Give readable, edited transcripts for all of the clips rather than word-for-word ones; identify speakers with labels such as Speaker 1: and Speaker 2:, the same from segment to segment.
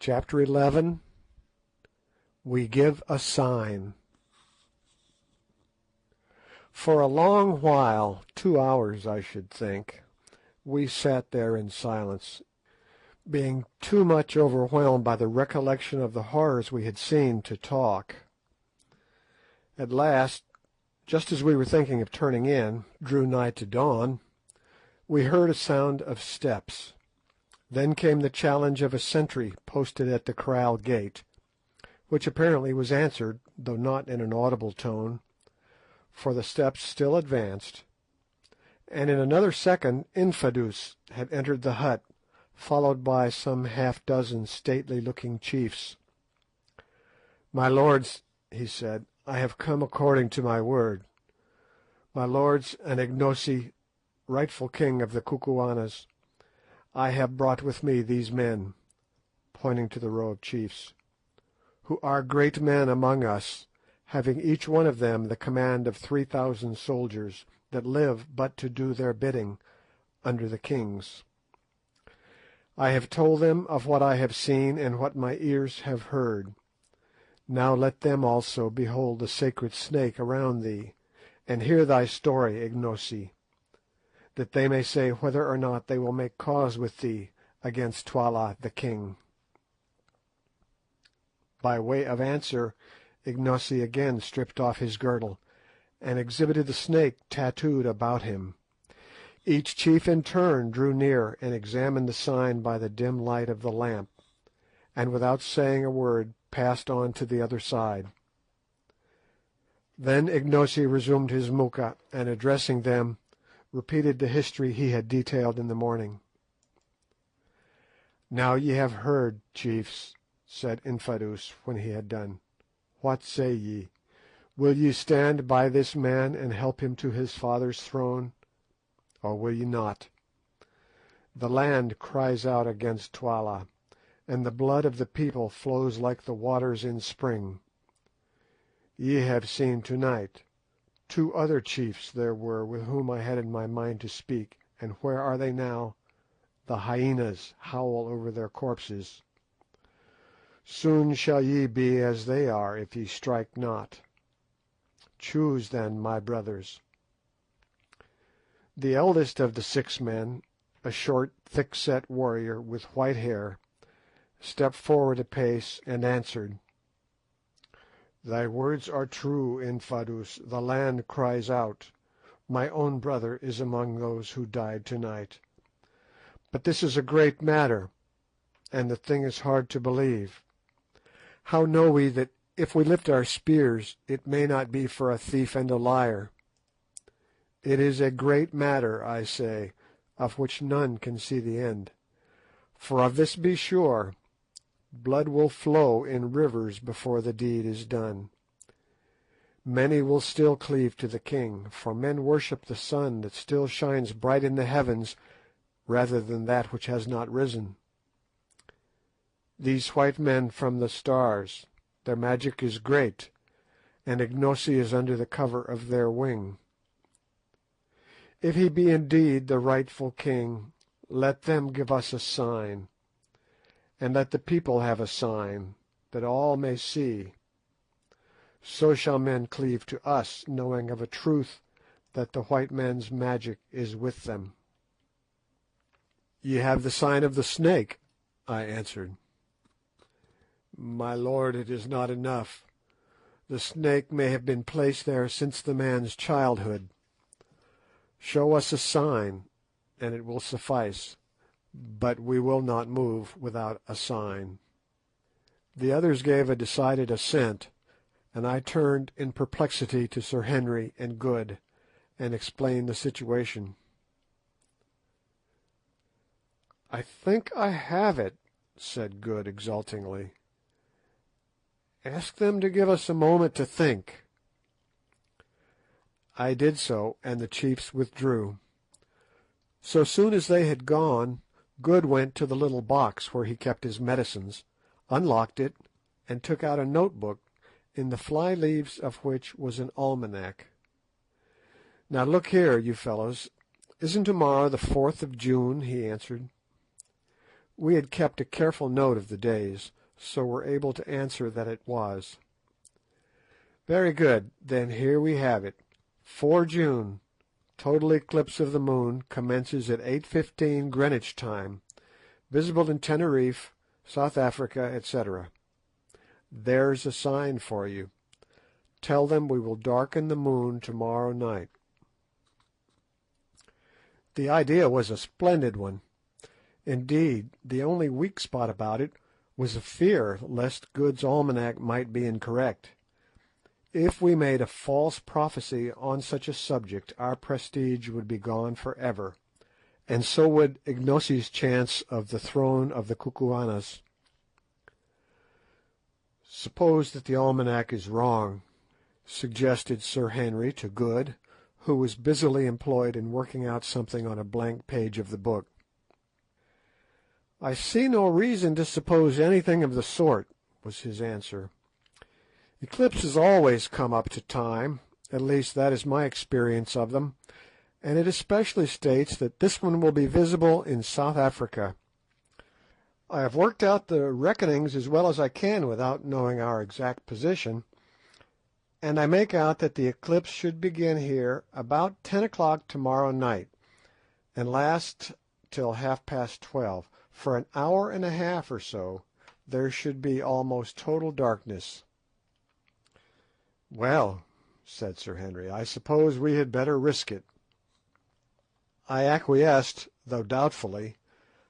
Speaker 1: Chapter 11. We Give a Sign. For a long while, 2 hours I should think, we sat there in silence, being too much overwhelmed by the recollection of the horrors we had seen to talk. At last, just as we were thinking of turning in, drew nigh to dawn, we heard a sound of steps. Then came the challenge of a sentry posted at the kraal gate, which apparently was answered, though not in an audible tone, for the steps still advanced, and in another second Infadoos had entered the hut, followed by some half-dozen stately-looking chiefs. "My lords," he said, "I have come according to my word. My lords and Ignosi, rightful king of the Kukuanas, I have brought with me these men," pointing to the row of chiefs, "who are great men among us, having each one of them the command of 3,000 soldiers that live but to do their bidding under the kings. I have told them of what I have seen and what my ears have heard. Now let them also behold the sacred snake around thee, and hear thy story, Ignosi, that they may say whether or not they will make cause with thee against Twala the king." By way of answer, Ignosi again stripped off his girdle, and exhibited the snake tattooed about him. Each chief in turn drew near and examined the sign by the dim light of the lamp, and without saying a word passed on to the other side. Then Ignosi resumed his moocha, and addressing them, repeated the history he had detailed in the morning. "Now ye have heard, chiefs," said Infadoos when he had done. "What say ye? Will ye stand by this man and help him to his father's throne, or will ye not? The land cries out against Twala, and the blood of the people flows like the waters in spring. Ye have seen to-night. 2 other chiefs there were with whom I had in my mind to speak, and where are they now? The hyenas howl over their corpses. Soon shall ye be as they are if ye strike not. Choose then, my brothers." The eldest of the 6 men, a short, thick-set warrior with white hair, stepped forward a pace and answered— "Thy words are true, Infadoos. The land cries out. My own brother is among those who died to-night. But this is a great matter, and the thing is hard to believe. How know we that if we lift our spears it may not be for a thief and a liar? It is a great matter, I say, of which none can see the end. For of this be sure, blood will flow in rivers before the deed is done. Many will still cleave to the king, for men worship the sun that still shines bright in the heavens rather than that which has not risen. These white men from the stars, their magic is great, and Ignosi is under the cover of their wing. If he be indeed the rightful king, let them give us a sign, and let the people have a sign, that all may see. So shall men cleave to us, knowing of a truth that the white men's magic is with them." "Ye have the sign of the snake," I answered. "My lord, it is not enough. The snake may have been placed there since the man's childhood. Show us a sign, and it will suffice, but we will not move without a sign." The others gave a decided assent, and I turned in perplexity to Sir Henry and Good, and explained the situation. "I think I have it," said Good exultingly. "Ask them to give us a moment to think." I did so, and the chiefs withdrew. So soon as they had gone, Good went to the little box where he kept his medicines, unlocked it, and took out a notebook, in the fly-leaves of which was an almanac. "Now look here, you fellows, isn't tomorrow the 4th of June?" he answered. We had kept a careful note of the days, so were able to answer that it was. Very good, then here we have it. 4 June, total eclipse of the moon, commences at 8:15 Greenwich time, visible in Tenerife, South Africa, etc. There's a sign for you. Tell them we will darken the moon tomorrow night. The idea was a splendid one. Indeed, the only weak spot about it was a fear lest Good's almanac might be incorrect. If we made a false prophecy on such a subject, our prestige would be gone for ever, and so would Ignosi's chance of the throne of the Kukuanas. Suppose that the almanac is wrong, suggested Sir Henry to Good, who was busily employed in working out something on a blank page of the book. I see no reason to suppose anything of the sort, was his answer. Eclipses always come up to time, at least that is my experience of them, and it especially states that this one will be visible in South Africa. I have worked out the reckonings as well as I can without knowing our exact position, and I make out that the eclipse should begin here about 10 o'clock tomorrow night, and last till 12:30. For an hour and a half or so there should be almost total darkness. "Well," said Sir Henry, "I suppose we had better risk it." I acquiesced, though doubtfully,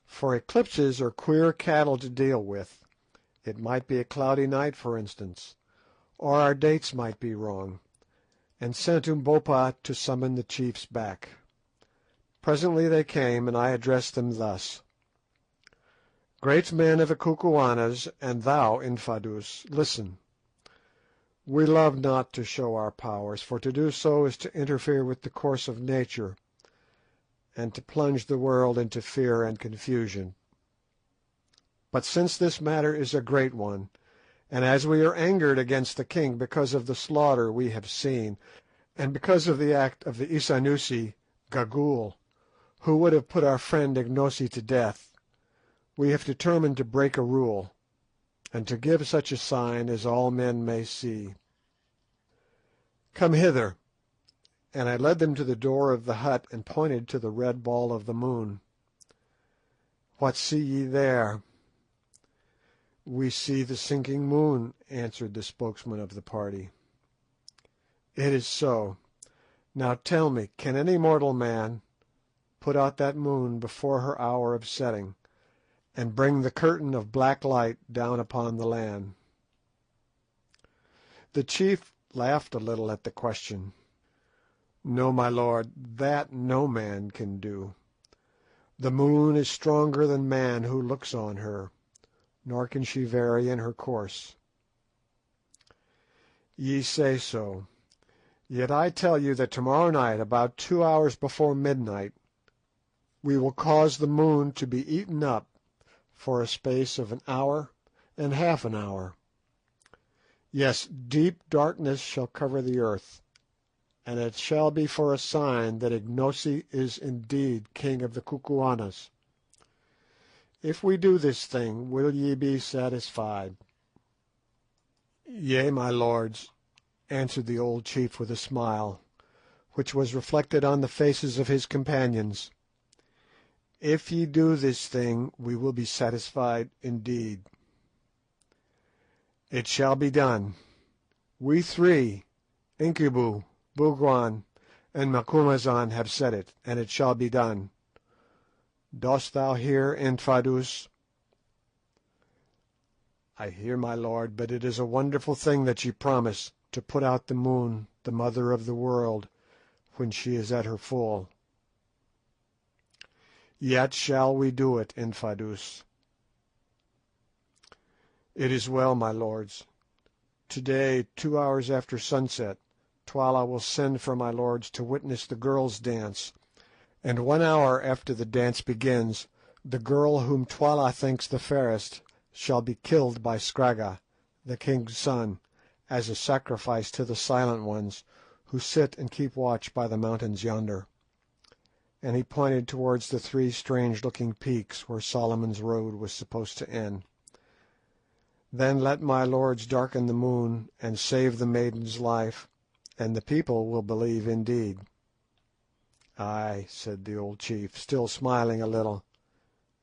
Speaker 1: for eclipses are queer cattle to deal with. It might be a cloudy night, for instance, or our dates might be wrong, and sent Umbopa to summon the chiefs back. Presently they came, and I addressed them thus: "Great men of the Kukuanas, and thou, Infadoos, listen. We love not to show our powers, for to do so is to interfere with the course of nature, and to plunge the world into fear and confusion. But since this matter is a great one, and as we are angered against the king because of the slaughter we have seen, and because of the act of the Isanusi, Gagool, who would have put our friend Ignosi to death, we have determined to break a rule, and to give such a sign as all men may see. Come hither," and I led them to the door of the hut and pointed to the red ball of the moon. "What see ye there?" "We see the sinking moon," answered the spokesman of the party. "It is so. Now tell me, can any mortal man put out that moon before her hour of setting, and bring the curtain of black light down upon the land?" The chief laughed a little at the question. "No, my lord, that no man can do. The moon is stronger than man who looks on her, nor can she vary in her course." "Ye say so. Yet I tell you that tomorrow night, about 2 hours before midnight, we will cause the moon to be eaten up for a space of an hour and half an hour. Yes, deep darkness shall cover the earth, and it shall be for a sign that Ignosi is indeed king of the Kukuanas. If we do this thing, will ye be satisfied?" "Yea, my lords," answered the old chief with a smile, which was reflected on the faces of his companions. "If ye do this thing, we will be satisfied indeed." "It shall be done. We three, Incubu, Bougwan, and Macumazahn, have said it, and it shall be done. Dost thou hear, Infadoos?" "I hear, my lord, but it is a wonderful thing that ye promise, to put out the moon, the mother of the world, when she is at her full." "Yet shall we do it, Infadoos." "It is well, my lords. To-day, 2 hours after sunset, Twala will send for my lords to witness the girls' dance, and 1 hour after the dance begins, the girl whom Twala thinks the fairest shall be killed by Scragga, the king's son, as a sacrifice to the Silent Ones, who sit and keep watch by the mountains yonder. and he pointed towards the three strange-looking peaks where Solomon's road was supposed to end. "Then let my lords darken the moon and save the maiden's life, and the people will believe indeed." "Ay," said the old chief, still smiling a little,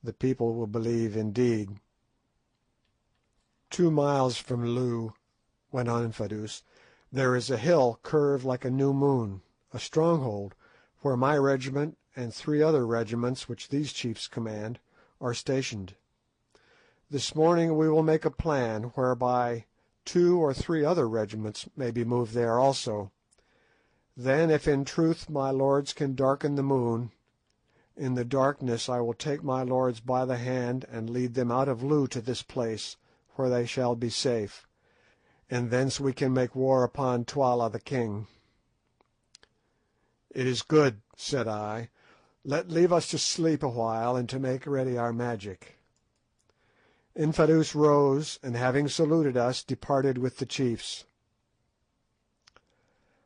Speaker 1: "the people will believe indeed." "2 miles from Loo," went on Infadoos, "there is a hill curved like a new moon, a stronghold, where my regiment and 3 other regiments which these chiefs command are stationed. This morning we will make a plan whereby 2 or 3 other regiments may be moved there also. Then, if in truth my lords can darken the moon, in the darkness I will take my lords by the hand and lead them out of Loo to this place, where they shall be safe, and thence we can make war upon Twala the king." "It is good," said I. "Leave us to sleep a while and to make ready our magic." Infadoos rose, and having saluted us, departed with the chiefs.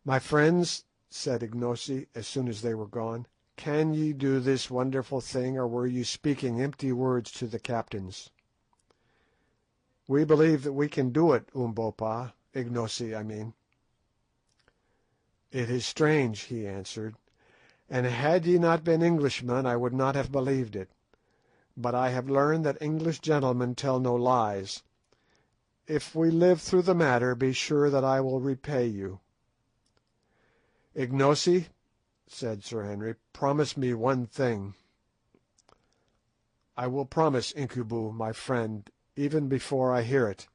Speaker 1: "My friends," said Ignosi, as soon as they were gone, "can ye do this wonderful thing, or were ye speaking empty words to the captains?" "We believe that we can do it, Umbopa, Ignosi, I mean." "It is strange," he answered, "and had ye not been Englishmen I would not have believed it. But I have learned that English gentlemen tell no lies. If we live through the matter, be sure that I will repay you." "Ignosi," said Sir Henry, "promise me one thing." "I will promise, Incubu, my friend, even before I hear it,"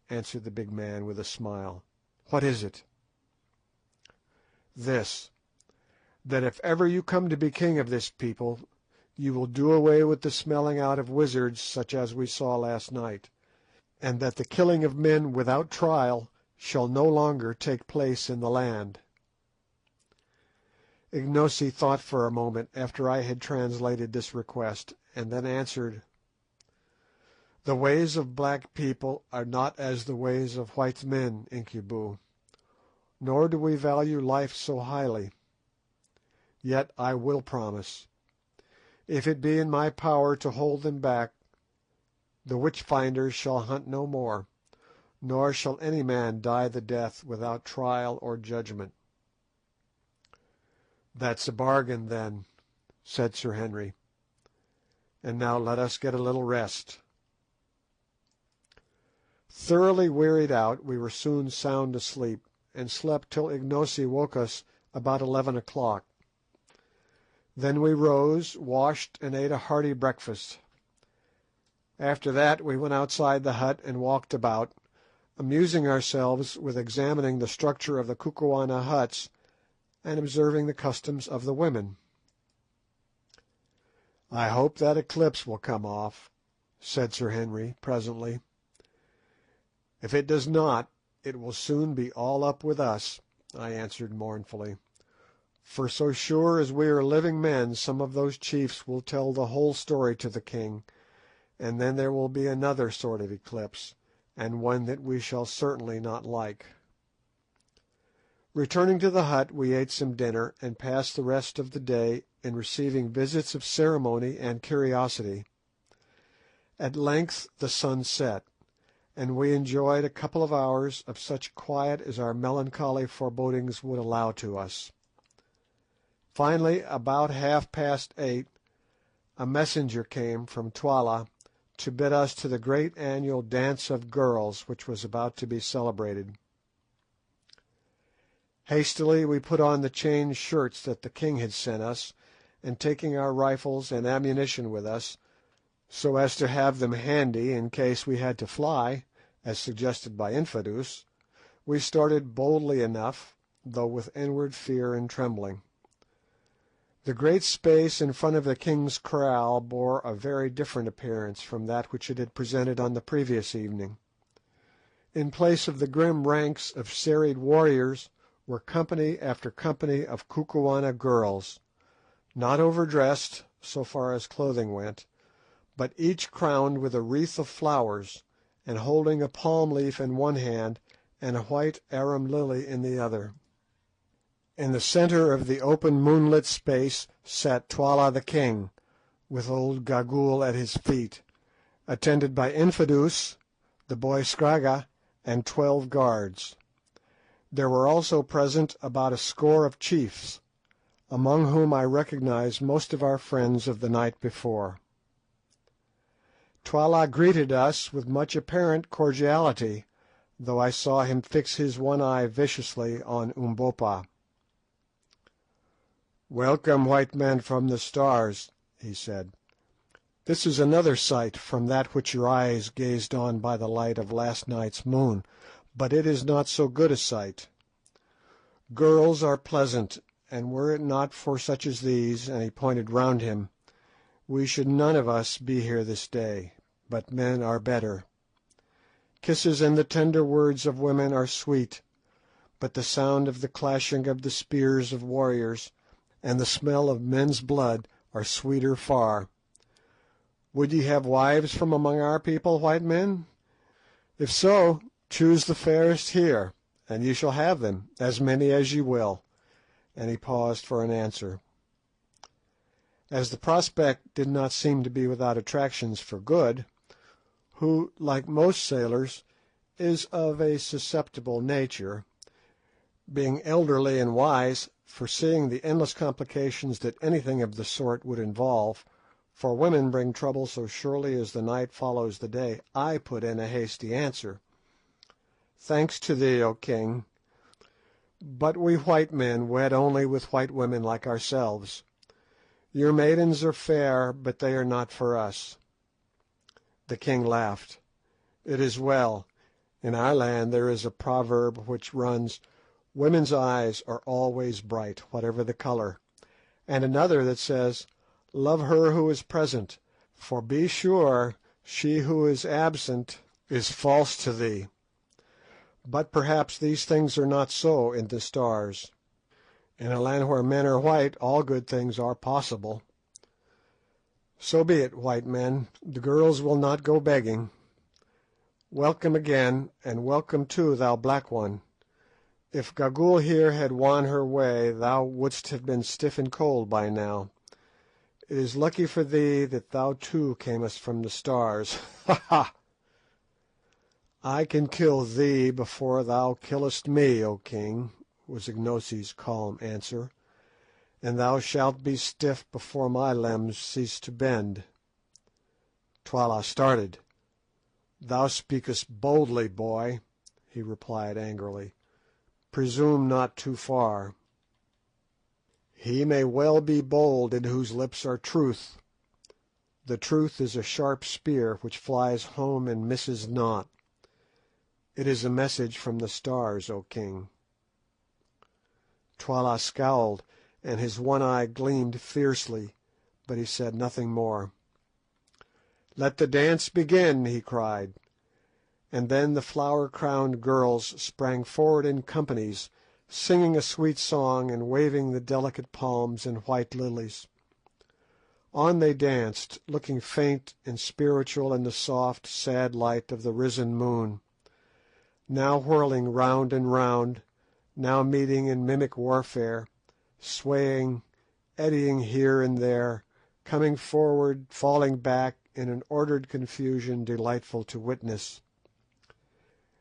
Speaker 1: answered the big man with a smile. "What is it?" "This: that if ever you come to be king of this people, you will do away with the smelling out of wizards such as we saw last night, and that the killing of men without trial shall no longer take place in the land." Ignosi thought for a moment after I had translated this request, and then answered— "The ways of black people are not as the ways of white men, Incubu, nor do we value life so highly. Yet I will promise. If it be in my power to hold them back, the witch-finders shall hunt no more, nor shall any man die the death without trial or judgment." "That's a bargain, then," said Sir Henry. "And now let us get a little rest." Thoroughly wearied out, we were soon sound asleep, and slept till Ignosi woke us about 11 o'clock. Then we rose, washed, and ate a hearty breakfast. After that we went outside the hut and walked about, amusing ourselves with examining the structure of the Kukuana huts and observing the customs of the women. "I hope that eclipse will come off," said Sir Henry presently. "If it does not, it will soon be all up with us," I answered mournfully, "for so sure as we are living men some of those chiefs will tell the whole story to the king, and then there will be another sort of eclipse, and one that we shall certainly not like." Returning to the hut, we ate some dinner, and passed the rest of the day in receiving visits of ceremony and curiosity. At length the sun set, and we enjoyed a couple of hours of such quiet as our melancholy forebodings would allow to us. Finally, about 8:30, a messenger came from Twala to bid us to the great annual dance of girls which was about to be celebrated. Hastily we put on the chain shirts that the king had sent us, and taking our rifles and ammunition with us, so as to have them handy in case we had to fly, as suggested by Infadoos, we started boldly enough, though with inward fear and trembling. The great space in front of the king's kraal bore a very different appearance from that which it had presented on the previous evening. In place of the grim ranks of serried warriors were company after company of Kukuana girls, not overdressed so far as clothing went, but each crowned with a wreath of flowers, and holding a palm leaf in one hand and a white arum lily in the other. In the centre of the open moonlit space sat Twala the king, with old Gagool at his feet, attended by Infadoos, the boy Scragga, and 12 guards. There were also present about a score of chiefs, among whom I recognised most of our friends of the night before. Twala greeted us with much apparent cordiality, though I saw him fix his one eye viciously on Umbopa. "Welcome, white men from the Stars," he said. "This is another sight from that which your eyes gazed on by the light of last night's moon, but it is not so good a sight. Girls are pleasant, and were it not for such as these," and he pointed round him, "we should none of us be here this day, but men are better. Kisses and the tender words of women are sweet, but the sound of the clashing of the spears of warriors and the smell of men's blood are sweeter far. Would ye have wives from among our people, white men? If so, choose the fairest here, and ye shall have them, as many as ye will," and he paused for an answer. As the prospect did not seem to be without attractions for Good, who, like most sailors, is of a susceptible nature, being elderly and wise, foreseeing the endless complications that anything of the sort would involve, for women bring trouble so surely as the night follows the day, I put in a hasty answer. "Thanks to thee, O king, but we white men wed only with white women like ourselves. Your maidens are fair, but they are not for us." The king laughed. "It is well. In our land there is a proverb which runs, 'Women's eyes are always bright, whatever the colour,' and another that says, 'Love her who is present, for be sure she who is absent is false to thee.' But perhaps these things are not so in the Stars. In a land where men are white all good things are possible. So be it, white men, the girls will not go begging. Welcome again, and welcome too, thou black one. If Gagool here had won her way thou wouldst have been stiff and cold by now. It is lucky for thee that thou too camest from the Stars. Ha ha! I can kill thee before thou killest me, O king," was Ignosi's calm answer, "and thou shalt be stiff before my limbs cease to bend." Twala started. "Thou speakest boldly, boy," he replied angrily. "Presume not too far." "He may well be bold in whose lips are truth. The truth is a sharp spear which flies home and misses not. It is a message from the Stars, O king." Twala scowled, and his one eye gleamed fiercely, but he said nothing more. "Let the dance begin," he cried, and then the flower-crowned girls sprang forward in companies, singing a sweet song and waving the delicate palms and white lilies. On they danced, looking faint and spiritual in the soft, sad light of the risen moon, now whirling round and round, now meeting in mimic warfare, swaying, eddying here and there, coming forward, falling back, in an ordered confusion delightful to witness.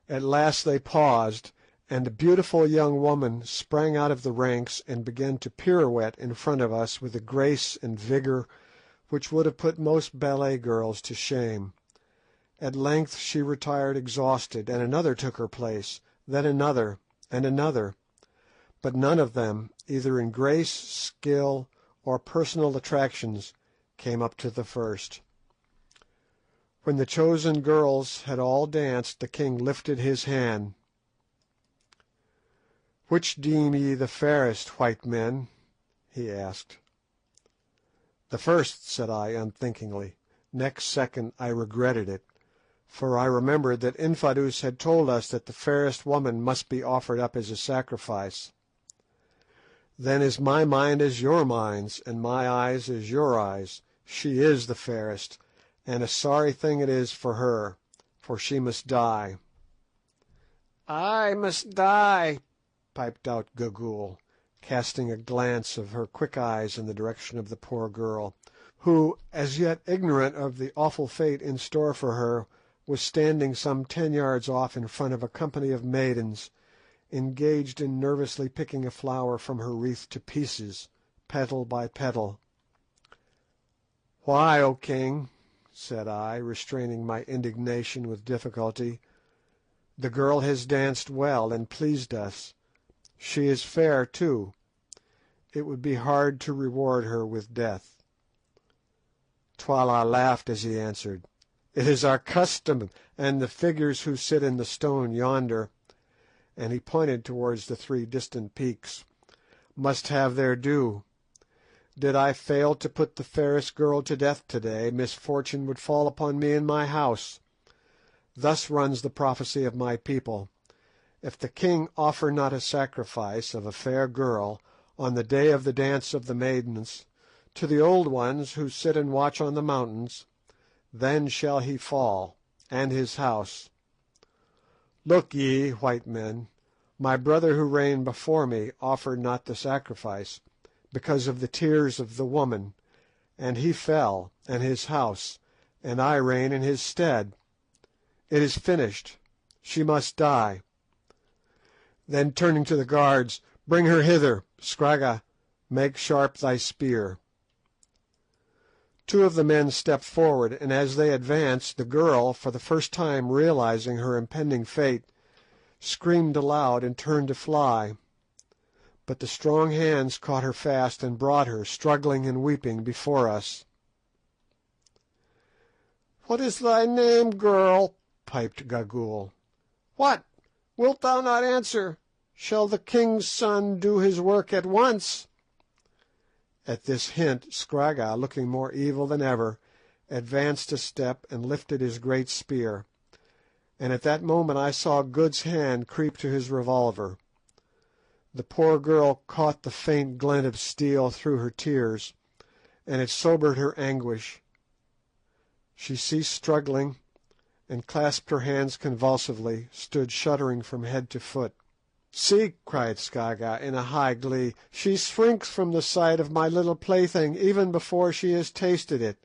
Speaker 1: At last they paused, and a beautiful young woman sprang out of the ranks and began to pirouette in front of us with a grace and vigour which would have put most ballet girls to shame. At length she retired exhausted, and another took her place, then another, and another, but none of them, either in grace, skill, or personal attractions, came up to the first. When the chosen girls had all danced, the king lifted his hand. "Which deem ye the fairest, white men?" he asked. "The first," said I unthinkingly. Next second I regretted it, for I remembered that Infadoos had told us that the fairest woman must be offered up as a sacrifice. "Then is my mind as your minds, and my eyes as your eyes. She is the fairest, and a sorry thing it is for her, for she must die." "I must die," piped out Gagool, casting a glance of her quick eyes in the direction of the poor girl, who, as yet ignorant of the awful fate in store for her, was standing some 10 yards off in front of a company of maidens, engaged in nervously picking a flower from her wreath to pieces, petal by petal. "Why, O king?" said I, restraining my indignation with difficulty. "The girl has danced well and pleased us. She is fair too. It would be hard to reward her with death." Twala laughed as he answered, "It is our custom, and the figures who sit in the stone yonder," and he pointed towards the 3 distant peaks, "must have their due. Did I fail to put the fairest girl to death today, misfortune would fall upon me in my house. Thus runs the prophecy of my people. If the king offer not a sacrifice of a fair girl on the day of the dance of the maidens to the old ones who sit and watch on the mountains, then shall he fall, and his house. Look ye, white men, my brother who reigned before me offered not the sacrifice, because of the tears of the woman, and he fell, and his house, and I reign in his stead. It is finished. She must die." Then turning to the guards, "Bring her hither. Scragga, make sharp thy spear." 2 of the men stepped forward, and as they advanced, the girl, for the first time realizing her impending fate, screamed aloud and turned to fly. But the strong hands caught her fast and brought her, struggling and weeping, before us. "What is thy name, girl?" piped Gagool. "What! Wilt thou not answer? Shall the king's son do his work at once?" At this hint Scragga, looking more evil than ever, advanced a step and lifted his great spear, and at that moment I saw Good's hand creep to his revolver. The poor girl caught the faint glint of steel through her tears, and it sobered her anguish. She ceased struggling, and clasped her hands convulsively, stood shuddering from head to foot. "See," cried Scragga in a high glee, "she shrinks from the sight of my little plaything even before she has tasted it,"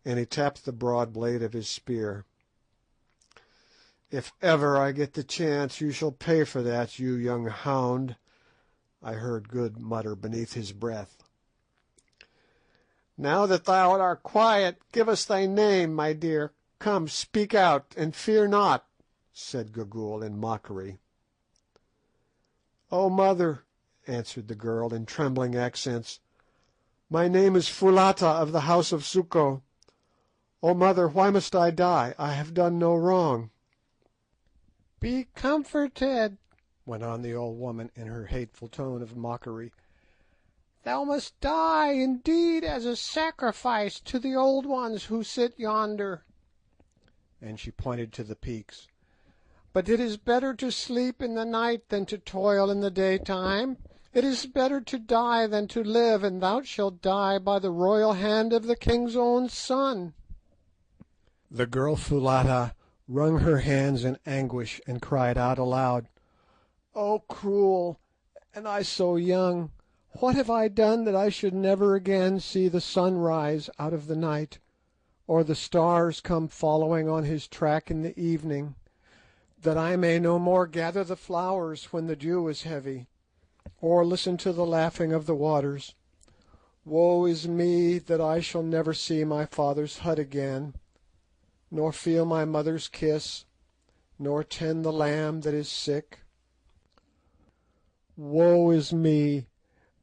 Speaker 1: and he tapped the broad blade of his spear. "If ever I get the chance you shall pay for that, you young hound," I heard Good mutter beneath his breath. "Now that thou art quiet, give us thy name, my dear. Come, speak out, and fear not," said Gagool in mockery. "O mother," answered the girl in trembling accents, "my name is Foulata of the house of Suko. O mother, why must I die? I have done no wrong." "Be comforted," went on the old woman in her hateful tone of mockery. "Thou must die indeed as a sacrifice to the old ones who sit yonder," and she pointed to the peaks. "But it is better to sleep in the night than to toil in the daytime. It is better to die than to live, and thou shalt die by the royal hand of the king's own son." The girl Foulata wrung her hands in anguish and cried out aloud, "Oh, cruel! And I so young! What have I done that I should never again see the sun rise out of the night, or the stars come following on his track in the evening, that I may no more gather the flowers when the dew is heavy, or listen to the laughing of the waters? Woe is me that I shall never see my father's hut again, nor feel my mother's kiss, nor tend the lamb that is sick. Woe is me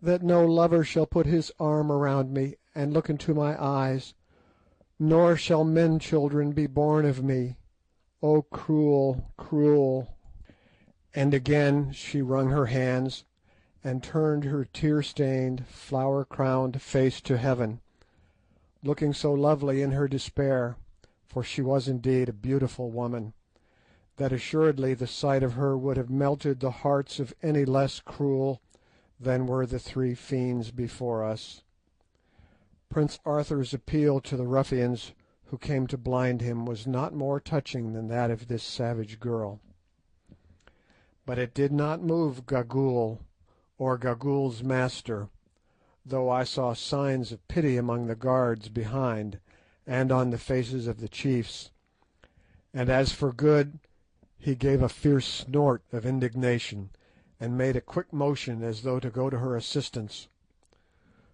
Speaker 1: that no lover shall put his arm around me and look into my eyes, nor shall men children be born of me. Oh, cruel, cruel!" And again she wrung her hands and turned her tear-stained, flower-crowned face to heaven, looking so lovely in her despair, for she was indeed a beautiful woman, that assuredly the sight of her would have melted the hearts of any less cruel than were the 3 fiends before us. Prince Arthur's appeal to the ruffians who came to blind him was not more touching than that of this savage girl. But it did not move Gagool or Gagool's master, though I saw signs of pity among the guards behind and on the faces of the chiefs, and as for Good, he gave a fierce snort of indignation, and made a quick motion as though to go to her assistance.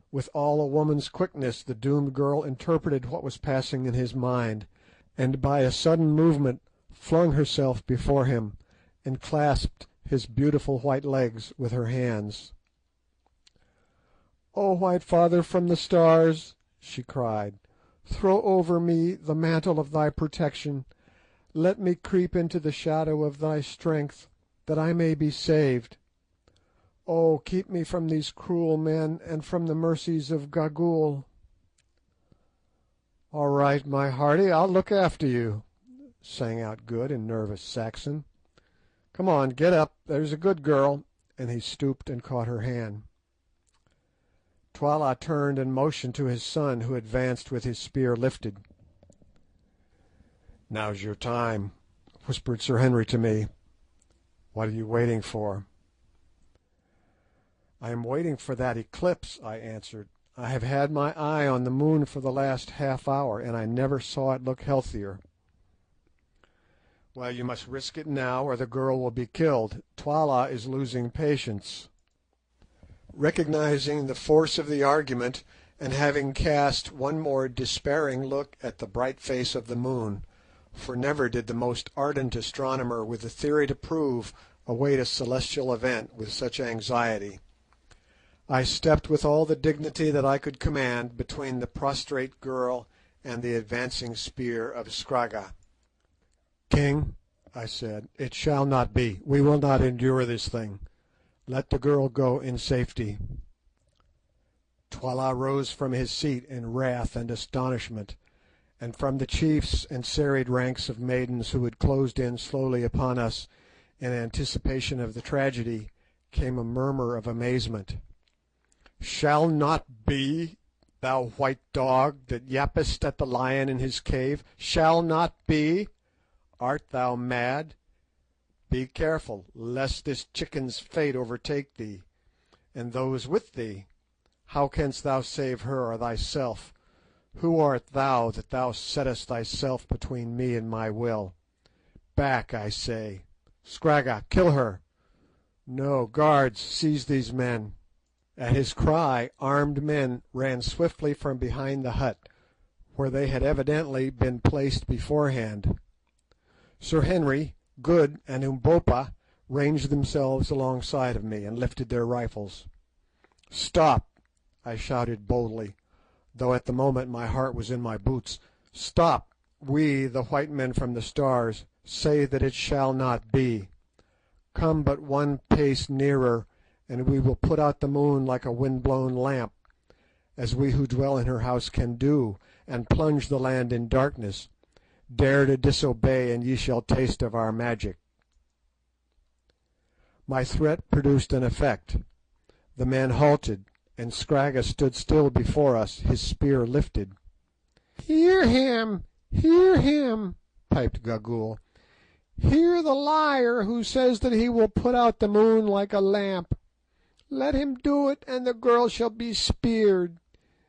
Speaker 1: With all a woman's quickness the doomed girl interpreted what was passing in his mind, and by a sudden movement flung herself before him, and clasped his beautiful white legs with her hands. "O White Father from the stars," she cried, "throw over me the mantle of thy protection. Let me creep into the shadow of thy strength, that I may be saved. Oh, keep me from these cruel men and from the mercies of Gagool." "All right, my hearty, I'll look after you," sang out Good in nervous Saxon. "Come on, get up, there's a good girl," and he stooped and caught her hand. Twala turned and motioned to his son, who advanced with his spear lifted. "Now's your time," whispered Sir Henry to me. "What are you waiting for?" "I am waiting for that eclipse," I answered. "I have had my eye on the moon for the last half hour, and I never saw it look healthier." "Well, you must risk it now, or the girl will be killed. Twala is losing patience." Recognising the force of the argument, and having cast one more despairing look at the bright face of the moon, for never did the most ardent astronomer with a theory to prove await a celestial event with such anxiety, I stepped with all the dignity that I could command between the prostrate girl and the advancing spear of Scragga. "King," I said, "it shall not be. We will not endure this thing. Let the girl go in safety." Twala rose from his seat in wrath and astonishment, and from the chiefs and serried ranks of maidens who had closed in slowly upon us in anticipation of the tragedy came a murmur of amazement. "Shall not be, thou white dog that yappest at the lion in his cave? Shall not be? Art thou mad? Be careful, lest this chicken's fate overtake thee, and those with thee. How canst thou save her or thyself? Who art thou that thou settest thyself between me and my will? Back, I say. Scragga, kill her. No, guards, seize these men." At his cry armed men ran swiftly from behind the hut, where they had evidently been placed beforehand. Sir Henry, Good, and Umbopa ranged themselves alongside of me and lifted their rifles. "Stop!" I shouted boldly, though at the moment my heart was in my boots. "Stop! We, the white men from the Stars, say that it shall not be. Come but one pace nearer, and we will put out the moon like a wind-blown lamp, as we who dwell in her house can do, and plunge the land in darkness. Dare to disobey, and ye shall taste of our magic." My threat produced an effect. The men halted, and Scragga stood still before us, his spear lifted. "Hear him! Hear him!" piped Gagool. "Hear the liar who says that he will put out the moon like a lamp. Let him do it, and the girl shall be speared.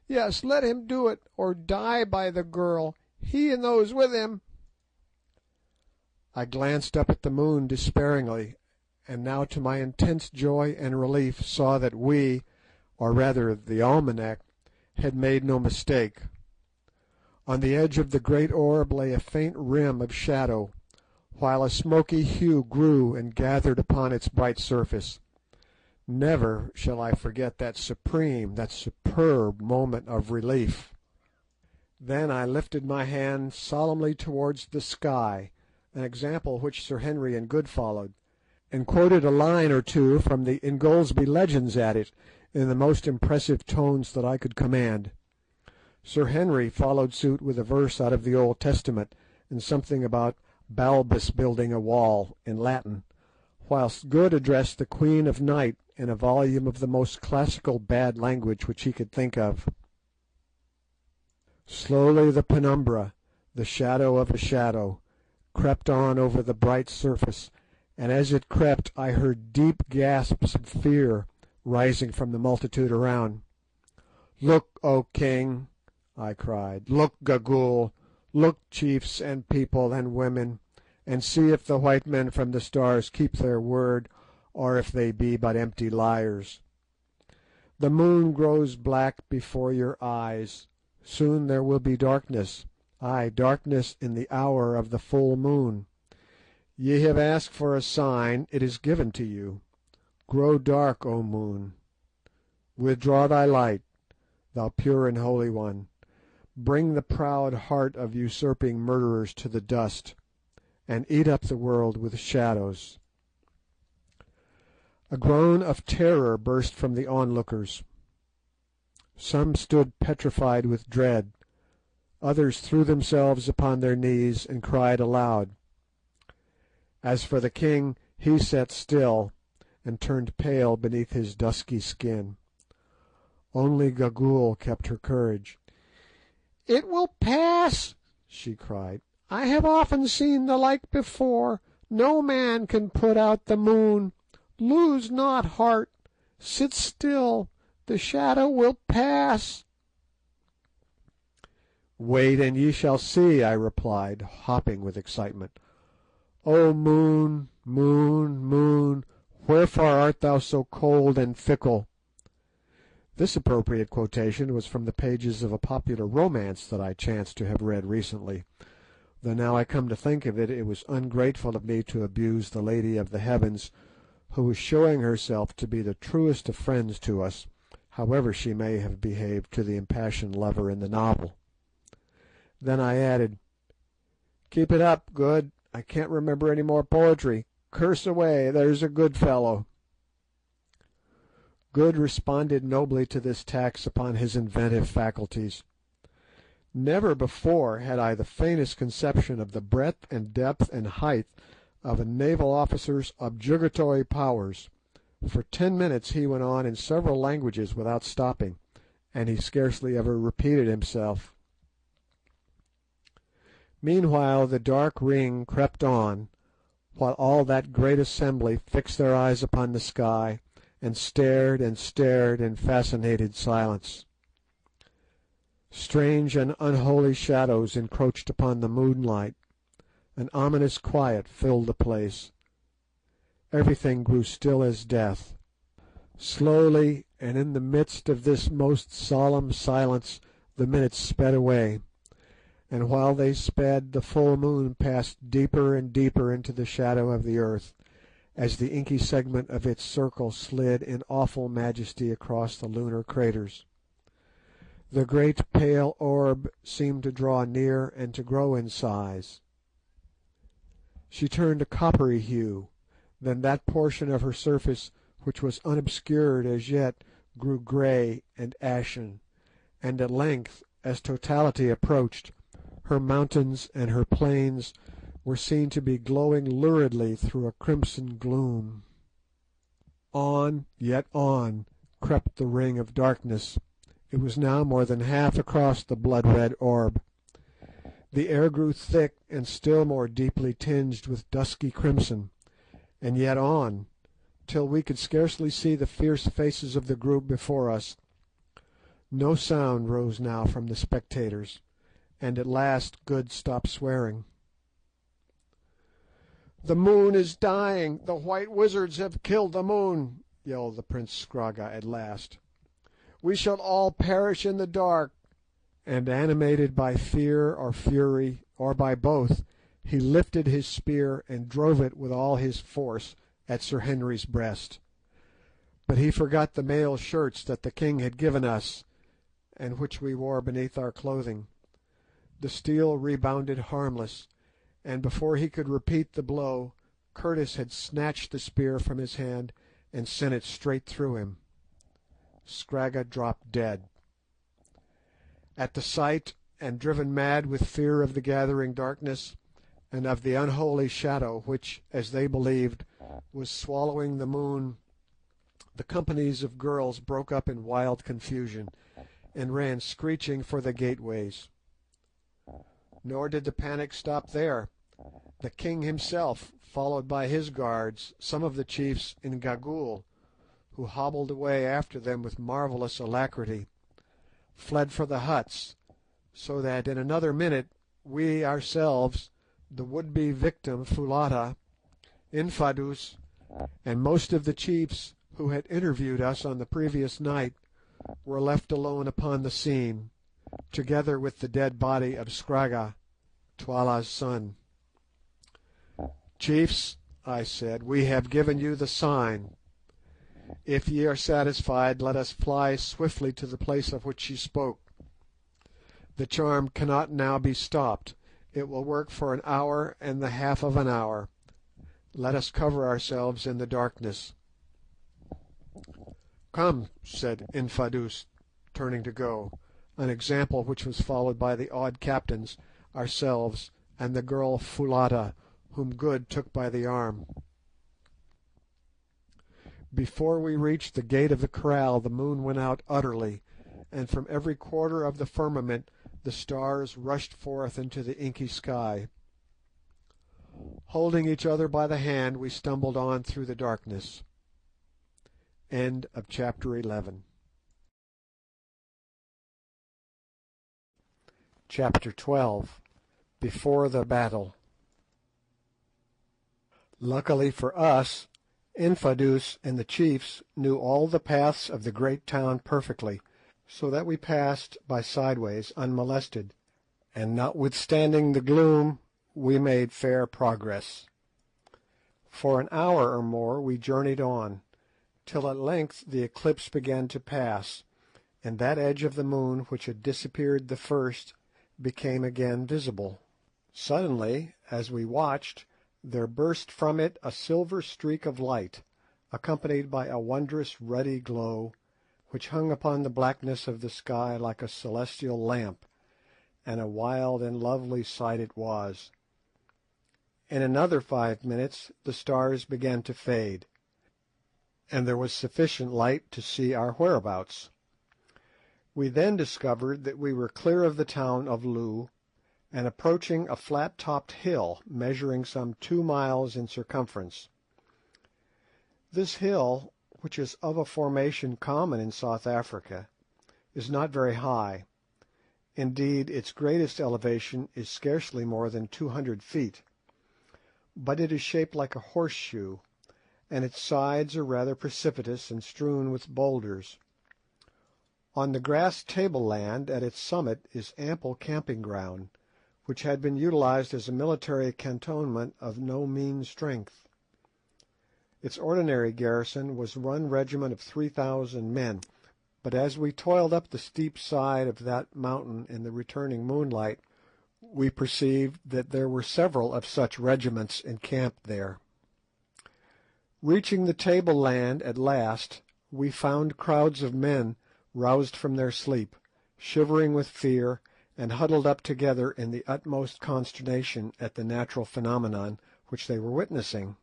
Speaker 1: Yes, let him do it, or die by the girl, he and those with him." I glanced up at the moon despairingly, and now to my intense joy and relief saw that we, or rather the almanac, had made no mistake. On the edge of the great orb lay a faint rim of shadow, while a smoky hue grew and gathered upon its bright surface. Never shall I forget that supreme, that superb moment of relief. Then I lifted my hand solemnly towards the sky, an example which Sir Henry and Good followed, and quoted a line or two from the Ingoldsby Legends at it in the most impressive tones that I could command. Sir Henry followed suit with a verse out of the Old Testament and something about Balbus building a wall in Latin, whilst Good addressed the Queen of Night in a volume of the most classical bad language which he could think of. Slowly the penumbra, the shadow of a shadow, crept on over the bright surface, and as it crept I heard deep gasps of fear rising from the multitude around. "Look, O king!" I cried. "Look, Gagool! Look, chiefs and people and women, and see if the white men from the Stars keep their word, or if they be but empty liars. The moon grows black before your eyes. Soon there will be darkness, ay, darkness in the hour of the full moon. Ye have asked for a sign, it is given to you. Grow dark, O moon. Withdraw thy light, thou pure and holy one. Bring the proud heart of usurping murderers to the dust, and eat up the world with shadows." A groan of terror burst from the onlookers. Some stood petrified with dread, others threw themselves upon their knees and cried aloud. As for the king, he sat still, and turned pale beneath his dusky skin. Only Gagool kept her courage. "It will pass," she cried. "I have often seen the like before. No man can put out the moon. Lose not heart. Sit still. The shadow will pass." "Wait, and ye shall see," I replied, hopping with excitement. "O moon, moon, moon, wherefore art thou so cold and fickle?" This appropriate quotation was from the pages of a popular romance that I chanced to have read recently, though now I come to think of it, it was ungrateful of me to abuse the Lady of the Heavens, who was showing herself to be the truest of friends to us, however she may have behaved to the impassioned lover in the novel. Then I added, "Keep it up, Good. I can't remember any more poetry. Curse away, there's a good fellow." Good responded nobly to this tax upon his inventive faculties. Never before had I the faintest conception of the breadth and depth and height of a naval officer's objurgatory powers. For 10 minutes he went on in several languages without stopping, and he scarcely ever repeated himself. Meanwhile the dark ring crept on, while all that great assembly fixed their eyes upon the sky, and stared in fascinated silence. Strange and unholy shadows encroached upon the moonlight. An ominous quiet filled the place. Everything grew still as death. Slowly, and in the midst of this most solemn silence, the minutes sped away, and while they sped the full moon passed deeper and deeper into the shadow of the earth, as the inky segment of its circle slid in awful majesty across the lunar craters. The great pale orb seemed to draw near and to grow in size. She turned a coppery hue, then that portion of her surface which was unobscured as yet grew grey and ashen, and at length, as totality approached, her mountains and her plains were seen to be glowing luridly through a crimson gloom. On, yet on, crept the ring of darkness. It was now more than half across the blood-red orb. The air grew thick and still more deeply tinged with dusky crimson, and yet on, till we could scarcely see the fierce faces of the group before us. No sound rose now from the spectators, and at last Good stopped swearing. "The moon is dying! The white wizards have killed the moon!" yelled the Prince Scragga at last. "We shall all perish in the dark!" And animated by fear or fury, or by both, he lifted his spear and drove it with all his force at Sir Henry's breast. But he forgot the mail shirts that the king had given us, and which we wore beneath our clothing. The steel rebounded harmless, and before he could repeat the blow, Curtis had snatched the spear from his hand and sent it straight through him. Scragga dropped dead. At the sight, and driven mad with fear of the gathering darkness, and of the unholy shadow which, as they believed, was swallowing the moon, the companies of girls broke up in wild confusion, and ran screeching for the gateways. Nor did the panic stop there. The king himself, followed by his guards, some of the chiefs in Gagool, who hobbled away after them with marvellous alacrity, fled for the huts, so that in another minute we ourselves, the would-be victim Foulata, Infadoos, and most of the chiefs who had interviewed us on the previous night, were left alone upon the scene, together with the dead body of Scragga, Twala's son. "Chiefs," I said, "we have given you the sign. If ye are satisfied, let us fly swiftly to the place of which ye spoke. The charm cannot now be stopped. It will work for an hour and the half of an hour. Let us cover ourselves in the darkness." "Come," said Infadoos, turning to go, an example which was followed by the awed captains, ourselves, and the girl Foulata, whom Good took by the arm. Before we reached the gate of the kraal the moon went out utterly, and from every quarter of the firmament the stars rushed forth into the inky sky. Holding each other by the hand, we stumbled on through the darkness. End of chapter 11. Chapter 12. Before the Battle. Luckily for us, Infadoos and the chiefs knew all the paths of the great town perfectly, so that we passed by sideways unmolested, and notwithstanding the gloom we made fair progress. For an hour or more we journeyed on, till at length the eclipse began to pass, and that edge of the moon which had disappeared the first became again visible. Suddenly, as we watched, there burst from it a silver streak of light, accompanied by a wondrous ruddy glow, which hung upon the blackness of the sky like a celestial lamp, and a wild and lovely sight it was. In another 5 minutes the stars began to fade, and there was sufficient light to see our whereabouts. We then discovered that we were clear of the town of Loo, and approaching a flat-topped hill measuring some 2 miles in circumference. This hill, which is of a formation common in South Africa, is not very high. Indeed, its greatest elevation is scarcely more than 200 feet, but it is shaped like a horseshoe, and its sides are rather precipitous and strewn with boulders. On the grass tableland at its summit is ample camping ground, which had been utilized as a military cantonment of no mean strength. Its ordinary garrison was one regiment of 3,000 men, but as we toiled up the steep side of that mountain in the returning moonlight, we perceived that there were several of such regiments encamped there. Reaching the tableland at last, we found crowds of men roused from their sleep, shivering with fear, and huddled up together in the utmost consternation at the natural phenomenon which they were witnessing.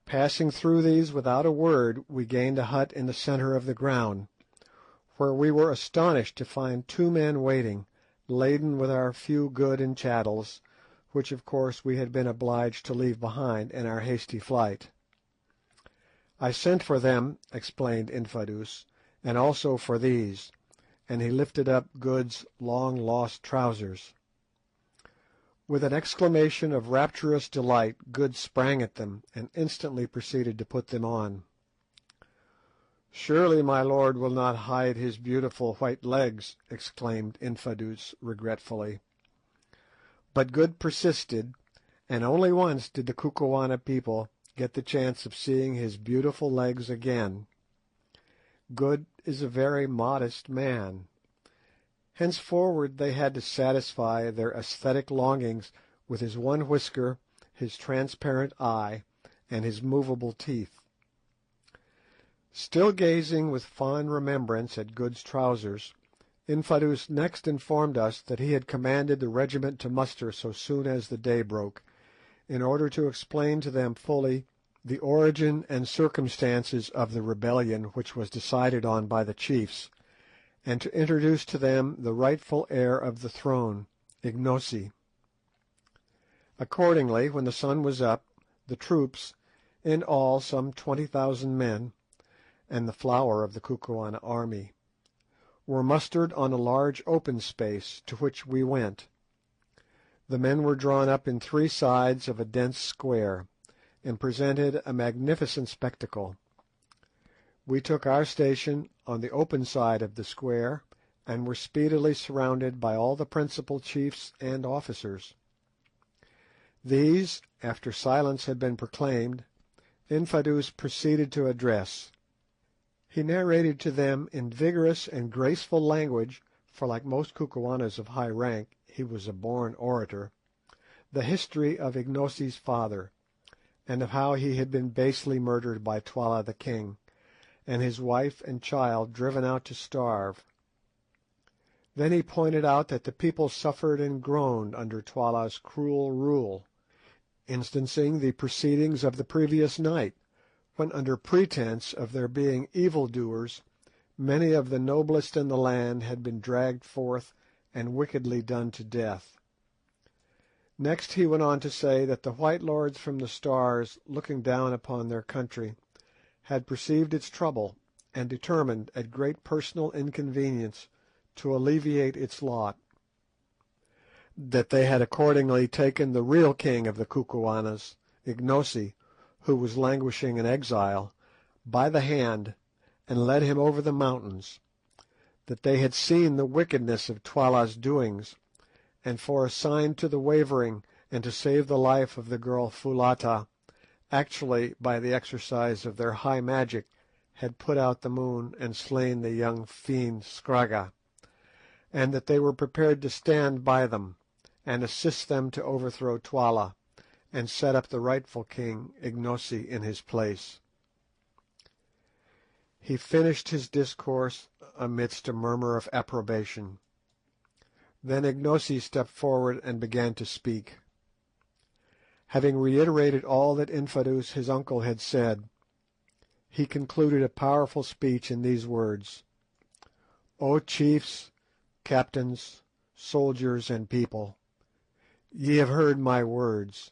Speaker 1: Passing through these without a word, we gained a hut in the centre of the ground, where we were astonished to find 2 men waiting, laden with our few goods and chattels, which of course we had been obliged to leave behind in our hasty flight. "I sent for them," explained Infadoos, "and also for these," and he lifted up Good's long-lost trousers. With an exclamation of rapturous delight, Good sprang at them, and instantly proceeded to put them on. "Surely my lord will not hide his beautiful white legs," exclaimed Infadoos regretfully. But Good persisted, and only once did the Kukuana people get the chance of seeing his beautiful legs again. Good is a very modest man. Henceforward they had to satisfy their aesthetic longings with his one whisker, his transparent eye, and his movable teeth. Still gazing with fond remembrance at Good's trousers, Infadoos next informed us that he had commanded the regiment to muster so soon as the day broke, in order to explain to them fully the origin and circumstances of the rebellion which was decided on by the chiefs, and to introduce to them the rightful heir of the throne, Ignosi. Accordingly, when the sun was up, the troops, in all some 20,000 men, and the flower of the Kukuana army, were mustered on a large open space, to which we went. The men were drawn up in three sides of a dense square, and presented a magnificent spectacle. We took our station on the open side of the square, and were speedily surrounded by all the principal chiefs and officers. These, after silence had been proclaimed, Infadoos proceeded to address. He narrated to them in vigorous and graceful language, for like most Kukuanas of high rank he was a born orator, the history of Ignosi's father, and of how he had been basely murdered by Twala the king, and his wife and child driven out to starve. Then he pointed out that the people suffered and groaned under Twala's cruel rule, instancing the proceedings of the previous night, when under pretence of their being evildoers, many of the noblest in the land had been dragged forth and wickedly done to death. Next he went on to say that the white lords from the stars, looking down upon their country, had perceived its trouble, and determined, at great personal inconvenience, to alleviate its lot; that they had accordingly taken the real king of the Kukuanas, Ignosi, who was languishing in exile, by the hand, and led him over the mountains; that they had seen the wickedness of Twala's doings, and for a sign to the wavering and to save the life of the girl Foulata, actually, by the exercise of their high magic, had put out the moon and slain the young fiend Scragga, and that they were prepared to stand by them, and assist them to overthrow Twala, and set up the rightful king Ignosi in his place. He finished his discourse amidst a murmur of approbation. Then Ignosi stepped forward and began to speak. Having reiterated all that Infadoos his uncle had said, he concluded a powerful speech in these words: "O chiefs, captains, soldiers, and people, ye have heard my words.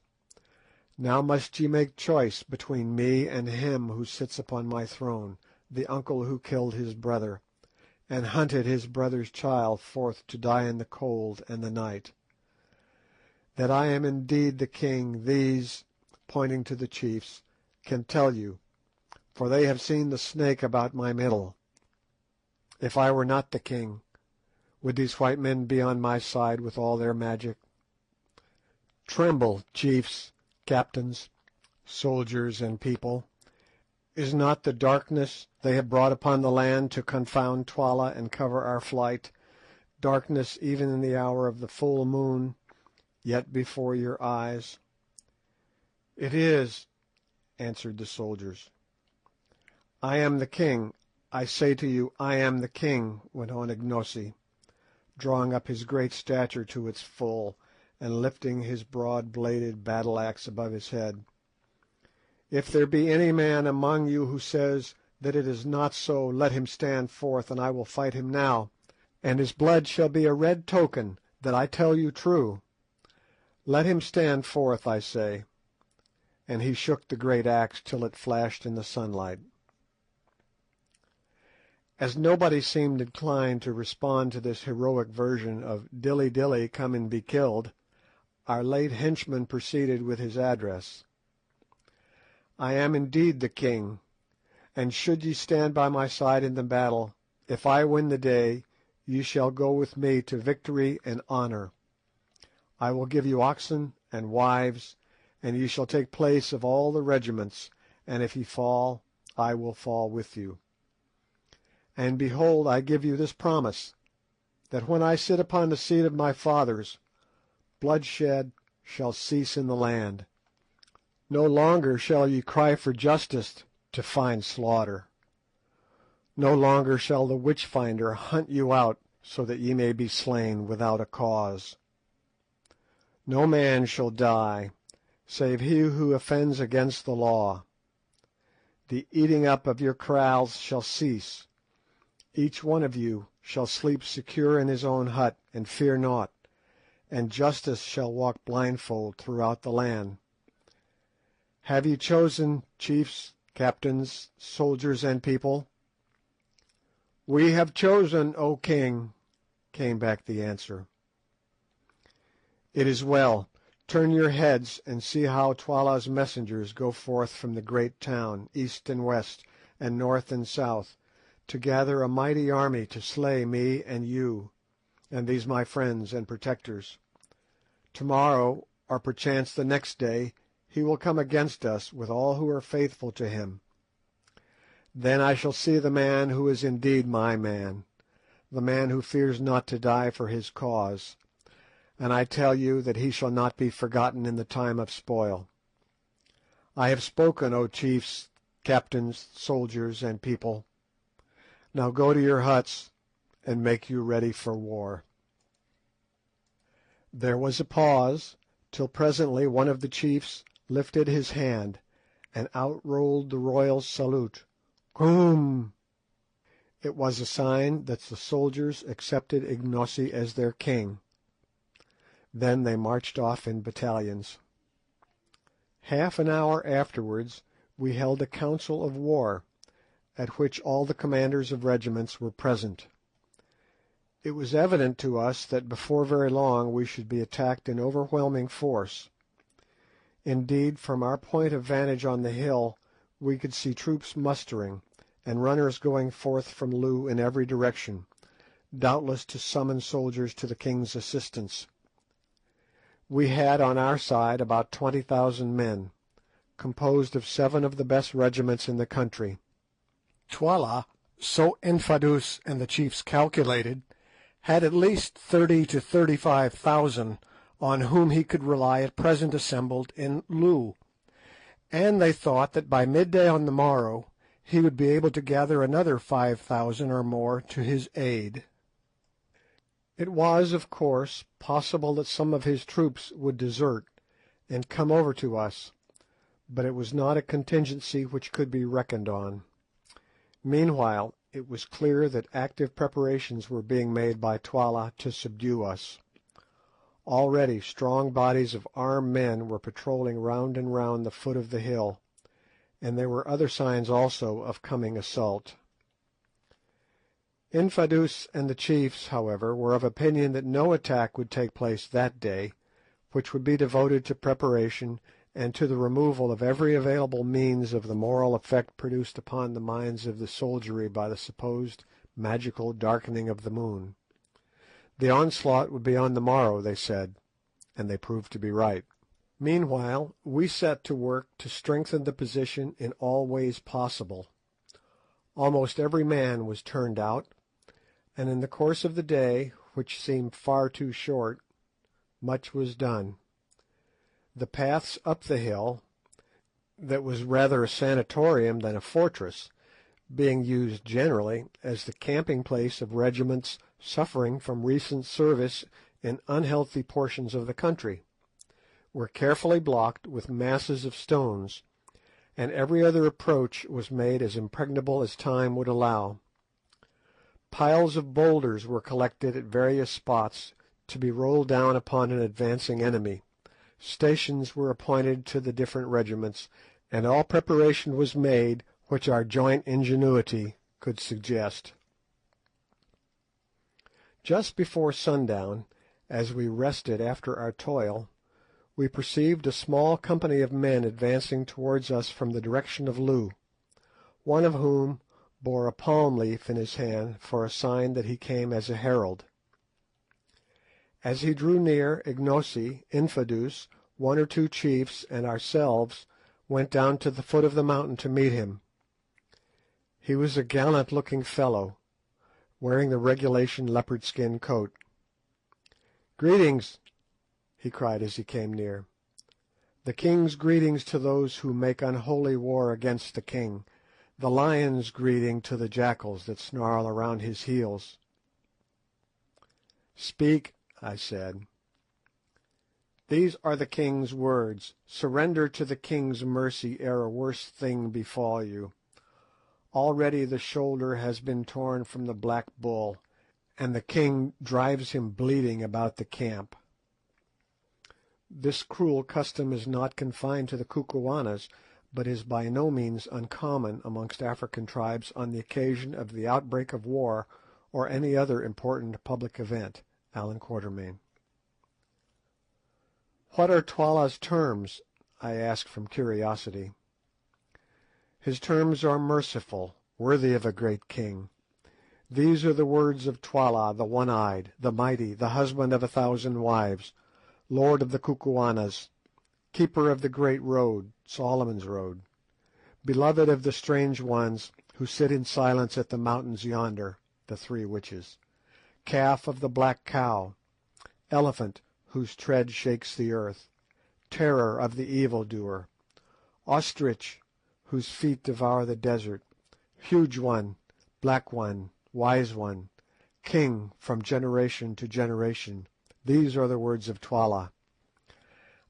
Speaker 1: Now must ye make choice between me and him who sits upon my throne, the uncle who killed his brother, and hunted his brother's child forth to die in the cold and the night. That I am indeed the king these," pointing to the chiefs, "can tell you, for they have seen the snake about my middle. If I were not the king, would these white men be on my side with all their magic? Tremble, chiefs, captains, soldiers, and people. Is not the darkness they have brought upon the land to confound Twala and cover our flight, darkness even in the hour of the full moon, yet before your eyes?" "It is," answered the soldiers. "I am the king. I say to you, I am the king," went on Ignosi, drawing up his great stature to its full, and lifting his broad-bladed battle-axe above his head. "If there be any man among you who says that it is not so, let him stand forth, and I will fight him now, and his blood shall be a red token that I tell you true. Let him stand forth, I say," and he shook the great axe till it flashed in the sunlight. As nobody seemed inclined to respond to this heroic version of "Dilly, dilly, come and be killed," our late henchman proceeded with his address. "I am indeed the king, and should ye stand by my side in the battle, if I win the day, ye shall go with me to victory and honour. I will give you oxen and wives, and ye shall take place of all the regiments, and if ye fall, I will fall with you. And behold, I give you this promise, that when I sit upon the seat of my fathers, bloodshed shall cease in the land. No longer shall ye cry for justice to find slaughter. No longer shall the witch-finder hunt you out so that ye may be slain without a cause. No man shall die, save he who offends against the law. The eating up of your kraals shall cease. Each one of you shall sleep secure in his own hut, and fear naught, and justice shall walk blindfold throughout the land. Have ye chosen, chiefs, captains, soldiers, and people. "We have chosen, O king," came back the answer. "It is well. Turn your heads and see how Twala's messengers go forth from the great town, east and west, and north and south, to gather a mighty army to slay me and you, and these my friends and protectors. Tomorrow, or perchance the next day, he will come against us with all who are faithful to him. Then I shall see the man who is indeed my man, the man who fears not to die for his cause, and I tell you that he shall not be forgotten in the time of spoil. I have spoken, O chiefs, captains, soldiers, and people. Now go to your huts and make you ready for war." There was a pause, till presently one of the chiefs lifted his hand, and out rolled the royal salute, "Koom!" It was a sign that the soldiers accepted Ignosi as their king. Then they marched off in battalions. Half an hour afterwards we held a council of war, at which all the commanders of regiments were present. It was evident to us that before very long we should be attacked in overwhelming force. Indeed, from our point of vantage on the hill we could see troops mustering, and runners going forth from Loo in every direction, doubtless to summon soldiers to the king's assistance. We had on our side about 20,000 men, composed of 7 of the best regiments in the country. Twala, so Infadoos and the chiefs calculated, had at least 30 to 35,000 on whom he could rely at present assembled in Loo, and they thought that by midday on the morrow he would be able to gather another 5,000 or more to his aid. It was, of course, possible that some of his troops would desert and come over to us, but it was not a contingency which could be reckoned on. Meanwhile, it was clear that active preparations were being made by Twala to subdue us. Already strong bodies of armed men were patrolling round and round the foot of the hill, and there were other signs also of coming assault. Infadoos and the chiefs, however, were of opinion that no attack would take place that day, which would be devoted to preparation and to the removal of every available means of the moral effect produced upon the minds of the soldiery by the supposed magical darkening of the moon. The onslaught would be on the morrow, they said, and they proved to be right. Meanwhile we set to work to strengthen the position in all ways possible. Almost every man was turned out, and in the course of the day, which seemed far too short, much was done. The paths up the hill, that was rather a sanatorium than a fortress, being used generally as the camping place of regiments suffering from recent service in unhealthy portions of the country, were carefully blocked with masses of stones, and every other approach was made as impregnable as time would allow. Piles of boulders were collected at various spots to be rolled down upon an advancing enemy. Stations were appointed to the different regiments, and all preparation was made which our joint ingenuity could suggest. Just before sundown, as we rested after our toil, we perceived a small company of men advancing towards us from the direction of Loo, one of whom bore a palm leaf in his hand for a sign that he came as a herald. As he drew near, Ignosi, Infadoos, 1 or 2 chiefs, and ourselves went down to the foot of the mountain to meet him. He was a gallant-looking fellow, wearing the regulation leopard-skin coat. "Greetings," he cried as he came near. "The king's greetings to those who make unholy war against the king, the lion's greeting to the jackals that snarl around his heels." "Speak," I said. "These are the king's words. Surrender to the king's mercy ere a worse thing befall you. Already the shoulder has been torn from the black bull, and the king drives him bleeding about the camp. This cruel custom is not confined to the Kukuanas, but is by no means uncommon amongst African tribes on the occasion of the outbreak of war or any other important public event. Allan Quatermain. "What are Twala's terms?" I asked from curiosity. "His terms are merciful, worthy of a great king. These are the words of Twala, the one-eyed, the mighty, the husband of 1,000 wives, lord of the Kukuanas, keeper of the great road, Solomon's road, beloved of the strange ones who sit in silence at the mountains yonder, the 3 witches, calf of the black cow, elephant whose tread shakes the earth, terror of the evildoer, ostrich whose feet devour the desert, huge one, black one, wise one, king from generation to generation. These are the words of Twala.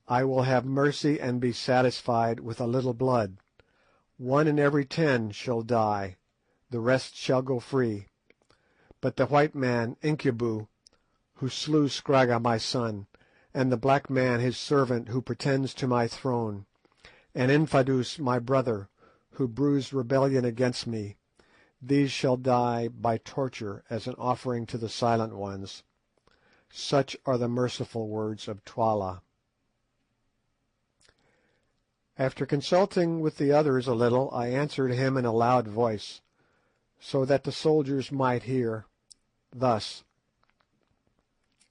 Speaker 1: I will have mercy and be satisfied with a little blood. 1 in every 10 shall die, the rest shall go free. But the white man, Incubu, who slew Scragga my son, and the black man his servant who pretends to my throne, and Infidus my brother, who bruised rebellion against me, these shall die by torture as an offering to the Silent Ones. Such are the merciful words of Twala." After consulting with the others a little, I answered him in a loud voice, so that the soldiers might hear, thus: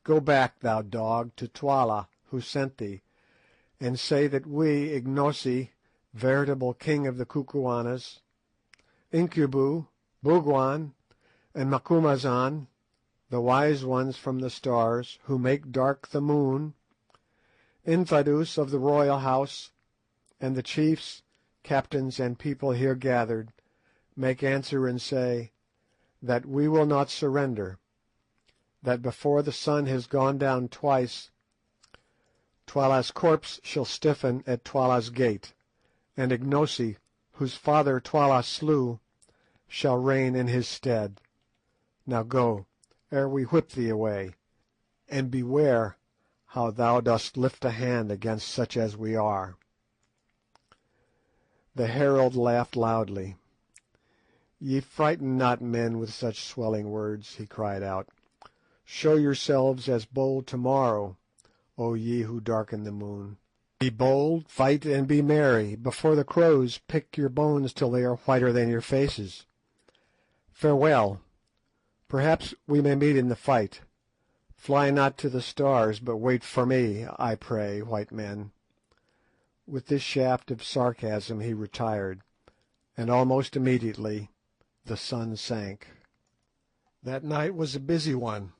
Speaker 1: "Go back, thou dog, to Twala, who sent thee, and say that we, Ignosi, veritable king of the Kukuanas, Incubu, Bougwan, and Macumazahn, the wise ones from the stars, who make dark the moon, Infidus of the royal house, and the chiefs, captains, and people here gathered, make answer and say that we will not surrender, that before the sun has gone down twice, Twala's corpse shall stiffen at Twala's gate, and Ignosi, whose father Twala slew, shall reign in his stead. Now go, ere we whip thee away, and beware how thou dost lift a hand against such as we are." The herald laughed loudly. "Ye frighten not men with such swelling words," he cried out. "Show yourselves as bold tomorrow, O ye who darken the moon. Be bold, fight, and be merry. Before the crows pick your bones till they are whiter than your faces. Farewell. Perhaps we may meet in the fight. Fly not to the stars, but wait for me, I pray, white men." With this shaft of sarcasm he retired, and almost immediately the sun sank. That night was a busy one,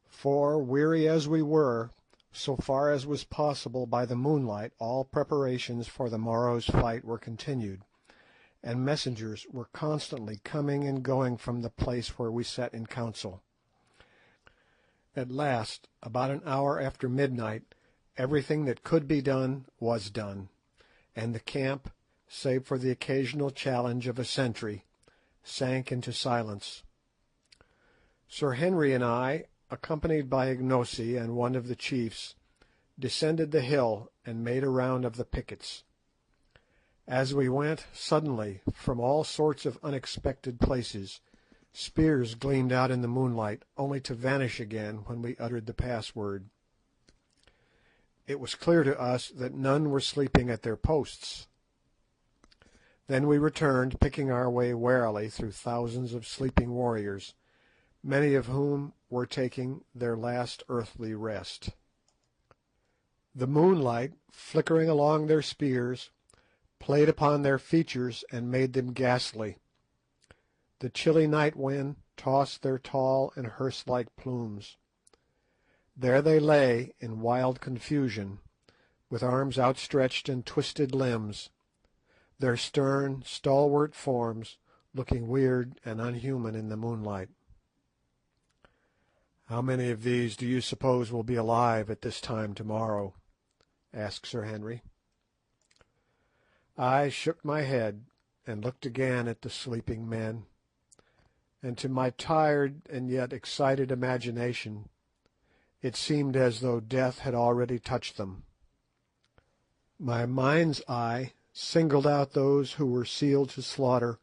Speaker 1: for, weary as we were, so far as was possible by the moonlight all preparations for the morrow's fight were continued, and messengers were constantly coming and going from the place where we sat in council. At last, about an hour after midnight, everything that could be done was done, and the camp, save for the occasional challenge of a sentry, sank into silence. Sir Henry and I, accompanied by Ignosi and one of the chiefs, descended the hill and made a round of the pickets. As we went, suddenly, from all sorts of unexpected places, spears gleamed out in the moonlight, only to vanish again when we uttered the password. It was clear to us that none were sleeping at their posts. Then we returned, picking our way warily through thousands of sleeping warriors, many of whom were taking their last earthly rest. The moonlight, flickering along their spears, played upon their features and made them ghastly. The chilly night wind tossed their tall and hearse-like plumes. There they lay in wild confusion, with arms outstretched and twisted limbs, their stern, stalwart forms looking weird and unhuman in the moonlight. "How many of these do you suppose will be alive at this time tomorrow?" asked Sir Henry. I shook my head and looked again at the sleeping men, and to my tired and yet excited imagination it seemed as though death had already touched them. My mind's eye singled out those who were sealed to slaughter,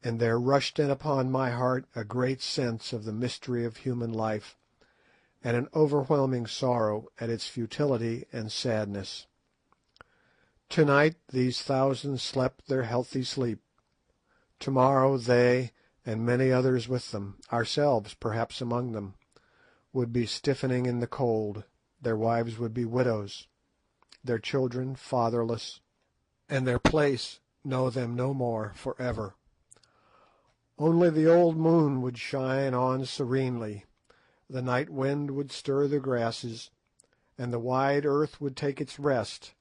Speaker 1: and there rushed in upon my heart a great sense of the mystery of human life, and an overwhelming sorrow at its futility and sadness. To-night these thousands slept their healthy sleep. To-morrow they, and many others with them, ourselves perhaps among them, would be stiffening in the cold, their wives would be widows, their children fatherless, and their place know them no more for ever. Only the old moon would shine on serenely, the night wind would stir the grasses, and the wide earth would take its rest,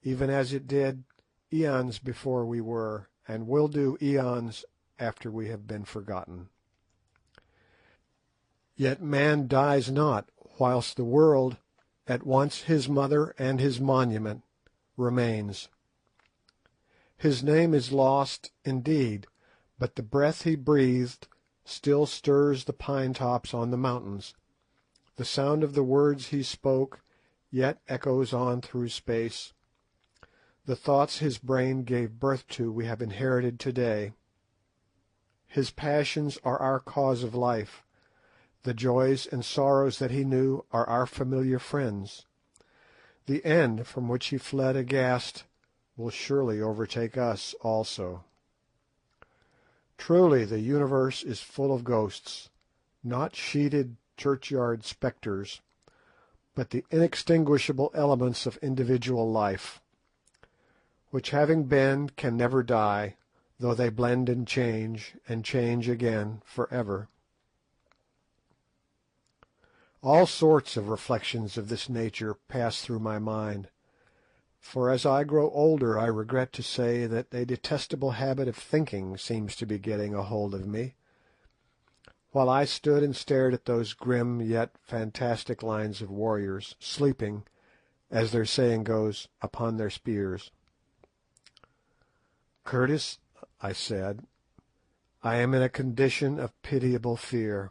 Speaker 1: even as it did eons before we were, and will do eons after we have been forgotten. Yet man dies not, whilst the world, at once his mother and his monument, remains. His name is lost, indeed, but the breath he breathed still stirs the pine tops on the mountains. The sound of the words he spoke yet echoes on through space. The thoughts his brain gave birth to we have inherited today. His passions are our cause of life. The joys and sorrows that he knew are our familiar friends. The end from which he fled aghast will surely overtake us also. Truly the universe is full of ghosts, not sheeted churchyard spectres, but the inextinguishable elements of individual life, which having been can never die, though they blend and change again for ever. All sorts of reflections of this nature pass through my mind, for as I grow older I regret to say that a detestable habit of thinking seems to be getting a hold of me, while I stood and stared at those grim yet fantastic lines of warriors, sleeping, as their saying goes, upon their spears. "Curtis," I said, "I am in a condition of pitiable fear."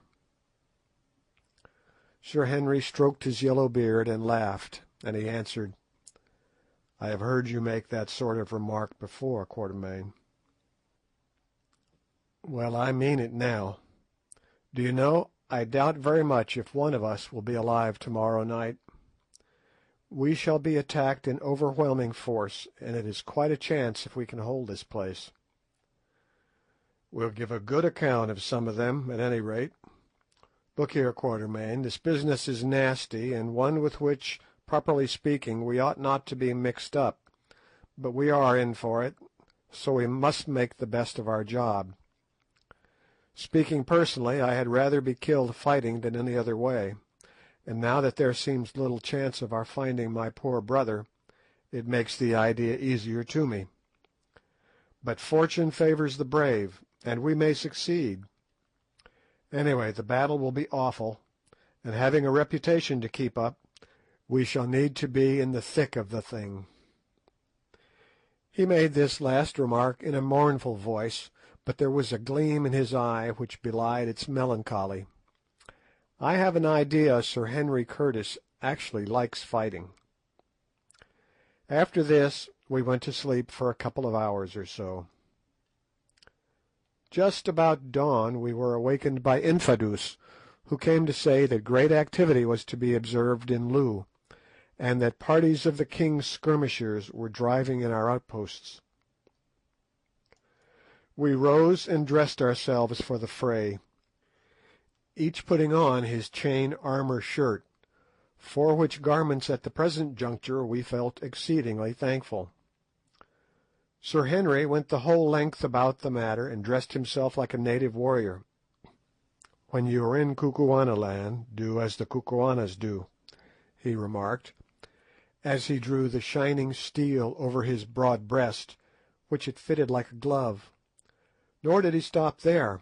Speaker 1: Sir Henry stroked his yellow beard and laughed, and he answered, "I have heard you make that sort of remark before, Quatermain." "Well, I mean it now. Do you know, I doubt very much if one of us will be alive to-morrow night. We shall be attacked in overwhelming force, and it is quite a chance if we can hold this place." "We'll give a good account of some of them, at any rate. Look here, Quatermain, this business is nasty, and one with which, properly speaking, we ought not to be mixed up, but we are in for it, so we must make the best of our job. Speaking personally, I had rather be killed fighting than any other way, and now that there seems little chance of our finding my poor brother, it makes the idea easier to me. But fortune favours the brave, and we may succeed. Anyway, the battle will be awful, and having a reputation to keep up, we shall need to be in the thick of the thing." He made this last remark in a mournful voice, but there was a gleam in his eye which belied its melancholy. I have an idea Sir Henry Curtis actually likes fighting. After this we went to sleep for a couple of hours or so. Just about dawn we were awakened by Infadoos, who came to say that great activity was to be observed in Loo, and that parties of the king's skirmishers were driving in our outposts. We rose and dressed ourselves for the fray, each putting on his chain armour shirt, for which garments at the present juncture we felt exceedingly thankful. Sir Henry went the whole length about the matter, and dressed himself like a native warrior. "When you are in Kukuana land, do as the Kukuanas do," he remarked, as he drew the shining steel over his broad breast, which it fitted like a glove. Nor did he stop there.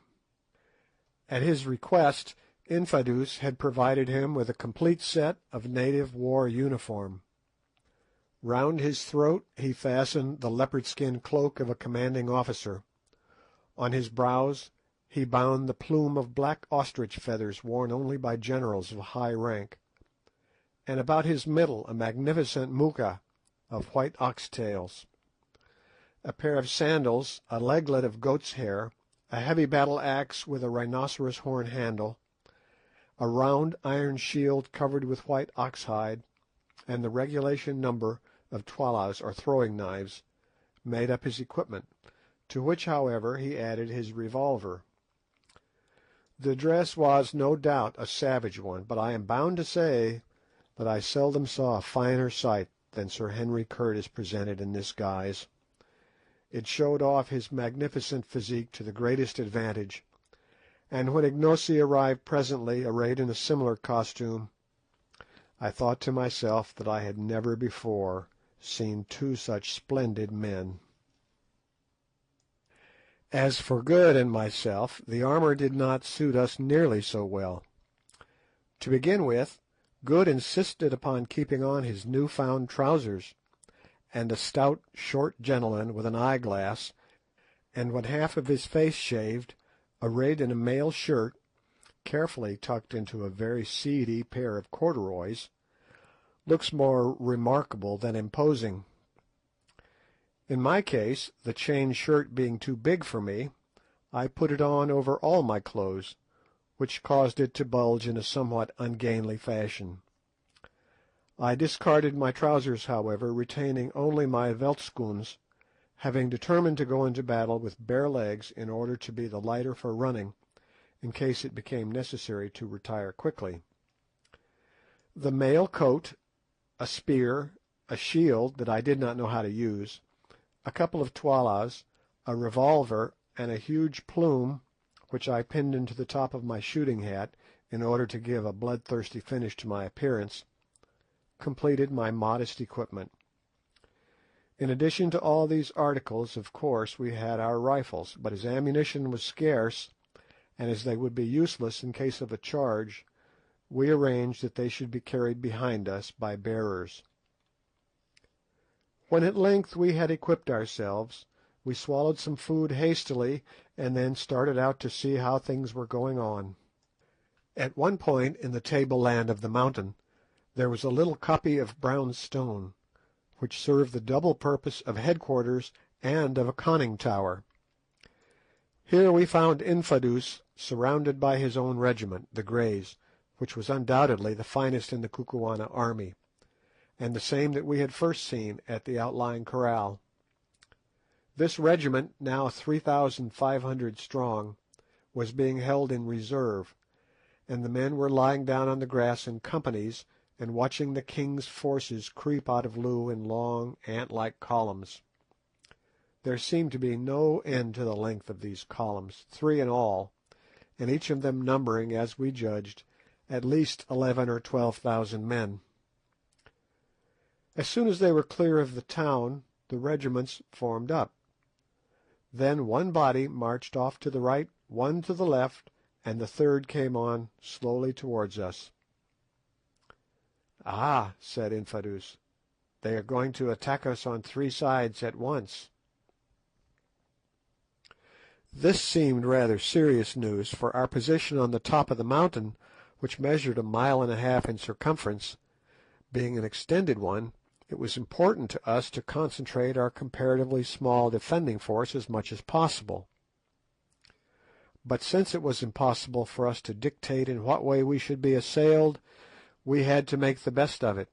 Speaker 1: At his request, Infadoos had provided him with a complete set of native war uniform. Round his throat he fastened the leopard-skin cloak of a commanding officer. On his brows he bound the plume of black ostrich feathers worn only by generals of high rank, and about his middle a magnificent moocha of white ox tails. a pair of sandals, a leglet of goat's hair, a heavy battle axe with a rhinoceros horn handle, a round iron shield covered with white ox hide, and the regulation number of twalas or throwing knives, made up his equipment, to which, however, he added his revolver. The dress was no doubt a savage one, but I am bound to say that I seldom saw a finer sight than Sir Henry Curtis presented in this guise. It showed off his magnificent physique to the greatest advantage, and when Ignosi arrived presently arrayed in a similar costume, I thought to myself that I had never before seen two such splendid men. As for Good and myself, the armour did not suit us nearly so well. To begin with, Good insisted upon keeping on his new-found trousers, and a stout, short gentleman with an eyeglass, and one half of his face shaved, arrayed in a mail shirt, carefully tucked into a very seedy pair of corduroys, looks more remarkable than imposing. In my case, the chain shirt being too big for me, I put it on over all my clothes, which caused it to bulge in a somewhat ungainly fashion. I discarded my trousers, however, retaining only my veldschoons, having determined to go into battle with bare legs in order to be the lighter for running, in case it became necessary to retire quickly. The mail coat, a spear, a shield that I did not know how to use, a couple of twalas, a revolver, and a huge plume, which I pinned into the top of my shooting hat in order to give a bloodthirsty finish to my appearance, completed my modest equipment. In addition to all these articles, of course, we had our rifles, but as ammunition was scarce, and as they would be useless in case of a charge, we arranged that they should be carried behind us by bearers. When at length we had equipped ourselves, we swallowed some food hastily, and then started out to see how things were going on. At one point in the tableland of the mountain there was a little copy of brown stone, which served the double purpose of headquarters and of a conning tower. Here we found Infadoos surrounded by his own regiment, the Greys, which was undoubtedly the finest in the Kukuana army, and the same that we had first seen at the outlying kraal. This regiment, now 3,500 strong, was being held in reserve, and the men were lying down on the grass in companies and watching the king's forces creep out of Loo in long, ant-like columns. There seemed to be no end to the length of these columns, 3 in all, and each of them numbering, as we judged, at least 11,000 or 12,000 men. As soon as they were clear of the town, the regiments formed up. Then one body marched off to the right, one to the left, and the third came on slowly towards us. "Ah," said Infadoos, "they are going to attack us on 3 sides at once." This seemed rather serious news, for our position on the top of the mountain, which measured 1.5 miles in circumference, being an extended one, it was important to us to concentrate our comparatively small defending force as much as possible. But since it was impossible for us to dictate in what way we should be assailed, we had to make the best of it,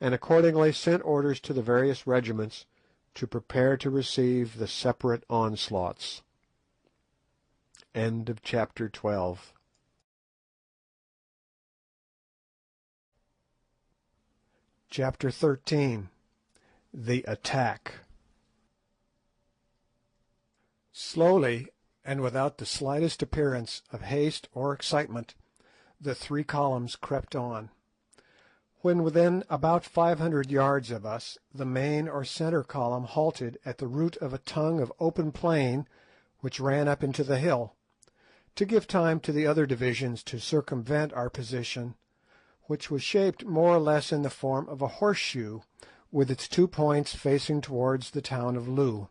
Speaker 1: and accordingly sent orders to the various regiments to prepare to receive the separate onslaughts. End of chapter 12. Chapter 13. The Attack. Slowly, and without the slightest appearance of haste or excitement, the 3 columns crept on. When within about 500 yards of us, the main or centre column halted at the root of a tongue of open plain which ran up into the hill, to give time to the other divisions to circumvent our position, which was shaped more or less in the form of a horseshoe, with its 2 points facing towards the town of Loo.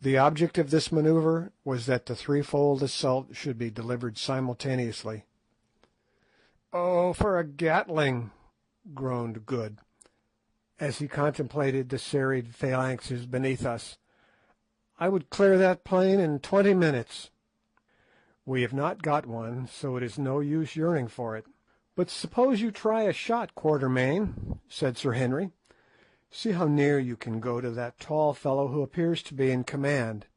Speaker 1: The object of this manoeuvre was that the threefold assault should be delivered simultaneously. "Oh, for a Gatling!" groaned Good. as he contemplated the serried phalanxes beneath us. "I would clear that plain in 20 minutes." "We have not got one, so it is no use yearning for it." "But suppose you try a shot, Quatermain," said Sir Henry. "See how near you can go to that tall fellow who appears to be in command.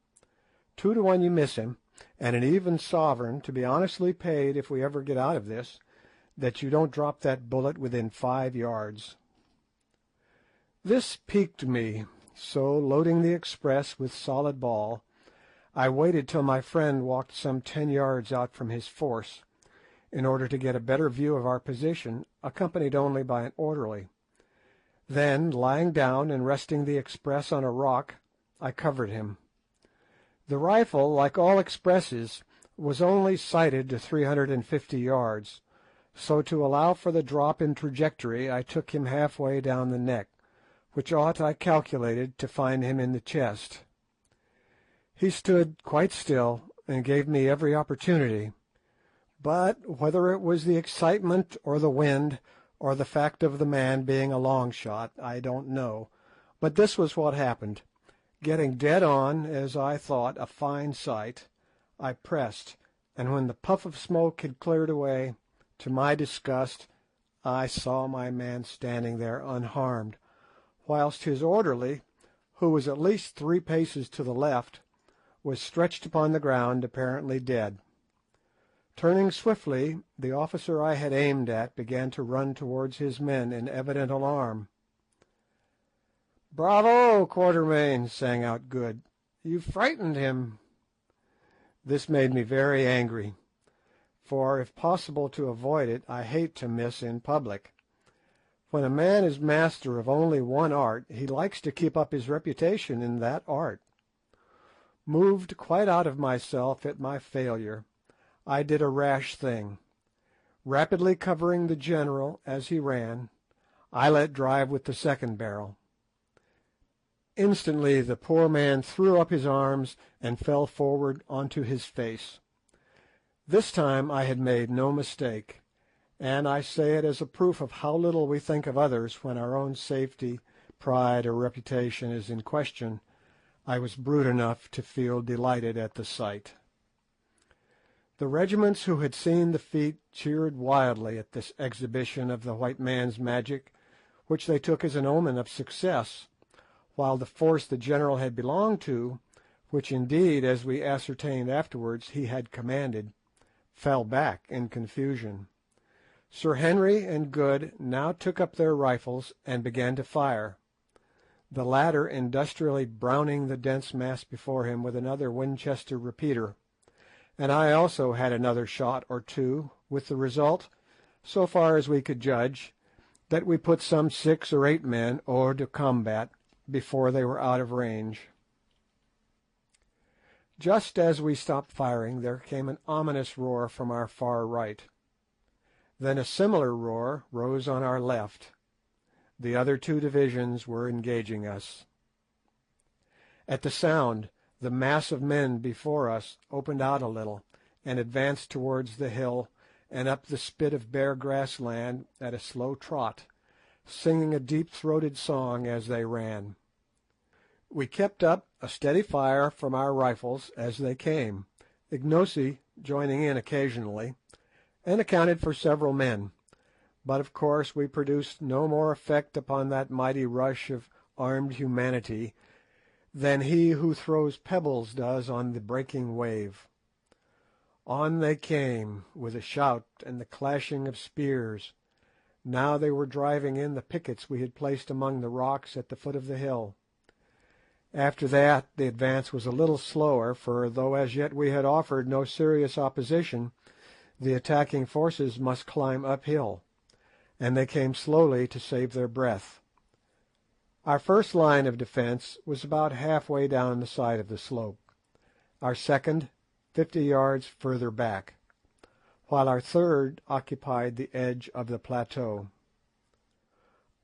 Speaker 1: 2 to 1 you miss him, and an even sovereign to be honestly paid if we ever get out of this, that you don't drop that bullet within 5 yards." This piqued me, so loading the express with solid ball, I waited till my friend walked some 10 yards out from his force, in order to get a better view of our position, accompanied only by an orderly. Then, lying down and resting the express on a rock, I covered him. The rifle, like all expresses, was only sighted to 350 yards, so to allow for the drop in trajectory I took him half-way down the neck, which ought, I calculated, to find him in the chest. He stood quite still and gave me every opportunity, but whether it was the excitement or the wind or the fact of the man being a long shot, I don't know, but this was what happened. Getting dead on, as I thought, a fine sight, I pressed, and when the puff of smoke had cleared away, to my disgust, I saw my man standing there unharmed, whilst his orderly, who was at least 3 paces to the left, was stretched upon the ground apparently dead. Turning swiftly, the officer I had aimed at began to run towards his men in evident alarm. "Bravo, Quatermain!" sang out Good. "You frightened him." This made me very angry, for if possible to avoid it, I hate to miss in public. When a man is master of only one art, he likes to keep up his reputation in that art. Moved quite out of myself at my failure, I did a rash thing. Rapidly covering the general as he ran, I let drive with the second barrel. Instantly the poor man threw up his arms and fell forward onto his face. This time I had made no mistake, and I say it as a proof of how little we think of others when our own safety, pride, or reputation is in question. I was brute enough to feel delighted at the sight. The regiments who had seen the feat cheered wildly at this exhibition of the white man's magic, which they took as an omen of success, while the force the general had belonged to, which indeed, as we ascertained afterwards, he had commanded, fell back in confusion. Sir Henry and Good now took up their rifles and began to fire, the latter industrially browning the dense mass before him with another Winchester repeater, and I also had another shot or two, with the result, so far as we could judge, that we put some 6 or 8 men hors de combat before they were out of range. Just as we stopped firing there came an ominous roar from our far right. Then a similar roar rose on our left. The other 2 divisions were engaging us. At the sound, the mass of men before us opened out a little, and advanced towards the hill and up the spit of bare grassland at a slow trot, singing a deep-throated song as they ran. We kept up a steady fire from our rifles as they came, Ignosi joining in occasionally, and accounted for several men, but of course we produced no more effect upon that mighty rush of armed humanity than he who throws pebbles does on the breaking wave. On they came, with a shout and the clashing of spears. Now they were driving in the pickets we had placed among the rocks at the foot of the hill. After that the advance was a little slower, for though as yet we had offered no serious opposition, the attacking forces must climb uphill, and they came slowly to save their breath. Our first line of defence was about half-way down the side of the slope, our second 50 yards further back, while our third occupied the edge of the plateau.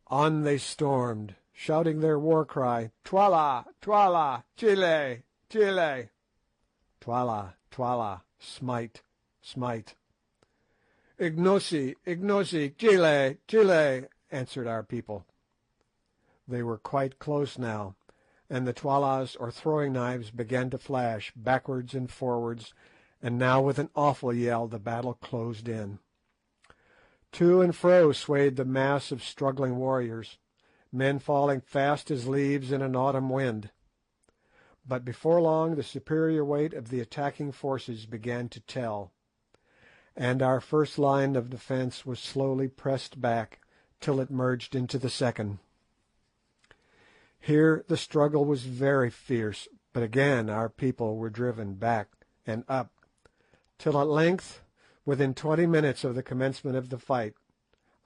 Speaker 1: On they stormed, shouting their war cry, "Twala, Twala, Chile, Chile!" Twala, Twala, smite, smite. "Ignosi, Ignosi, Chile, Chile!" answered our people. They were quite close now, and the Twalas or throwing knives began to flash backwards and forwards, and now with an awful yell the battle closed in. To and fro swayed the mass of struggling warriors, men falling fast as leaves in an autumn wind. But before long the superior weight of the attacking forces began to tell, and our first line of defence was slowly pressed back till it merged into the second. Here the struggle was very fierce, but again our people were driven back and up, till at length, within 20 minutes of the commencement of the fight,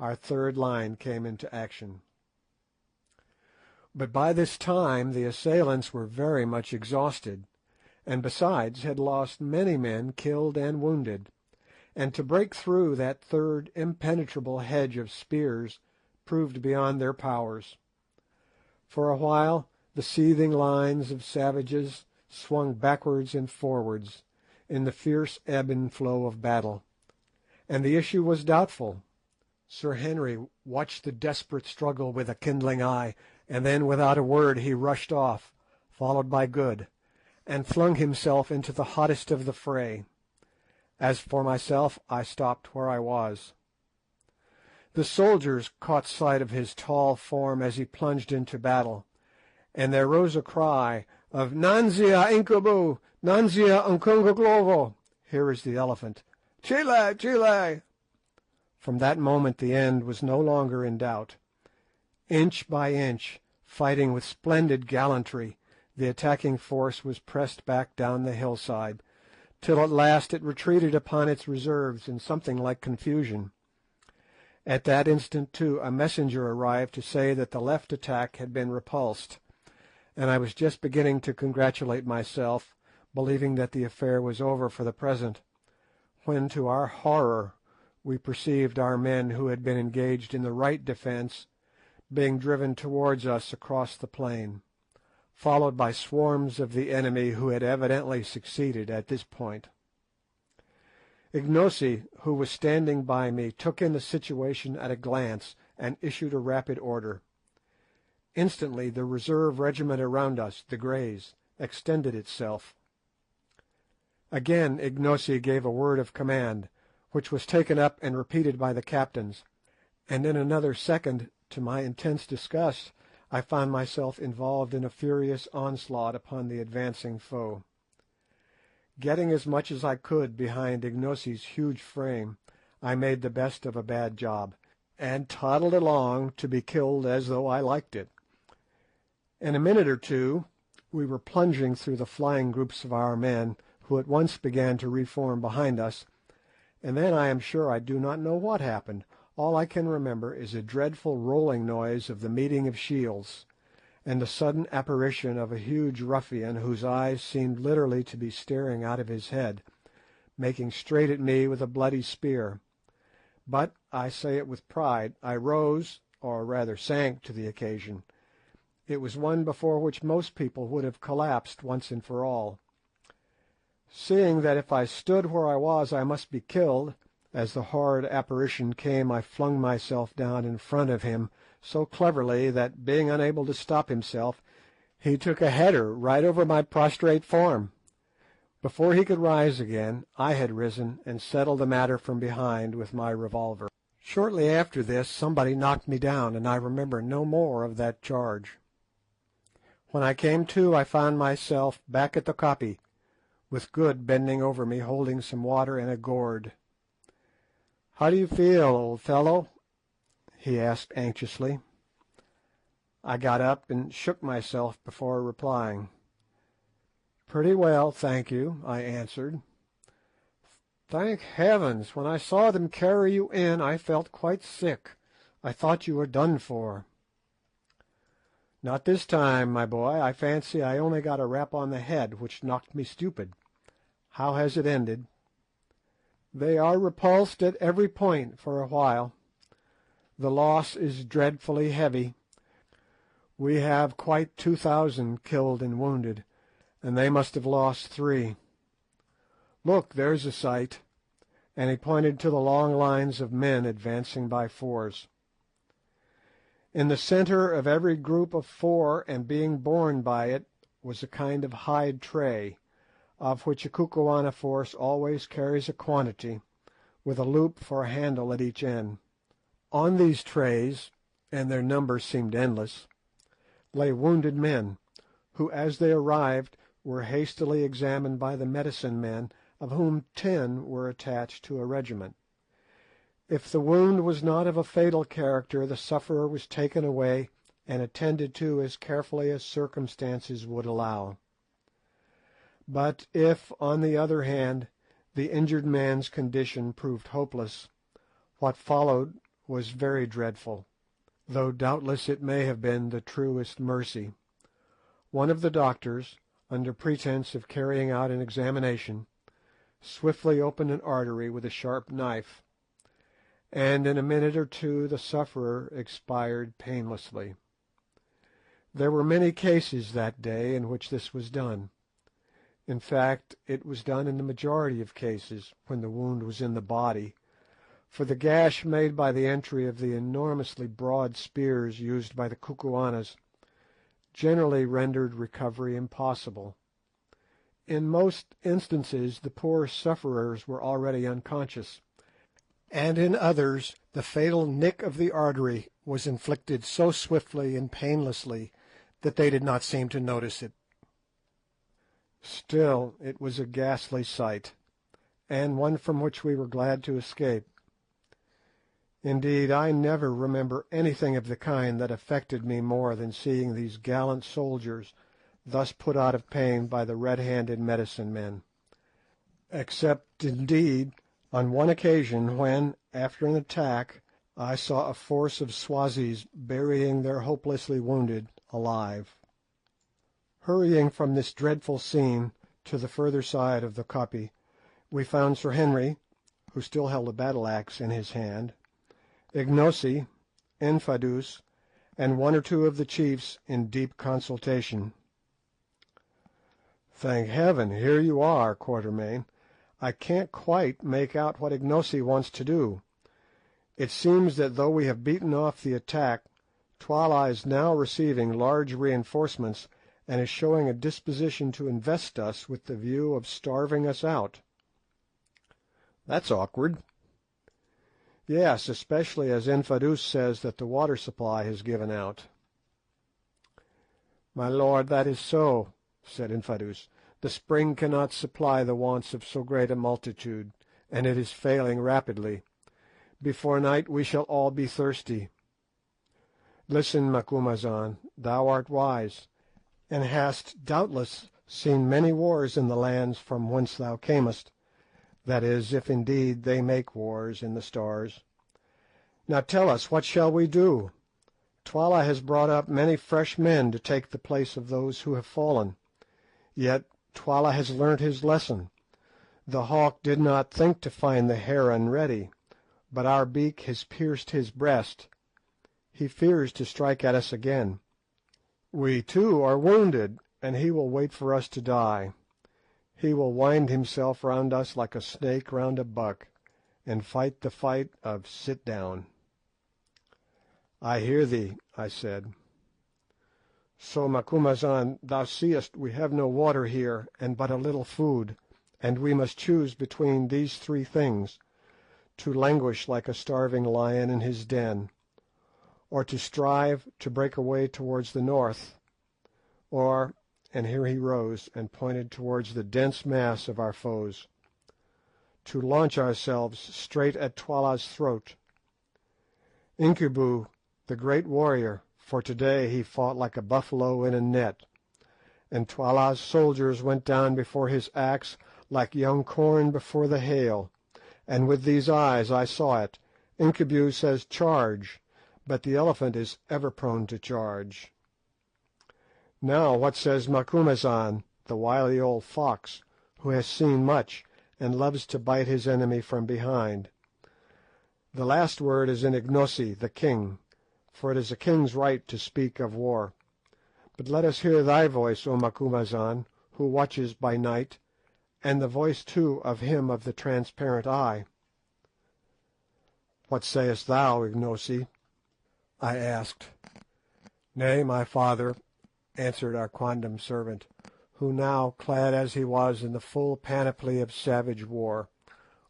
Speaker 1: our third line came into action. But by this time the assailants were very much exhausted, and besides had lost many men killed and wounded, and to break through that third impenetrable hedge of spears proved beyond their powers. For a while the seething lines of savages swung backwards and forwards in the fierce ebb and flow of battle, and the issue was doubtful. Sir Henry watched the desperate struggle with a kindling eye, and then without a word he rushed off, followed by Good, and flung himself into the hottest of the fray. As for myself, I stopped where I was. The soldiers caught sight of his tall form as he plunged into battle, and there rose a cry of "Nanzia Incubu! Nanzia Unkunguglovo!" Here is the elephant. "Chile! Chile!" From that moment the end was no longer in doubt. Inch by inch, fighting with splendid gallantry, the attacking force was pressed back down the hillside, till at last it retreated upon its reserves in something like confusion. At that instant, too, a messenger arrived to say that the left attack had been repulsed, and I was just beginning to congratulate myself, believing that the affair was over for the present, when to our horror we perceived our men who had been engaged in the right defence being driven towards us across the plain, followed by swarms of the enemy who had evidently succeeded at this point. Ignosi, who was standing by me, took in the situation at a glance and issued a rapid order. Instantly the reserve regiment around us, the Greys, extended itself. Again Ignosi gave a word of command, which was taken up and repeated by the captains, and in another second, to my intense disgust, I found myself involved in a furious onslaught upon the advancing foe. Getting as much as I could behind Ignosi's huge frame, I made the best of a bad job, and toddled along to be killed as though I liked it. In a minute or two we were plunging through the flying groups of our men, who at once began to reform behind us, and then I am sure I do not know what happened. All I can remember is a dreadful rolling noise of the meeting of shields, and the sudden apparition of a huge ruffian whose eyes seemed literally to be staring out of his head, making straight at me with a bloody spear. But, I say it with pride, I rose, or rather sank, to the occasion. It was one before which most people would have collapsed once and for all. Seeing that if I stood where I was I must be killed, as the horrid apparition came I flung myself down in front of him so cleverly that, being unable to stop himself, he took a header right over my prostrate form. Before he could rise again, I had risen and settled the matter from behind with my revolver. Shortly after this somebody knocked me down, and I remember no more of that charge. When I came to, I found myself back at the koppie, with Good bending over me holding some water in a gourd. "How do you feel, old fellow?" he asked anxiously. I got up and shook myself before replying. "Pretty well, thank you," I answered. "Thank heavens! When I saw them carry you in I felt quite sick. I thought you were done for." "Not this time, my boy. I fancy I only got a rap on the head, which knocked me stupid. How has it ended?" "They are repulsed at every point for a while. The loss is dreadfully heavy. We have quite 2,000 killed and wounded, and they must have lost 3. Look, there's a sight," and he pointed to the long lines of men advancing by fours. In the centre of every group of four, and being borne by it, was a kind of hide tray, of which a Kukuana force always carries a quantity, with a loop for a handle at each end. On these trays, and their number seemed endless, lay wounded men, who as they arrived were hastily examined by the medicine men, of whom 10 were attached to a regiment. If the wound was not of a fatal character, the sufferer was taken away and attended to as carefully as circumstances would allow. But if, on the other hand, the injured man's condition proved hopeless, what followed was very dreadful, though doubtless it may have been the truest mercy. One of the doctors, under pretence of carrying out an examination, swiftly opened an artery with a sharp knife, and in a minute or two the sufferer expired painlessly. There were many cases that day in which this was done. In fact, it was done in the majority of cases when the wound was in the body, for the gash made by the entry of the enormously broad spears used by the Kukuanas generally rendered recovery impossible. In most instances the poor sufferers were already unconscious, and in others the fatal nick of the artery was inflicted so swiftly and painlessly that they did not seem to notice it. Still, it was a ghastly sight, and one from which we were glad to escape. Indeed, I never remember anything of the kind that affected me more than seeing these gallant soldiers thus put out of pain by the red-handed medicine men, except, indeed, on one occasion when, after an attack, I saw a force of Swazis burying their hopelessly wounded alive. Hurrying from this dreadful scene to the further side of the koppie, we found Sir Henry, who still held a battle-axe in his hand, Ignosi, Infadoos, and one or two of the chiefs in deep consultation. "Thank Heaven, here you are, Quatermain. I can't quite make out what Ignosi wants to do. It seems that though we have beaten off the attack, Twala is now receiving large reinforcements, and is showing a disposition to invest us with the view of starving us out." "That's awkward." "Yes, especially as Infadoos says that the water supply has given out." "My lord, that is so," said Infadoos. "The spring cannot supply the wants of so great a multitude, and it is failing rapidly. Before night we shall all be thirsty. Listen, Macumazahn, thou art wise, and hast doubtless seen many wars in the lands from whence thou camest, that is, if indeed they make wars in the Stars. Now tell us, what shall we do? Twala has brought up many fresh men to take the place of those who have fallen. Yet Twala has learnt his lesson. The hawk did not think to find the heron ready, but our beak has pierced his breast. He fears to strike at us again. We too are wounded, and he will wait for us to die. He will wind himself round us like a snake round a buck, and fight the fight of sit down." "I hear thee," I said. "So, Macumazahn, thou seest we have no water here, and but a little food, and we must choose between these three things: to languish like a starving lion in his den, or to strive to break away towards the north, or," and here he rose and pointed towards the dense mass of our foes, "to launch ourselves straight at Twala's throat. Incubu, the great warrior, for today he fought like a buffalo in a net, and Twala's soldiers went down before his axe like young corn before the hail, and with these eyes I saw it. Incubu says charge, but the elephant is ever prone to charge. Now what says Macumazahn, the wily old fox, who has seen much, and loves to bite his enemy from behind? The last word is in Ignosi, the king, for it is a king's right to speak of war. But let us hear thy voice, O Macumazahn, who watches by night, and the voice too of him of the transparent eye." "What sayest thou, Ignosi?" I asked. "Nay, my father," answered our quondam servant, who now, clad as he was in the full panoply of savage war,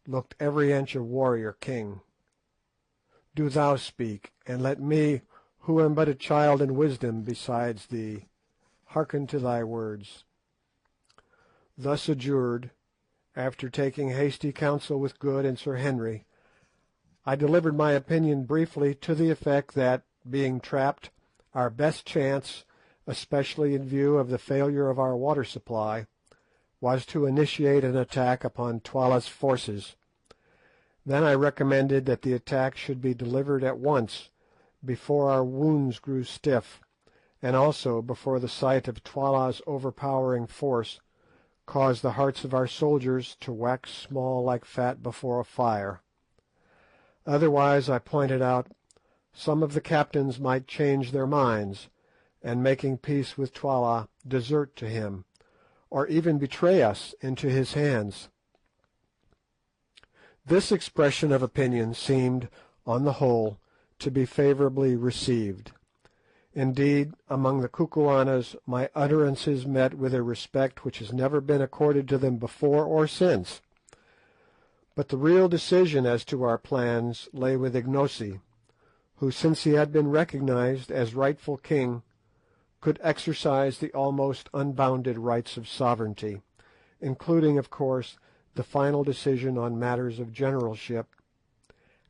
Speaker 1: looked every inch a warrior king. "Do thou speak, and let me, who am but a child in wisdom besides thee, hearken to thy words." Thus adjured, after taking hasty counsel with Good and Sir Henry, I delivered my opinion briefly to the effect that, being trapped, our best chance, especially in view of the failure of our water supply, was to initiate an attack upon Twala's forces. Then I recommended that the attack should be delivered at once, before our wounds grew stiff, and also before the sight of Twala's overpowering force caused the hearts of our soldiers to wax small like fat before a fire. Otherwise, I pointed out, some of the captains might change their minds, and making peace with Twala, desert to him, or even betray us into his hands. This expression of opinion seemed, on the whole, to be favourably received. Indeed, among the Kukuanas my utterances met with a respect which has never been accorded to them before or since. But the real decision as to our plans lay with Ignosi, who, since he had been recognised as rightful king, could exercise the almost unbounded rights of sovereignty, including, of course, the final decision on matters of generalship,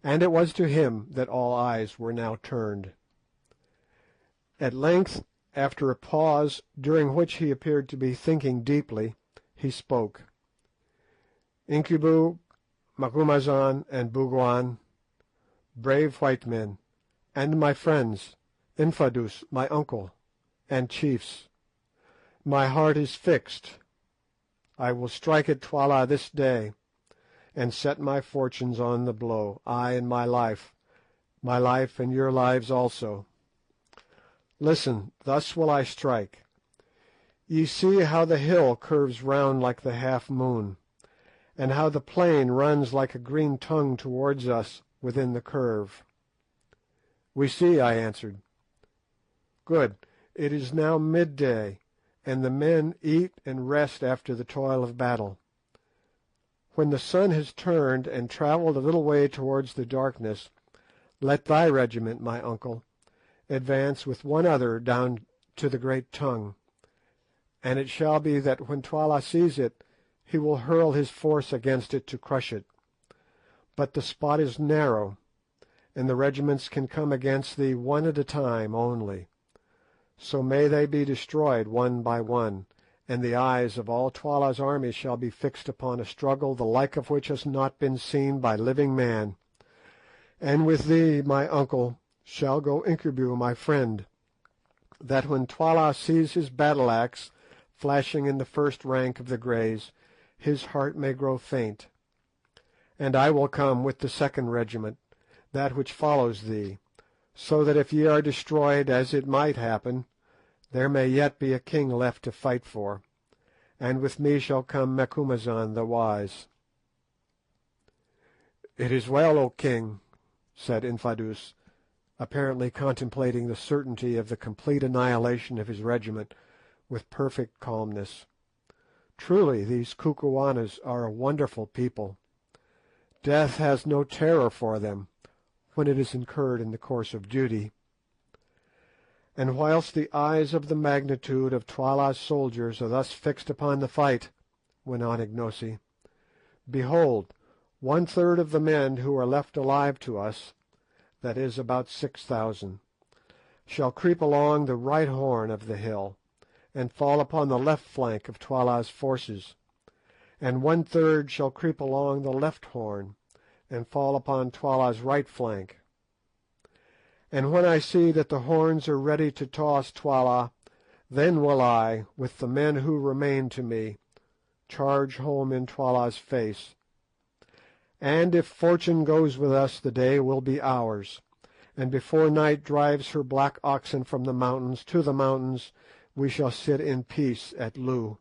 Speaker 1: and it was to him that all eyes were now turned. At length, after a pause, during which he appeared to be thinking deeply, he spoke. "Incubu, Macumazahn, and Bougwan, brave white men, and my friends, Infadoos, my uncle, and chiefs, my heart is fixed. I will strike at Twala this day, and set my fortunes on the blow, ay, and my life and your lives also. Listen, thus will I strike. Ye see how the hill curves round like the half moon, and how the plain runs like a green tongue towards us within the curve." "We see," I answered. "Good. It is now midday, and the men eat and rest after the toil of battle. When the sun has turned and travelled a little way towards the darkness, let thy regiment, my uncle, advance with one other down to the great tongue, and it shall be that when Twala sees it, he will hurl his force against it to crush it. But the spot is narrow, and the regiments can come against thee one at a time only. So may they be destroyed one by one, and the eyes of all Twala's army shall be fixed upon a struggle the like of which has not been seen by living man. And with thee, my uncle, shall go Incubu, my friend, that when Twala sees his battle-axe flashing in the first rank of the Greys, his heart may grow faint. And I will come with the second regiment, that which follows thee, so that if ye are destroyed, as it might happen, there may yet be a king left to fight for, and with me shall come Macumazahn the wise." "It is well, O king," said Infadoos, apparently contemplating the certainty of the complete annihilation of his regiment with perfect calmness. "Truly these Kukuanas are a wonderful people. Death has no terror for them when it is incurred in the course of duty." "And whilst the eyes of the magnitude of Twala's soldiers are thus fixed upon the fight," went on Ignosi, "behold, 1/3 of the men who are left alive to us, that is about 6,000, shall creep along the right horn of the hill, and fall upon the left flank of Twala's forces, and 1/3 shall creep along the left horn, and fall upon Twala's right flank. And when I see that the horns are ready to toss Twala, then will I, with the men who remain to me, charge home in Twala's face. And if fortune goes with us, the day will be ours, and before night drives her black oxen from the mountains to the mountains, we shall sit in peace at Loo.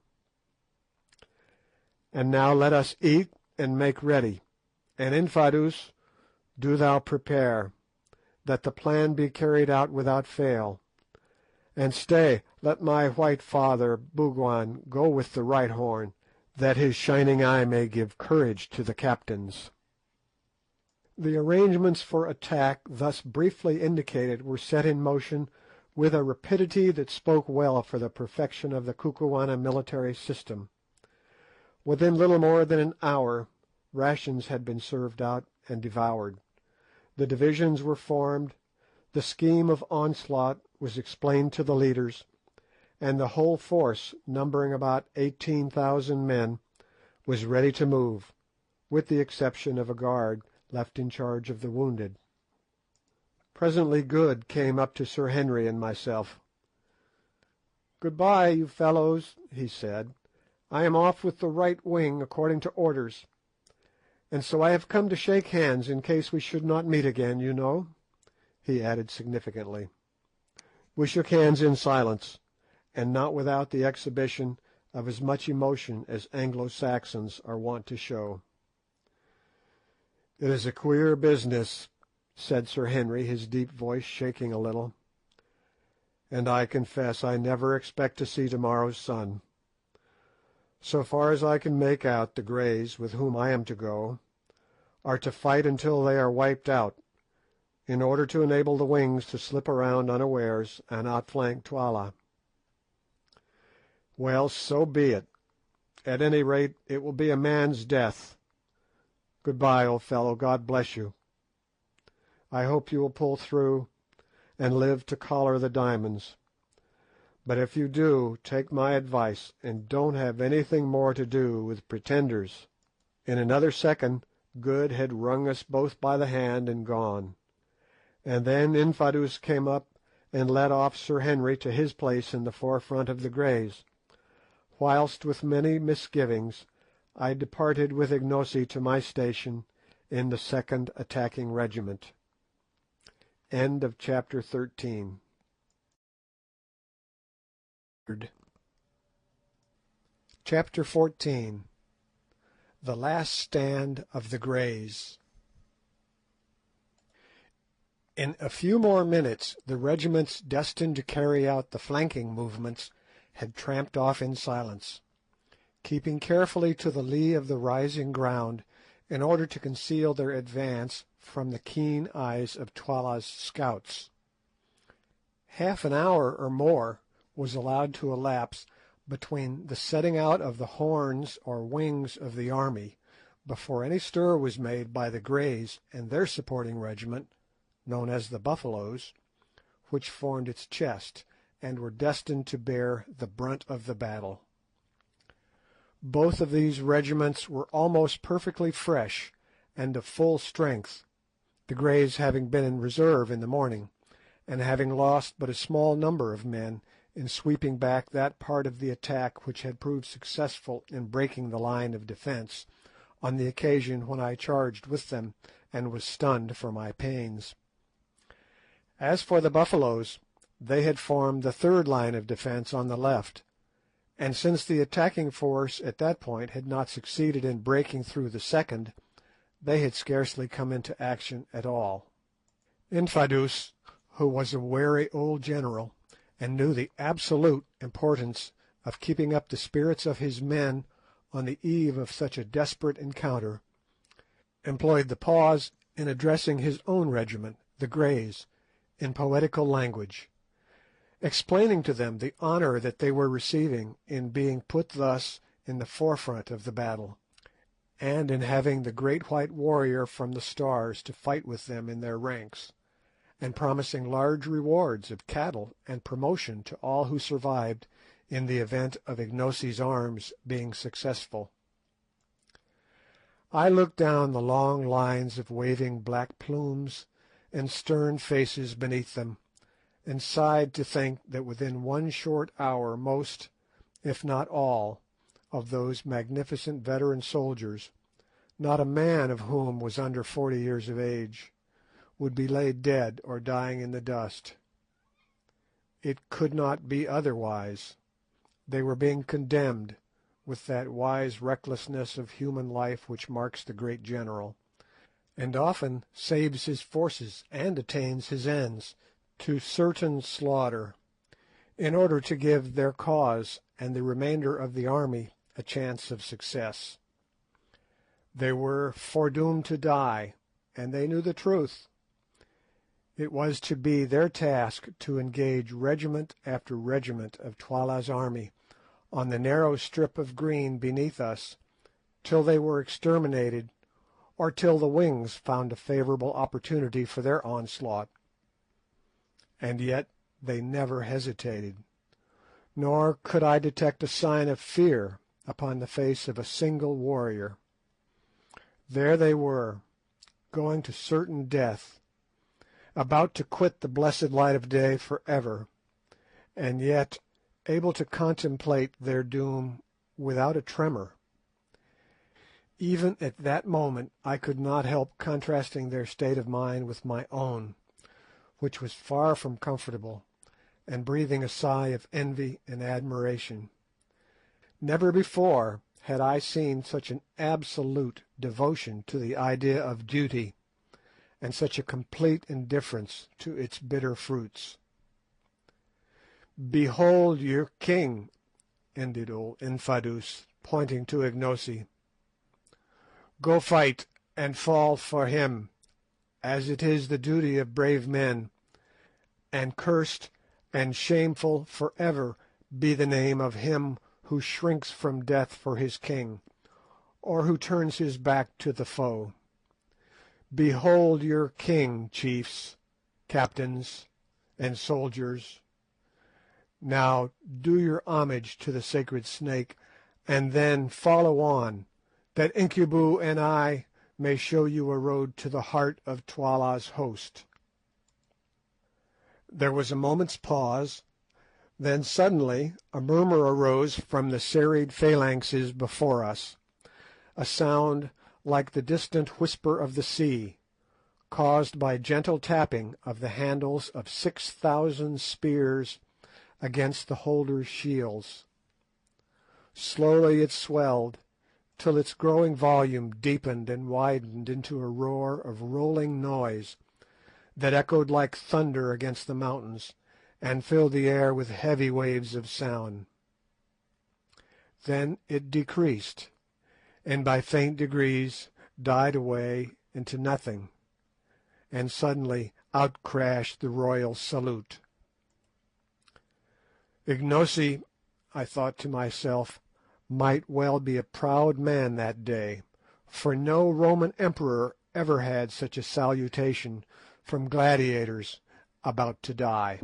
Speaker 1: And now let us eat and make ready, and Infadoos, do thou prepare. that the plan be carried out without fail. And stay, let my white father, Bougwan, go with the right horn, that his shining eye may give courage to the captains." The arrangements for attack thus briefly indicated were set in motion with a rapidity that spoke well for the perfection of the Kukuana military system. Within little more than an hour rations had been served out and devoured. The divisions were formed, the scheme of onslaught was explained to the leaders, and the whole force, numbering about 18,000 men, was ready to move, with the exception of a guard left in charge of the wounded. Presently Good came up to Sir Henry and myself. "Good-bye, you fellows," he said. "I am off with the right wing according to orders, and so I have come to shake hands in case we should not meet again, you know," he added significantly. We shook hands in silence, and not without the exhibition of as much emotion as Anglo-Saxons are wont to show. "It is a queer business," said Sir Henry, his deep voice shaking a little, "and I confess I never expect to see tomorrow's sun. So far as I can make out, the Greys, with whom I am to go, are to fight until they are wiped out, in order to enable the wings to slip around unawares and outflank Twala. Well, so be it. At any rate, it will be a man's death. Good-bye, old fellow. God bless you. I hope you will pull through and live to collar the diamonds. But if you do, take my advice and don't have anything more to do with pretenders." In another second Good had wrung us both by the hand and gone, and then Infadoos came up and led off Sir Henry to his place in the forefront of the Greys, whilst with many misgivings I departed with Ignosi to my station in the 2nd Attacking Regiment. End of chapter 13. Chapter 14. The Last Stand of the Greys. In a few more minutes the regiments destined to carry out the flanking movements had tramped off in silence, keeping carefully to the lee of the rising ground in order to conceal their advance from the keen eyes of Twala's scouts. Half an hour or more was allowed to elapse between the setting out of the horns or wings of the army before any stir was made by the Greys and their supporting regiment, known as the Buffaloes, which formed its chest, and were destined to bear the brunt of the battle. Both of these regiments were almost perfectly fresh and of full strength, the Greys having been in reserve in the morning, and having lost but a small number of men in sweeping back that part of the attack which had proved successful in breaking the line of defence on the occasion when I charged with them and was stunned for my pains. As for the Buffaloes, they had formed the third line of defence on the left, and since the attacking force at that point had not succeeded in breaking through the second, they had scarcely come into action at all. Infadoos, who was a wary old general, and knew the absolute importance of keeping up the spirits of his men on the eve of such a desperate encounter, employed the pause in addressing his own regiment, the Greys, in poetical language, explaining to them the honour that they were receiving in being put thus in the forefront of the battle, and in having the great white warrior from the Stars to fight with them in their ranks, and promising large rewards of cattle and promotion to all who survived in the event of Ignosi's arms being successful. I looked down the long lines of waving black plumes and stern faces beneath them, and sighed to think that within one short hour most, if not all, of those magnificent veteran soldiers, not a man of whom was under 40 years of age, would be laid dead or dying in the dust. It could not be otherwise. They were being condemned, with that wise recklessness of human life which marks the great general, and often saves his forces and attains his ends, to certain slaughter, in order to give their cause and the remainder of the army a chance of success. They were foredoomed to die, and they knew the truth. It was to be their task to engage regiment after regiment of Twala's army on the narrow strip of green beneath us, till they were exterminated, or till the wings found a favourable opportunity for their onslaught. And yet they never hesitated, nor could I detect a sign of fear upon the face of a single warrior. There they were, going to certain death, about to quit the blessed light of day for ever, and yet able to contemplate their doom without a tremor. Even at that moment I could not help contrasting their state of mind with my own, which was far from comfortable, and breathing a sigh of envy and admiration. Never before had I seen such an absolute devotion to the idea of duty, and such a complete indifference to its bitter fruits. "Behold your king," ended old Infadoos, pointing to Ignosi. "Go fight and fall for him, as it is the duty of brave men, and cursed and shameful for ever be the name of him who shrinks from death for his king, or who turns his back to the foe. Behold your king, chiefs, captains, and soldiers. Now do your homage to the sacred snake, and then follow on, that Incubu and I may show you a road to the heart of Twala's host." There was a moment's pause, then suddenly a murmur arose from the serried phalanxes before us, a sound like the distant whisper of the sea, caused by gentle tapping of the handles of 6,000 spears against the holders' shields. Slowly it swelled, till its growing volume deepened and widened into a roar of rolling noise that echoed like thunder against the mountains, and filled the air with heavy waves of sound. Then it decreased, and by faint degrees died away into nothing, and suddenly out crashed the royal salute. Ignosi, I thought to myself, might well be a proud man that day, for no Roman emperor ever had such a salutation from gladiators about to die.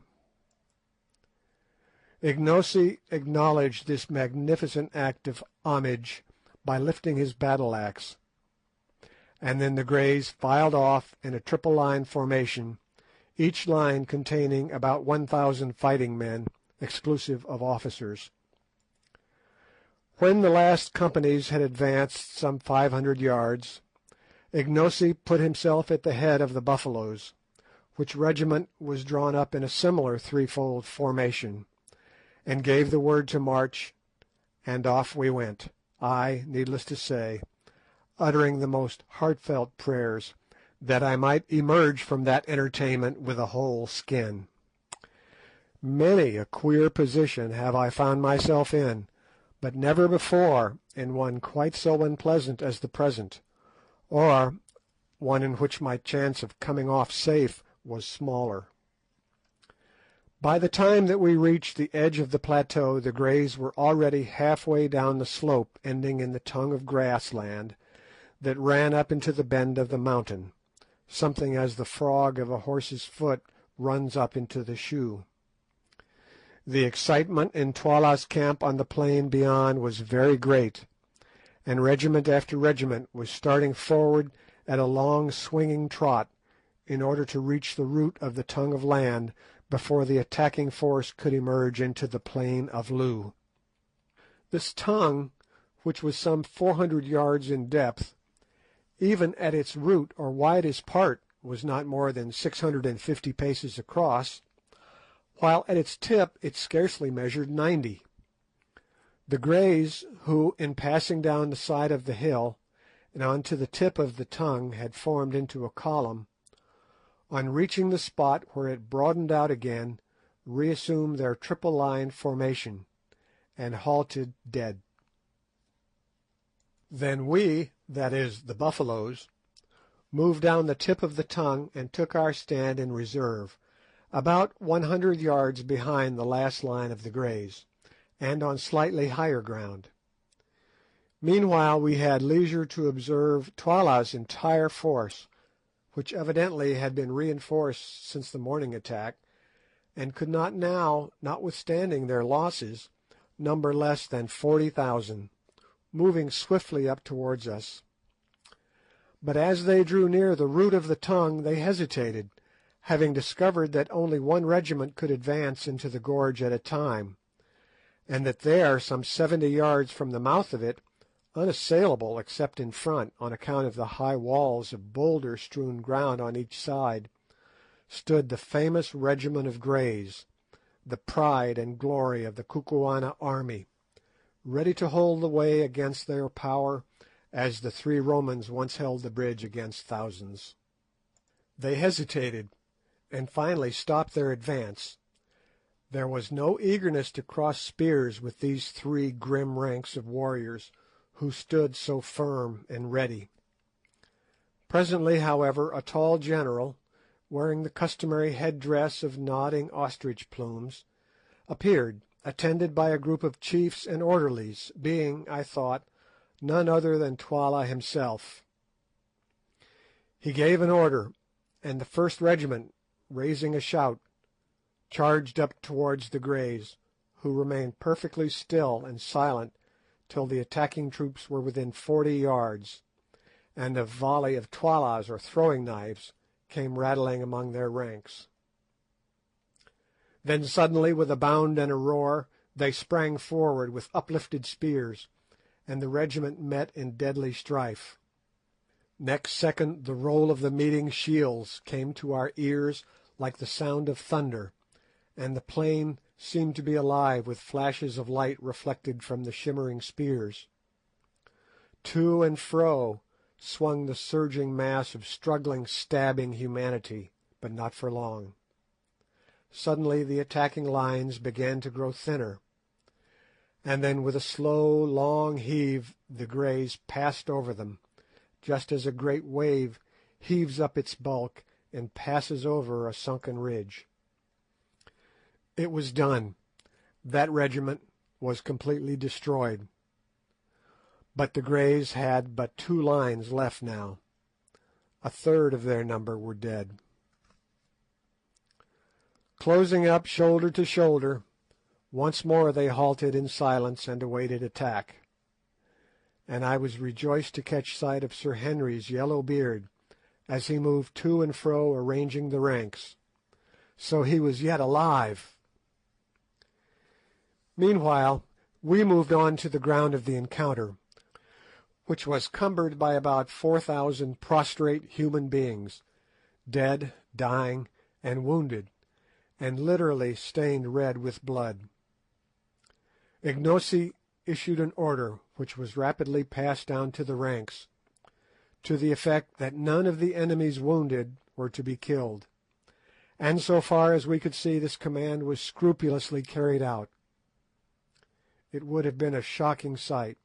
Speaker 1: Ignosi acknowledged this magnificent act of homage by lifting his battle-axe, and then the Greys filed off in a triple line formation, each line containing about 1,000 fighting men, exclusive of officers. When the last companies had advanced some 500 yards, Ignosi put himself at the head of the Buffaloes, which regiment was drawn up in a similar threefold formation, and gave the word to march, and off we went, I, needless to say, uttering the most heartfelt prayers that I might emerge from that entertainment with a whole skin. Many a queer position have I found myself in, but never before in one quite so unpleasant as the present, or one in which my chance of coming off safe was smaller. By the time that we reached the edge of the plateau the Greys were already halfway down the slope ending in the tongue of grassland that ran up into the bend of the mountain, something as the frog of a horse's foot runs up into the shoe. The excitement in Twala's camp on the plain beyond was very great, and regiment after regiment was starting forward at a long swinging trot in order to reach the root of the tongue of land before the attacking force could emerge into the plain of Loo. This tongue, which was some 400 yards in depth, even at its root or widest part was not more than 650 paces across, while at its tip it scarcely measured 90. The Greys, who, in passing down the side of the hill, and onto the tip of the tongue had formed into a column, on reaching the spot where it broadened out again, reassumed their triple-line formation, and halted dead. Then we, that is, the buffaloes, moved down the tip of the tongue and took our stand in reserve, about 100 yards behind the last line of the Greys, and on slightly higher ground. Meanwhile we had leisure to observe Twala's entire force, which evidently had been reinforced since the morning attack, and could not now, notwithstanding their losses, number less than 40,000, moving swiftly up towards us. But as they drew near the root of the tongue they hesitated, having discovered that only one regiment could advance into the gorge at a time, and that there, some 70 yards from the mouth of it, unassailable except in front on account of the high walls of boulder-strewn ground on each side, stood the famous regiment of Greys, the pride and glory of the Kukuana army, ready to hold the way against their power as the three Romans once held the bridge against thousands. They hesitated, and finally stopped their advance. There was no eagerness to cross spears with these three grim ranks of warriors, who stood so firm and ready. Presently, however, a tall general, wearing the customary head-dress of nodding ostrich plumes, appeared, attended by a group of chiefs and orderlies, being, I thought, none other than Twala himself. He gave an order, and the first regiment, raising a shout, charged up towards the Greys, who remained perfectly still and silent till the attacking troops were within 40 yards, and a volley of Twalas or throwing knives came rattling among their ranks. Then suddenly, with a bound and a roar, they sprang forward with uplifted spears, and the regiment met in deadly strife. Next second the roll of the meeting shields came to our ears like the sound of thunder, and the plain seemed to be alive with flashes of light reflected from the shimmering spears. To and fro swung the surging mass of struggling, stabbing humanity, but not for long. Suddenly the attacking lines began to grow thinner, and then with a slow, long heave the Greys passed over them, just as a great wave heaves up its bulk and passes over a sunken ridge. It was done. That regiment was completely destroyed. But the Greys had but 2 lines left now. A third of their number were dead. Closing up shoulder to shoulder, once more they halted in silence and awaited attack, and I was rejoiced to catch sight of Sir Henry's yellow beard as he moved to and fro arranging the ranks. So he was yet alive. Meanwhile, we moved on to the ground of the encounter, which was cumbered by about 4,000 prostrate human beings, dead, dying, and wounded, and literally stained red with blood. Ignosi issued an order, which was rapidly passed down to the ranks, to the effect that none of the enemy's wounded were to be killed, and so far as we could see this command was scrupulously carried out. It would have been a shocking sight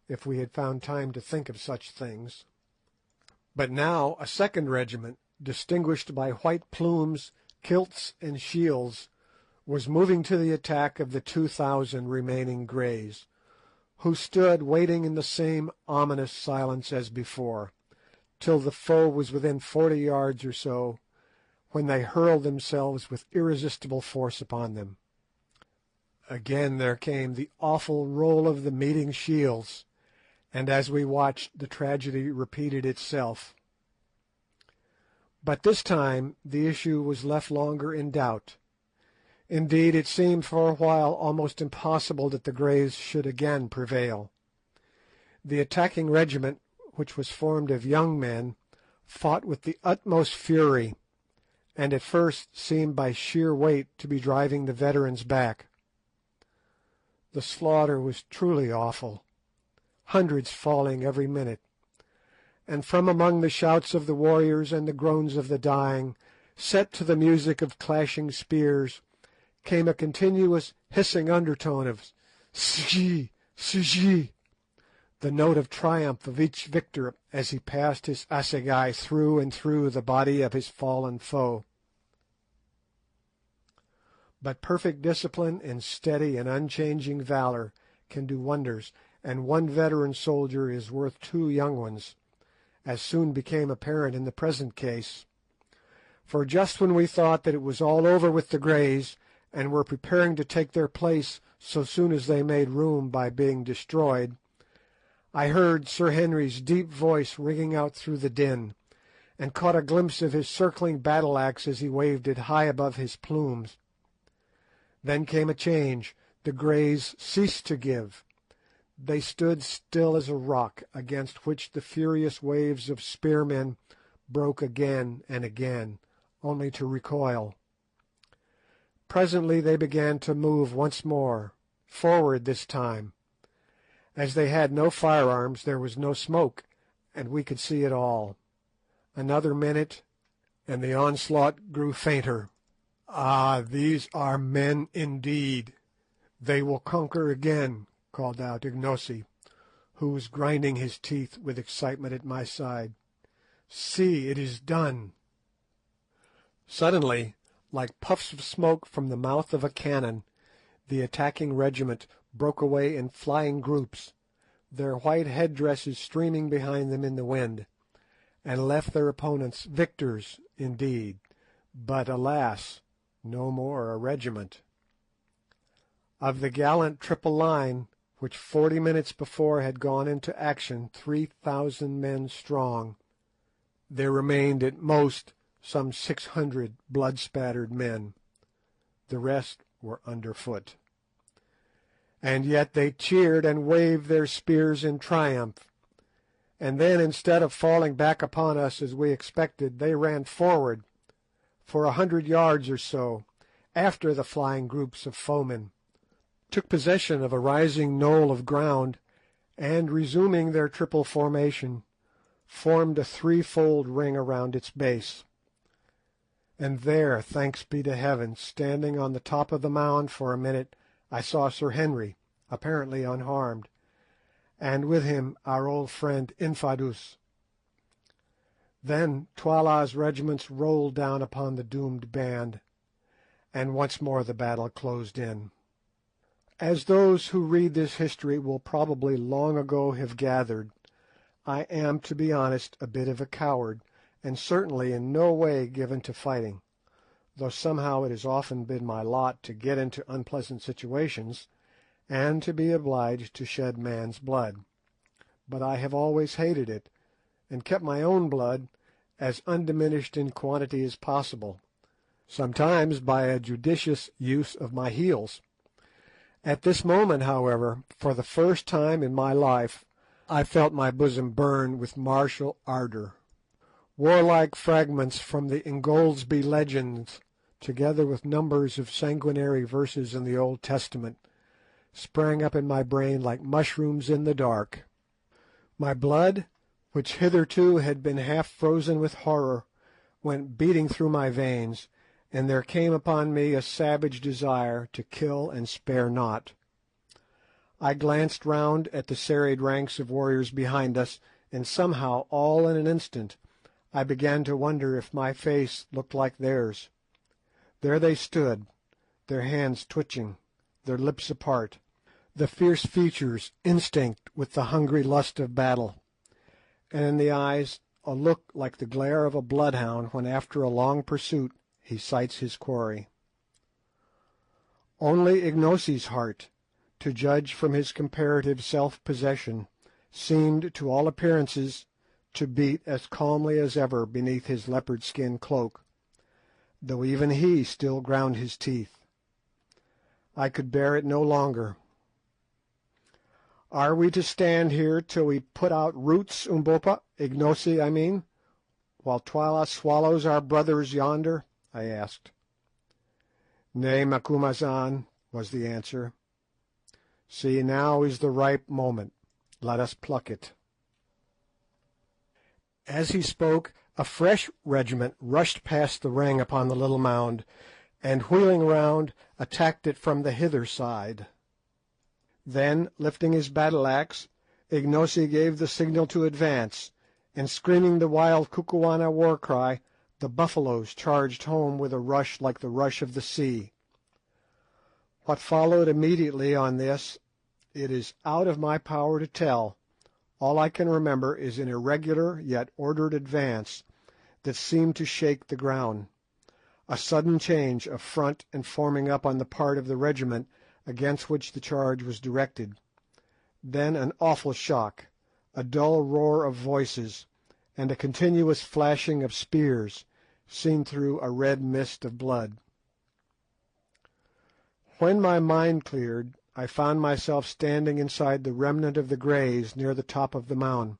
Speaker 1: if we had found time to think of such things. But now a second regiment, distinguished by white plumes, kilts, and shields, was moving to the attack of the 2,000 remaining Greys, who stood waiting in the same ominous silence as before, till the foe was within 40 yards or so, when they hurled themselves with irresistible force upon them. Again there came the awful roll of the meeting shields, and as we watched the tragedy repeated itself. But this time the issue was left longer in doubt. Indeed, it seemed for a while almost impossible that the Greys should again prevail. The attacking regiment, which was formed of young men, fought with the utmost fury, and at first seemed by sheer weight to be driving the veterans back. The slaughter was truly awful, hundreds falling every minute, and from among the shouts of the warriors and the groans of the dying, set to the music of clashing spears, came a continuous hissing undertone of "Sji, Sji," the note of triumph of each victor as he passed his assegai through and through the body of his fallen foe. But perfect discipline and steady and unchanging valour can do wonders, and one veteran soldier is worth two young ones, as soon became apparent in the present case. For just when we thought that it was all over with the Greys, and were preparing to take their place so soon as they made room by being destroyed, I heard Sir Henry's deep voice ringing out through the din, and caught a glimpse of his circling battle-axe as he waved it high above his plumes. Then came a change. The Greys ceased to give. They stood still as a rock, against which the furious waves of spearmen broke again and again, only to recoil. Presently they began to move once more, forward this time. As they had no firearms, there was no smoke, and we could see it all. Another minute, and the onslaught grew fainter. "Ah, these are men indeed! They will conquer again," called out Ignosi, who was grinding his teeth with excitement at my side. "See, it is done." Suddenly, like puffs of smoke from the mouth of a cannon, the attacking regiment broke away in flying groups, their white headdresses streaming behind them in the wind, and left their opponents victors indeed, but alas, no more a regiment. Of the gallant triple line, which 40 minutes before had gone into action 3,000 men strong, there remained at most some 600 blood-spattered men. The rest were under foot. And yet they cheered and waved their spears in triumph, and then, instead of falling back upon us as we expected, they ran forward for 100 yards or so, after the flying groups of foemen, took possession of a rising knoll of ground, and, resuming their triple formation, formed a threefold ring around its base. And there, thanks be to Heaven, standing on the top of the mound for a minute, I saw Sir Henry, apparently unharmed, and with him our old friend Infadoos. Then Twala's regiments rolled down upon the doomed band, and once more the battle closed in. As those who read this history will probably long ago have gathered, I am, to be honest, a bit of a coward, and certainly in no way given to fighting, though somehow it has often been my lot to get into unpleasant situations, and to be obliged to shed man's blood. But I have always hated it, and kept my own blood as undiminished in quantity as possible, sometimes by a judicious use of my heels. At this moment, however, for the first time in my life, I felt my bosom burn with martial ardour. Warlike fragments from the Ingoldsby legends, together with numbers of sanguinary verses in the Old Testament, sprang up in my brain like mushrooms in the dark. My blood, which hitherto had been half frozen with horror, went beating through my veins, and there came upon me a savage desire to kill and spare not. I glanced round at the serried ranks of warriors behind us, and somehow, all in an instant, I began to wonder if my face looked like theirs. There they stood, their hands twitching, their lips apart, the fierce features instinct with the hungry lust of battle, and in the eyes a look like the glare of a bloodhound when after a long pursuit he sights his quarry. Only Ignosi's heart, to judge from his comparative self-possession, seemed to all appearances to beat as calmly as ever beneath his leopard-skin cloak, though even he still ground his teeth. I could bear it no longer. "Are we to stand here till we put out roots, Umbopa, Ignosi, I mean, while Twala swallows our brothers yonder?" I asked. "Nay, Macumazahn," was the answer. "See, now is the ripe moment. Let us pluck it." As he spoke, a fresh regiment rushed past the ring upon the little mound, and wheeling round, attacked it from the hither side. Then, lifting his battle-axe, Ignosi gave the signal to advance, and screaming the wild Kukuana war-cry, the buffaloes charged home with a rush like the rush of the sea. What followed immediately on this it is out of my power to tell. All I can remember is an irregular yet ordered advance that seemed to shake the ground, a sudden change of front and forming up on the part of the regiment against which the charge was directed, then an awful shock, a dull roar of voices, and a continuous flashing of spears, seen through a red mist of blood. When my mind cleared, I found myself standing inside the remnant of the Greys near the top of the mound,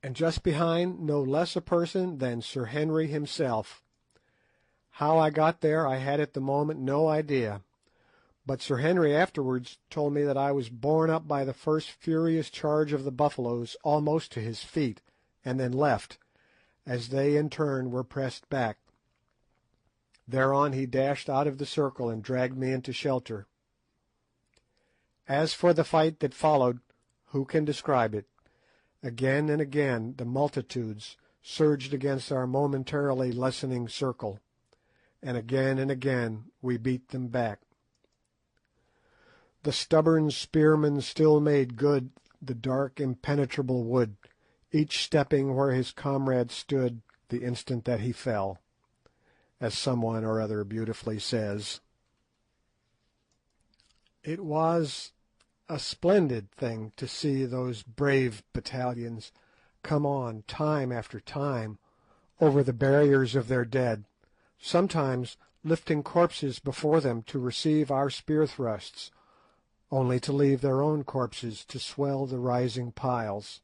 Speaker 1: and just behind no less a person than Sir Henry himself. How I got there I had at the moment no idea, but Sir Henry afterwards told me that I was borne up by the first furious charge of the Buffaloes almost to his feet, and then left, as they in turn were pressed back. Thereon he dashed out of the circle and dragged me into shelter. As for the fight that followed, who can describe it? Again and again the multitudes surged against our momentarily lessening circle, and again we beat them back. The stubborn spearmen still made good the dark impenetrable wood, each stepping where his comrade stood the instant that he fell, as someone or other beautifully says. It was a splendid thing to see those brave battalions come on time after time over the barriers of their dead, sometimes lifting corpses before them to receive our spear thrusts, only to leave their own corpses to swell the rising piles.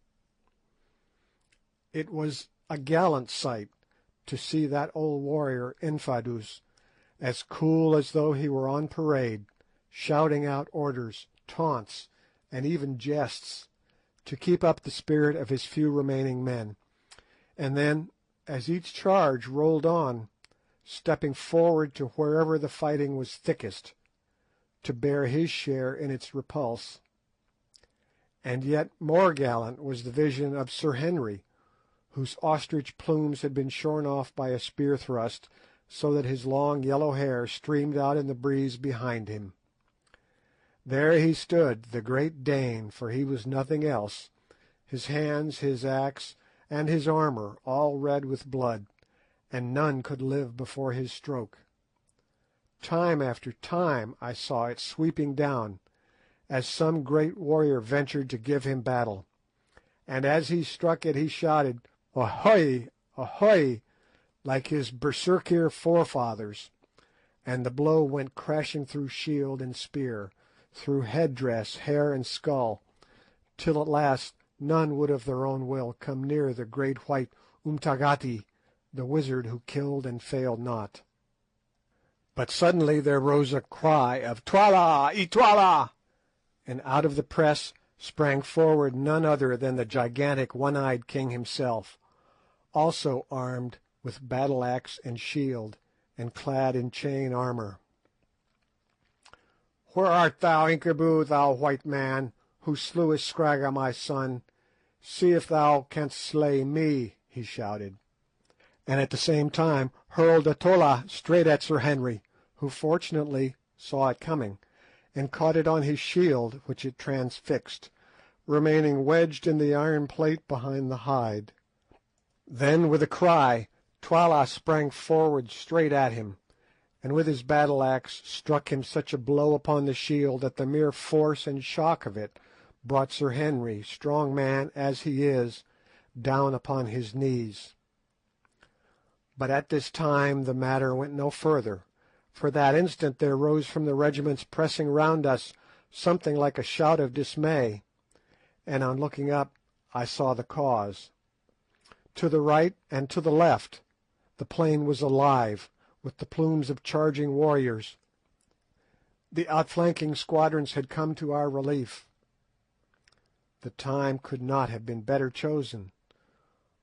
Speaker 1: It was a gallant sight to see that old warrior Infadoos, as cool as though he were on parade, shouting out orders, taunts, and even jests, to keep up the spirit of his few remaining men, and then, as each charge rolled on, stepping forward to wherever the fighting was thickest, to bear his share in its repulse. And yet more gallant was the vision of Sir Henry, whose ostrich plumes had been shorn off by a spear thrust, so that his long yellow hair streamed out in the breeze behind him. There he stood, the great Dane, for he was nothing else, his hands, his axe, and his armour all red with blood, and none could live before his stroke. Time after time I saw it sweeping down, as some great warrior ventured to give him battle, and as he struck it he shouted, "Ahoy! Ahoy!" like his berserkir forefathers, and the blow went crashing through shield and spear, through head-dress, hair, and skull, till at last none would of their own will come near the great white Umtagati, the wizard who killed and failed not. But suddenly there rose a cry of "Twala! Twala!" and out of the press sprang forward none other than the gigantic one-eyed king himself, also armed with battle-axe and shield, and clad in chain armour. "Where art thou, Incubu, thou white man, who slewest Scragga my son? See if thou canst slay me," he shouted, and at the same time hurled a tolla straight at Sir Henry, who fortunately saw it coming, and caught it on his shield, which it transfixed, remaining wedged in the iron plate behind the hide. Then with a cry Twala sprang forward straight at him, and with his battle-axe struck him such a blow upon the shield that the mere force and shock of it brought Sir Henry, strong man as he is, down upon his knees. But at this time the matter went no further, for that instant there rose from the regiments pressing round us something like a shout of dismay, and on looking up I saw the cause. To the right and to the left the plain was alive with the plumes of charging warriors. The outflanking squadrons had come to our relief. The time could not have been better chosen.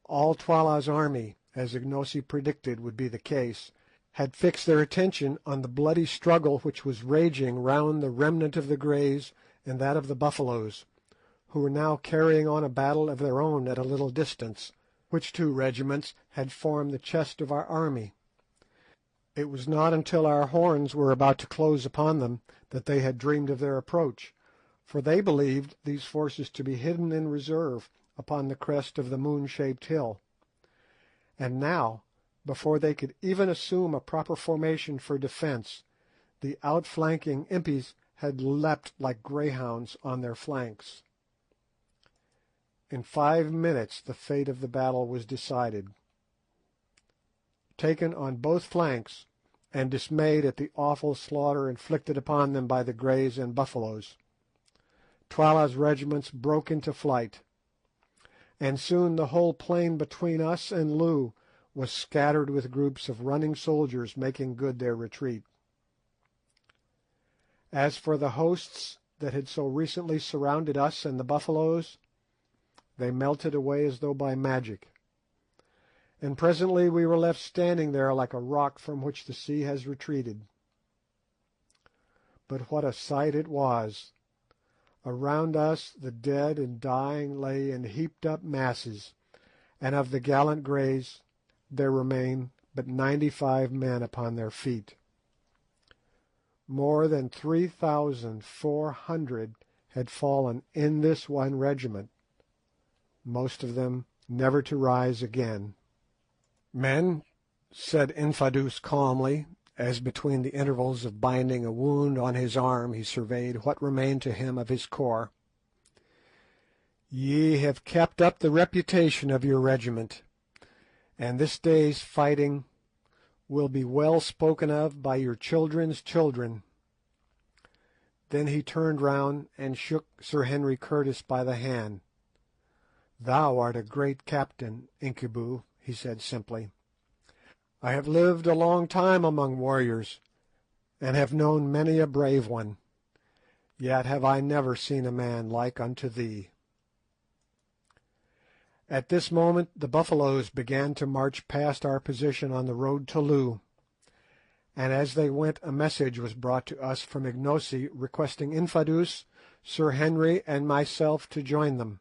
Speaker 1: All Twala's army, as Ignosi predicted would be the case, had fixed their attention on the bloody struggle which was raging round the remnant of the Greys and that of the Buffaloes, who were now carrying on a battle of their own at a little distance, which two regiments had formed the chest of our army. It was not until our horns were about to close upon them that they had dreamed of their approach, for they believed these forces to be hidden in reserve upon the crest of the moon-shaped hill. And now, before they could even assume a proper formation for defence, the outflanking impis had leapt like greyhounds on their flanks. In 5 minutes the fate of the battle was decided. Taken on both flanks, and dismayed at the awful slaughter inflicted upon them by the Greys and Buffaloes, Twala's regiments broke into flight, and soon the whole plain between us and Loo was scattered with groups of running soldiers making good their retreat. As for the hosts that had so recently surrounded us and the Buffaloes, they melted away as though by magic, and presently we were left standing there like a rock from which the sea has retreated. But what a sight it was! Around us the dead and dying lay in heaped-up masses, and of the gallant Greys there remained but 95 men upon their feet. More than 3,400 had fallen in this one regiment, most of them never to rise again. "Men," said Infadoos calmly, as between the intervals of binding a wound on his arm he surveyed what remained to him of his corps, "ye have kept up the reputation of your regiment, and this day's fighting will be well spoken of by your children's children." Then he turned round and shook Sir Henry Curtis by the hand. "Thou art a great captain, Incubu," he said simply. "I have lived a long time among warriors, and have known many a brave one, yet have I never seen a man like unto thee." At this moment the Buffaloes began to march past our position on the road to Loo, and as they went a message was brought to us from Ignosi requesting Infadoos, Sir Henry, and myself to join them.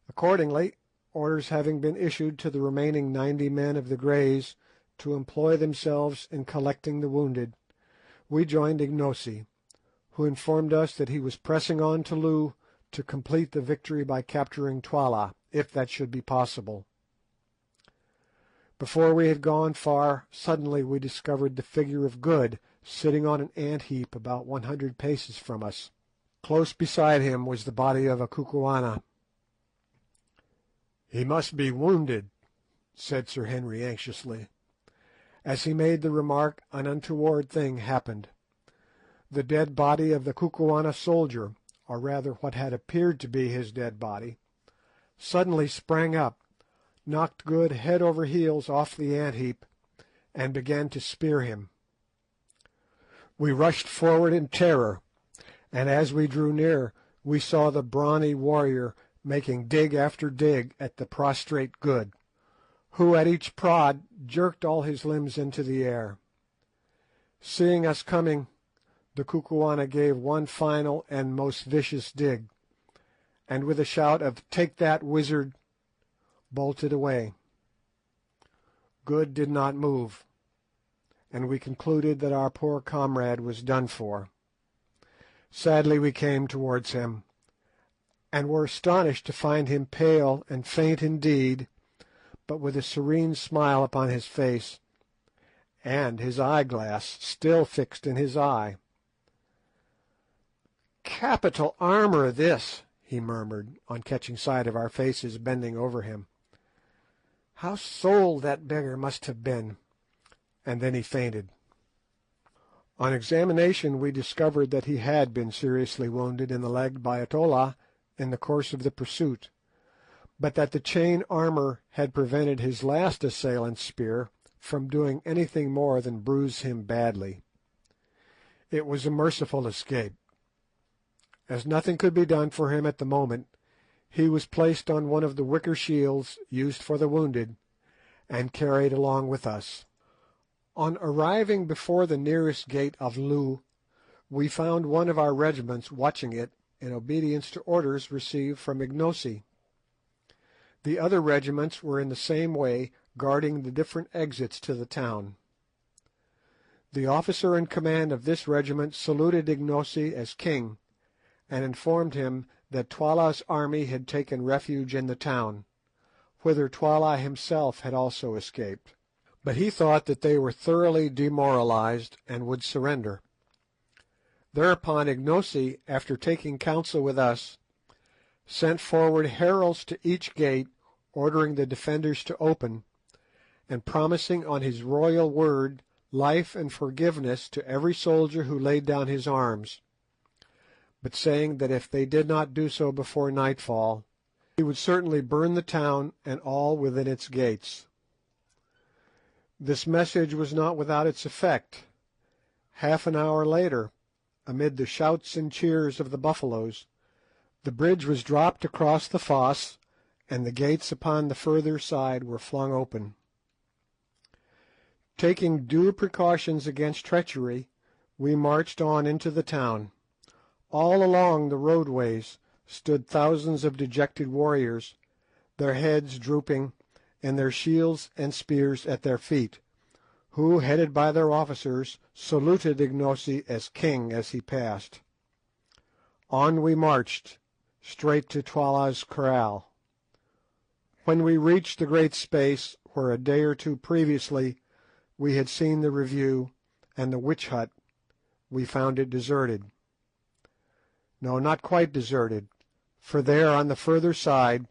Speaker 1: Accordingly, orders having been issued to the remaining 90 men of the Greys to employ themselves in collecting the wounded, we joined Ignosi, who informed us that he was pressing on to Loo to complete the victory by capturing Twala, if that should be possible. Before we had gone far, suddenly we discovered the figure of Good sitting on an ant-heap about 100 paces from us. Close beside him was the body of a Kukuana. "He must be wounded," said Sir Henry anxiously. As he made the remark an untoward thing happened. The dead body of the Kukuana soldier, or rather what had appeared to be his dead body, suddenly sprang up, knocked Good head over heels off the ant-heap, and began to spear him. We rushed forward in terror, and as we drew near we saw the brawny warrior making dig after dig at the prostrate Good, who at each prod jerked all his limbs into the air. Seeing us coming, the Kukuana gave one final and most vicious dig, and with a shout of "Take that, wizard!" bolted away. Good did not move, and we concluded that our poor comrade was done for. Sadly we came towards him, and were astonished to find him pale and faint indeed, but with a serene smile upon his face, and his eyeglass still fixed in his eye. "Capital armour this," he murmured, on catching sight of our faces bending over him. "How sold that beggar must have been!" And then he fainted. On examination we discovered that he had been seriously wounded in the leg by a tola in the course of the pursuit, but that the chain armour had prevented his last assailant's spear from doing anything more than bruise him badly. It was a merciful escape. As nothing could be done for him at the moment, He was placed on one of the wicker shields used for the wounded, and carried along with us. On arriving before the nearest gate of Loo, we found one of our regiments watching it in obedience to orders received from Ignosi. The other regiments were in the same way guarding the different exits to the town. The officer in command of this regiment saluted Ignosi as king, and informed him that Twala's army had taken refuge in the town, whither Twala himself had also escaped. But he thought that they were thoroughly demoralised and would surrender. Thereupon Ignosi, after taking counsel with us, sent forward heralds to each gate, ordering the defenders to open, and promising on his royal word life and forgiveness to every soldier who laid down his arms, but saying that if they did not do so before nightfall, he would certainly burn the town and all within its gates. This message was not without its effect. Half an hour later, amid the shouts and cheers of the Buffaloes, the bridge was dropped across the fosse, and the gates upon the further side were flung open. Taking due precautions against treachery, we marched on into the town. All along the roadways stood thousands of dejected warriors, their heads drooping, and their shields and spears at their feet, who, headed by their officers, saluted Ignosi as king as he passed. On we marched, straight to Twala's kraal. When we reached the great space where a day or two previously we had seen the review and the witch hut, we found it deserted. No, not quite deserted, for there on the further side,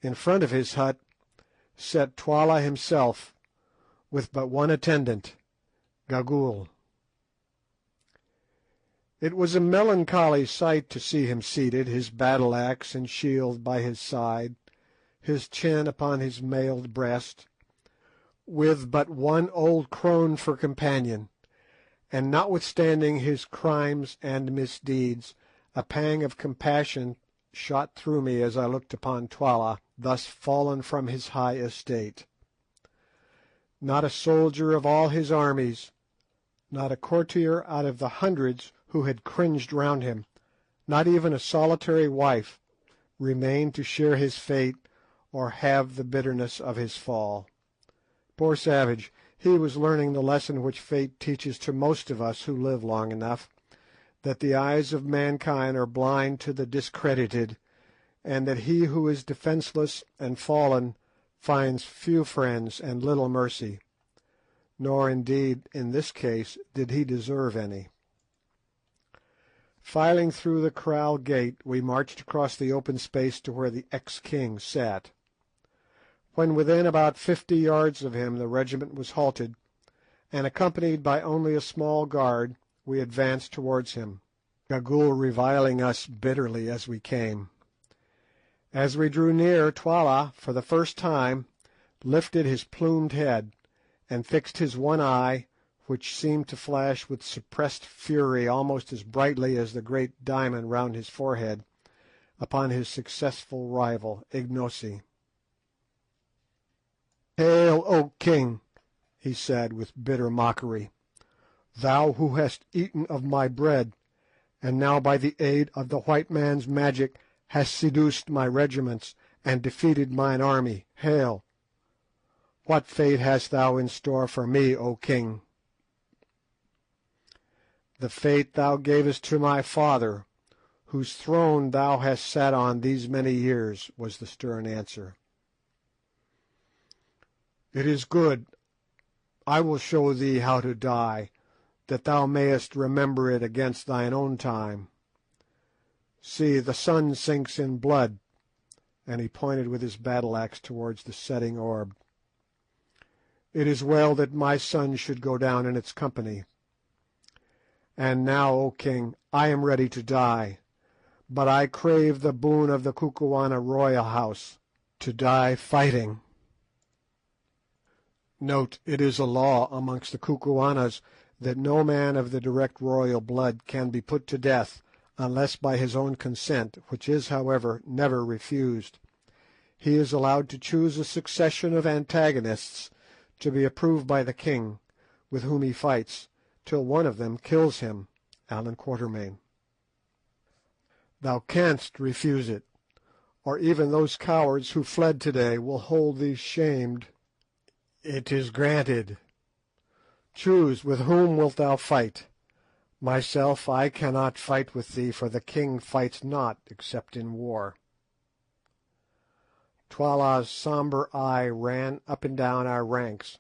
Speaker 1: in front of his hut, sat Twala himself, with but one attendant, Gagool. It was a melancholy sight to see him seated, his battle-axe and shield by his side, his chin upon his mailed breast, with but one old crone for companion, and notwithstanding his crimes and misdeeds, a pang of compassion shot through me as I looked upon Twala, thus fallen from his high estate. Not a soldier of all his armies, not a courtier out of the hundreds who had cringed round him, not even a solitary wife, remained to share his fate or have the bitterness of his fall. Poor savage, he was learning the lesson which fate teaches to most of us who live long enough, that the eyes of mankind are blind to the discredited, and that he who is defenceless and fallen finds few friends and little mercy. Nor, indeed, in this case did he deserve any. Filing through the kraal gate, we marched across the open space to where the ex-king sat. When within about 50 yards of him the regiment was halted, and accompanied by only a small guard, we advanced towards him, Gagool reviling us bitterly as we came. As we drew near, Twala, for the first time, lifted his plumed head, and fixed his one eye, which seemed to flash with suppressed fury almost as brightly as the great diamond round his forehead, upon his successful rival, Ignosi. "Hail, O king!" he said with bitter mockery, "thou who hast eaten of my bread, and now by the aid of the white man's magic hast seduced my regiments and defeated mine army. Hail! What fate hast thou in store for me, O king?" "The fate thou gavest to my father, whose throne thou hast sat on these many years," was the stern answer. "It is good. I will show thee how to die, that thou mayest remember it against thine own time. See, the sun sinks in blood," and he pointed with his battle-axe towards the setting orb. "It is well that my son should go down in its company. And now, O king, I am ready to die, but I crave the boon of the Kukuana royal house, to die fighting." Note: it is a law amongst the Kukuanas that no man of the direct royal blood can be put to death unless by his own consent, which is, however, never refused. He is allowed to choose a succession of antagonists to be approved by the king, with whom he fights, till one of them kills him. Allan Quatermain. Thou canst refuse it, or even those cowards who fled today will hold thee shamed. It is granted. Choose with whom wilt thou fight. Myself, I cannot fight with thee, for the king fights not except in war. Twala's sombre eye ran up and down our ranks,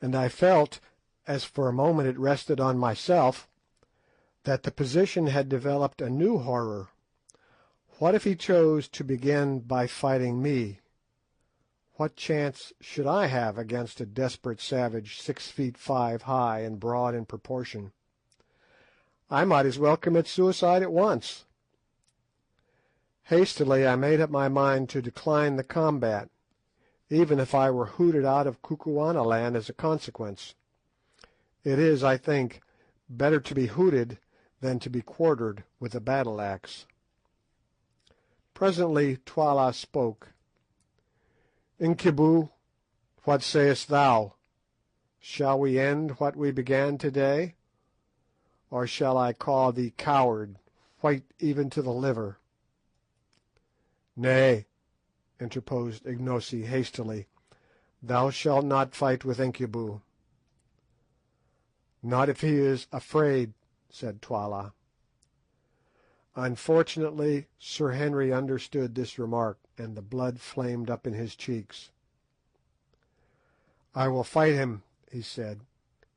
Speaker 1: and I felt, as for a moment it rested on myself, that the position had developed a new horror. What if he chose to begin by fighting me? What chance should I have against a desperate savage 6 feet 5 high and broad in proportion? I might as well commit suicide at once. Hastily I made up my mind to decline the combat, even if I were hooted out of Kukuana land as a consequence. It is, I think, better to be hooted than to be quartered with a battle-axe. Presently Twala spoke. "Incubu, what sayest thou? Shall we end what we began today? Or shall I call thee coward, white even to the liver?" "Nay," interposed Ignosi hastily, "thou shalt not fight with Incubu." "Not if he is afraid," said Twala. Unfortunately, Sir Henry understood this remark, and the blood flamed up in his cheeks. "I will fight him," he said.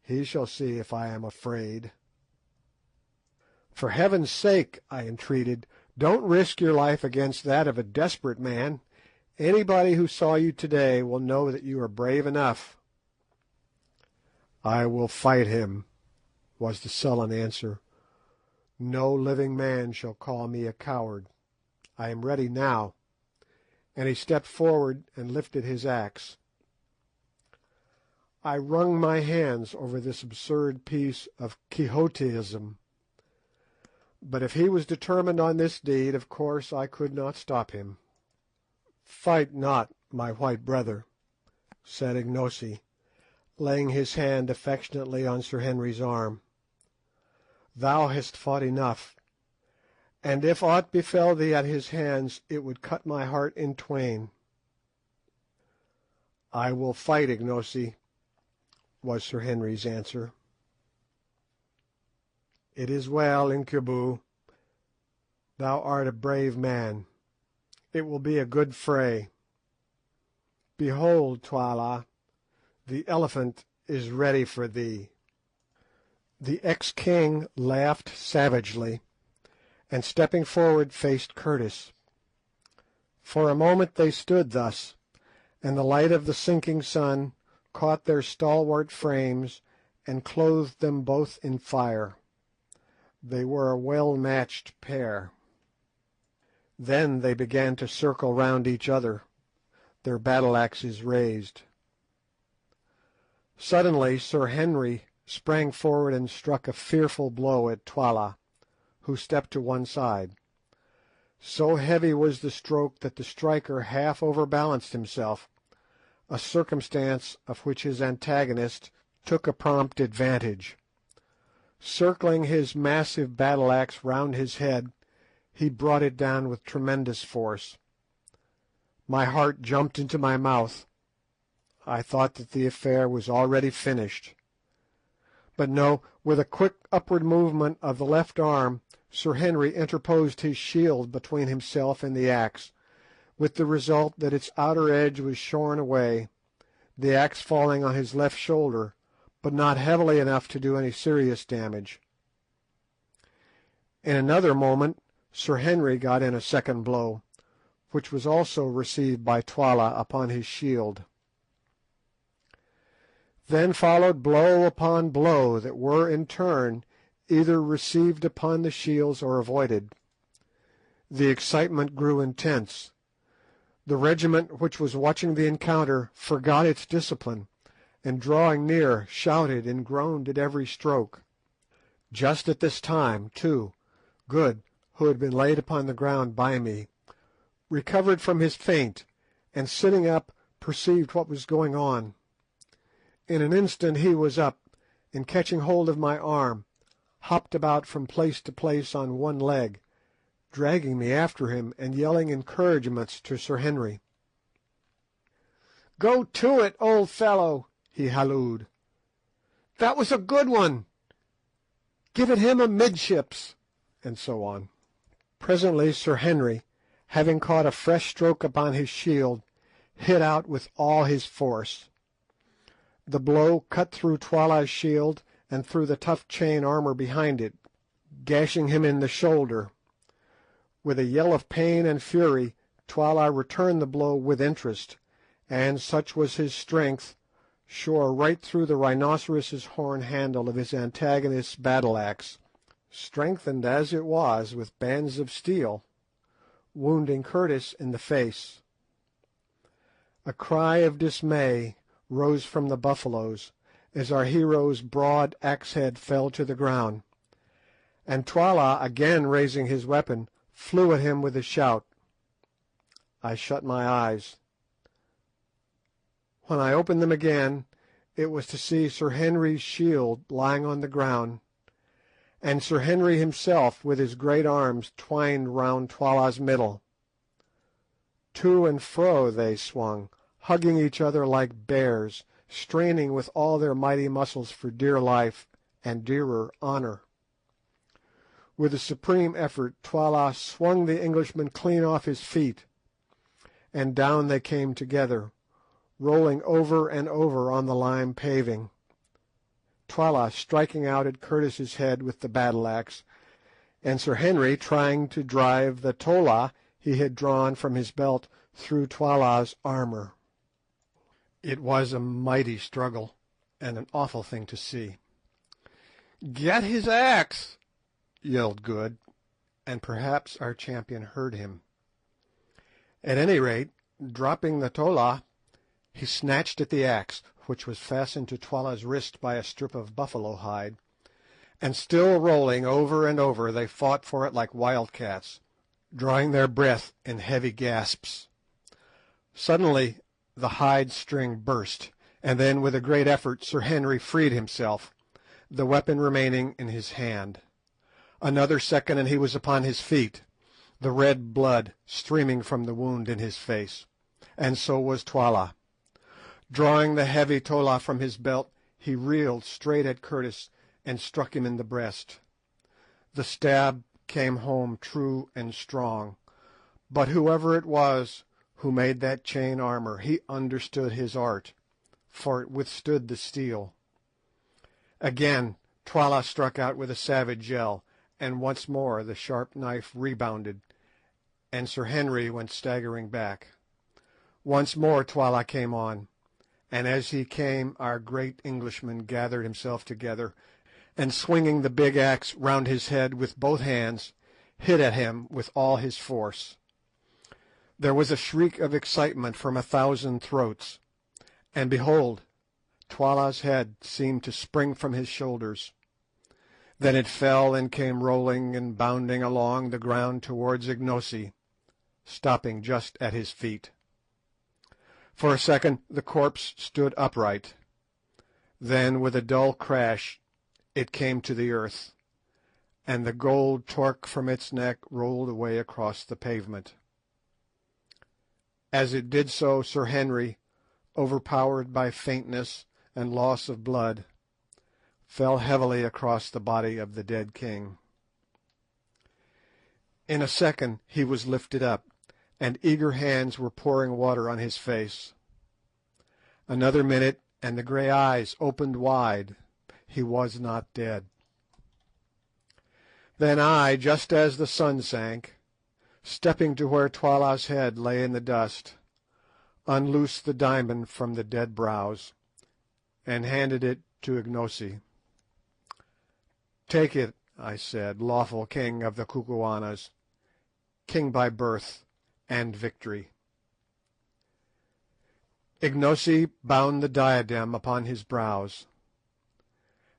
Speaker 1: "He shall see if I am afraid." "For heaven's sake," I entreated, "don't risk your life against that of a desperate man. Anybody who saw you today will know that you are brave enough." "I will fight him," was the sullen answer. "No living man shall call me a coward. I am ready now," and he stepped forward and lifted his axe. I wrung my hands over this absurd piece of Quixotism. But if he was determined on this deed, of course I could not stop him. "Fight not, my white brother," said Ignosi, laying his hand affectionately on Sir Henry's arm. "Thou hast fought enough, and if aught befell thee at his hands it would cut my heart in twain." "I will fight, Ignosi," was Sir Henry's answer. "It is well, Incubu. Thou art a brave man. It will be a good fray. Behold, Twala, the elephant is ready for thee." The ex-king laughed savagely, and stepping forward faced Curtis. For a moment they stood thus, and the light of the sinking sun caught their stalwart frames and clothed them both in fire. They were a well-matched pair. Then they began to circle round each other, their battle-axes raised. Suddenly Sir Henry sprang forward and struck a fearful blow at Twala, who stepped to one side. So heavy was the stroke that the striker half overbalanced himself, a circumstance of which his antagonist took a prompt advantage. Circling his massive battle-axe round his head, he brought it down with tremendous force. My heart jumped into my mouth. I thought that the affair was already finished. But no, with a quick upward movement of the left arm, Sir Henry interposed his shield between himself and the axe, with the result that its outer edge was shorn away, the axe falling on his left shoulder, but not heavily enough to do any serious damage. In another moment Sir Henry got in a second blow, which was also received by Twala upon his shield. Then followed blow upon blow that were in turn either received upon the shields or avoided. The excitement grew intense. The regiment which was watching the encounter forgot its discipline, and drawing near shouted and groaned at every stroke. Just at this time, too, Good, who had been laid upon the ground by me, recovered from his faint, and sitting up perceived what was going on. In an instant he was up, and catching hold of my arm, hopped about from place to place on one leg, dragging me after him and yelling encouragements to Sir Henry. "Go to it, old fellow!" he hallooed. "That was a good one! Give it him amidships!" and so on. Presently Sir Henry, having caught a fresh stroke upon his shield, hit out with all his force. The blow cut through Twala's shield and through the tough chain armour behind it, gashing him in the shoulder. With a yell of pain and fury, Twala returned the blow with interest, and, such was his strength, shore right through the rhinoceros's horn handle of his antagonist's battle-axe, strengthened as it was with bands of steel, wounding Curtis in the face. A cry of dismay rose from the Buffaloes as our hero's broad axe-head fell to the ground, and Twala, again raising his weapon, flew at him with a shout. I shut my eyes. When I opened them again, it was to see Sir Henry's shield lying on the ground, and Sir Henry himself with his great arms twined round Twala's middle. To and fro they swung, hugging each other like bears, straining with all their mighty muscles for dear life and dearer honour. With a supreme effort Twala swung the Englishman clean off his feet, and down they came together, rolling over and over on the lime paving, Twala striking out at Curtis's head with the battle-axe, and Sir Henry trying to drive the tolla he had drawn from his belt through Twala's armour. It was a mighty struggle, and an awful thing to see. "Get his axe!" yelled Good, and perhaps our champion heard him. At any rate, dropping the tolla, he snatched at the axe, which was fastened to Twala's wrist by a strip of buffalo hide, and still rolling over and over they fought for it like wildcats, drawing their breath in heavy gasps. Suddenly the hide string burst, and then with a great effort Sir Henry freed himself, the weapon remaining in his hand. Another second and he was upon his feet, the red blood streaming from the wound in his face, and so was Twala. Drawing the heavy tolla from his belt, he reeled straight at Curtis and struck him in the breast. The stab came home true and strong, but whoever it was who made that chain armour, he understood his art, for it withstood the steel. Again Twala struck out with a savage yell, and once more the sharp knife rebounded, and Sir Henry went staggering back. Once more Twala came on, and as he came our great Englishman gathered himself together, and swinging the big axe round his head with both hands, hit at him with all his force. There was a shriek of excitement from 1,000 throats, and behold, Twala's head seemed to spring from his shoulders. Then it fell and came rolling and bounding along the ground towards Ignosi, stopping just at his feet. For a second the corpse stood upright. Then with a dull crash it came to the earth, and the gold torque from its neck rolled away across the pavement. As it did so, Sir Henry, overpowered by faintness and loss of blood, fell heavily across the body of the dead king. In a second he was lifted up, and eager hands were pouring water on his face. Another minute, and the grey eyes opened wide. He was not dead. Then I, just as the sun sank, stepping to where Twala's head lay in the dust, unloosed the diamond from the dead brows, and handed it to Ignosi. "Take it," I said, "lawful king of the Kukuanas, king by birth and victory." Ignosi bound the diadem upon his brows.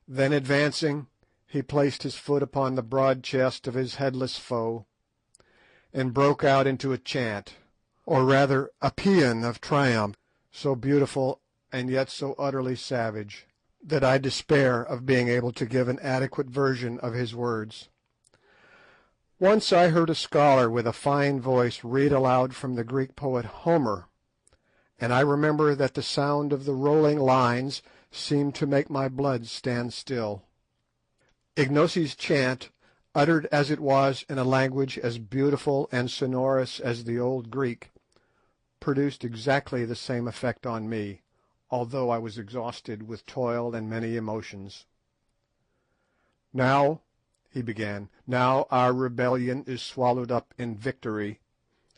Speaker 1: Then advancing, he placed his foot upon the broad chest of his headless foe, and broke out into a chant, or rather a paean of triumph, so beautiful and yet so utterly savage, that I despair of being able to give an adequate version of his words. Once I heard a scholar with a fine voice read aloud from the Greek poet Homer, and I remember that the sound of the rolling lines seemed to make my blood stand still. Ignosi's chant, uttered as it was in a language as beautiful and sonorous as the old Greek, produced exactly the same effect on me, although I was exhausted with toil and many emotions. "Now," he began, "now our rebellion is swallowed up in victory,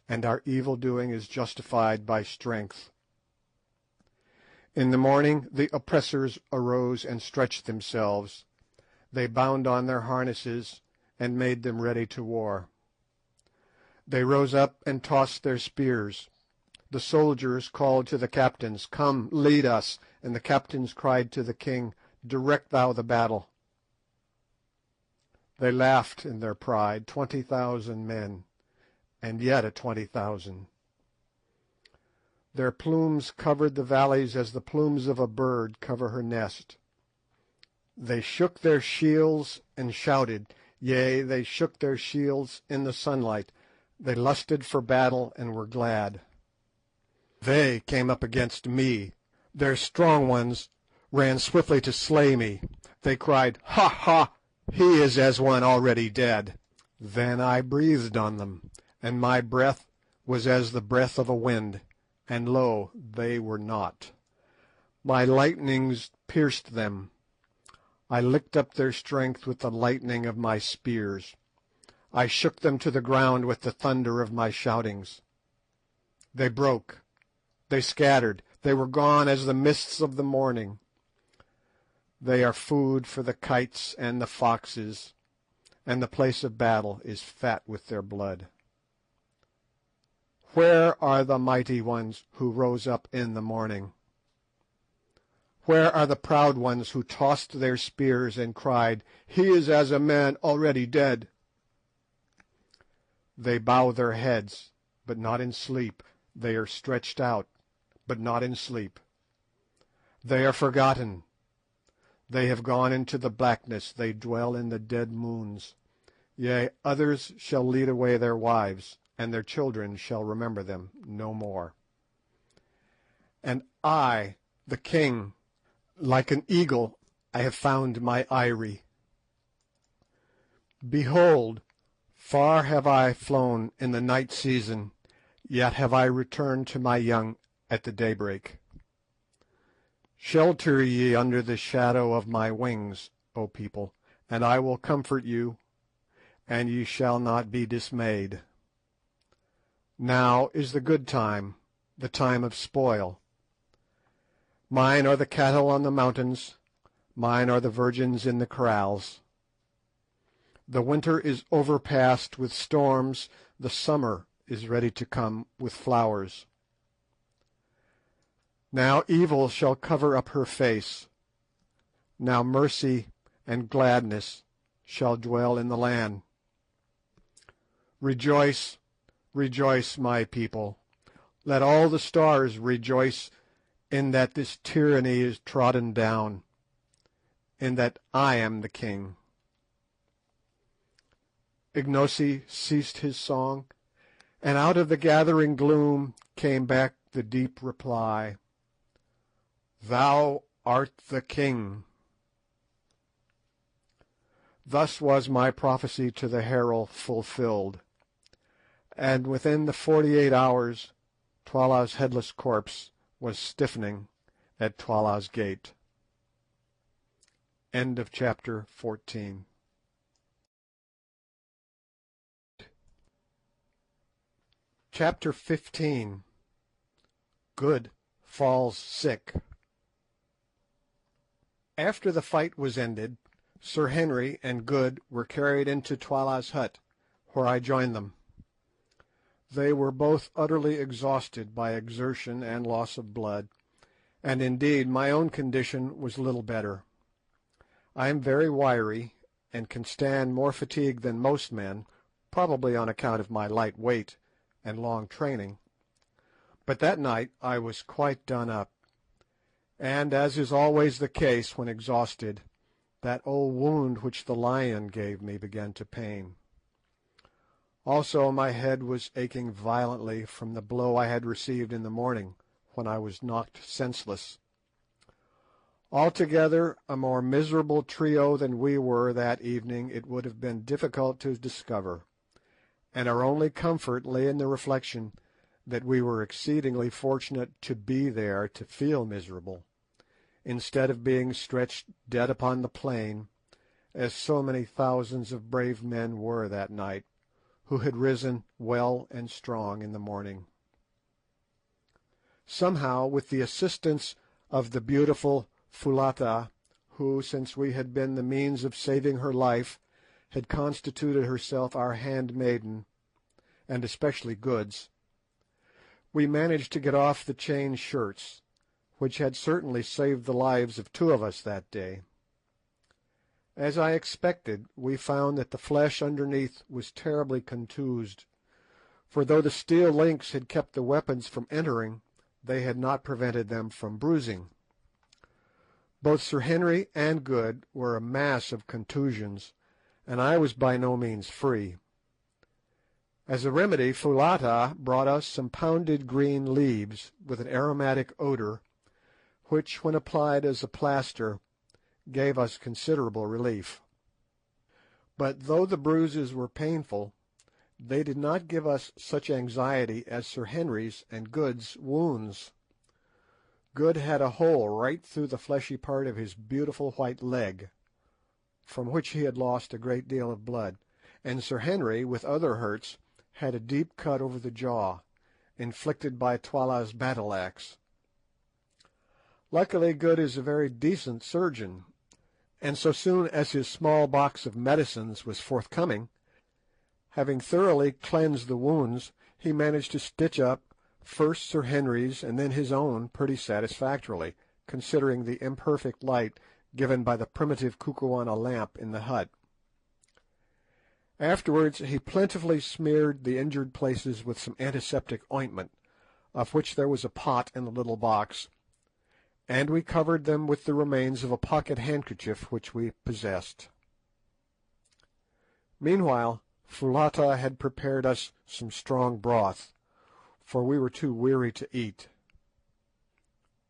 Speaker 1: and our evil doing is justified by strength. In the morning the oppressors arose and stretched themselves. They bound on their harnesses and made them ready to war. They rose up and tossed their spears. The soldiers called to the captains, 'Come, lead us,' and the captains cried to the king, 'Direct thou the battle.' They laughed in their pride, 20,000 men, and yet a 20,000. Their plumes covered the valleys as the plumes of a bird cover her nest. They shook their shields and shouted, yea, they shook their shields in the sunlight. They lusted for battle and were glad. They came up against me. Their strong ones ran swiftly to slay me. They cried, 'Ha, ha! He is as one already dead.' Then I breathed on them, and my breath was as the breath of a wind, and lo, they were not. My lightnings pierced them. I licked up their strength with the lightning of my spears. I shook them to the ground with the thunder of my shoutings. They broke, they scattered, they were gone as the mists of the morning. They are food for the kites and the foxes, and the place of battle is fat with their blood. Where are the mighty ones who rose up in the morning? Where are the proud ones who tossed their spears and cried, 'He is as a man already dead'? They bow their heads, but not in sleep. They are stretched out, but not in sleep. They are forgotten. They have gone into the blackness. They dwell in the dead moons. Yea, others shall lead away their wives, and their children shall remember them no more. And I, the king, like an eagle, I have found my eyrie. Behold, far have I flown in the night season, yet have I returned to my young at the daybreak. Shelter ye under the shadow of my wings, O people, and I will comfort you, and ye shall not be dismayed. Now is the good time, the time of spoil. Mine are the cattle on the mountains, mine are the virgins in the kraals. The winter is overpast with storms, the summer is ready to come with flowers. Now evil shall cover up her face, now mercy and gladness shall dwell in the land. Rejoice, rejoice, my people. Let all the stars rejoice in that this tyranny is trodden down, in that I am the king." Ignosi ceased his song, and out of the gathering gloom came back the deep reply, "Thou art the king." Thus was my prophecy to the herald fulfilled, and within the 48 hours Twala's headless corpse was stiffening at Twala's gate. End of chapter 14. Chapter 15. Good falls sick. After the fight was ended, Sir Henry and Good were carried into Twala's hut, where I joined them. They were both utterly exhausted by exertion and loss of blood, and indeed my own condition was little better. I am very wiry, and can stand more fatigue than most men, probably on account of my light weight and long training, but that night I was quite done up, and, as is always the case when exhausted, that old wound which the lion gave me began to pain. Also my head was aching violently from the blow I had received in the morning, when I was knocked senseless. Altogether a more miserable trio than we were that evening it would have been difficult to discover, and our only comfort lay in the reflection that we were exceedingly fortunate to be there to feel miserable, instead of being stretched dead upon the plain, as so many thousands of brave men were that night, who had risen well and strong in the morning. Somehow, with the assistance of the beautiful Foulata, who, since we had been the means of saving her life, had constituted herself our handmaiden, and especially Good's, we managed to get off the chain shirts, which had certainly saved the lives of two of us that day. As I expected, we found that the flesh underneath was terribly contused, for though the steel links had kept the weapons from entering, they had not prevented them from bruising. Both Sir Henry and Good were a mass of contusions, and I was by no means free. As a remedy, Foulata brought us some pounded green leaves with an aromatic odour, which, when applied as a plaster, gave us considerable relief. But though the bruises were painful, they did not give us such anxiety as Sir Henry's and Good's wounds. Good had a hole right through the fleshy part of his beautiful white leg, from which he had lost a great deal of blood, and Sir Henry, with other hurts, had a deep cut over the jaw, inflicted by Twala's battle-axe. Luckily Good is a very decent surgeon, and so soon as his small box of medicines was forthcoming, having thoroughly cleansed the wounds, he managed to stitch up first Sir Henry's and then his own pretty satisfactorily, considering the imperfect light given by the primitive Kukuana lamp in the hut. Afterwards he plentifully smeared the injured places with some antiseptic ointment, of which there was a pot in the little box, and we covered them with the remains of a pocket handkerchief which we possessed. Meanwhile Foulata had prepared us some strong broth, for we were too weary to eat.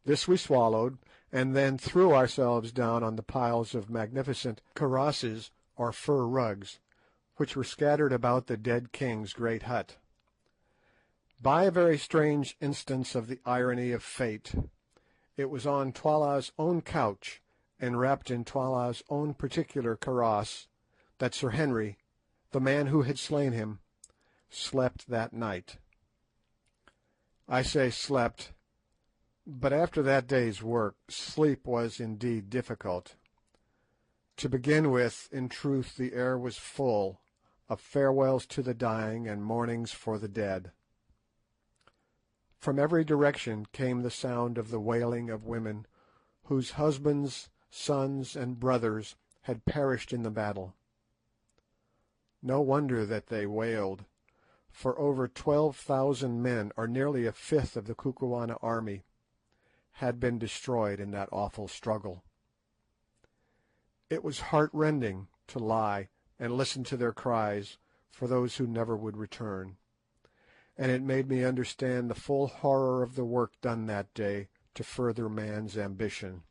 Speaker 1: This we swallowed, and then threw ourselves down on the piles of magnificent karosses, or fur rugs, which were scattered about the dead king's great hut. By a very strange instance of the irony of fate, it was on Twala's own couch, and wrapped in Twala's own particular kaross, that Sir Henry, the man who had slain him, slept that night. I say slept, but after that day's work, sleep was indeed difficult. To begin with, in truth, the air was full of farewells to the dying and mournings for the dead. From every direction came the sound of the wailing of women whose husbands, sons, and brothers had perished in the battle. No wonder that they wailed, for over 12,000 men, or nearly a fifth of the Kukuana army, had been destroyed in that awful struggle. It was heart-rending to lie and listen to their cries for those who never would return, and it made me understand the full horror of the work done that day to further man's ambition.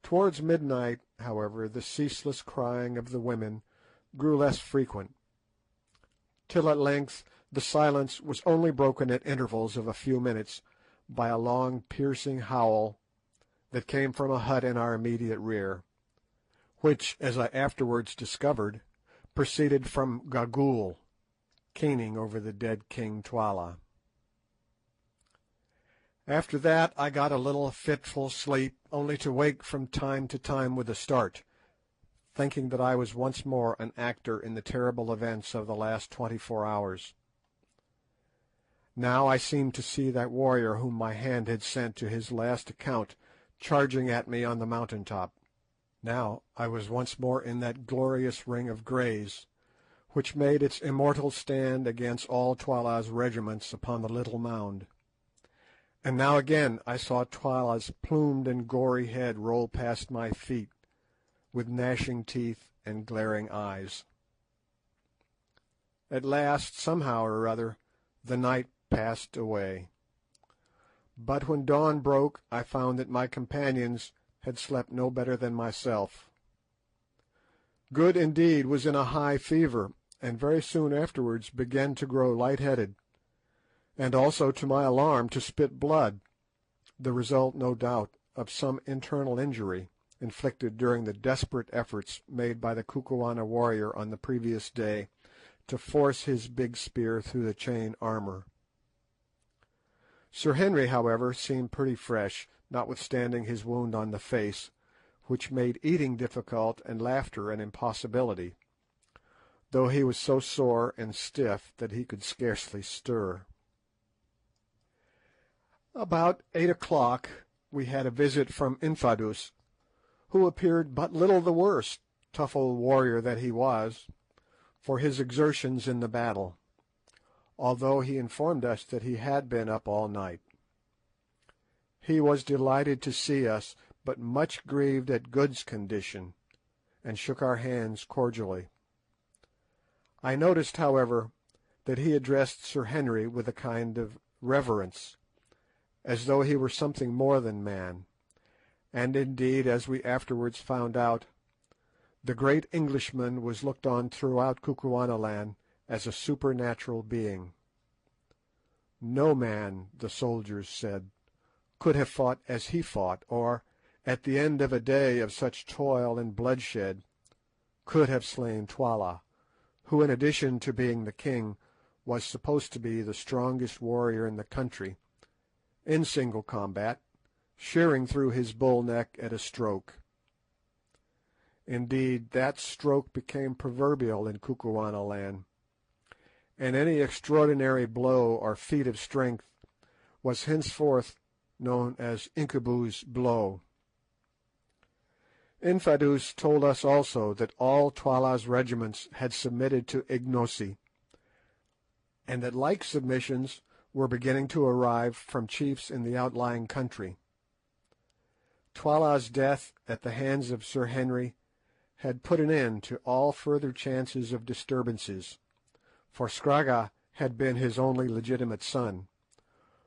Speaker 1: Towards midnight, however, the ceaseless crying of the women grew less frequent, till at length the silence was only broken at intervals of a few minutes by a long piercing howl that came from a hut in our immediate rear, which, as I afterwards discovered, proceeded from Gagool, keening over the dead King Twala. After that I got a little fitful sleep, only to wake from time to time with a start, thinking that I was once more an actor in the terrible events of the last 24 hours. Now I seemed to see that warrior whom my hand had sent to his last account charging at me on the mountain top. Now I was once more in that glorious ring of greys, which made its immortal stand against all Twala's regiments upon the little mound. And now again I saw Twala's plumed and gory head roll past my feet, with gnashing teeth and glaring eyes. At last, somehow or other, the night passed away. But when dawn broke I found that my companions had slept no better than myself. Good indeed was in a high fever, and very soon afterwards began to grow light-headed, and also, to my alarm, to spit blood, the result, no doubt, of some internal injury inflicted during the desperate efforts made by the Kukuana warrior on the previous day to force his big spear through the chain armour. Sir Henry, however, seemed pretty fresh, notwithstanding his wound on the face, which made eating difficult and laughter an impossibility, though he was so sore and stiff that he could scarcely stir. About 8 o'clock we had a visit from Infadoos, who appeared but little the worse, tough old warrior that he was, for his exertions in the battle, although he informed us that he had been up all night. He was delighted to see us, but much grieved at Good's condition, and shook our hands cordially. I noticed, however, that he addressed Sir Henry with a kind of reverence, as though he were something more than man, and indeed, as we afterwards found out, the great Englishman was looked on throughout Kukuanaland as a supernatural being. No man, the soldiers said, could have fought as he fought, or, at the end of a day of such toil and bloodshed, could have slain Twala, who, in addition to being the king, was supposed to be the strongest warrior in the country, in single combat, shearing through his bull neck at a stroke. Indeed, that stroke became proverbial in Kukuanaland, and any extraordinary blow or feat of strength was henceforth known as Incubu's blow. Infadoos told us also that all Twala's regiments had submitted to Ignosi, and that like submissions were beginning to arrive from chiefs in the outlying country. Twala's death at the hands of Sir Henry had put an end to all further chances of disturbances, for Scragga had been his only legitimate son,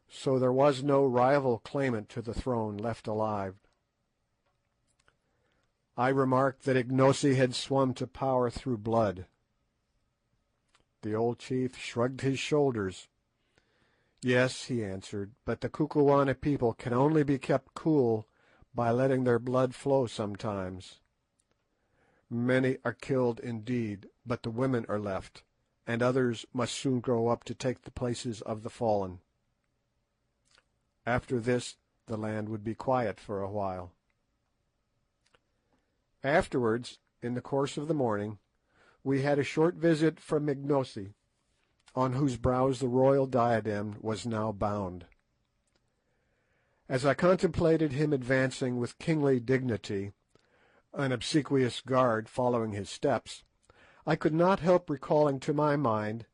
Speaker 1: so there was no rival claimant to the throne left alive. I remarked that Ignosi had swum to power through blood. The old chief shrugged his shoulders. Yes, he answered, but the Kukuana people can only be kept cool by letting their blood flow sometimes. Many are killed indeed, but the women are left, and others must soon grow up to take the places of the fallen. After this the land would be quiet for a while. Afterwards, in the course of the morning, we had a short visit from Ignosi, on whose brows the royal diadem was now bound. As I contemplated him advancing with kingly dignity, an obsequious guard following his steps, I could not help recalling to my mind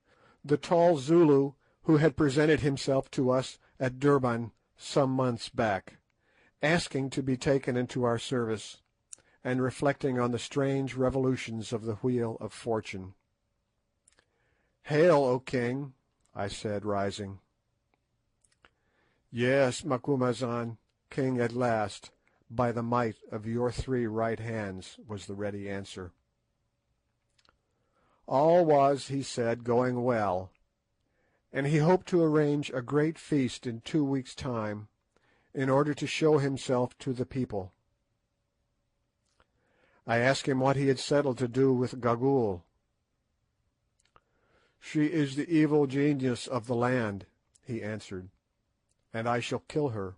Speaker 1: the tall Zulu who had presented himself to us at Durban some months back, asking to be taken into our service, and reflecting on the strange revolutions of the wheel of fortune. "Hail, O king," I said, rising. "Yes, Macumazahn, king at last, by the might of your 3 right hands," was the ready answer. All was, he said, going well, and he hoped to arrange a great feast in 2 weeks' time, in order to show himself to the people. I asked him what he had settled to do with Gagool. "She is the evil genius of the land," he answered, "and I shall kill her,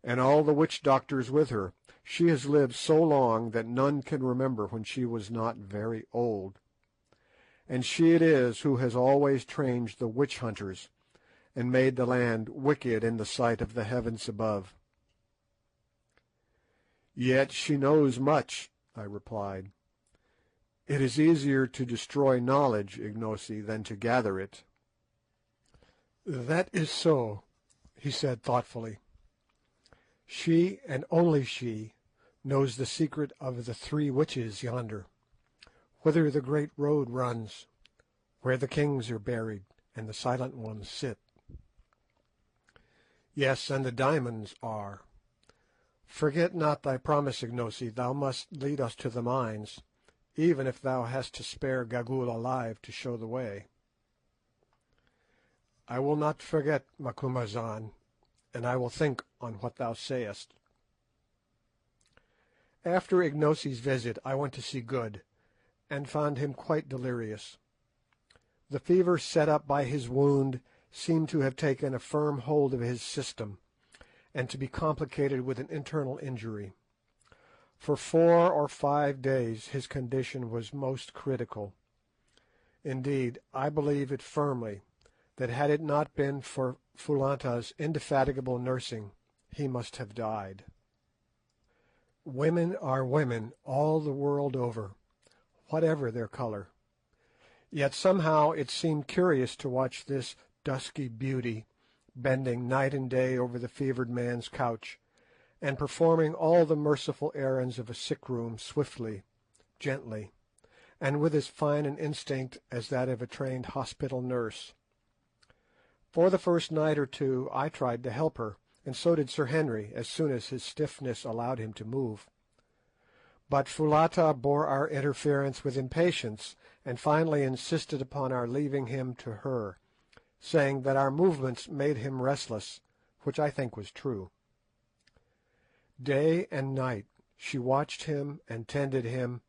Speaker 1: and all the witch doctors with her. She has lived so long that none can remember when she was not very old, and she it is who has always trained the witch hunters, and made the land wicked in the sight of the heavens above. Yet she knows much, I replied. It is easier to destroy knowledge, Ignosi, than to gather it. That is so, he said thoughtfully. She, and only she, knows the secret of the three witches yonder, whither the great road runs, where the kings are buried and the silent ones sit. Yes, and the diamonds are. Forget not thy promise, Ignosi. Thou must lead us to the mines, even if thou hast to spare Gagool alive to show the way. I will not forget, Macumazahn, and I will think on what thou sayest. After Ignosi's visit I went to see Good, and found him quite delirious. The fever set up by his wound seemed to have taken a firm hold of his system, and to be complicated with an internal injury. For 4 or 5 days his condition was most critical. Indeed, I believe it firmly that had it not been for Foulata's indefatigable nursing, he must have died. Women are women all the world over, whatever their colour. Yet somehow it seemed curious to watch this dusky beauty bending night and day over the fevered man's couch, and performing all the merciful errands of a sick room swiftly, gently, and with as fine an instinct as that of a trained hospital nurse. For the first night or two I tried to help her, and so did Sir Henry as soon as his stiffness allowed him to move. But Foulata bore our interference with impatience, and finally insisted upon our leaving him to her, saying that our movements made him restless, which I think was true. Day and night she watched him and tended him,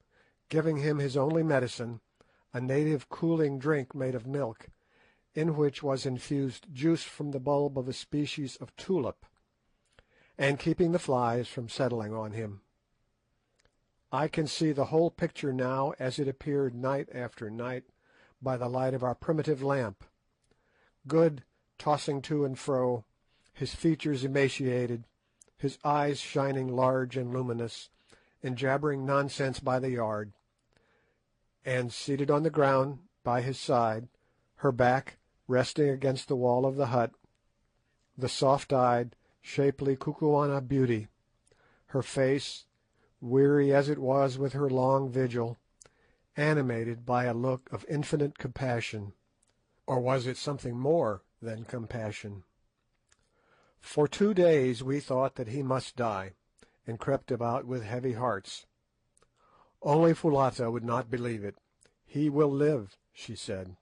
Speaker 1: giving him his only medicine, a native cooling drink made of milk, in which was infused juice from the bulb of a species of tulip, and keeping the flies from settling on him. I can see the whole picture now as it appeared night after night by the light of our primitive lamp. Good tossing to and fro, his features emaciated, his eyes shining large and luminous, and jabbering nonsense by the yard, and seated on the ground by his side, her back resting against the wall of the hut, the soft-eyed, shapely Kukuana beauty, her face, weary as it was with her long vigil, animated by a look of infinite compassion, or was it something more than compassion? For 2 days we thought that he must die, and crept about with heavy hearts. Only Foulata would not believe it. He will live, she said.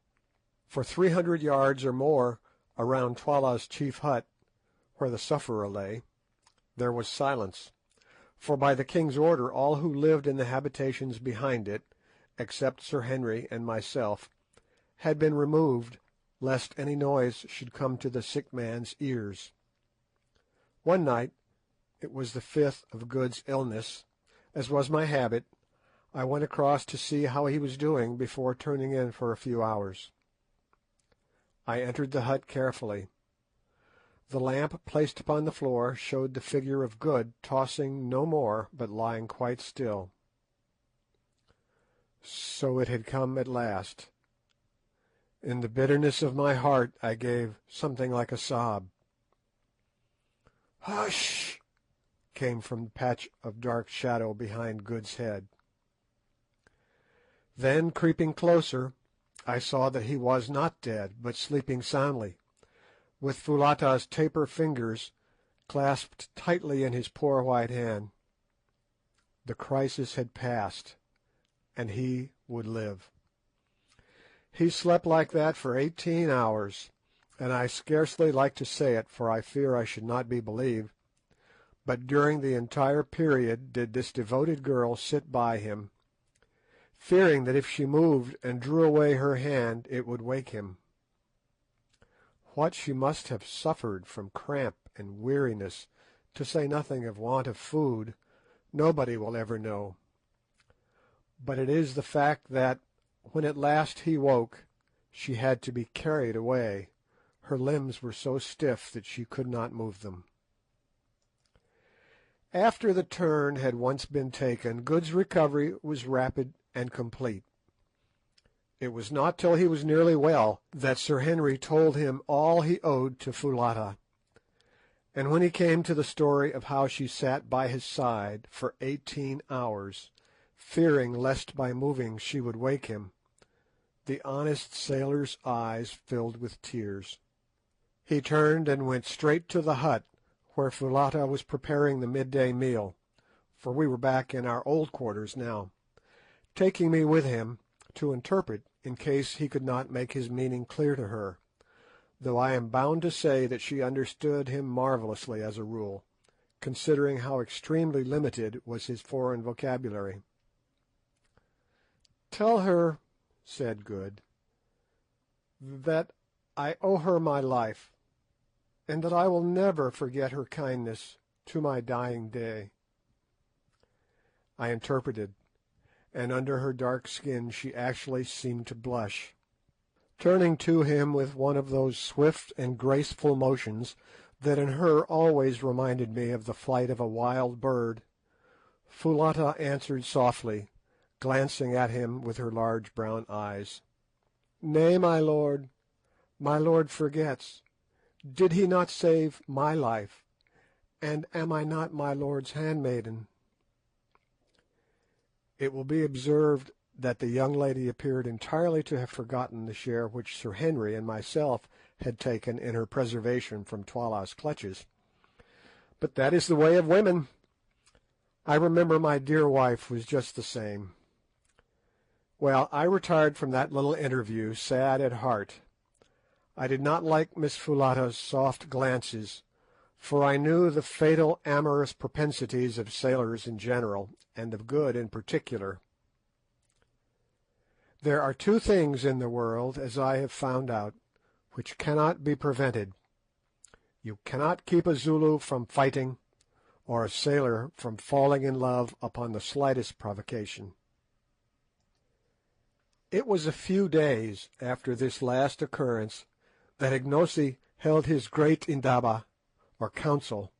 Speaker 1: For 300 yards or more around Twala's chief hut, where the sufferer lay, there was silence, for by the king's order all who lived in the habitations behind it, except Sir Henry and myself, had been removed, lest any noise should come to the sick man's ears. One night, it was the 5th of Good's illness, as was my habit, I went across to see how he was doing before turning in for a few hours. I entered the hut carefully. The lamp placed upon the floor showed the figure of Good tossing no more, but lying quite still. So it had come at last. In the bitterness of my heart I gave something like a sob. "Hush!" came from the patch of dark shadow behind Good's head. Then, creeping closer, I saw that he was not dead, but sleeping soundly, with Foulata's taper fingers clasped tightly in his poor white hand. The crisis had passed, and he would live. He slept like that for 18 hours, and I scarcely like to say it, for I fear I should not be believed, but during the entire period did this devoted girl sit by him, fearing that if she moved and drew away her hand it would wake him. What she must have suffered from cramp and weariness, to say nothing of want of food, nobody will ever know. But it is the fact that, when at last he woke, she had to be carried away. Her limbs were so stiff that she could not move them. After the turn had once been taken, Good's recovery was rapid and complete. It was not till he was nearly well that Sir Henry told him all he owed to Foulata, and when he came to the story of how she sat by his side for 18 hours, fearing lest by moving she would wake him, the honest sailor's eyes filled with tears. He turned and went straight to the hut where Foulata was preparing the midday meal, for we were back in our old quarters now, taking me with him to interpret in case he could not make his meaning clear to her, though I am bound to say that she understood him marvellously as a rule, considering how extremely limited was his foreign vocabulary. "Tell her," said Good, "that I owe her my life, and that I will never forget her kindness to my dying day." I interpreted, and under her dark skin she actually seemed to blush. Turning to him with one of those swift and graceful motions that in her always reminded me of the flight of a wild bird, Foulata answered softly, glancing at him with her large brown eyes. "Nay, my lord forgets. Did he not save my life, and am I not my lord's handmaiden?" It will be observed that the young lady appeared entirely to have forgotten the share which Sir Henry and myself had taken in her preservation from Twala's clutches. But that is the way of women. I remember my dear wife was just the same. Well, I retired from that little interview sad at heart. I did not like Miss Foulata's soft glances, for I knew the fatal amorous propensities of sailors in general, and of Good in particular. There are two things in the world, as I have found out, which cannot be prevented. You cannot keep a Zulu from fighting, or a sailor from falling in love upon the slightest provocation. It was a few days after this last occurrence that Ignosi held his great indaba, or council,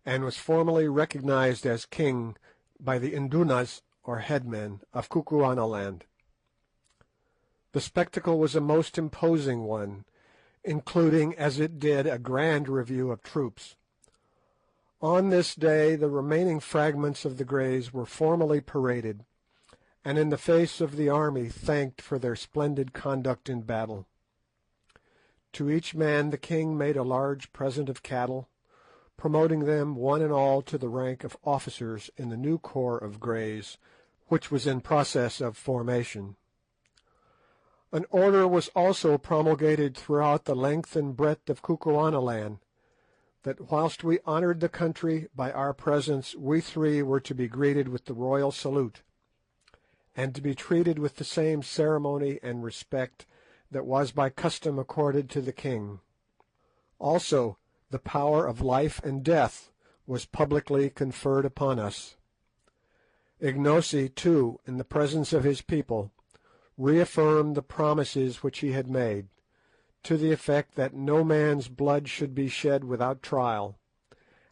Speaker 1: and was formally recognised as king by the Indunas, or headmen, of Kukuanaland. The spectacle was a most imposing one, including as it did a grand review of troops. On this day the remaining fragments of the Greys were formally paraded, and in the face of the army thanked for their splendid conduct in battle. To each man the king made a large present of cattle, promoting them one and all to the rank of officers in the new corps of Greys, which was in process of formation. An order was also promulgated throughout the length and breadth of Kukuanaland, that whilst we honoured the country by our presence, we three were to be greeted with the royal salute, and to be treated with the same ceremony and respect that was by custom accorded to the king. Also, the power of life and death was publicly conferred upon us. Ignosi, too, in the presence of his people, reaffirmed the promises which he had made, to the effect that no man's blood should be shed without trial,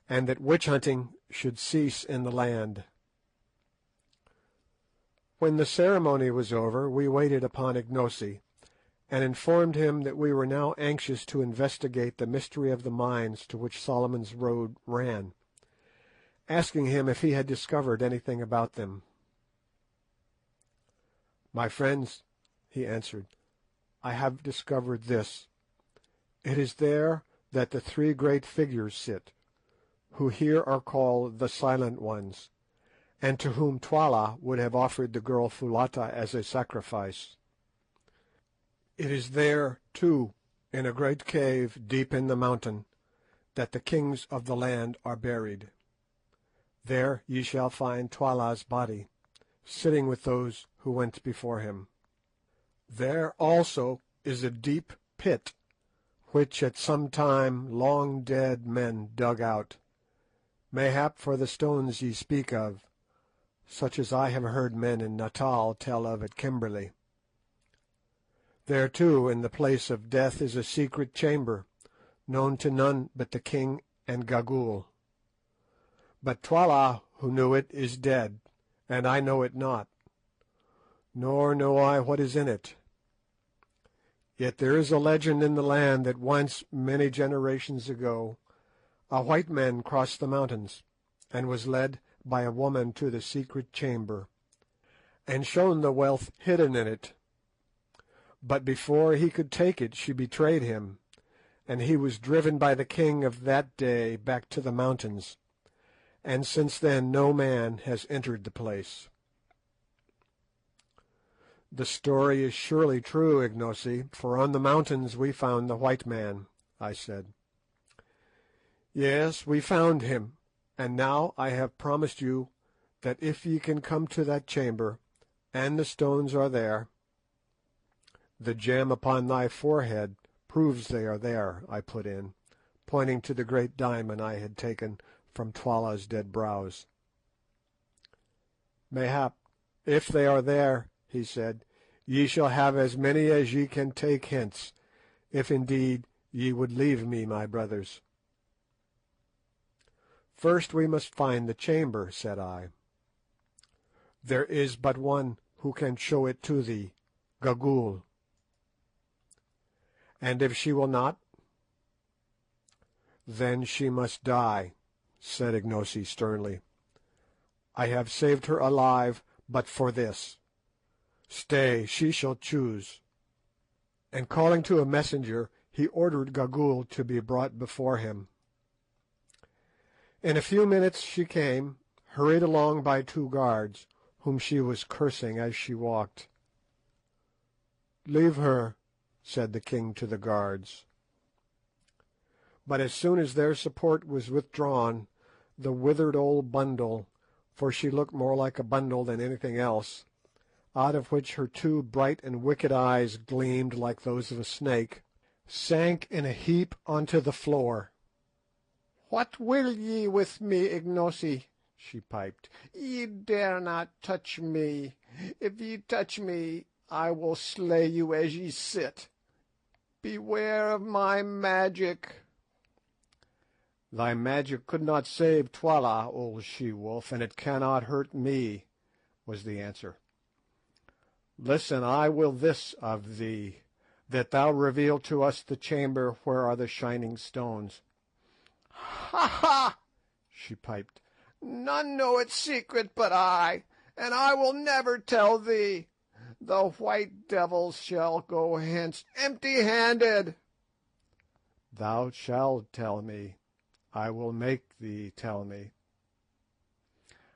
Speaker 1: and that witch-hunting should cease in the land. When the ceremony was over, we waited upon Ignosi, and informed him that we were now anxious to investigate the mystery of the mines to which Solomon's Road ran, asking him if he had discovered anything about them. "My friends," he answered, "I have discovered this. It is there that the three great figures sit, who here are called the Silent Ones, and to whom Twala would have offered the girl Foulata as a sacrifice. It is there, too, in a great cave deep in the mountain, that the kings of the land are buried. There ye shall find Twala's body, sitting with those who went before him. There also is a deep pit, which at some time long dead men dug out, mayhap for the stones ye speak of, such as I have heard men in Natal tell of at Kimberley. There too, in the place of death, is a secret chamber, known to none but the king and Gagool. But Twala, who knew it, is dead, and I know it not, nor know I what is in it. Yet there is a legend in the land that once, many generations ago, a white man crossed the mountains, and was led by a woman to the secret chamber, and shown the wealth hidden in it. But before he could take it she betrayed him, and he was driven by the king of that day back to the mountains, and since then no man has entered the place." "The story is surely true, Ignosi, for on the mountains we found the white man," I said. "Yes, we found him, and now I have promised you that if ye can come to that chamber, and the stones are there—" "The gem upon thy forehead proves they are there," I put in, pointing to the great diamond I had taken from Twala's dead brows. "Mayhap, if they are there," he said, "ye shall have as many as ye can take hence, if indeed ye would leave me, my brothers." "First we must find the chamber," said I. "There is but one who can show it to thee, Gagool." "And if she will not?" "Then she must die," said Ignosi sternly. "I have saved her alive but for this. Stay, she shall choose." And calling to a messenger, he ordered Gagool to be brought before him. In a few minutes she came, hurried along by two guards, whom she was cursing as she walked. "Leave her," said the king to the guards. But as soon as their support was withdrawn, the withered old bundle, for she looked more like a bundle than anything else, out of which her two bright and wicked eyes gleamed like those of a snake, sank in a heap onto the floor. "What will ye with me, Ignosi?" she piped. "Ye dare not touch me. If ye touch me, I will slay you as ye sit. Beware of my magic." "Thy magic could not save Twala, old she-wolf, and it cannot hurt me," was the answer. "Listen, I will this of thee, that thou reveal to us the chamber where are the shining stones." "Ha ha!" she piped. "None know its secret but I, and I will never tell thee. The white devils shall go hence empty-handed." "Thou shalt tell me. I will make thee tell me."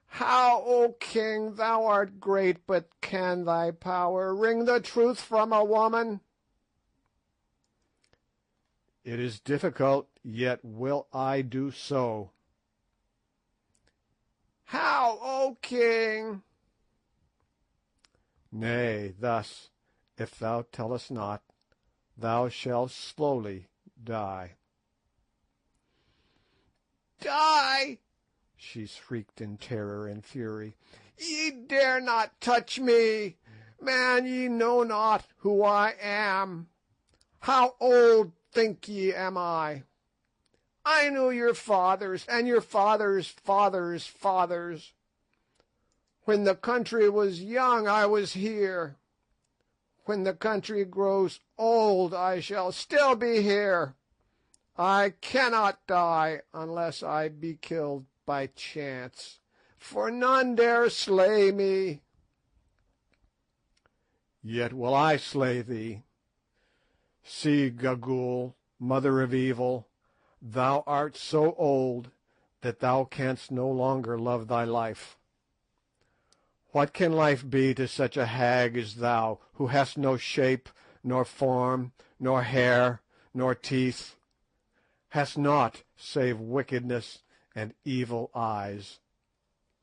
Speaker 1: "How, O king? Thou art great, but can thy power wring the truth from a woman?" "It is difficult, yet will I do so." "How, O king?" "Nay, thus: if thou tellest not, thou shalt slowly die." "Die!" she shrieked in terror and fury. "Ye dare not touch me! Man, ye know not who I am. How old, think ye, am I? I knew your fathers, and your fathers' fathers' fathers. When the country was young I was here. When the country grows old I shall still be here. I cannot die unless I be killed by chance, for none dare slay me." "Yet will I slay thee. See, Gagool, mother of evil, thou art so old that thou canst no longer love thy life. What can life be to such a hag as thou, who hast no shape, nor form, nor hair, nor teeth, hast naught save wickedness and evil eyes?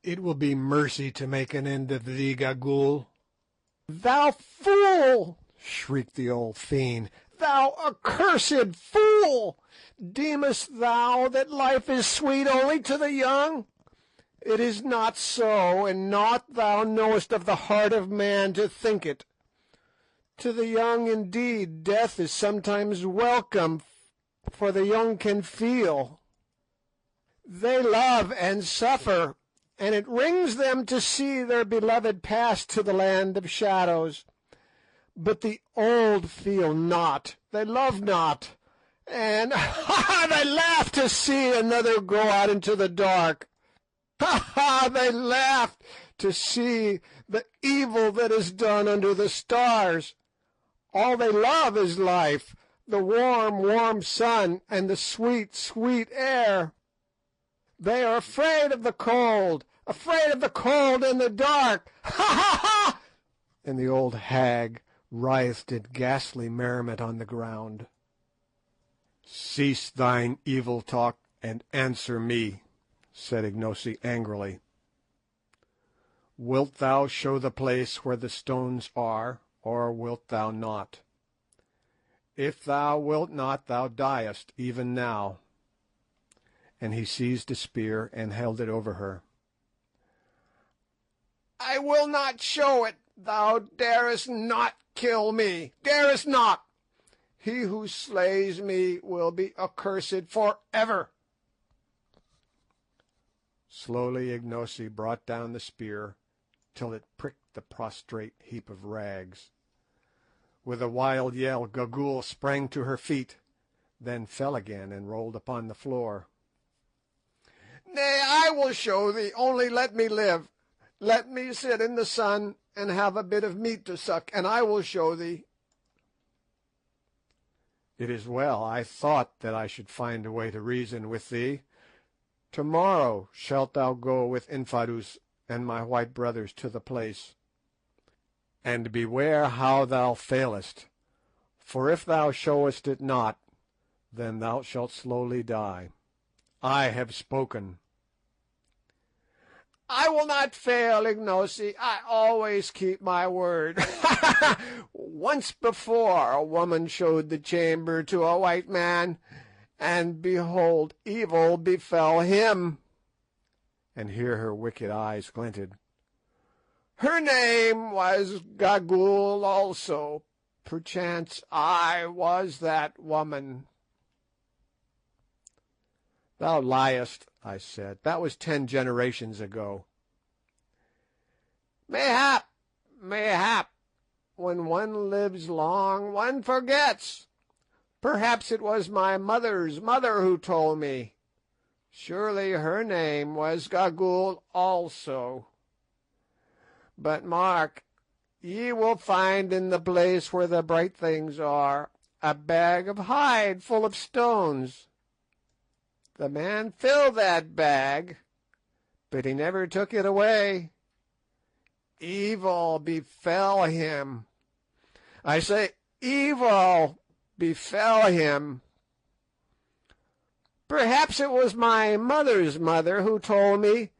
Speaker 1: It will be mercy to make an end of thee, Gagool." "Thou fool!" shrieked the old fiend. "Thou accursed fool! Deemest thou that life is sweet only to the young? It is not so, and naught thou knowest of the heart of man to think it. To the young, indeed, death is sometimes welcome, for the young can feel. They love and suffer, and it wrings them to see their beloved pass to the land of shadows. But the old feel not, they love not, and they laugh to see another go out into the dark. They laugh to see the evil that is done under the stars. All they love is life, the warm, warm sun, and the sweet, sweet air. They are afraid of the cold and the dark. Ha ha ha! And the old hag writhed in ghastly merriment on the ground. "Cease thine evil talk and answer me," said Ignosi angrily. "Wilt thou show the place where the stones are, or wilt thou not? If thou wilt not, thou diest even now." And he seized a spear and held it over her. "I will not show it. Thou darest not kill me, darest not. He who slays me will be accursed for ever." Slowly Ignosi brought down the spear till it pricked the prostrate heap of rags. With a wild yell Gagool sprang to her feet, then fell again and rolled upon the floor. "Nay, I will show thee, only let me live. Let me sit in the sun and have a bit of meat to suck, and I will show thee." "It is well. I thought that I should find a way to reason with thee. To-morrow shalt thou go with Infadoos and my white brothers to the place. And beware how thou failest, for if thou showest it not, then thou shalt slowly die. I have spoken." "I will not fail, Ignosi. I always keep my word. Once before a woman showed the chamber to a white man, and behold, evil befell him." And here her wicked eyes glinted. "Her name was Gagool also. Perchance I was that woman." "Thou liest," I said. "That was 10 generations ago." "Mayhap, mayhap. When one lives long one forgets. Perhaps it was my mother's mother who told me. Surely her name was Gagool also. But mark, ye will find in the place where the bright things are a bag of hide full of stones. The man filled that bag, but he never took it away. Evil befell him. I say, evil befell him. Perhaps it was my mother's mother who told me.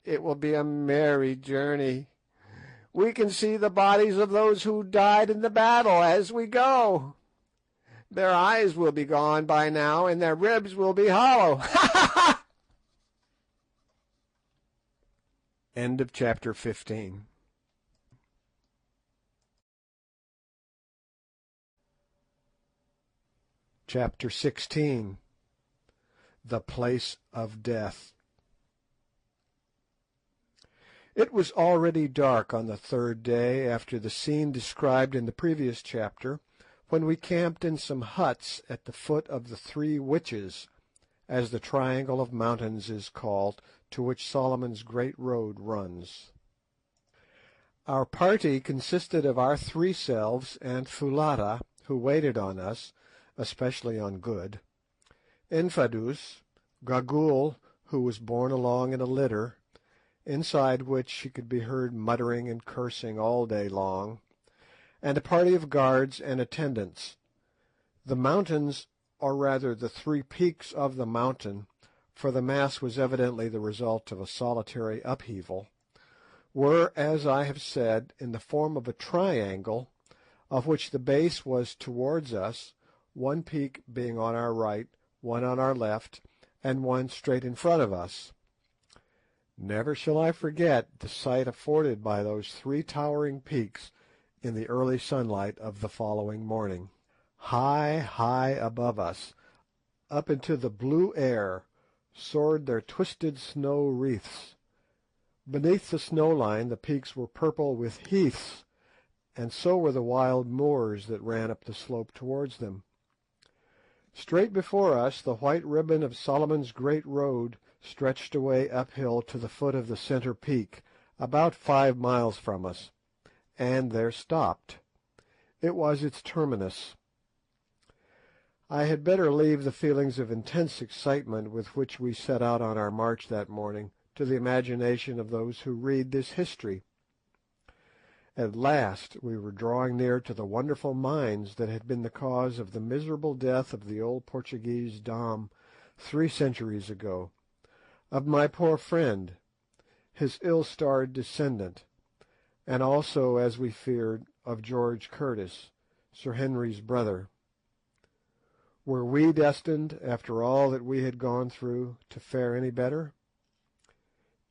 Speaker 1: It will be a merry journey. We can see the bodies of those who died in the battle as we go. Their eyes will be gone by now, and their ribs will be hollow." End of chapter 15. Chapter 16. The Place of Death. It was already dark on the 3rd day after the scene described in the previous chapter, when we camped in some huts at the foot of the 3 Witches, as the triangle of mountains is called, to which Solomon's Great Road runs. Our party consisted of our 3 selves and Foulata, who waited on us, especially on Good, Infadoos, Gagool, who was borne along in a litter, inside which she could be heard muttering and cursing all day long, and a party of guards and attendants. The mountains, or rather the 3 peaks of the mountain, for the mass was evidently the result of a solitary upheaval, were, as I have said, in the form of a triangle, of which the base was towards us, one peak being on our right, one on our left, and one straight in front of us. Never shall I forget the sight afforded by those 3 towering peaks in the early sunlight of the following morning. High, high above us, up into the blue air, soared their twisted snow wreaths. Beneath the snow line the peaks were purple with heaths, and so were the wild moors that ran up the slope towards them. Straight before us the white ribbon of Solomon's Great Road stretched away uphill to the foot of the centre peak, about 5 miles from us, and there stopped. It was its terminus. I had better leave the feelings of intense excitement with which we set out on our march that morning to the imagination of those who read this history. At last we were drawing near to the wonderful mines that had been the cause of the miserable death of the old Portuguese Dom 3 centuries ago, of my poor friend, his ill-starred descendant, and also, as we feared, of George Curtis, Sir Henry's brother. Were we destined, after all that we had gone through, to fare any better?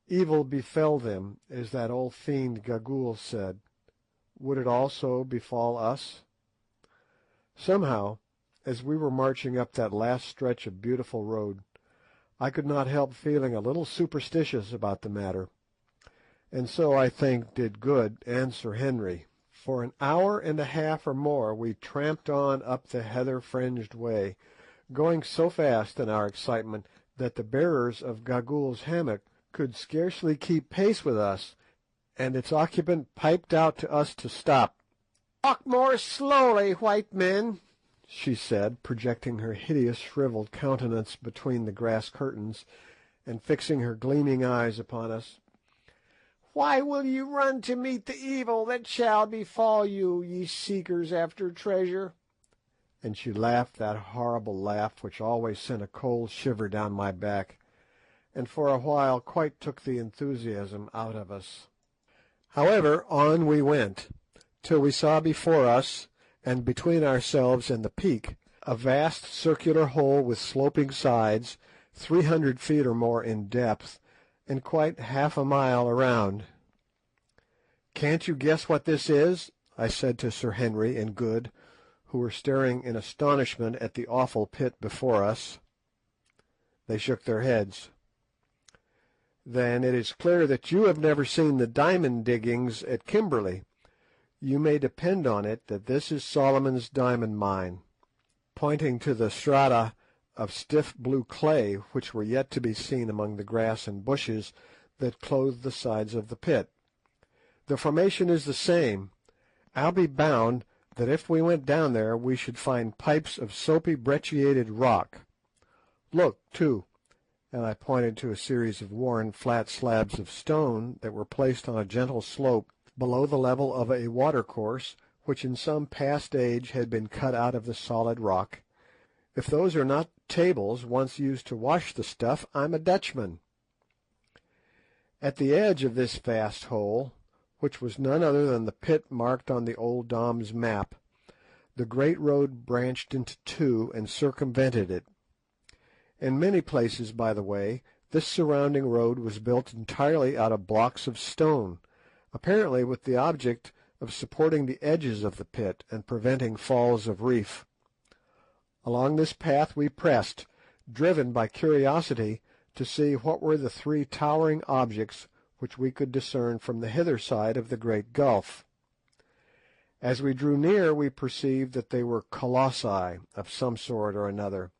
Speaker 1: Evil befell them, as that old fiend Gagool said. Would it also befall us? Somehow, as we were marching up that last stretch of beautiful road, I could not help feeling a little superstitious about the matter, and so I think did Good and Sir Henry. For an hour and a half or more we tramped on up the heather-fringed way, going so fast in our excitement that the bearers of Gagool's hammock could scarcely keep pace with us, and its occupant piped out to us to stop. "Walk more slowly, white men," she said, projecting her hideous shrivelled countenance between the grass curtains, and fixing her gleaming eyes upon us. "Why will you run to meet the evil that shall befall you, ye seekers after treasure?" And she laughed that horrible laugh which always sent a cold shiver down my back, and for a while quite took the enthusiasm out of us. However, on we went, till we saw before us, and between ourselves and the peak, a vast circular hole with sloping sides, 300 feet or more in depth, and quite half a mile around. "Can't you guess what this is?" I said to Sir Henry and Good, who were staring in astonishment at the awful pit before us. They shook their heads. "Then it is clear that you have never seen the diamond diggings at Kimberley. You may depend on it that this is Solomon's diamond mine," pointing to the strata of stiff blue clay which were yet to be seen among the grass and bushes that clothed the sides of the pit. "The formation is the same. I'll be bound that if we went down there we should find pipes of soapy brecciated rock. Look, too," and I pointed to a series of worn flat slabs of stone that were placed on a gentle slope below the level of a watercourse which in some past age had been cut out of the solid rock. "If those are not tables once used to wash the stuff, I'm a Dutchman." At the edge of this vast hole, which was none other than the pit marked on the old Dom's map, the great road branched into two and circumvented it. In many places, by the way, this surrounding road was built entirely out of blocks of stone, apparently with the object of supporting the edges of the pit and preventing falls of reef. Along this path we pressed, driven by curiosity to see what were the 3 towering objects which we could discern from the hither side of the great gulf. As we drew near we perceived that they were colossi of some sort or another,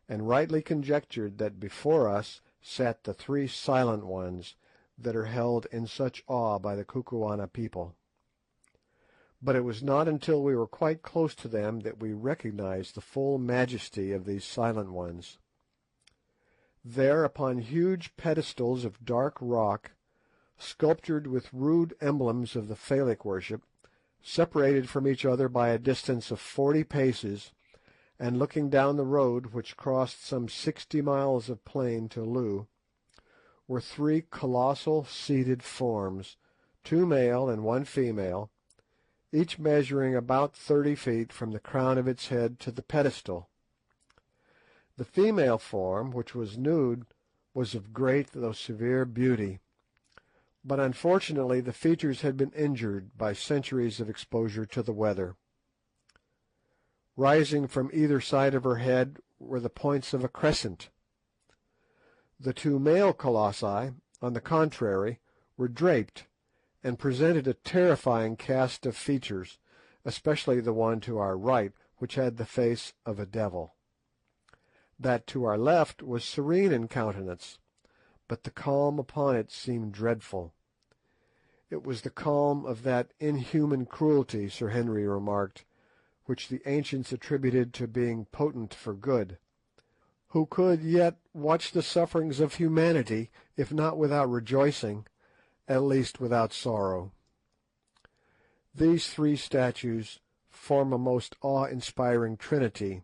Speaker 1: and rightly conjectured that before us sat the 3 silent ones that are held in such awe by the Kukuana people. But it was not until we were quite close to them that we recognized the full majesty of these silent ones. There, upon huge pedestals of dark rock, sculptured with rude emblems of the phallic worship, separated from each other by a distance of 40 paces, and looking down the road which crossed some 60 miles of plain to Loo, were 3 colossal seated forms, 2 male and 1 female, each measuring about 30 feet from the crown of its head to the pedestal. The female form, which was nude, was of great though severe beauty, but unfortunately the features had been injured by centuries of exposure to the weather. Rising from either side of her head were the points of a crescent. The two male colossi, on the contrary, were draped, and presented a terrifying cast of features, especially the one to our right, which had the face of a devil. That to our left was serene in countenance, but the calm upon it seemed dreadful. It was the calm of that inhuman cruelty, Sir Henry remarked, which the ancients attributed to being potent for good. Who could yet watch the sufferings of humanity, if not without rejoicing, at least without sorrow. These three statues form a most awe-inspiring trinity,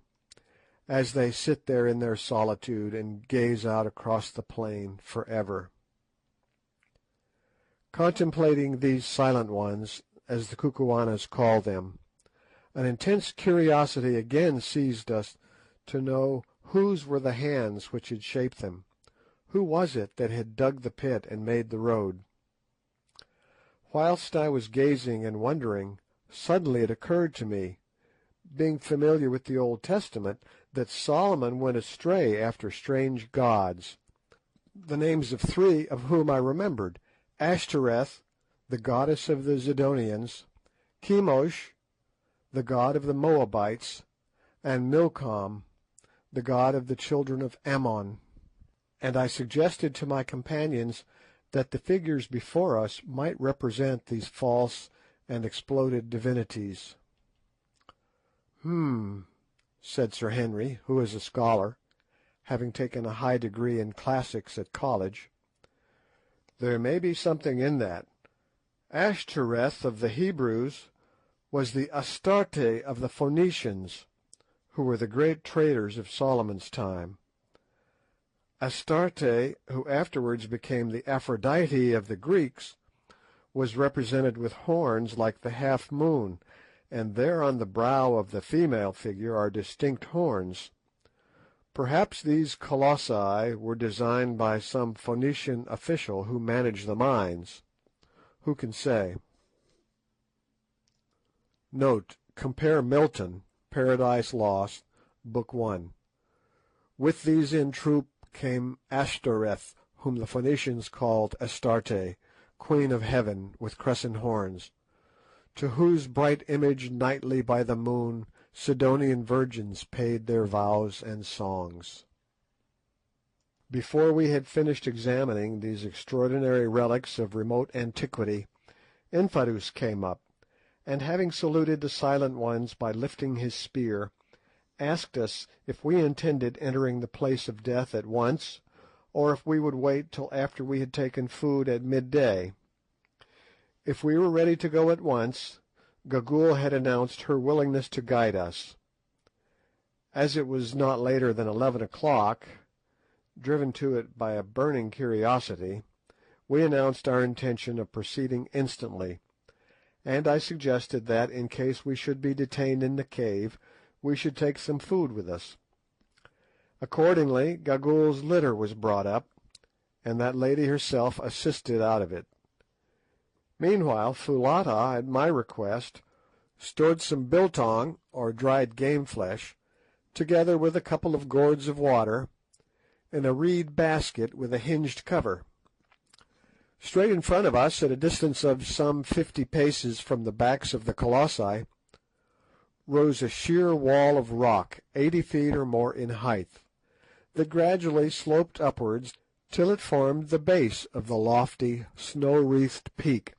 Speaker 1: as they sit there in their solitude and gaze out across the plain for ever. Contemplating these silent ones, as the Kukuanas call them, an intense curiosity again seized us to know whose were the hands which had shaped them. Who was it that had dug the pit and made the road? Whilst I was gazing and wondering, suddenly it occurred to me, being familiar with the Old Testament, that Solomon went astray after strange gods, the names of three of whom I remembered: Ashtoreth, the goddess of the Zidonians; Chemosh, the god of the Moabites; and Milcom, the god of the children of Ammon. And I suggested to my companions that the figures before us might represent these false and exploded divinities. Said Sir Henry, who is a scholar, having taken a high degree in classics at college. There may be something in that. Ashtoreth of the Hebrews was the Astarte of the Phoenicians, who were the great traders of Solomon's time. Astarte, who afterwards became the Aphrodite of the Greeks, was represented with horns like the half-moon, and there on the brow of the female figure are distinct horns. Perhaps these colossi were designed by some Phoenician official who managed the mines. Who can say? Note: compare Milton, Paradise Lost, Book 1. With these in troop came Ashtoreth, whom the Phoenicians called Astarte, Queen of Heaven, with crescent horns, to whose bright image nightly by the moon Sidonian virgins paid their vows and songs. Before we had finished examining these extraordinary relics of remote antiquity, Infadoos came up, and having saluted the silent ones by lifting his spear, asked us if we intended entering the place of death at once, or if we would wait till after we had taken food at midday. If we were ready to go at once, Gagool had announced her willingness to guide us. As it was not later than 11 o'clock, driven to it by a burning curiosity, we announced our intention of proceeding instantly, and I suggested that, in case we should be detained in the cave, we should take some food with us. Accordingly, Gagool's litter was brought up, and that lady herself assisted out of it. Meanwhile, Foulata, at my request, stored some biltong, or dried game flesh, together with a couple of gourds of water, in a reed basket with a hinged cover. Straight in front of us, at a distance of some 50 paces from the backs of the colossi, rose a sheer wall of rock 80 feet or more in height, that gradually sloped upwards till it formed the base of the lofty, snow-wreathed peak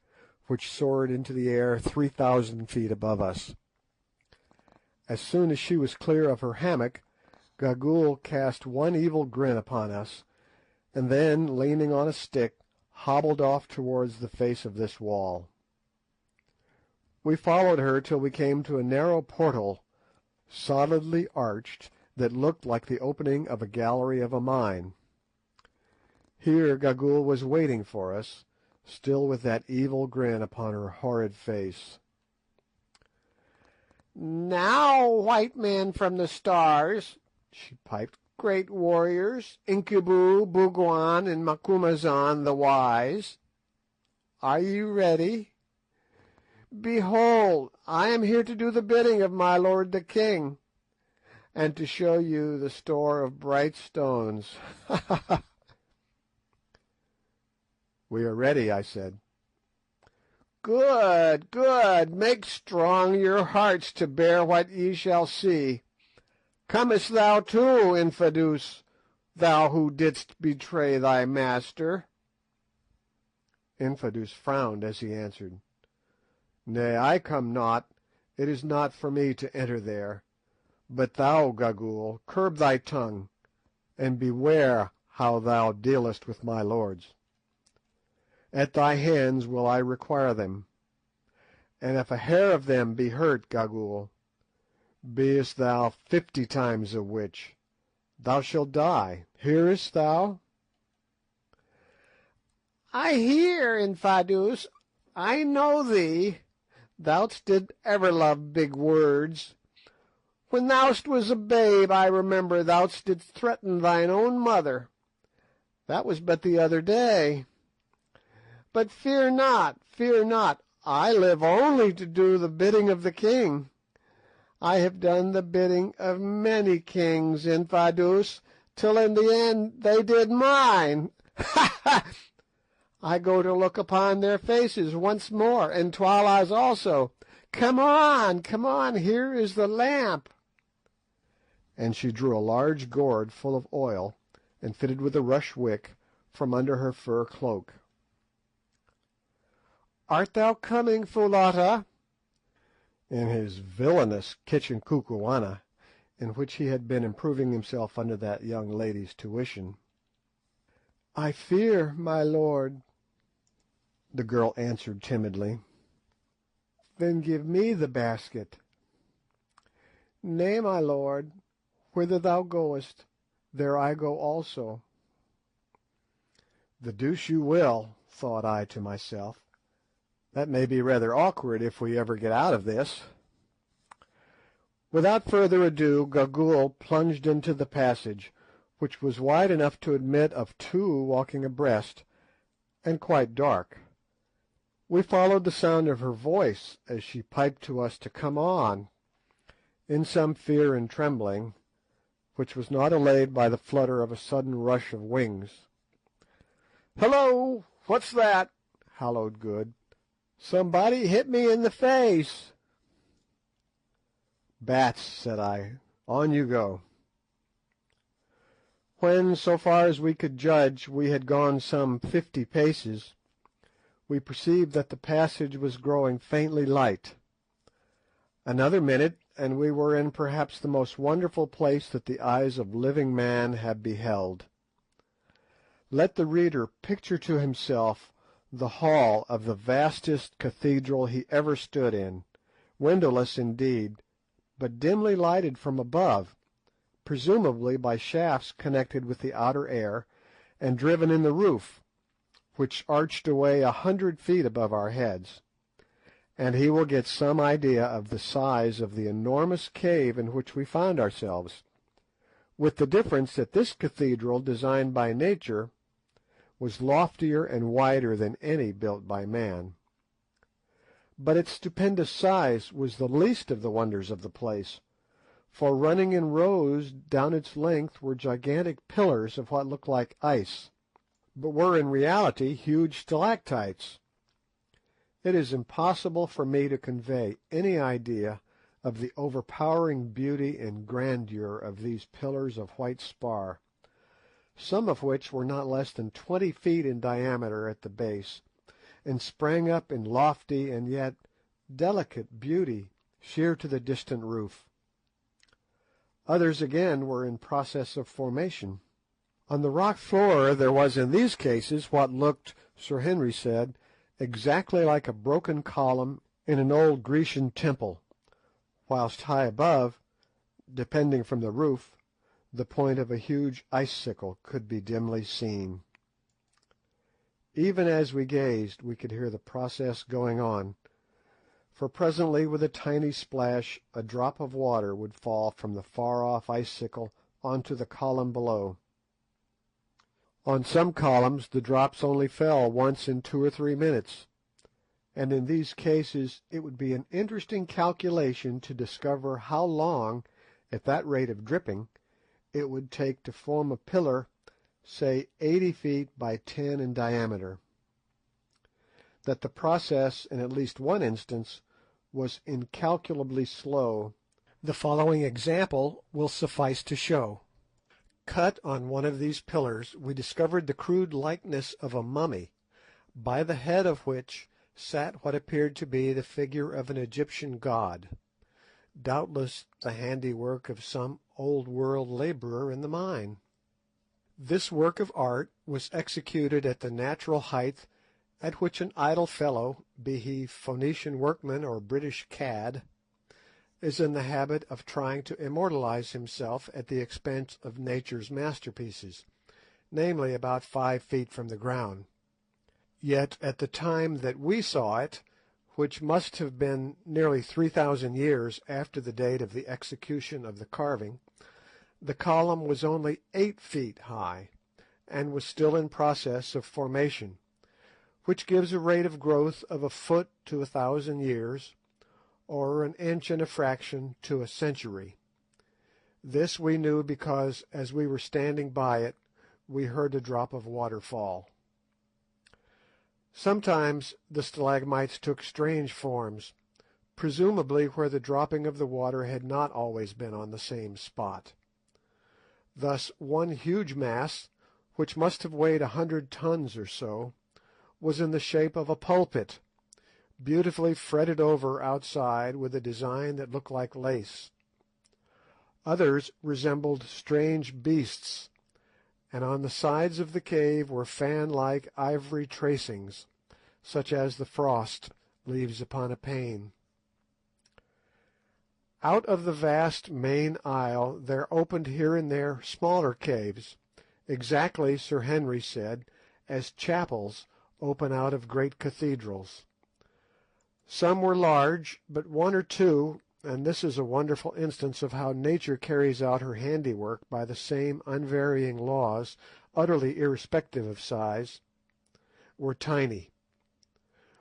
Speaker 1: which soared into the air 3,000 feet above us. As soon as she was clear of her hammock, Gagool cast one evil grin upon us, and then, leaning on a stick, hobbled off towards the face of this wall. We followed her till we came to a narrow portal, solidly arched, that looked like the opening of a gallery of a mine. Here Gagool was waiting for us, still with that evil grin upon her horrid face. "Now, white men from the stars," she piped, "great warriors, Incubu, Bougwan, and Macumazahn the wise, are you ready? Behold, I am here to do the bidding of my lord the king, and to show you the store of bright stones. Ha ha ha! "We are ready," I said.
Speaker 2: "Good, good. Make strong your hearts to bear what ye shall see. Comest thou too, Infadoos, thou who didst betray thy master?"
Speaker 1: Infadoos frowned as he answered, "Nay, I come not. It is not for me to enter there. But thou, Gagool, curb thy tongue, and beware how thou dealest with my lords. At thy hands will I require them, and if a hair of them be hurt, Gagool, beest thou 50 times a witch, thou shalt die. Hearest thou?"
Speaker 2: "I hear, Infadoos. I know thee. Thou didst ever love big words. When thou was a babe, I remember thou didst threaten thine own mother. That was but the other day. But fear not, fear not. I live only to do the bidding of the king. I have done the bidding of many kings, Infadoos, till in the end they did mine. Ha ha! I go to look upon their faces once more, and Twala's also. Come on, come on, here is the lamp."
Speaker 1: And she drew a large gourd full of oil, and fitted with a rush wick, from under her fur cloak.
Speaker 2: "Art thou coming, Foulata?"
Speaker 1: In his villainous kitchen Kukuana, in which he had been improving himself under that young lady's tuition.
Speaker 2: "I fear, my lord."
Speaker 1: The girl answered timidly.
Speaker 2: "Then give me the basket." "Nay, my lord. Whither thou goest, there I go also."
Speaker 1: "The deuce you will," thought I to myself. "That may be rather awkward if we ever get out of this." Without further ado, Gagool plunged into the passage, which was wide enough to admit of two walking abreast, and quite dark. We followed the sound of her voice as she piped to us to come on, in some fear and trembling, which was not allayed by the flutter of a sudden rush of wings.
Speaker 2: "Hullo! What's that?"
Speaker 1: hallooed Good.
Speaker 2: "Somebody hit me in the face."
Speaker 1: "Bats," said I. "On you go." When, so far as we could judge, we had gone some 50 paces, we perceived that the passage was growing faintly light. Another minute, and we were in perhaps the most wonderful place that the eyes of living man have beheld. Let the reader picture to himself the hall of the vastest cathedral he ever stood in, windowless indeed, but dimly lighted from above, presumably by shafts connected with the outer air, and driven in the roof, which arched away 100 feet above our heads, and he will get some idea of the size of the enormous cave in which we found ourselves, with the difference that this cathedral, designed by nature, was loftier and wider than any built by man. But its stupendous size was the least of the wonders of the place, for running in rows down its length were gigantic pillars of what looked like ice, but were in reality huge stalactites. It is impossible for me to convey any idea of the overpowering beauty and grandeur of these pillars of white spar, some of which were not less than 20 feet in diameter at the base, and sprang up in lofty and yet delicate beauty sheer to the distant roof. Others again were in process of formation. On the rock floor there was in these cases what looked, Sir Henry said, exactly like a broken column in an old Grecian temple, whilst high above, depending from the roof, the point of a huge icicle could be dimly seen. Even as we gazed we could hear the process going on, for presently with a tiny splash a drop of water would fall from the far-off icicle onto the column below. On some columns the drops only fell once in 2 or 3 minutes, and in these cases it would be an interesting calculation to discover how long, at that rate of dripping, it would take to form a pillar, say 80 feet by 10 in diameter. that the process, in at least one instance, was incalculably slow. The following example will suffice to show. Cut on one of these pillars, we discovered the crude likeness of a mummy, by the head of which sat what appeared to be the figure of an Egyptian god, doubtless the handiwork of some old-world labourer in the mine. This work of art was executed at the natural height at which an idle fellow, be he Phoenician workman or British cad, is in the habit of trying to immortalise himself at the expense of nature's masterpieces, namely about 5 feet from the ground. Yet at the time that we saw it, which must have been nearly 3,000 years after the date of the execution of the carving, the column was only 8 feet high, and was still in process of formation, which gives a rate of growth of a foot to 1,000 years, or an inch and a fraction to a century. This we knew because, as we were standing by it, we heard a drop of water fall. Sometimes the stalagmites took strange forms, presumably where the dropping of the water had not always been on the same spot. Thus one huge mass, which must have weighed 100 tons or so, was in the shape of a pulpit, beautifully fretted over outside with a design that looked like lace. Others resembled strange beasts, and on the sides of the cave were fan-like ivory tracings, such as the frost leaves upon a pane. Out of the vast main aisle there opened here and there smaller caves, exactly, Sir Henry said, as chapels open out of great cathedrals. Some were large, but one or two, and this is a wonderful instance of how nature carries out her handiwork by the same unvarying laws, utterly irrespective of size, were tiny.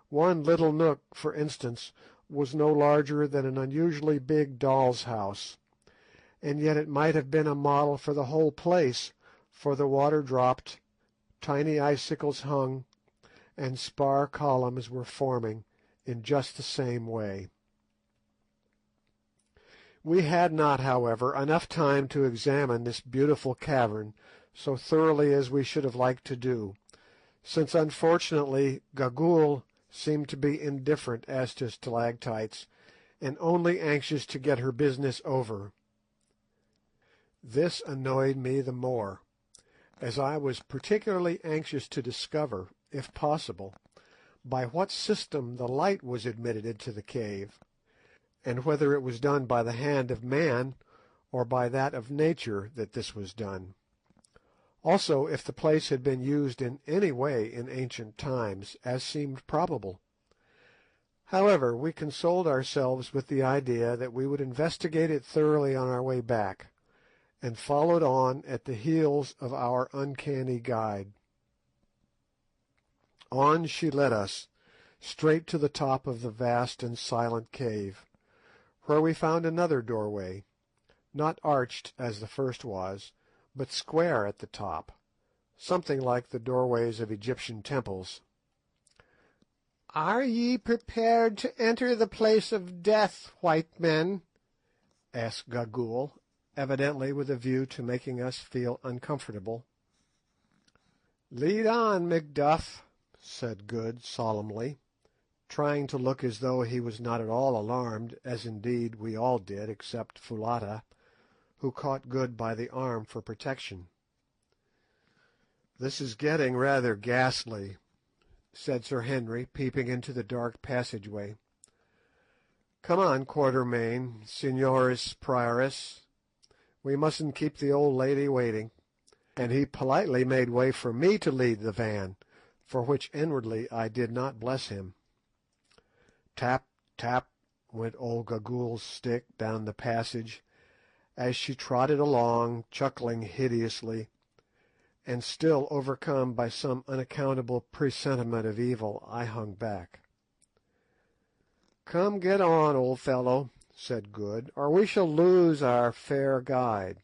Speaker 1: One little nook, for instance, was no larger than an unusually big doll's house, and yet it might have been a model for the whole place, for the water dropped, tiny icicles hung, and spar columns were forming in just the same way. We had not, however, enough time to examine this beautiful cavern so thoroughly as we should have liked to do, since unfortunately Gagool seemed to be indifferent as to stalactites, and only anxious to get her business over. This annoyed me the more, as I was particularly anxious to discover, if possible, by what system the light was admitted into the cave, and whether it was done by the hand of man or by that of nature that this was done. Also, if the place had been used in any way in ancient times, as seemed probable. However, we consoled ourselves with the idea that we would investigate it thoroughly on our way back, and followed on at the heels of our uncanny guide. On she led us, straight to the top of the vast and silent cave, where we found another doorway, not arched as the first was, but square at the top, something like the doorways of Egyptian temples.
Speaker 2: "Are ye prepared to enter the place of death, white men?"
Speaker 1: asked Gagool, evidently with a view to making us feel uncomfortable.
Speaker 2: "Lead on, Macduff,"
Speaker 1: said Good solemnly, trying to look as though he was not at all alarmed, as indeed we all did except Foulata, who caught Good by the arm for protection. "This is getting rather ghastly," said Sir Henry, peeping into the dark passageway. "Come on, Quatermain, Signoris Prioress. We mustn't keep the old lady waiting." And he politely made way for me to lead the van, for which inwardly I did not bless him. Tap, tap, went old Gagool's stick down the passage, as she trotted along, chuckling hideously, and still overcome by some unaccountable presentiment of evil, I hung back. "Come, get on, old fellow," said Good, "or we shall lose our fair guide."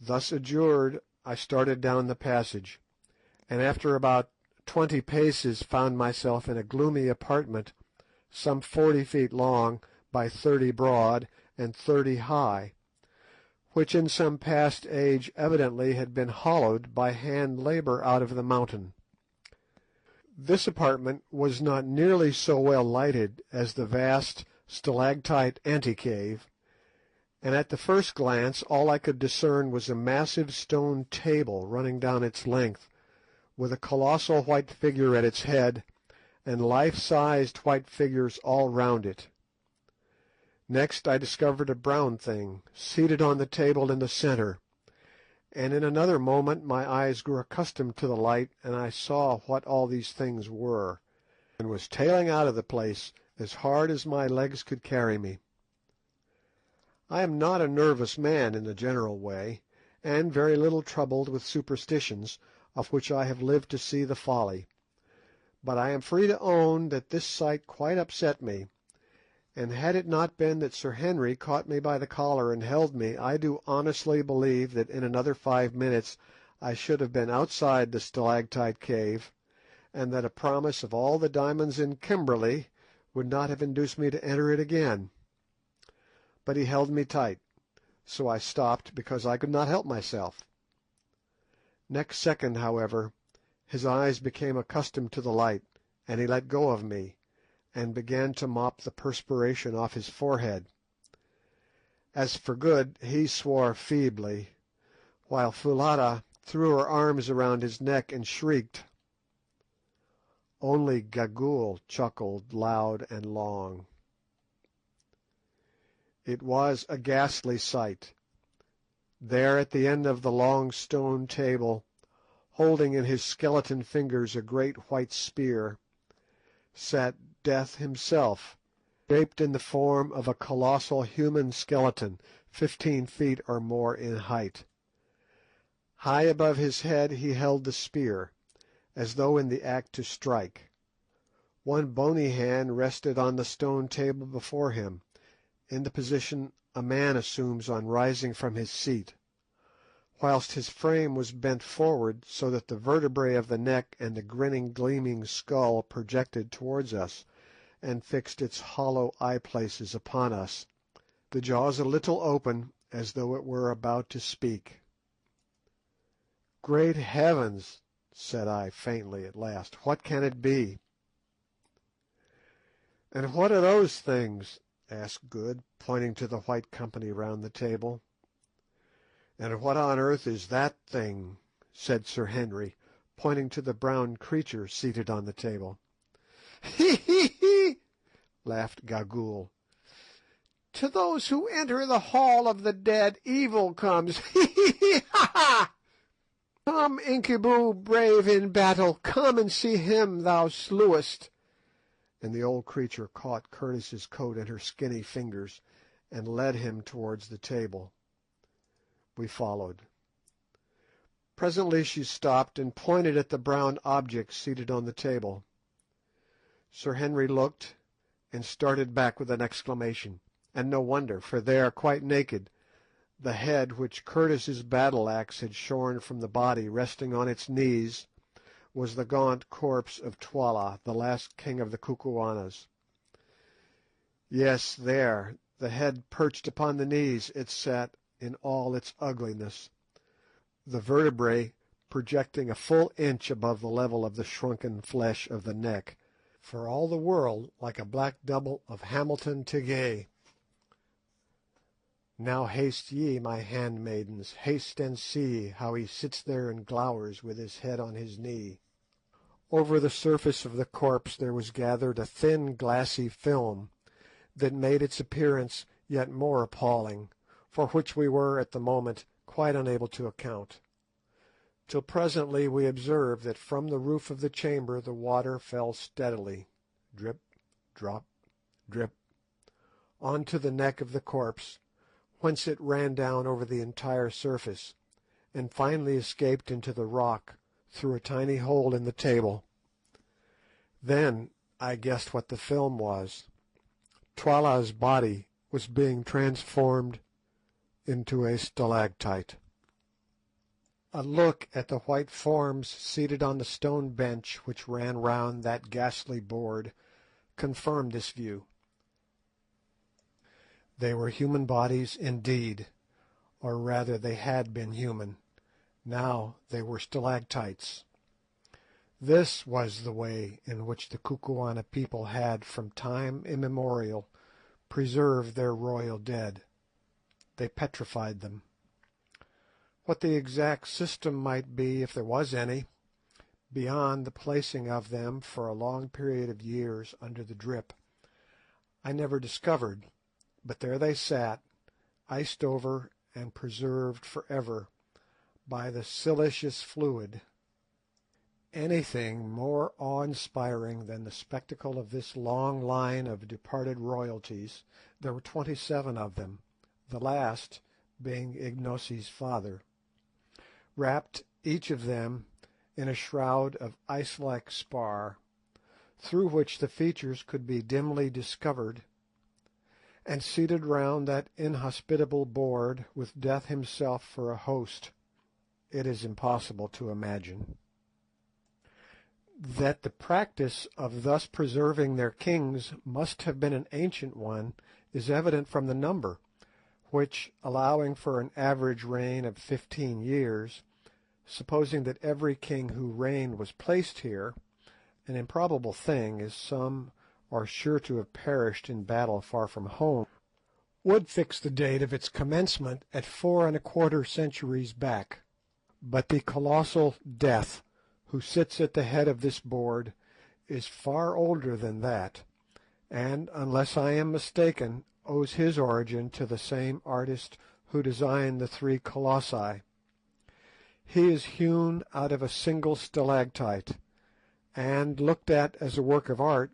Speaker 1: Thus adjured, I started down the passage, and after about 20 paces found myself in a gloomy apartment some 40 feet long by 30 broad and 30 high, which in some past age evidently had been hollowed by hand labour out of the mountain. This apartment was not nearly so well lighted as the vast stalactite ante-cave, and at the first glance all I could discern was a massive stone table running down its length, with a colossal white figure at its head, and life-sized white figures all round it. Next I discovered a brown thing, seated on the table in the centre, and in another moment my eyes grew accustomed to the light, and I saw what all these things were, and was tailing out of the place as hard as my legs could carry me. I am not a nervous man in the general way, and very little troubled with superstitions, of which I have lived to see the folly, but I am free to own that this sight quite upset me, and had it not been that Sir Henry caught me by the collar and held me, I do honestly believe that in another 5 minutes I should have been outside the stalactite cave, and that a promise of all the diamonds in Kimberley would not have induced me to enter it again. But he held me tight, so I stopped because I could not help myself. Next second, however, his eyes became accustomed to the light, and he let go of me, and began to mop the perspiration off his forehead. As for Good, he swore feebly, while Foulata threw her arms around his neck and shrieked. Only Gagool chuckled loud and long. It was a ghastly sight. There at the end of the long stone table, holding in his skeleton fingers a great white spear, sat Death himself, shaped in the form of a colossal human skeleton 15 feet or more in height. High above his head he held the spear, as though in the act to strike. One bony hand rested on the stone table before him, in the position a man assumes on rising from his seat, whilst his frame was bent forward so that the vertebrae of the neck and the grinning gleaming skull projected towards us and fixed its hollow eye-places upon us, the jaws a little open as though it were about to speak. "Great heavens!" said I faintly at last, "what can it be?" "And what are those things?" asked Good, pointing to the white company round the table. "And what on earth is that thing?" said Sir Henry, pointing to the brown creature seated on the table. "Hee hee hee!" laughed Gagool. "To those who enter the hall of the dead evil comes. Hee hee hee! Ha ha! Come, Incubu, brave in battle, come and see him thou slewest." And the old creature caught Curtis's coat in her skinny fingers and led him towards the table. We followed. Presently she stopped and pointed at the brown object seated on the table. Sir Henry looked, and started back with an exclamation, and no wonder, for there, quite naked, the head which Curtis's battle axe had shorn from the body resting on its knees, was the gaunt corpse of Twala, the last king of the Kukuanas. Yes, there, the head perched upon the knees, it sat in all its ugliness, the vertebrae projecting a full inch above the level of the shrunken flesh of the neck, for all the world like a black double of Hamilton Tighe. "Now haste ye, my handmaidens, haste and see how he sits there and glowers with his head on his knee." Over the surface of the corpse there was gathered a thin glassy film that made its appearance yet more appalling, for which we were at the moment quite unable to account, till presently we observed that from the roof of the chamber the water fell steadily, drip, drop, drip, on to the neck of the corpse, whence it ran down over the entire surface, and finally escaped into the rock through a tiny hole in the table. Then I guessed what the film was. Twala's body was being transformed into a stalactite. A look at the white forms seated on the stone bench which ran round that ghastly board confirmed this view. They were human bodies indeed, or rather they had been human. Now they were stalactites. This was the way in which the Kukuana people had from time immemorial preserved their royal dead. They petrified them. What the exact system might be, if there was any, beyond the placing of them for a long period of years under the drip, I never discovered, but there they sat, iced over and preserved for ever by the siliceous fluid. Anything more awe-inspiring than the spectacle of this long line of departed royalties, there were 27 of them, the last being Ignosi's father, wrapped each of them in a shroud of ice-like spar, through which the features could be dimly discovered, and seated round that inhospitable board with Death himself for a host, it is impossible to imagine. That the practice of thus preserving their kings must have been an ancient one is evident from the number, which, allowing for an average reign of 15 years, supposing that every king who reigned was placed here, an improbable thing, as some are sure to have perished in battle far from home, would fix the date of its commencement at 4¼ centuries back. But the colossal Death, who sits at the head of this board, is far older than that, and, unless I am mistaken, owes his origin to the same artist who designed the 3 colossi. He is hewn out of a single stalactite, and, looked at as a work of art,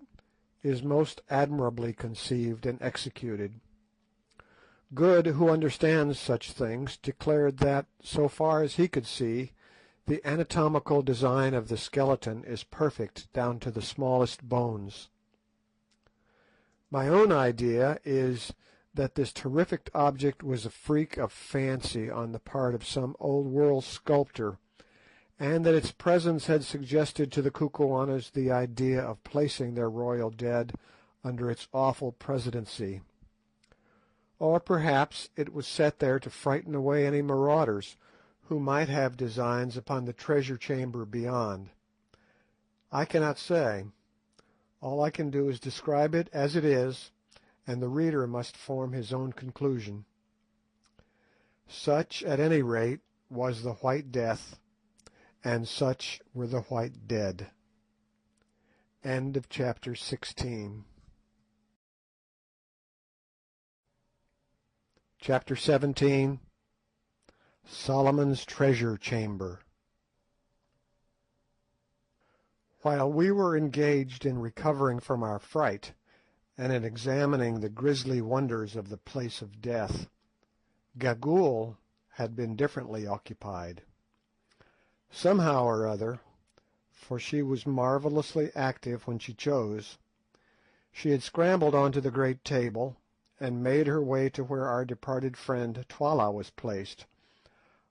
Speaker 1: is most admirably conceived and executed. Good, who understands such things, declared that, so far as he could see, the anatomical design of the skeleton is perfect down to the smallest bones. My own idea is that this terrific object was a freak of fancy on the part of some old-world sculptor, and that its presence had suggested to the Kukuanas the idea of placing their royal dead under its awful presidency. Or perhaps it was set there to frighten away any marauders who might have designs upon the treasure chamber beyond. I cannot say. All I can do is describe it as it is, and the reader must form his own conclusion. Such, at any rate, was the White Death, and such were the White Dead. End of chapter 16. Chapter 17. Solomon's Treasure Chamber. While we were engaged in recovering from our fright, and in examining the grisly wonders of the place of death, Gagool had been differently occupied. Somehow or other, for she was marvellously active when she chose, she had scrambled onto the great table, and made her way to where our departed friend Twala was placed,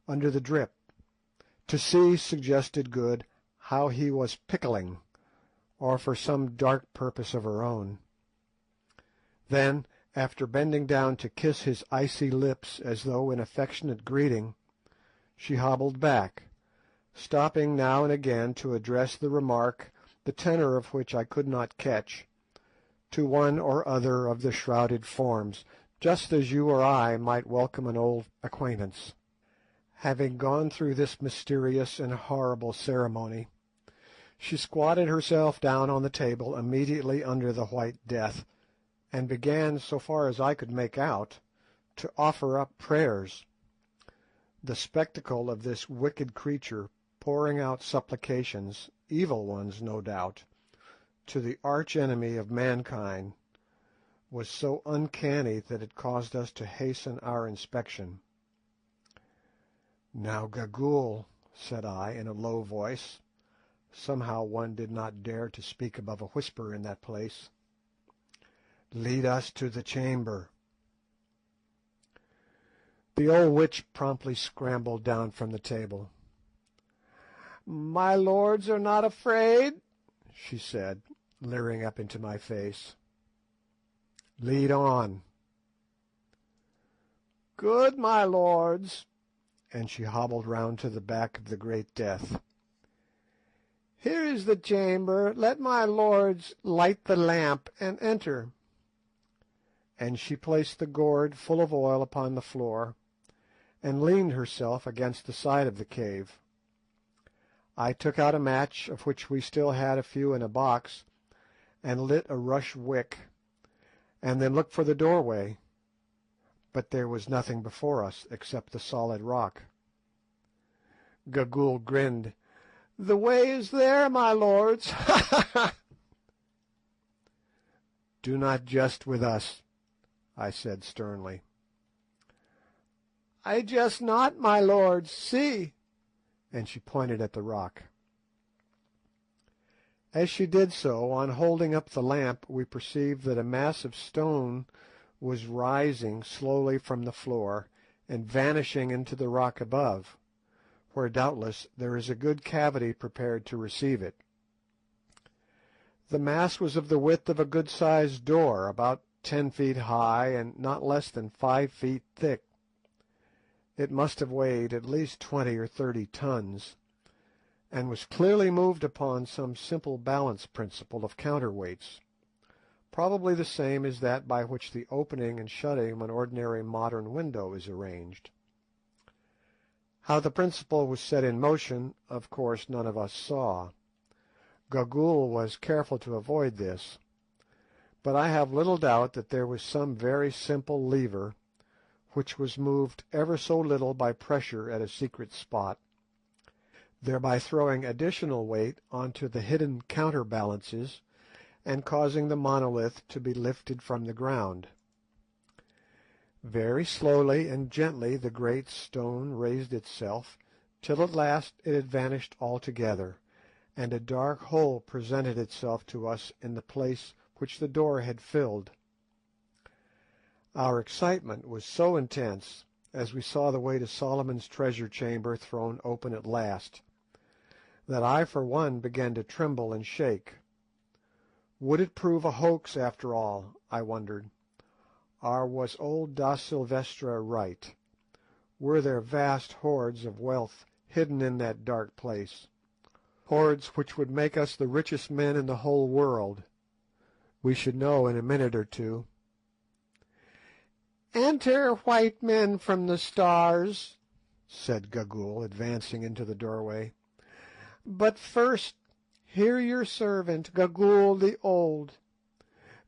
Speaker 1: under the drip. To see suggested Good how he was pickling, or for some dark purpose of her own. Then, after bending down to kiss his icy lips as though in affectionate greeting, she hobbled back, stopping now and again to address the remark, the tenor of which I could not catch, to one or other of the shrouded forms, just as you or I might welcome an old acquaintance. Having gone through this mysterious and horrible ceremony, she squatted herself down on the table immediately under the White Death, and began, so far as I could make out, to offer up prayers. The spectacle of this wicked creature pouring out supplications, evil ones no doubt, to the arch-enemy of mankind, was so uncanny that it caused us to hasten our inspection. "Now, Gagool," said I, in a low voice, somehow one did not dare to speak above a whisper in that place, "lead us to the chamber." The old witch promptly scrambled down from the table.
Speaker 2: My lords are not afraid?" she said, leering up into my face.
Speaker 1: "Lead on."
Speaker 2: "Good, my lords."
Speaker 1: And she hobbled round to the back of the Great Death.
Speaker 2: "Here is the chamber. Let my lords light the lamp and enter."
Speaker 1: And she placed the gourd full of oil upon the floor, and leaned herself against the side of the cave. I took out a match, of which we still had a few in a box, and lit a rush wick, and then looked for the doorway, but there was nothing before us except the solid rock.
Speaker 2: Gagool grinned. "The way is there, my lords. Ha ha ha!"
Speaker 1: "Do not jest with us," I said sternly.
Speaker 2: "I jest not, my lords. See!"
Speaker 1: And she pointed at the rock. As she did so, on holding up the lamp, we perceived that a mass of stone was rising slowly from the floor and vanishing into the rock above, where doubtless there is a good cavity prepared to receive it. The mass was of the width of a good-sized door, about 10 feet high and not less than 5 feet thick. It must have weighed at least 20 or 30 tons, and was clearly moved upon some simple balance principle of counterweights, probably the same as that by which the opening and shutting of an ordinary modern window is arranged. How the principle was set in motion, of course none of us saw. Gagool was careful to avoid this, but I have little doubt that there was some very simple lever, which was moved ever so little by pressure at a secret spot, thereby throwing additional weight onto the hidden counterbalances and causing the monolith to be lifted from the ground. Very slowly and gently the great stone raised itself, till at last it had vanished altogether, and a dark hole presented itself to us in the place which the door had filled. Our excitement was so intense, as we saw the way to Solomon's treasure chamber thrown open at last, that I for one began to tremble and shake. Would it prove a hoax after all, I wondered, or was old Da Silvestra right? Were there vast hoards of wealth hidden in that dark place, hoards which would make us the richest men in the whole world? We should know in a minute or two.
Speaker 2: "Enter, white men from the stars,"
Speaker 1: said Gagool, advancing into the doorway.
Speaker 2: "But first hear your servant, Gagool the Old.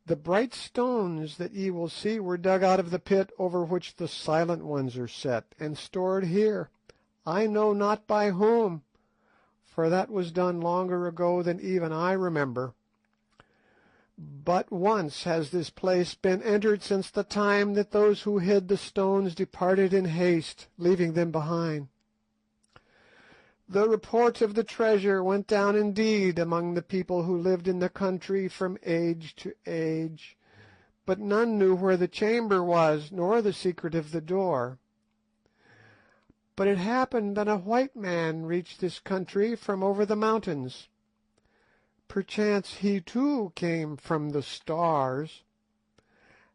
Speaker 2: The bright stones that ye will see were dug out of the pit over which the Silent Ones are set, and stored here, I know not by whom, for that was done longer ago than even I remember. But once has this place been entered since the time that those who hid the stones departed in haste, leaving them behind. The report of the treasure went down indeed among the people who lived in the country from age to age, but none knew where the chamber was, nor the secret of the door. But it happened that a white man reached this country from over the mountains. Perchance he too came from the stars,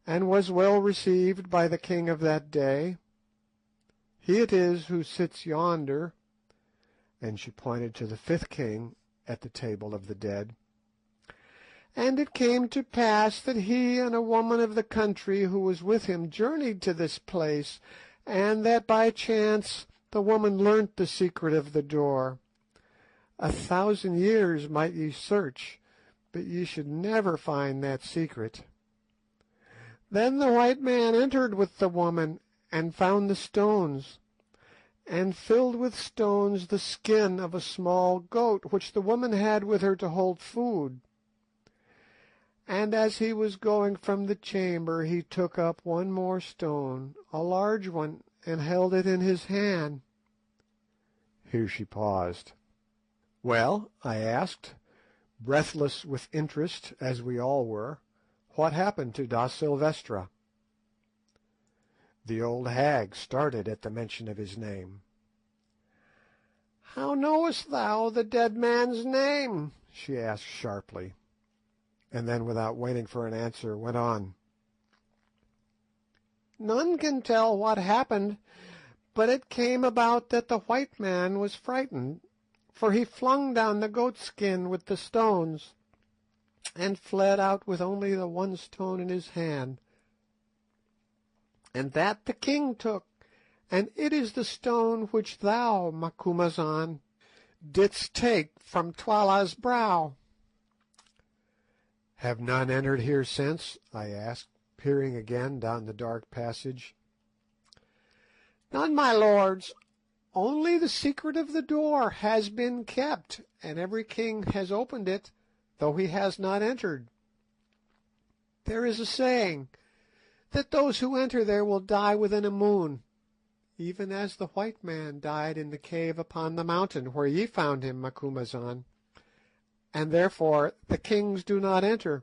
Speaker 2: and was well received by the king of that day. He it is who sits yonder," and she pointed to the 5th king at the table of the dead. "And it came to pass that he and a woman of the country who was with him journeyed to this place, and that by chance the woman learnt the secret of the door. 1,000 years might ye search, but ye should never find that secret. Then the white man entered with the woman, and found the stones, and filled with stones the skin of a small goat which the woman had with her to hold food. And as he was going from the chamber he took up one more stone, a large one, and held it in his hand."
Speaker 1: Here she paused. "Well," I asked, breathless with interest, as we all were, "what happened to Da Silvestra?" The old hag started at the mention of his name.
Speaker 2: "How knowest thou the dead man's name?" she asked sharply,
Speaker 1: and then, without waiting for an answer, went on.
Speaker 2: "None can tell what happened, but it came about that the white man was frightened, for he flung down the goat-skin with the stones, and fled out with only the one stone in his hand. And that the king took, and it is the stone which thou, Macumazahn, didst take from Twala's brow."
Speaker 1: "Have none entered here since?" I asked, peering again down the dark passage.
Speaker 2: "None, my lords. Only the secret of the door has been kept, and every king has opened it, though he has not entered. There is a saying that those who enter there will die within a moon, even as the white man died in the cave upon the mountain where ye found him, Macumazahn, and therefore the kings do not enter."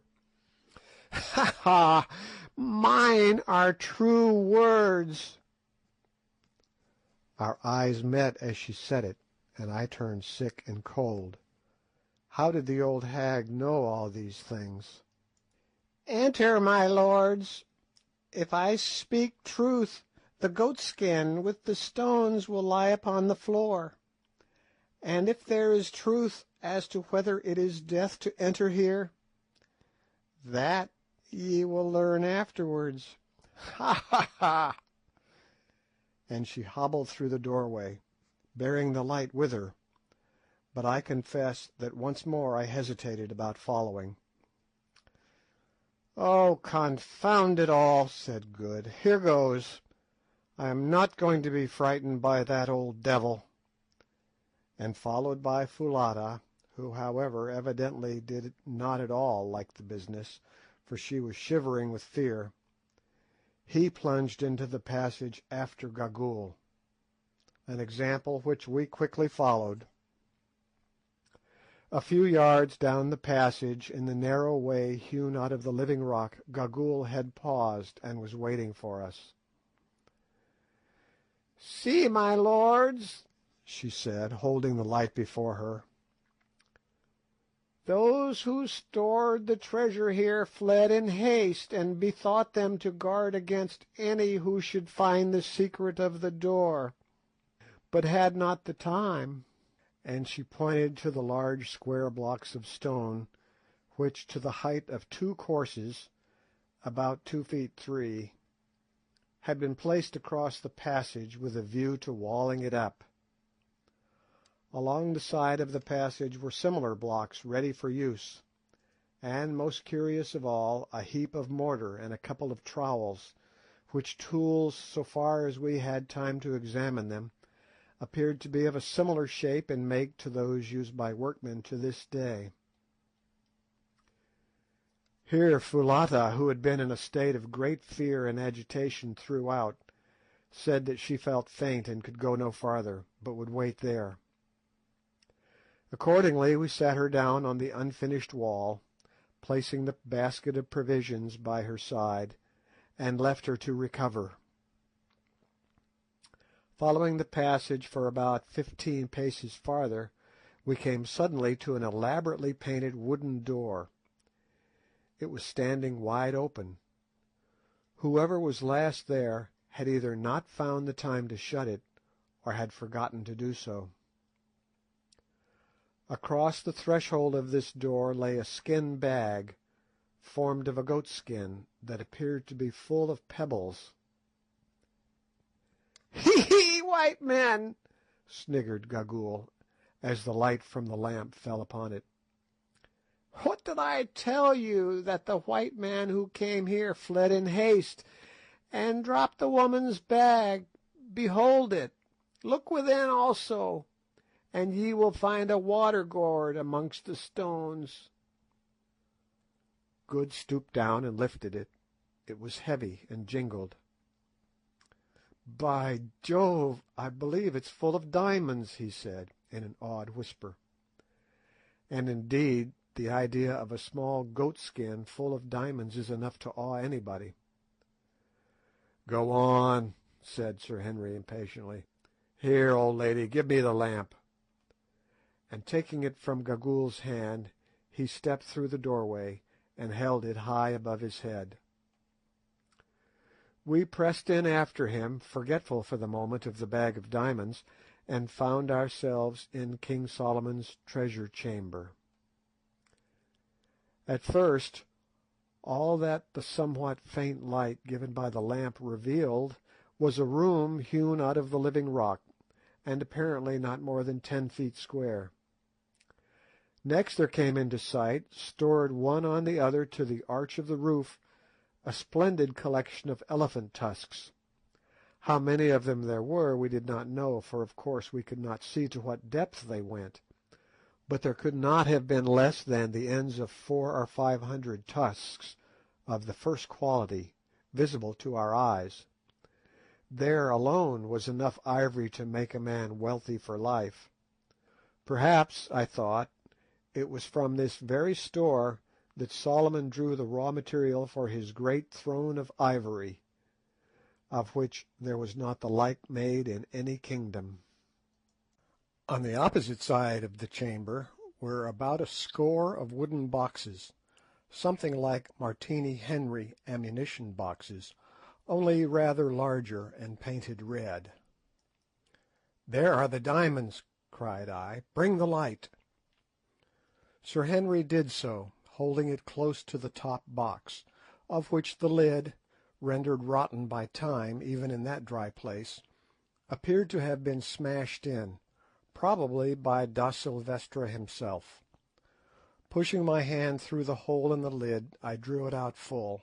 Speaker 2: "Ha ha! Mine are true words."
Speaker 1: Our eyes met as she said it, and I turned sick and cold. How did the old hag know all these things?
Speaker 2: "Enter, my lords. If I speak truth, the goat-skin with the stones will lie upon the floor, and if there is truth as to whether it is death to enter here, that ye will learn afterwards. Ha ha ha!"
Speaker 1: And she hobbled through the doorway, bearing the light with her, but I confess that once more I hesitated about following.
Speaker 2: "Oh, confound it all!" said Good. "Here goes. I am not going to be frightened by that old devil."
Speaker 1: And followed by Foulata, who, however, evidently did not at all like the business, for she was shivering with fear, he plunged into the passage after Gagool, an example which we quickly followed. A few yards down the passage, in the narrow way hewn out of the living rock, Gagool had paused and was waiting for us.
Speaker 2: "See, my lords,"
Speaker 1: she said, holding the light before her.
Speaker 2: "Those who stored the treasure here fled in haste, and bethought them to guard against any who should find the secret of the door, but had not the time."
Speaker 1: And she pointed to the large square blocks of stone, which, to the height of 2 courses, about 2 feet 3, had been placed across the passage with a view to walling it up. Along the side of the passage were similar blocks ready for use, and, most curious of all, a heap of mortar and a couple of trowels, which tools, so far as we had time to examine them, appeared to be of a similar shape and make to those used by workmen to this day. Here Foulata, who had been in a state of great fear and agitation throughout, said that she felt faint and could go no farther, but would wait there. Accordingly we sat her down on the unfinished wall, placing the basket of provisions by her side, and left her to recover. Following the passage for about 15 paces farther, we came suddenly to an elaborately painted wooden door. It was standing wide open. Whoever was last there had either not found the time to shut it, or had forgotten to do so. Across the threshold of this door lay a skin bag, formed of a goat skin, that appeared to be full of pebbles.
Speaker 2: "Hee hee, white men!"
Speaker 1: sniggered Gagool, as the light from the lamp fell upon it.
Speaker 2: "What did I tell you, that the white man who came here fled in haste, and dropped the woman's bag? Behold it. Look within also, and ye will find a water gourd amongst the stones."
Speaker 1: Good stooped down and lifted it. It was heavy and jingled. "By Jove, I believe it's full of diamonds," he said, in an awed whisper. And indeed, the idea of a small goat skin full of diamonds is enough to awe anybody. "Go on," said Sir Henry impatiently. "Here, old lady, give me the lamp." and taking it from Gagool's hand, he stepped through the doorway and held it high above his head. We pressed in after him, forgetful for the moment of the bag of diamonds, and found ourselves in King Solomon's treasure chamber. At first, all that the somewhat faint light given by the lamp revealed was a room hewn out of the living rock, and apparently not more than 10 feet square. Next there came into sight, stored one on the other to the arch of the roof, a splendid collection of elephant tusks. How many of them there were we did not know, for of course we could not see to what depth they went, but there could not have been less than the ends of 400 or 500 tusks of the first quality, visible to our eyes. There alone was enough ivory to make a man wealthy for life. Perhaps, I thought, it was from this very store that Solomon drew the raw material for his great throne of ivory, of which there was not the like made in any kingdom. On the opposite side of the chamber were about a score of wooden boxes, something like Martini Henry ammunition boxes, only rather larger and painted red. "There are the diamonds," cried I. "Bring the light." Sir Henry did so, holding it close to the top box, of which the lid, rendered rotten by time even in that dry place, appeared to have been smashed in, probably by Da Silvestra himself. Pushing my hand through the hole in the lid, I drew it out full,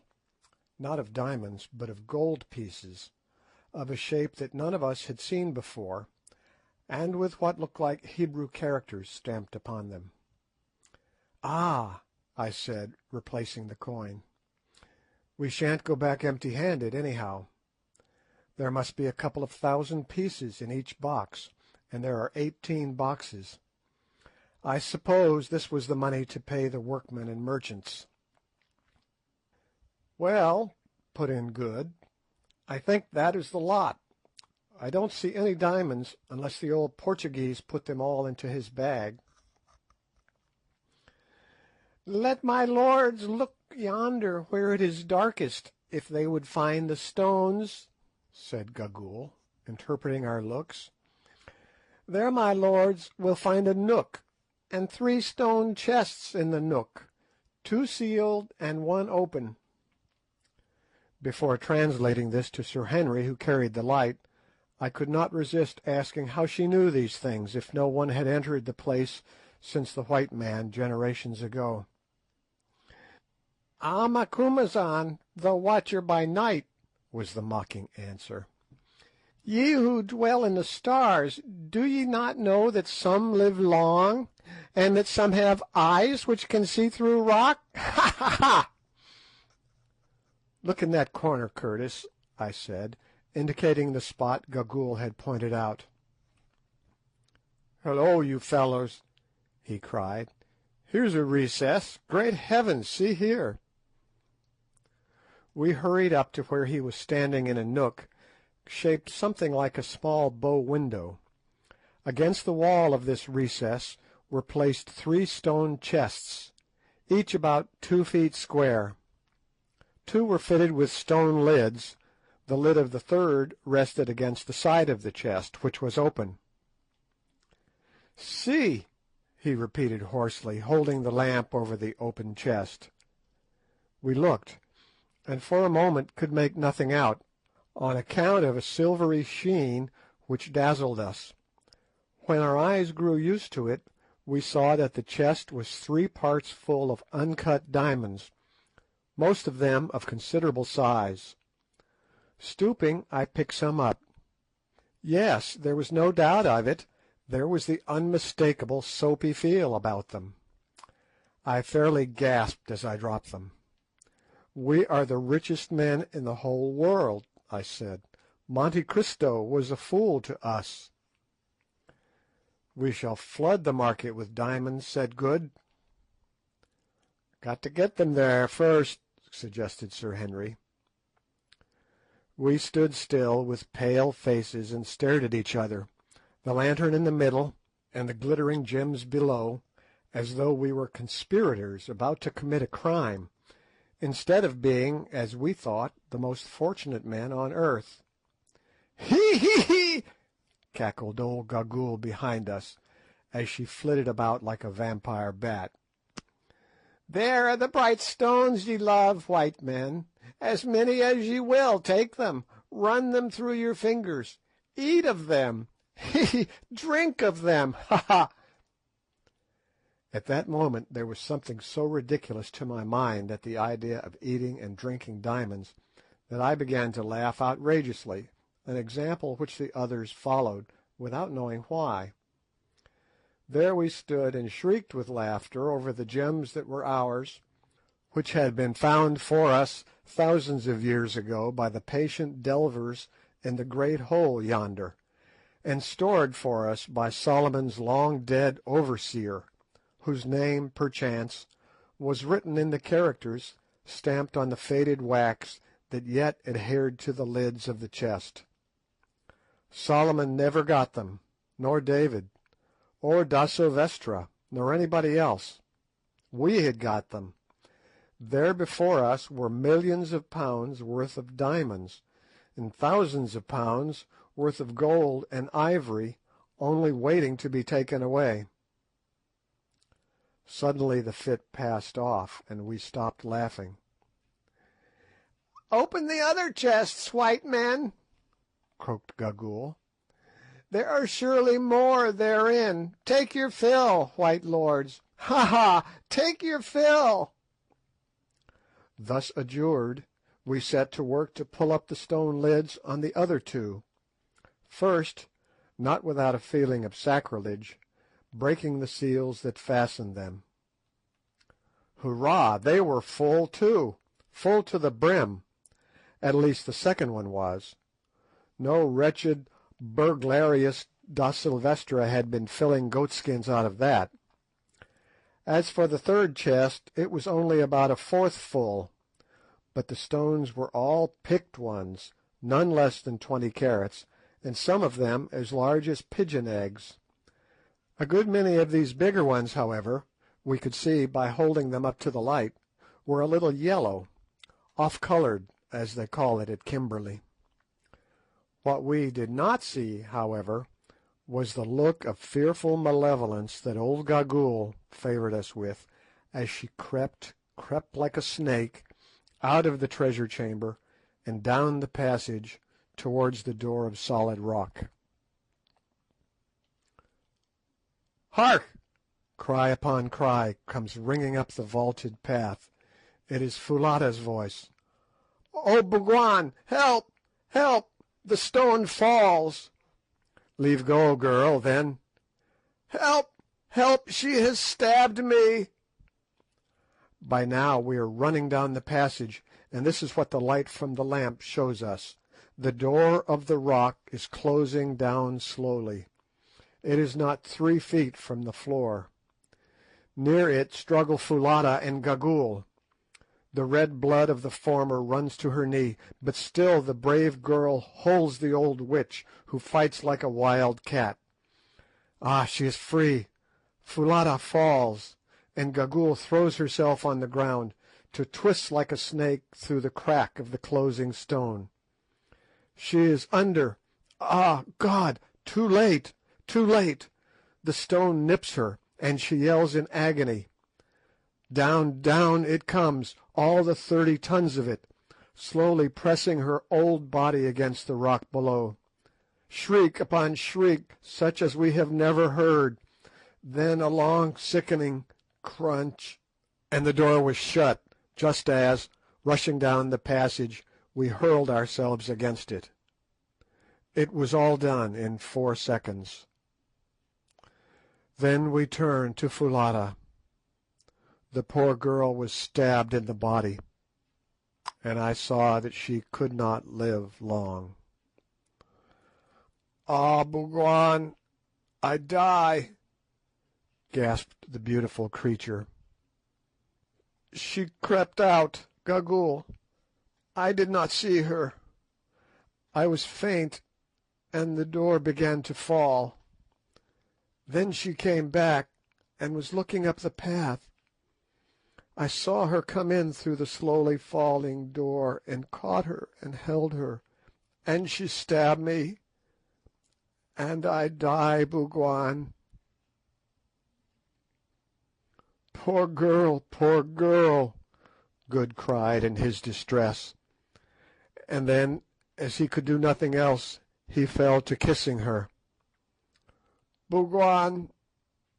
Speaker 1: not of diamonds, but of gold pieces, of a shape that none of us had seen before, and with what looked like Hebrew characters stamped upon them. "Ah," I said, replacing the coin, "we shan't go back empty-handed, anyhow. There must be a couple of 1,000 pieces in each box, and there are 18 boxes. I suppose this was the money to pay the workmen and merchants." "Well," put in Good, "I think that is the lot. I don't see any diamonds, unless the old Portuguese put them all into his bag." "Let my lords look yonder where it is darkest, if they would find the stones," said Gagool, interpreting our looks. "There, my lords, will find a nook, and 3 stone chests in the nook, 2 sealed and 1 open." Before translating this to Sir Henry, who carried the light, I could not resist asking how she knew these things, if no one had entered the place since the white man generations ago. "Ah, Macumazahn, the watcher by night," was the mocking answer. "Ye who dwell in the stars, do ye not know that some live long, and that some have eyes which can see through rock? Ha, ha, ha!" "Look in that corner, Curtis," I said, indicating the spot Gagool had pointed out. "Hullo, you fellows!" he cried. "Here's a recess. Great heavens, see here!" We hurried up to where he was standing in a nook, shaped something like a small bow window. Against the wall of this recess were placed 3 stone chests, each about 2 feet square. 2 were fitted with stone lids, the lid of the third rested against the side of the chest, which was open. "See," he repeated hoarsely, holding the lamp over the open chest. We looked, and for a moment could make nothing out, on account of a silvery sheen which dazzled us. When our eyes grew used to it, we saw that the chest was 3 parts full of uncut diamonds, most of them of considerable size. Stooping, I picked some up. Yes, there was no doubt of it, there was the unmistakable soapy feel about them. I fairly gasped as I dropped them. "We are the richest men in the whole world," I said. "Monte Cristo was a fool to us." "We shall flood the market with diamonds," said Good. "Got to get them there first," suggested Sir Henry. We stood still with pale faces and stared at each other, the lantern in the middle, and the glittering gems below, as though we were conspirators about to commit a crime, instead of being, as we thought, the most fortunate men on earth. "Hee hee hee!" cackled old Gagool behind us, as she flitted about like a vampire bat. "There are the bright stones ye love, white men. As many as ye will, take them, run them through your fingers, eat of them, drink of them, ha ha!" At that moment there was something so ridiculous to my mind at the idea of eating and drinking diamonds that I began to laugh outrageously, an example which the others followed without knowing why. There we stood and shrieked with laughter over the gems that were ours, which had been found for us thousands of years ago by the patient delvers in the great hole yonder, and stored for us by Solomon's long-dead overseer, whose name, perchance, was written in the characters stamped on the faded wax that yet adhered to the lids of the chest. Solomon never got them, nor David, or da Silvestra, nor anybody else. We had got them. There before us were millions of pounds worth of diamonds, and thousands of pounds worth of gold and ivory only waiting to be taken away. Suddenly the fit passed off, and we stopped laughing.
Speaker 2: "Open the other chests, white men,"
Speaker 1: croaked Gagool.
Speaker 2: "There are surely more therein. Take your fill, white lords. Ha ha! Take your fill."
Speaker 1: Thus adjured, we set to work to pull up the stone lids on the other two, first, not without a feeling of sacrilege, breaking the seals that fastened them. Hurrah! They were full too, full to the brim. At least the second one was. No wretched burglarious da Silvestra had been filling goatskins out of that. As for the third chest, it was only about a fourth full, but the stones were all picked ones, none less than 20 carats, and some of them as large as pigeon eggs. A good many of these bigger ones, however, we could see by holding them up to the light, were a little yellow, off-coloured, as they call it at Kimberley. What we did not see, however, was the look of fearful malevolence that old Gagool favoured us with, as she crept like a snake, out of the treasure chamber and down the passage towards the door of solid rock. Hark! Cry upon cry comes ringing up the vaulted path. It is Foulata's voice.
Speaker 2: "Oh, Bougwan, help! Help! The stone falls!"
Speaker 1: "Leave go, girl, then."
Speaker 2: "Help! Help! She has stabbed me!"
Speaker 1: By now we are running down the passage, and this is what the light from the lamp shows us. The door of the rock is closing down slowly. It is not 3 feet from the floor. Near it struggle Foulata and Gagool. The red blood of the former runs to her knee, but still the brave girl holds the old witch, who fights like a wild cat. Ah, she is free. Foulata falls, and Gagool throws herself on the ground, to twist like a snake through the crack of the closing stone. She is under. Ah, God! Too late! Too late! The stone nips her, and she yells in agony. Down, down it comes, all the 30 tons of it, slowly pressing her old body against the rock below. Shriek upon shriek, such as we have never heard. Then a long sickening crunch, and the door was shut, just as, rushing down the passage, we hurled ourselves against it. It was all done in 4 seconds. Then we turned to Foulata. The poor girl was stabbed in the body, and I saw that she could not live long. "Ah, Bougwan, I die," gasped the beautiful creature. "She crept out, Gagool. I did not see her. I was faint, and the door began to fall. Then she came back and was looking up the path. I saw her come in through the slowly falling door and caught her and held her, and she stabbed me, and I die, Bougwan. Poor girl, Good cried in his distress, and then, as he could do nothing else, he fell to kissing her. Bougwan,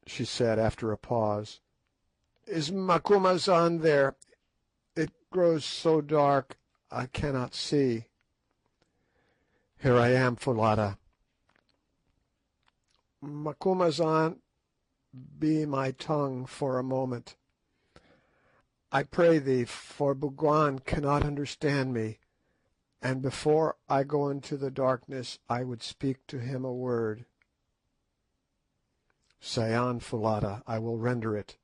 Speaker 1: she said after a pause, is Macumazahn there? It grows so dark I cannot see. Here I am, Foulata. Macumazahn, be my tongue for a moment. I pray thee, for Bougwan cannot understand me, and before I go into the darkness I would speak to him a word. Say on, Foulata, I will render it.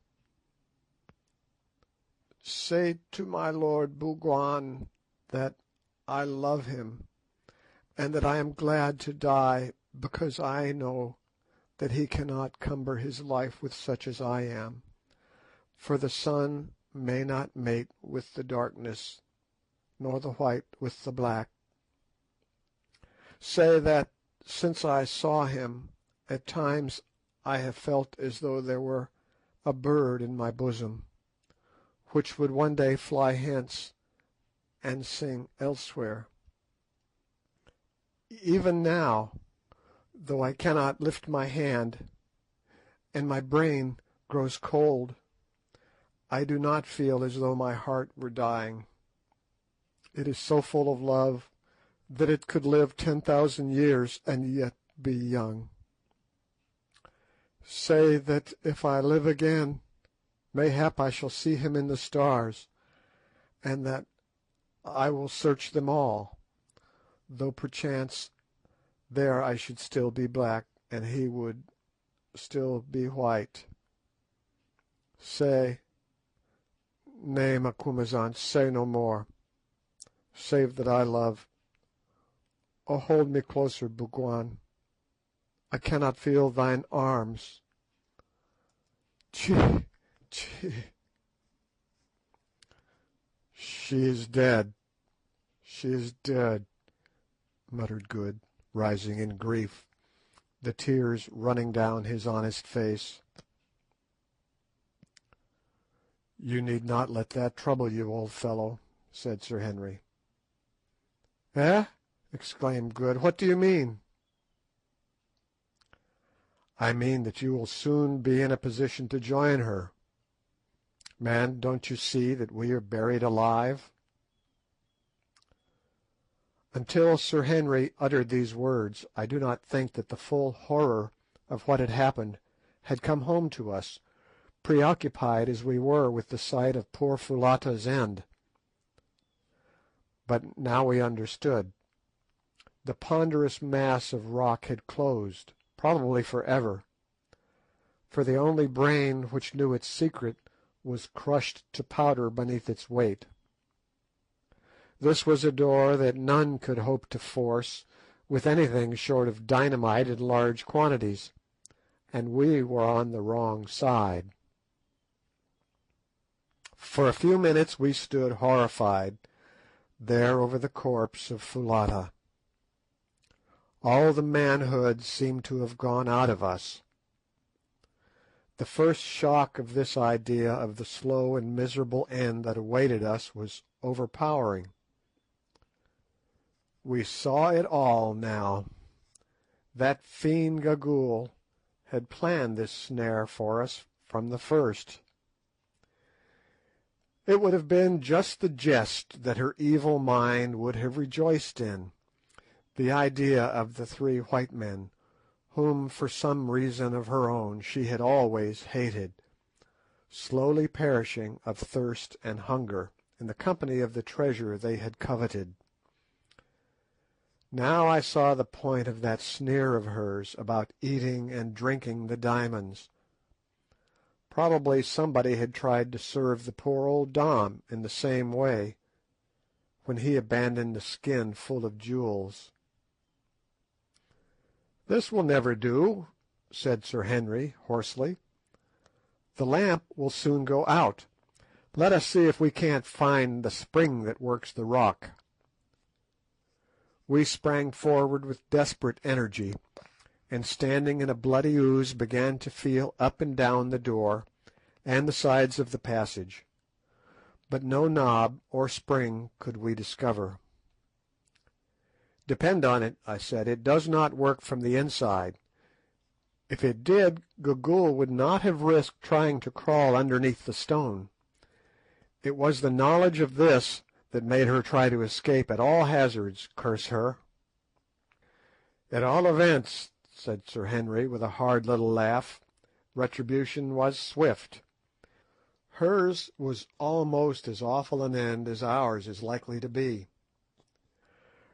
Speaker 1: Say to my lord Bougwan that I love him, and that I am glad to die, because I know that he cannot cumber his life with such as I am, for the sun may not mate with the darkness, nor the white with the black. Say that since I saw him, at times I have felt as though there were a bird in my bosom, which would one day fly hence and sing elsewhere. Even now, though I cannot lift my hand, and my brain grows cold, I do not feel as though my heart were dying. It is so full of love that it could live 10,000 years and yet be young. Say that if I live again, mayhap I shall see him in the stars, and that I will search them all, though perchance there I should still be black, and he would still be white. Say, nay, Macumazahn, say no more, save that I love. Oh, hold me closer, Bougwan. I cannot feel thine arms. Chee, chee. She is dead. She is dead, muttered Good, rising in grief, the tears running down his honest face. You need not let that trouble you, old fellow, said Sir Henry. Eh? Exclaimed Good. What do you mean? I mean that you will soon be in a position to join her. Man, don't you see that we are buried alive? Until Sir Henry uttered these words, I do not think that the full horror of what had happened had come home to us, preoccupied as we were with the sight of poor Foulata's end. But now we understood. The ponderous mass of rock had closed, probably for ever, for the only brain which knew its secret was crushed to powder beneath its weight. This was a door that none could hope to force with anything short of dynamite in large quantities, and we were on the wrong side. For a few minutes we stood horrified, there over the corpse of Foulata. All the manhood seemed to have gone out of us. The first shock of this idea of the slow and miserable end that awaited us was overpowering. We saw it all now. That fiend Gagool had planned this snare for us from the first. It would have been just the jest that her evil mind would have rejoiced in, the idea of the three white men, whom for some reason of her own she had always hated, slowly perishing of thirst and hunger in the company of the treasure they had coveted. Now I saw the point of that sneer of hers about eating and drinking the diamonds. Probably somebody had tried to serve the poor old Dom in the same way, when he abandoned the skin full of jewels. This will never do, said Sir Henry hoarsely. "The lamp will soon go out. Let us see if we can't find the spring that works the rock." We sprang forward with desperate energy, and standing in a bloody ooze began to feel up and down the door and the sides of the passage, but no knob or spring could we discover. "Depend on it," I said, "it does not work from the inside. If it did, Gagool would not have risked trying to crawl underneath the stone. It was the knowledge of this that made her try to escape at all hazards, curse her." "At all events," said Sir Henry, with a hard little laugh, "retribution was swift. Hers was almost as awful an end as ours is likely to be.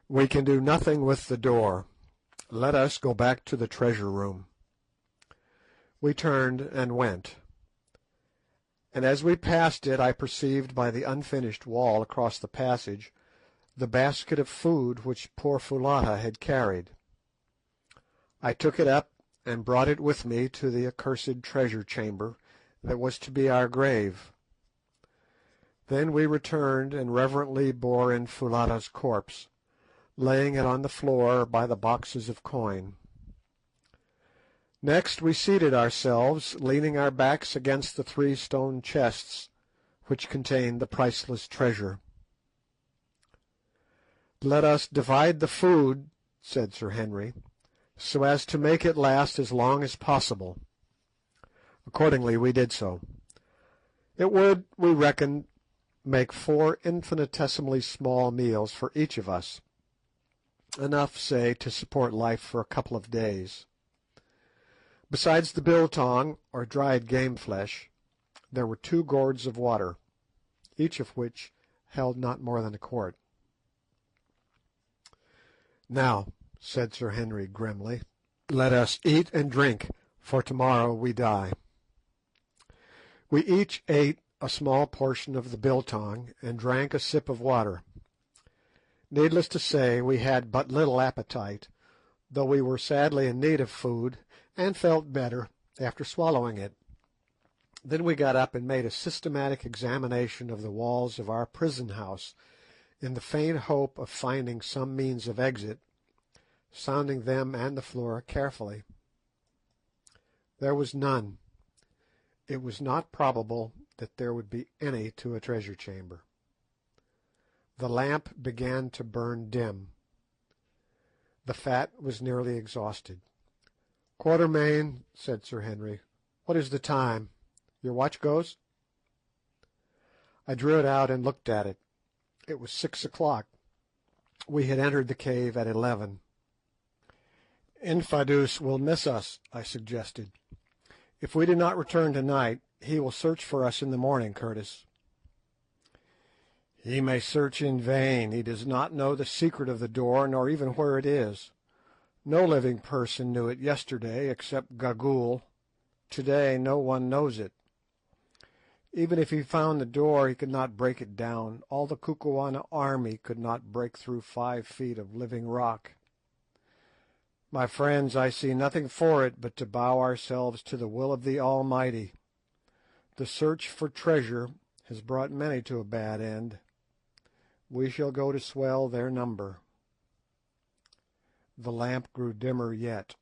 Speaker 1: We can do nothing with the door. Let us go back to the treasure room." We turned and went, and as we passed it I perceived by the unfinished wall across the passage the basket of food which poor Foulata had carried. I took it up and brought it with me to the accursed treasure chamber that was to be our grave. Then we returned and reverently bore in Foulata's corpse, laying it on the floor by the boxes of coin. Next we seated ourselves, leaning our backs against the 3 stone chests which contained the priceless treasure. "Let us divide the food," said Sir Henry, "so as to make it last as long as possible." Accordingly we did so. It would, we reckoned, make 4 infinitesimally small meals for each of us, enough, say, to support life for a couple of days. Besides the biltong, or dried game flesh, there were 2 gourds of water, each of which held not more than a quart. "Now," said Sir Henry grimly, "let us eat and drink, for tomorrow we die." We each ate a small portion of the biltong and drank a sip of water. Needless to say, we had but little appetite, though we were sadly in need of food, and felt better after swallowing it. Then we got up and made a systematic examination of the walls of our prison house, in the faint hope of finding some means of exit, sounding them and the floor carefully. There was none. It was not probable that there would be any to a treasure chamber. The lamp began to burn dim. The fat was nearly exhausted. "Quatermain," said Sir Henry, "what is the time? Your watch goes?" I drew it out and looked at it. It was 6 o'clock. We had entered the cave at 11. "Infadoos will miss us," I suggested. "If we do not return tonight, he will search for us in the morning, Curtis." "He may search in vain. He does not know the secret of the door, nor even where it is. No living person knew it yesterday except Gagool. To-day no one knows it. Even if he found the door he could not break it down. All the Kukuana army could not break through 5 feet of living rock. My friends, I see nothing for it but to bow ourselves to the will of the Almighty. The search for treasure has brought many to a bad end. We shall go to swell their number." The lamp grew dimmer yet.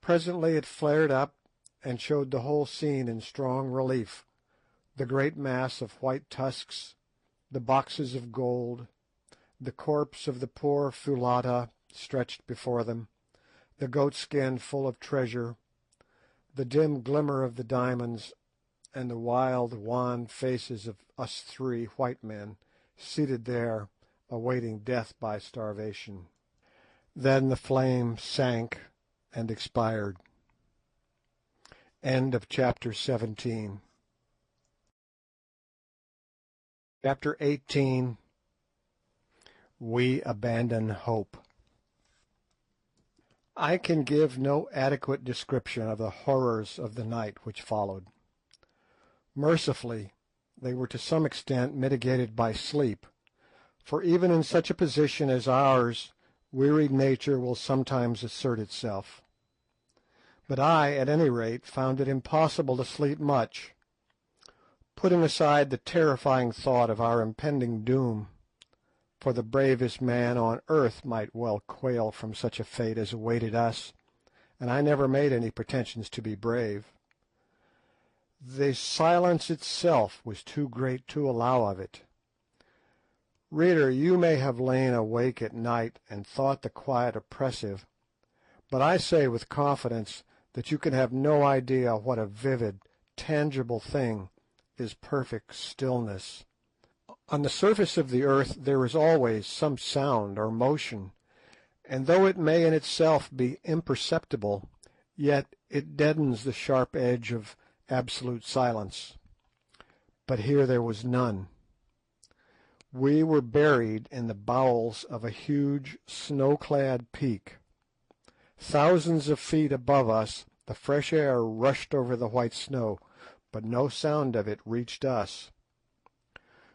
Speaker 1: Presently it flared up and showed the whole scene in strong relief, the great mass of white tusks, the boxes of gold, the corpse of the poor Foulata stretched before them, the goatskin full of treasure, the dim glimmer of the diamonds, and the wild, wan faces of us 3 white men seated there awaiting death by starvation. Then the flame sank and expired. End of chapter 17. Chapter 18. We abandon hope. I can give no adequate description of the horrors of the night which followed. Mercifully, they were to some extent mitigated by sleep, for even in such a position as ours wearied nature will sometimes assert itself. but I, at any rate, found it impossible to sleep much, putting aside the terrifying thought of our impending doom, for the bravest man on earth might well quail from such a fate as awaited us, and I never made any pretensions to be brave. The silence itself was too great to allow of it. Reader, you may have lain awake at night and thought the quiet oppressive, but I say with confidence that you can have no idea what a vivid, tangible thing is perfect stillness. On the surface of the earth there is always some sound or motion, and though it may in itself be imperceptible, yet it deadens the sharp edge of absolute silence. But here there was none. We were buried in the bowels of a huge snow-clad peak. Thousands of feet above us the fresh air rushed over the white snow, but no sound of it reached us.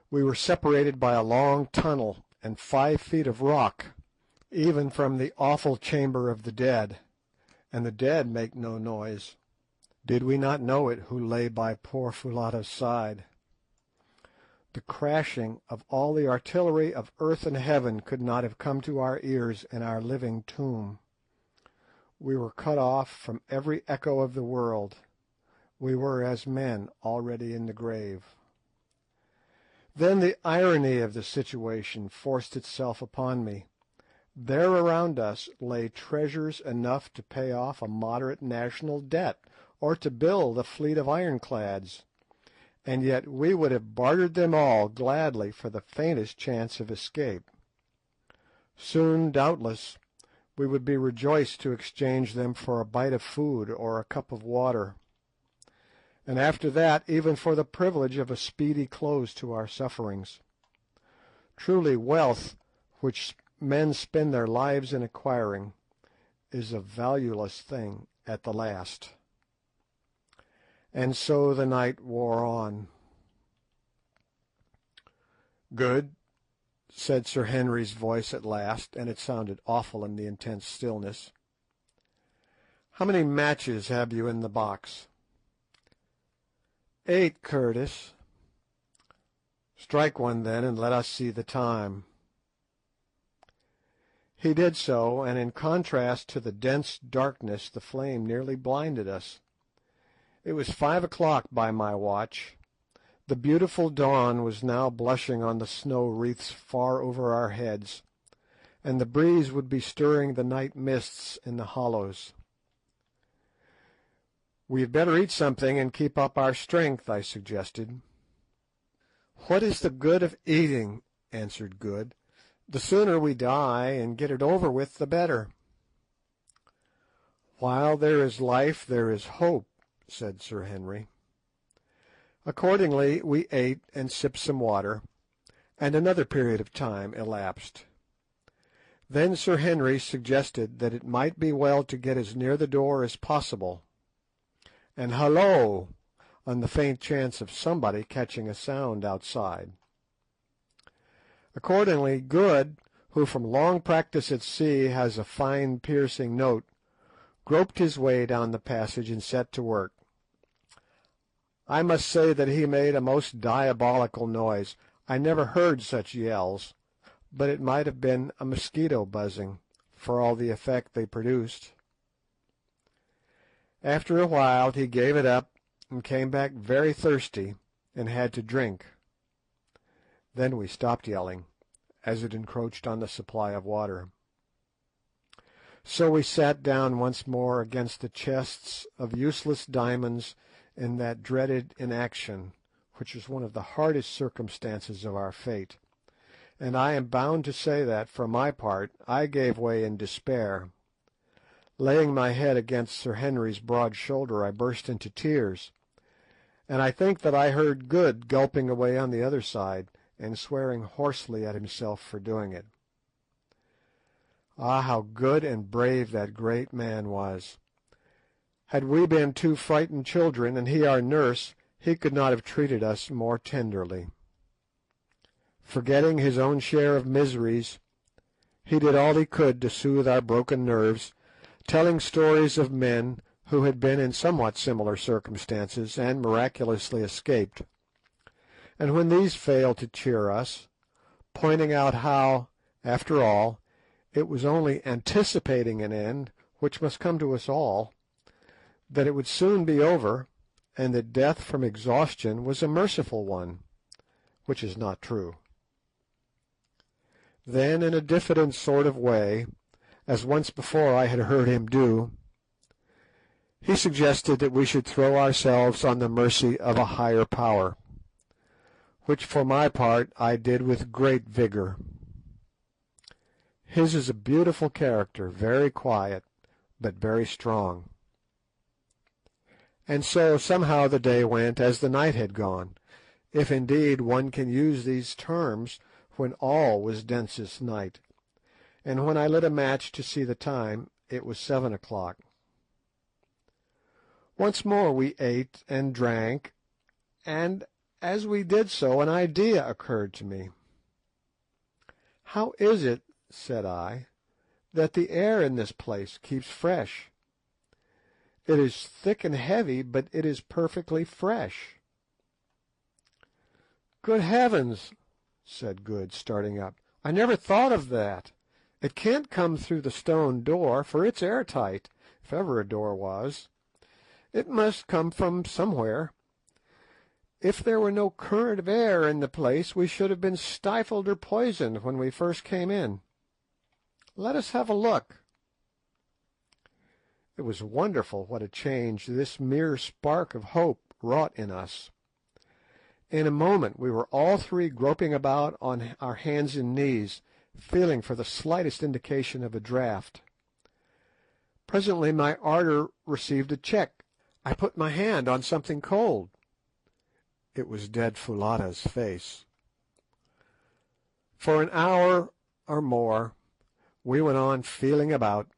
Speaker 1: We were separated by a long tunnel and 5 feet of rock, even from the awful chamber of the dead, and the dead make no noise. Did we not know it who lay by poor Foulata's side? The crashing of all the artillery of earth and heaven could not have come to our ears in our living tomb. We were cut off from every echo of the world. We were as men already in the grave. Then the irony of the situation forced itself upon me. There around us lay treasures enough to pay off a moderate national debt, or to build a fleet of ironclads, and yet we would have bartered them all gladly for the faintest chance of escape. Soon, doubtless, we would be rejoiced to exchange them for a bite of food or a cup of water, and after that even for the privilege of a speedy close to our sufferings. Truly wealth, which men spend their lives in acquiring, is a valueless thing at the last. And so the night wore on. "Good," said Sir Henry's voice at last, and it sounded awful in the intense stillness. "How many matches have you in the box?" "8, Curtis." "Strike one then, and let us see the time." He did so, and in contrast to the dense darkness the flame nearly blinded us. It was 5 o'clock by my watch. The beautiful dawn was now blushing on the snow wreaths far over our heads, and the breeze would be stirring the night mists in the hollows. "We had better eat something and keep up our strength," I suggested. "What is the good of eating?" answered Good. "The sooner we die and get it over with, the better." "While there is life there is hope," said Sir Henry. Accordingly we ate and sipped some water, and another period of time elapsed. Then Sir Henry suggested that it might be well to get as near the door as possible, and hallo, on the faint chance of somebody catching a sound outside. Accordingly Good, who from long practice at sea has a fine piercing note, groped his way down the passage and set to work. I must say that he made a most diabolical noise. I never heard such yells, but it might have been a mosquito buzzing, for all the effect they produced. After a while he gave it up and came back very thirsty and had to drink. Then we stopped yelling, as it encroached on the supply of water. So we sat down once more against the chests of useless diamonds in that dreaded inaction, which was one of the hardest circumstances of our fate, and I am bound to say that, for my part, I gave way in despair. Laying my head against Sir Henry's broad shoulder, I burst into tears, and I think that I heard Good gulping away on the other side, and swearing hoarsely at himself for doing it. Ah, how good and brave that great man was! Had we been 2 frightened children, and he our nurse, he could not have treated us more tenderly. Forgetting his own share of miseries, he did all he could to soothe our broken nerves, telling stories of men who had been in somewhat similar circumstances and miraculously escaped, and when these failed to cheer us, pointing out how, after all, it was only anticipating an end which must come to us all, that it would soon be over, and that death from exhaustion was a merciful one, which is not true. Then, in a diffident sort of way, as once before I had heard him do, he suggested that we should throw ourselves on the mercy of a higher power, which for my part I did with great vigour. His is a beautiful character, very quiet, but very strong. And so somehow the day went as the night had gone, if indeed one can use these terms when all was densest night, and when I lit a match to see the time, it was 7 o'clock. Once more we ate and drank, and as we did so an idea occurred to me. "How is it," said I, "that the air in this place keeps fresh? It is thick and heavy, but it is perfectly fresh." "Good heavens!" said Good, starting up. "I never thought of that. It can't come through the stone door, for it's airtight, if ever a door was. It must come from somewhere. If there were no current of air in the place, we should have been stifled or poisoned when we first came in. Let us have a look." It was wonderful what a change this mere spark of hope wrought in us. In a moment we were all three groping about on our hands and knees, feeling for the slightest indication of a draught. Presently my ardour received a check. I put my hand on something cold. It was dead Foulata's face. For an hour or more we went on feeling about,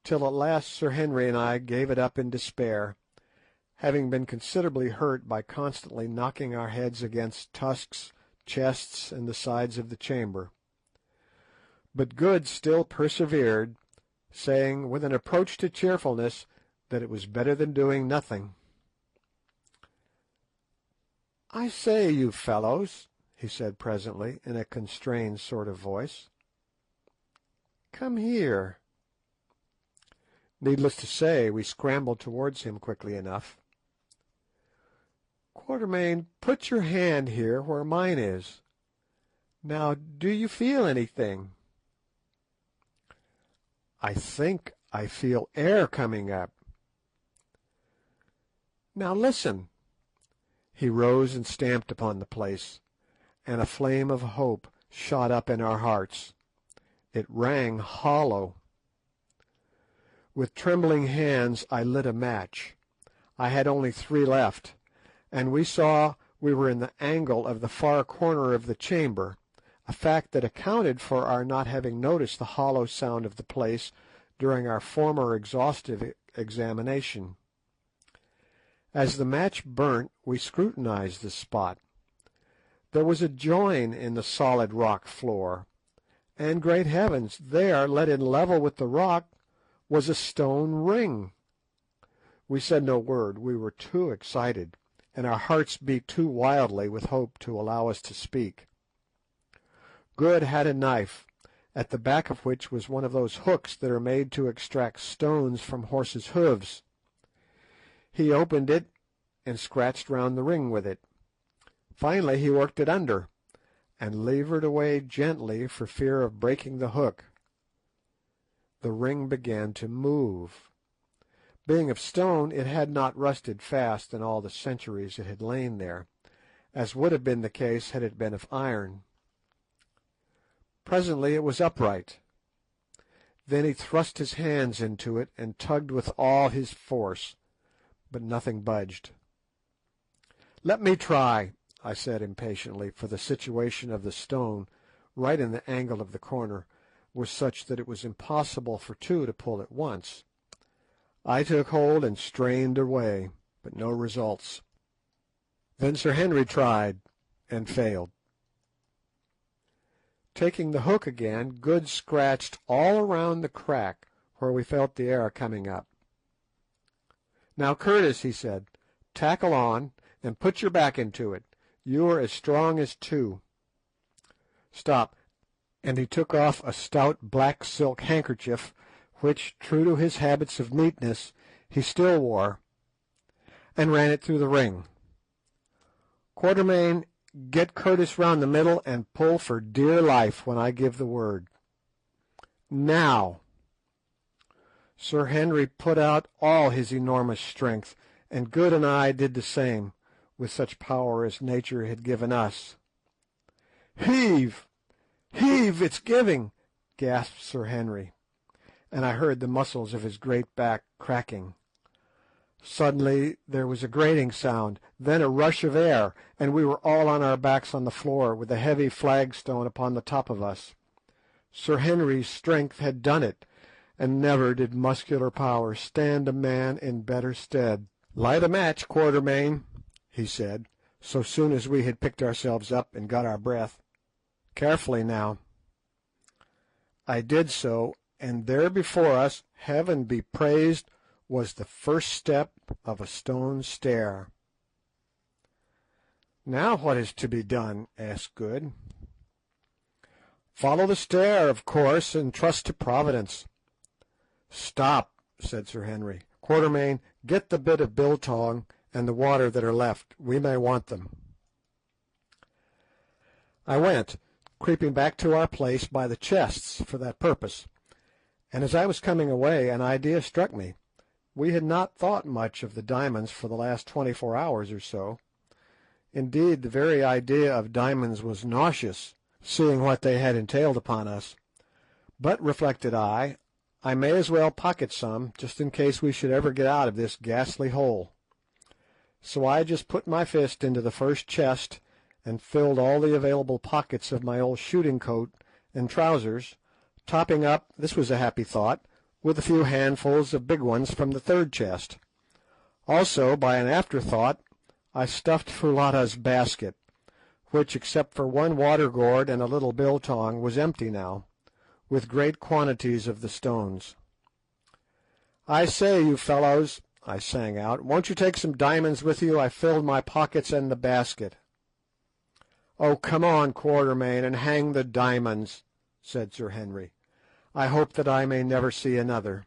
Speaker 1: till at last Sir Henry and I gave it up in despair, having been considerably hurt by constantly knocking our heads against tusks, chests, and the sides of the chamber. But Good still persevered, saying, with an approach to cheerfulness, that it was better than doing nothing. "I say, you fellows," he said presently, in a constrained sort of voice, "come here." Needless to say, we scrambled towards him quickly enough. "Quatermain, put your hand here where mine is. Now, do you feel anything?" "I think I feel air coming up." "Now listen." He rose and stamped upon the place, and a flame of hope shot up in our hearts. It rang hollow. With trembling hands I lit a match. I had only 3 left, and we saw we were in the angle of the far corner of the chamber, a fact that accounted for our not having noticed the hollow sound of the place during our former exhaustive examination. As the match burnt we scrutinised the spot. There was a join in the solid rock floor, and, great heavens, there, let in level with the rock, was a stone ring. We said no word, we were too excited, and our hearts beat too wildly with hope to allow us to speak. Good had a knife, at the back of which was one of those hooks that are made to extract stones from horses' hoofs. He opened it and scratched round the ring with it. Finally he worked it under, and levered away gently for fear of breaking the hook. The ring began to move. Being of stone, it had not rusted fast in all the centuries it had lain there, as would have been the case had it been of iron. Presently it was upright. Then he thrust his hands into it and tugged with all his force, but nothing budged. "Let me try," I said impatiently, for the situation of the stone, right in the angle of the corner, was such that it was impossible for 2 to pull at once. I took hold and strained away, but no results. Then Sir Henry tried, and failed. Taking the hook again, Good scratched all around the crack where we felt the air coming up. Now, Curtis," he said, "tackle on, and put your back into it. You are as strong as two. Stop," and he took off a stout black silk handkerchief, which, true to his habits of neatness, he still wore, and ran it through the ring. "Quatermain, get Curtis round the middle and pull for dear life when I give the word. Now!" Sir Henry put out all his enormous strength, and Good and I did the same, with such power as nature had given us. "Heave! Heave! It's giving!" gasped Sir Henry, and I heard the muscles of his great back cracking. Suddenly there was a grating sound, then a rush of air, and we were all on our backs on the floor, with a heavy flagstone upon the top of us. Sir Henry's strength had done it, and never did muscular power stand a man in better stead. "Light a match, Quatermain," he said, so soon as we had picked ourselves up and got our breath. "Carefully now." I did so, and there before us, Heaven be praised, was the first step of a stone stair. "Now what is to be done?" asked Good. "Follow the stair, of course, and trust to Providence." "Stop," said Sir Henry. "Quatermain, get the bit of biltong and the water that are left. We may want them." I went, creeping back to our place by the chests for that purpose, and as I was coming away an idea struck me. We had not thought much of the diamonds for the last 24 hours or so. Indeed, the very idea of diamonds was nauseous, seeing what they had entailed upon us. But, reflected I may as well pocket some, just in case we should ever get out of this ghastly hole. So I just put my fist into the first chest and filled all the available pockets of my old shooting coat and trousers, topping up, this was a happy thought, with a few handfuls of big ones from the third chest. Also, by an afterthought, I stuffed Foulata's basket, which, except for one water gourd and a little biltong, was empty now, with great quantities of the stones. "I say, you fellows," I sang out, "won't you take some diamonds with you? I filled my pockets and the basket." "Oh, come on, Quatermain, and hang the diamonds," said Sir Henry. "I hope that I may never see another."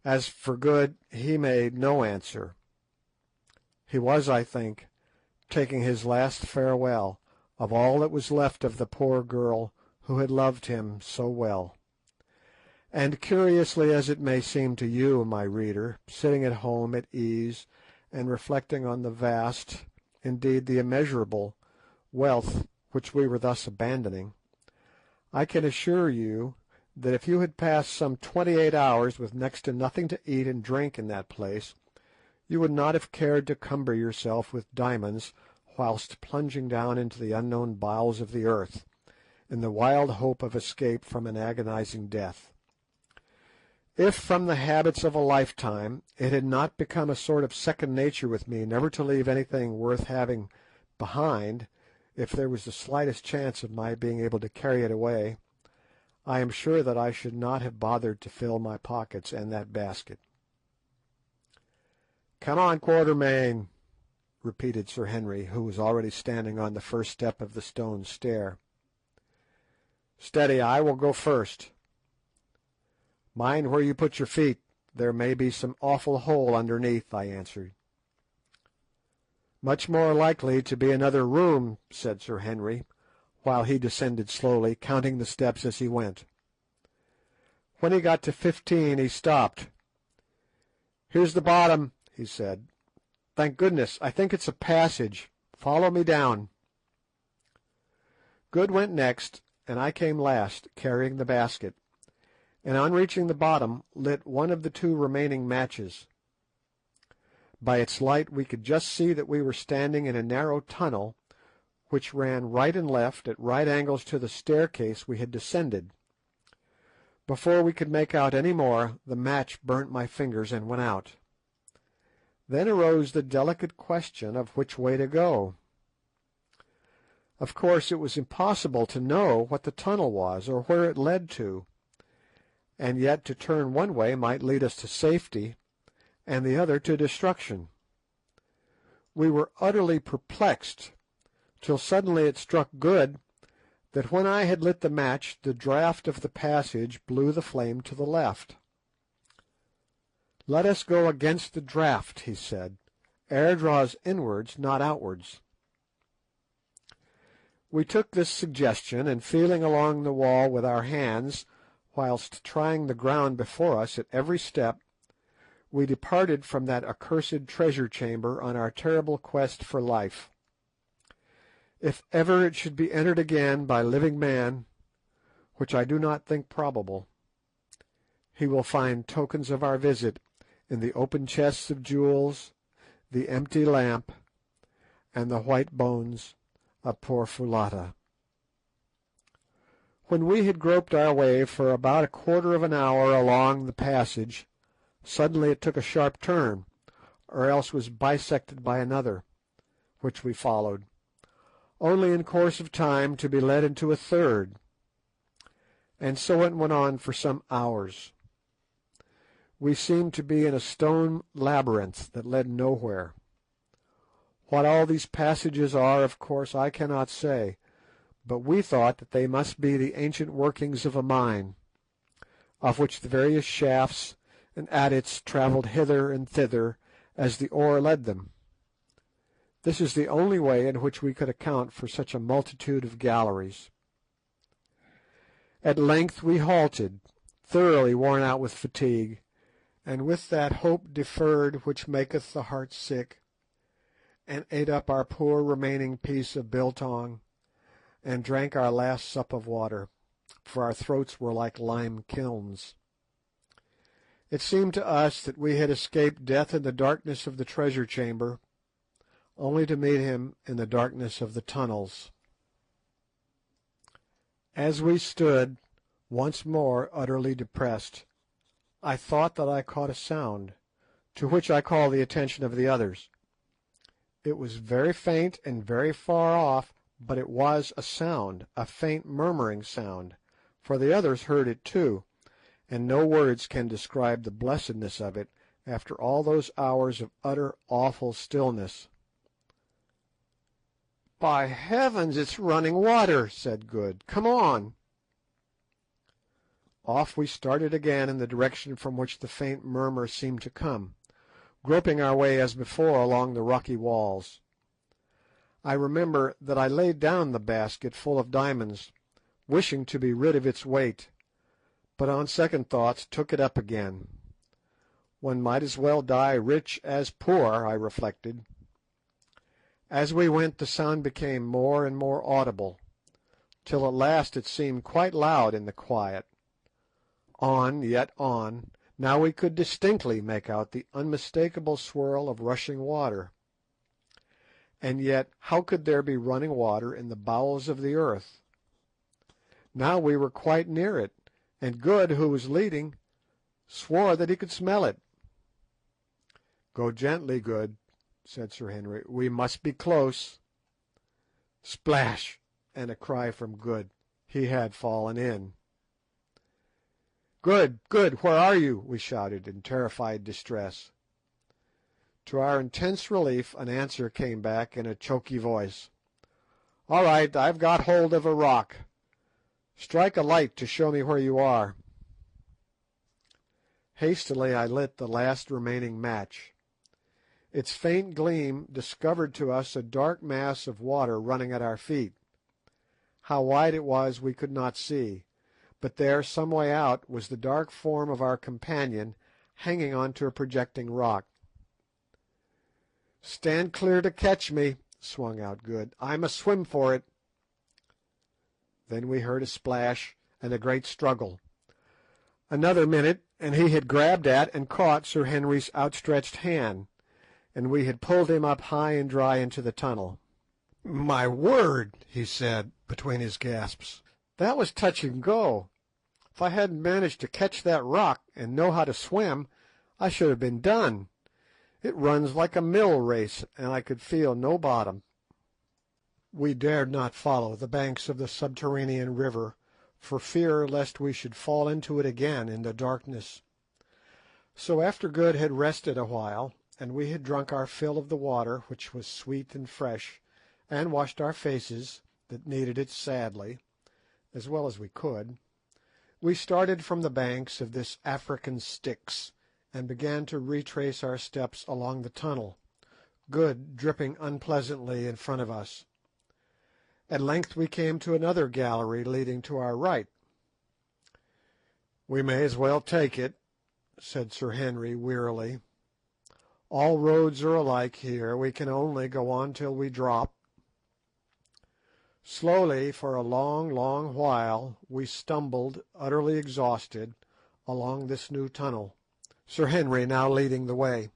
Speaker 1: As for Good, he made no answer. He was, I think, taking his last farewell of all that was left of the poor girl who had loved him so well. And curiously as it may seem to you, my reader, sitting at home at ease and reflecting on the vast, indeed the immeasurable, wealth which we were thus abandoning, I can assure you that if you had passed some 28 hours with next to nothing to eat and drink in that place, you would not have cared to cumber yourself with diamonds whilst plunging down into the unknown bowels of the earth, in the wild hope of escape from an agonizing death. If from the habits of a lifetime it had not become a sort of second nature with me never to leave anything worth having behind, if there was the slightest chance of my being able to carry it away, I am sure that I should not have bothered to fill my pockets and that basket. "Come on, Quatermain," repeated Sir Henry, who was already standing on the first step of the stone stair. "Steady, I will go first." "Mind where you put your feet. There may be some awful hole underneath," I answered. "Much more likely to be another room," said Sir Henry, while he descended slowly, counting the steps as he went. When he got to 15 he stopped. "Here's the bottom," he said. "Thank goodness, I think it's a passage. Follow me down." Good went next, and I came last, carrying the basket, and on reaching the bottom lit one of the two remaining matches. By its light we could just see that we were standing in a narrow tunnel which ran right and left at right angles to the staircase we had descended. Before we could make out any more, the match burnt my fingers and went out. Then arose the delicate question of which way to go. Of course it was impossible to know what the tunnel was or where it led to, and yet to turn one way might lead us to safety, and the other to destruction. We were utterly perplexed, till suddenly it struck Good that when I had lit the match the draught of the passage blew the flame to the left. "Let us go against the draught," he said. "Air draws inwards, not outwards." We took this suggestion, and feeling along the wall with our hands, whilst trying the ground before us at every step, we departed from that accursed treasure chamber on our terrible quest for life. If ever it should be entered again by living man, which I do not think probable, he will find tokens of our visit in the open chests of jewels, the empty lamp, and the white bones of poor Foulata. When we had groped our way for about a quarter of an hour along the passage, suddenly it took a sharp turn, or else was bisected by another, which we followed, only in course of time to be led into a third, and so it went on for some hours. We seemed to be in a stone labyrinth that led nowhere. What all these passages are, of course, I cannot say, but we thought that they must be the ancient workings of a mine, of which the various shafts and adits travelled hither and thither as the ore led them. This is the only way in which we could account for such a multitude of galleries. At length we halted, thoroughly worn out with fatigue, and with that hope deferred which maketh the heart sick, and ate up our poor remaining piece of biltong, and drank our last sup of water, for our throats were like lime kilns. It seemed to us that we had escaped death in the darkness of the treasure chamber, only to meet him in the darkness of the tunnels. As we stood, once more utterly depressed, I thought that I caught a sound, to which I called the attention of the others. It was very faint and very far off, but it was a sound, a faint murmuring sound, for the others heard it too, and no words can describe the blessedness of it after all those hours of utter awful stillness. "By heavens, it's running water!" said Good. "Come on!" Off we started again in the direction from which the faint murmur seemed to come, groping our way as before along the rocky walls. I remember that I laid down the basket full of diamonds, wishing to be rid of its weight, but on second thoughts took it up again. One might as well die rich as poor, I reflected. As we went the sound became more and more audible, till at last it seemed quite loud in the quiet. On, yet on, now we could distinctly make out the unmistakable swirl of rushing water. And yet how could there be running water in the bowels of the earth? Now we were quite near it, and Good, who was leading, swore that he could smell it. "Go gently, Good," said Sir Henry. "We must be close." Splash! And a cry from Good. He had fallen in. "Good, Good, where are you?" we shouted in terrified distress. To our intense relief an answer came back in a choky voice. "All right, I've got hold of a rock. Strike a light to show me where you are." Hastily I lit the last remaining match. Its faint gleam discovered to us a dark mass of water running at our feet. How wide it was we could not see, but there, some way out, was the dark form of our companion hanging on to a projecting rock. "Stand clear to catch me," swung out Good. "I must swim for it." Then we heard a splash and a great struggle. Another minute, and he had grabbed at and caught Sir Henry's outstretched hand, and we had pulled him up high and dry into the tunnel. "My word," he said between his gasps, "that was touch and go. If I hadn't managed to catch that rock and know how to swim, I should have been done. It runs like a mill race, and I could feel no bottom." We dared not follow the banks of the subterranean river for fear lest we should fall into it again in the darkness. So after Good had rested a while, and we had drunk our fill of the water, which was sweet and fresh, and washed our faces, that needed it sadly, as well as we could, we started from the banks of this African Styx, and began to retrace our steps along the tunnel, Good dripping unpleasantly in front of us. At length we came to another gallery leading to our right. "We may as well take it," said Sir Henry wearily. "All roads are alike here. We can only go on till we drop." Slowly, for a long, long while, we stumbled, utterly exhausted, along this new tunnel, Sir Henry now leading the way.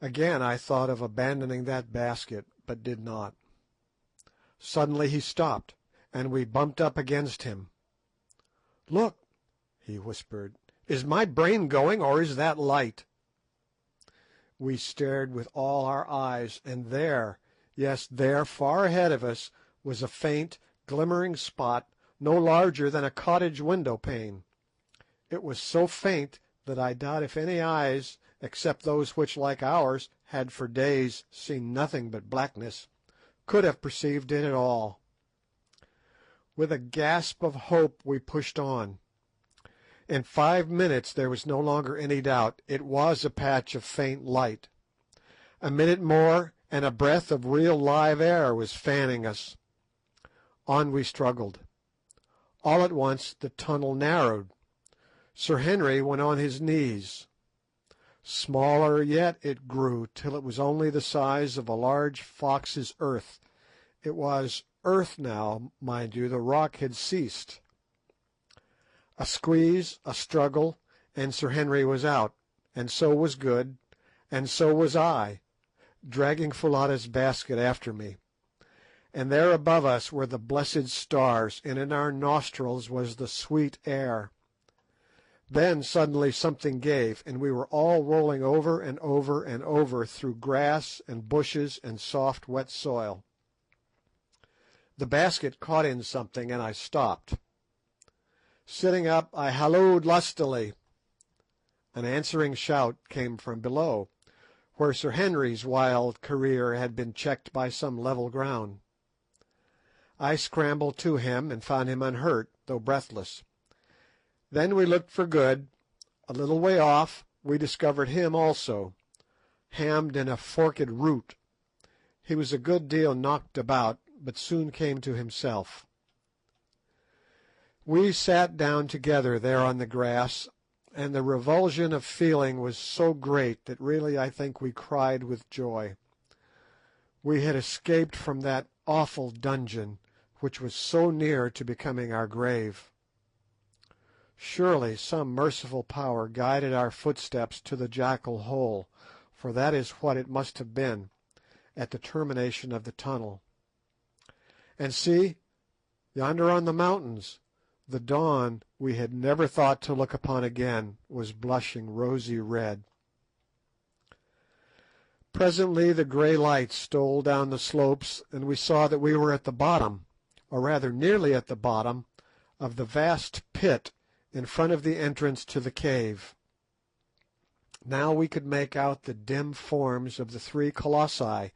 Speaker 1: Again I thought of abandoning that basket, but did not. Suddenly he stopped, and we bumped up against him. "Look," he whispered, "is my brain going, or is that light?" We stared with all our eyes, and there, yes, there, far ahead of us, was a faint, glimmering spot no larger than a cottage window pane. It was so faint that I doubt if any eyes, except those which, like ours, had for days seen nothing but blackness, could have perceived it at all. With a gasp of hope we pushed on. In 5 minutes there was no longer any doubt. It was a patch of faint light. A minute more, and a breath of real live air was fanning us. On we struggled. All at once the tunnel narrowed. Sir Henry went on his knees. Smaller yet it grew, till it was only the size of a large fox's earth. It was earth now, mind you, the rock had ceased. A squeeze, a struggle, and Sir Henry was out, and so was Good, and so was I, dragging Foulata's basket after me. And there above us were the blessed stars, and in our nostrils was the sweet air. Then suddenly something gave, and we were all rolling over and over and over through grass and bushes and soft wet soil. The basket caught in something, and I stopped. Sitting up, I hallooed lustily. An answering shout came from below, where Sir Henry's wild career had been checked by some level ground. I scrambled to him and found him unhurt, though breathless. Then we looked for Good. A little way off we discovered him also, hammed in a forked root. He was a good deal knocked about, but soon came to himself. We sat down together there on the grass, and the revulsion of feeling was so great that really I think we cried with joy. We had escaped from that awful dungeon, which was so near to becoming our grave. Surely some merciful power guided our footsteps to the jackal hole, for that is what it must have been, at the termination of the tunnel. And see, yonder on the mountains, the dawn we had never thought to look upon again was blushing rosy red. Presently the grey light stole down the slopes, and we saw that we were at the bottom, or rather nearly at the bottom, of the vast pit in front of the entrance to the cave. Now we could make out the dim forms of the three colossi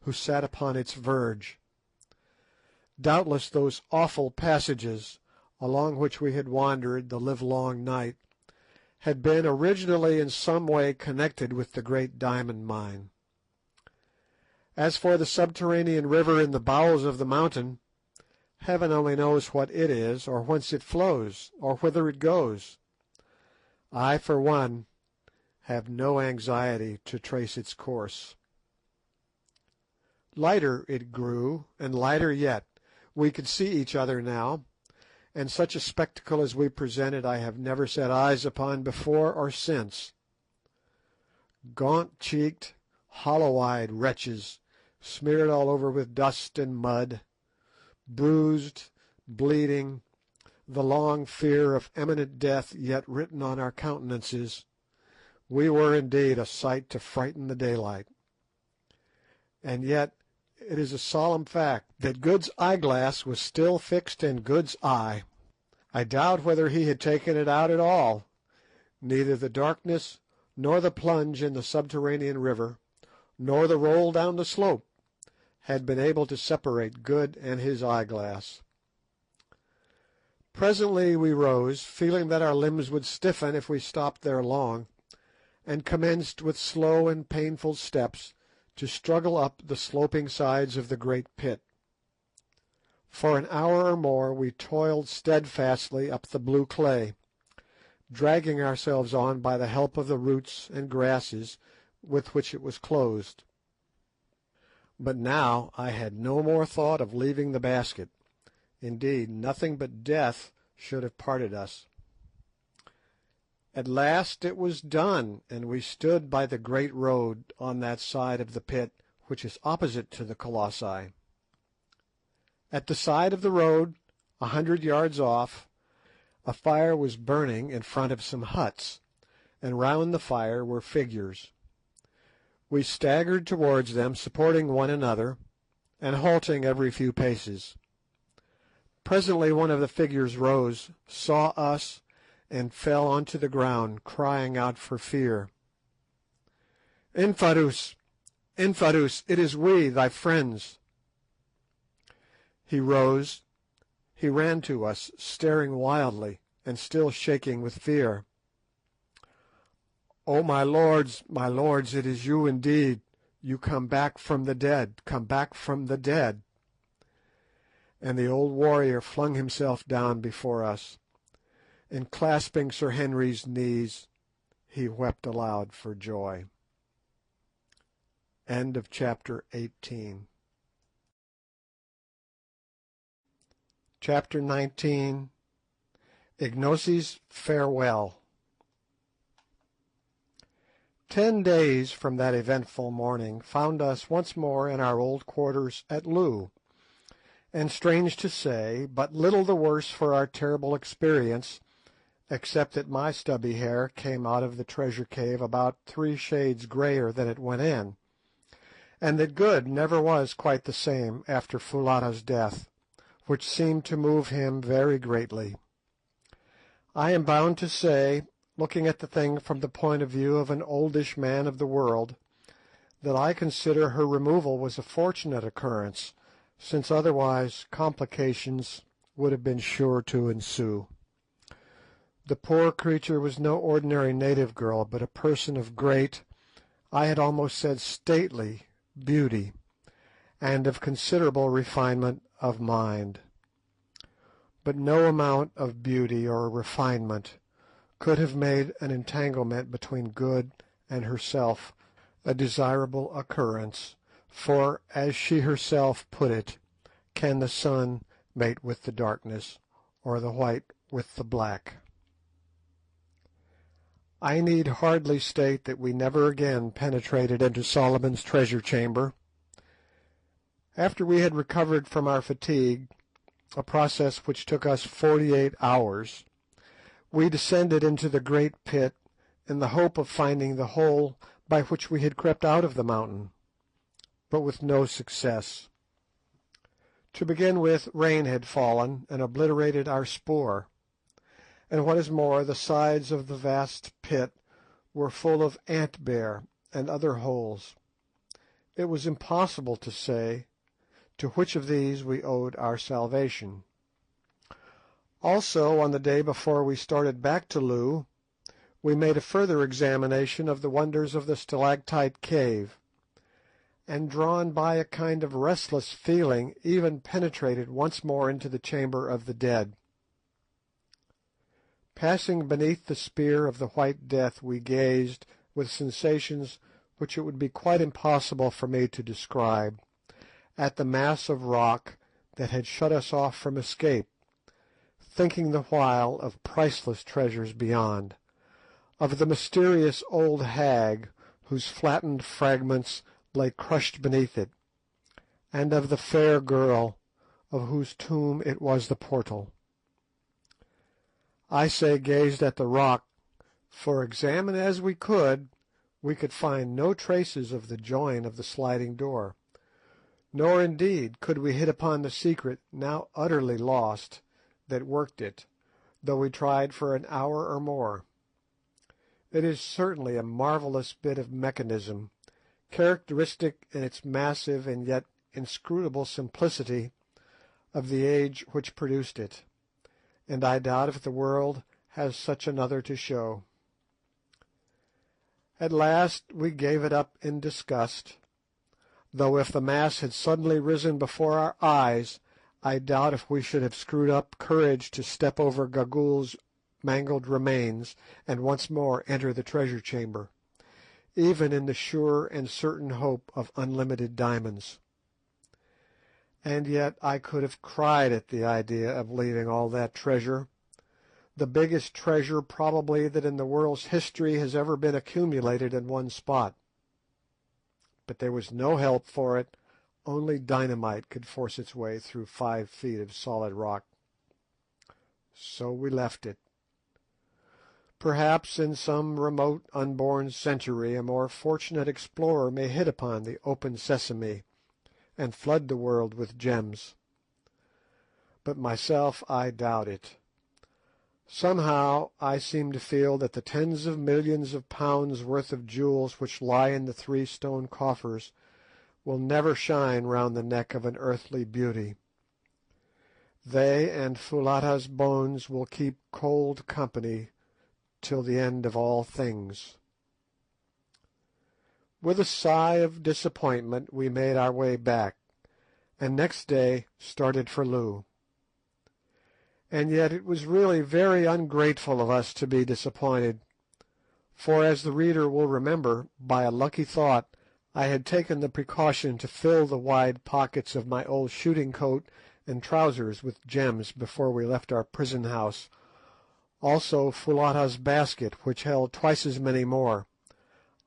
Speaker 1: who sat upon its verge. Doubtless those awful passages, along which we had wandered the livelong night, had been originally in some way connected with the great diamond mine. As for the subterranean river in the bowels of the mountain, heaven only knows what it is, or whence it flows, or whither it goes. I, for one, have no anxiety to trace its course. Lighter it grew, and lighter yet. We could see each other now, and such a spectacle as we presented I have never set eyes upon before or since. Gaunt-cheeked, hollow-eyed wretches, smeared all over with dust and mud, bruised, bleeding, the long fear of imminent death yet written on our countenances, we were indeed a sight to frighten the daylight. And yet it is a solemn fact that Good's eyeglass was still fixed in Good's eye. I doubt whether he had taken it out at all. Neither the darkness nor the plunge in the subterranean river, nor the roll down the slope, had been able to separate Good and his eyeglass. Presently we rose, feeling that our limbs would stiffen if we stopped there long, and commenced with slow and painful steps to struggle up the sloping sides of the great pit. For an hour or more we toiled steadfastly up the blue clay, dragging ourselves on by the help of the roots and grasses with which it was clothed. But now I had no more thought of leaving the basket. Indeed, nothing but death should have parted us. At last it was done, and we stood by the great road on that side of the pit which is opposite to the Colossi. At the side of the road, 100 yards off, a fire was burning in front of some huts, and round the fire were figures. We staggered towards them, supporting one another, and halting every few paces. Presently one of the figures rose, saw us, and fell onto the ground, crying out for fear. "Infadoos! Infadoos! It is we, thy friends!" He rose. He ran to us, staring wildly, and still shaking with fear. "Oh, my lords, it is you indeed! You come back from the dead, come back from the dead!" And the old warrior flung himself down before us, and clasping Sir Henry's knees, he wept aloud for joy. End of chapter 18. Chapter 19. Ignosi's farewell. 10 days from that eventful morning found us once more in our old quarters at Loo, and strange to say, but little the worse for our terrible experience, except that my stubby hair came out of the treasure cave about 3 shades greyer than it went in, and that Good never was quite the same after Foulata's death, which seemed to move him very greatly. I am bound to say, looking at the thing from the point of view of an oldish man of the world, that I consider her removal was a fortunate occurrence, since otherwise complications would have been sure to ensue. The poor creature was no ordinary native girl, but a person of great, I had almost said stately, beauty, and of considerable refinement of mind. But no amount of beauty or refinement could have made an entanglement between Good and herself a desirable occurrence, for, as she herself put it, can the sun mate with the darkness, or the white with the black? I need hardly state that we never again penetrated into Solomon's treasure chamber. After we had recovered from our fatigue, a process which took us 48 hours, we descended into the great pit in the hope of finding the hole by which we had crept out of the mountain, but with no success. To begin with, rain had fallen and obliterated our spoor, and what is more, the sides of the vast pit were full of ant-bear and other holes. It was impossible to say to which of these we owed our salvation. Also, on the day before we started back to Loo, we made a further examination of the wonders of the stalactite cave, and drawn by a kind of restless feeling, even penetrated once more into the chamber of the dead. Passing beneath the spear of the White Death, we gazed, with sensations which it would be quite impossible for me to describe, at the mass of rock that had shut us off from escape, thinking the while of priceless treasures beyond, of the mysterious old hag whose flattened fragments lay crushed beneath it, and of the fair girl of whose tomb it was the portal. I say gazed at the rock, for examine as we could find no traces of the join of the sliding door, nor indeed could we hit upon the secret, now utterly lost, that worked it, though we tried for an hour or more. It is certainly a marvellous bit of mechanism, characteristic in its massive and yet inscrutable simplicity of the age which produced it, and I doubt if the world has such another to show. At last we gave it up in disgust, though if the mass had suddenly risen before our eyes, I doubt if we should have screwed up courage to step over Gagool's mangled remains and once more enter the treasure chamber, even in the sure and certain hope of unlimited diamonds. And yet I could have cried at the idea of leaving all that treasure, the biggest treasure probably that in the world's history has ever been accumulated in one spot. But there was no help for it, only dynamite could force its way through 5 feet of solid rock. So we left it. Perhaps in some remote unborn century a more fortunate explorer may hit upon the open sesame and flood the world with gems. But myself, I doubt it. Somehow I seem to feel that the tens of millions of pounds worth of jewels which lie in the 3 stone coffers will never shine round the neck of an earthly beauty. They and Foulata's bones will keep cold company till the end of all things. With a sigh of disappointment we made our way back, and next day started for Loo. And yet it was really very ungrateful of us to be disappointed, for, as the reader will remember, by a lucky thought I had taken the precaution to fill the wide pockets of my old shooting coat and trousers with gems before we left our prison house, also Foulata's basket, which held twice as many more,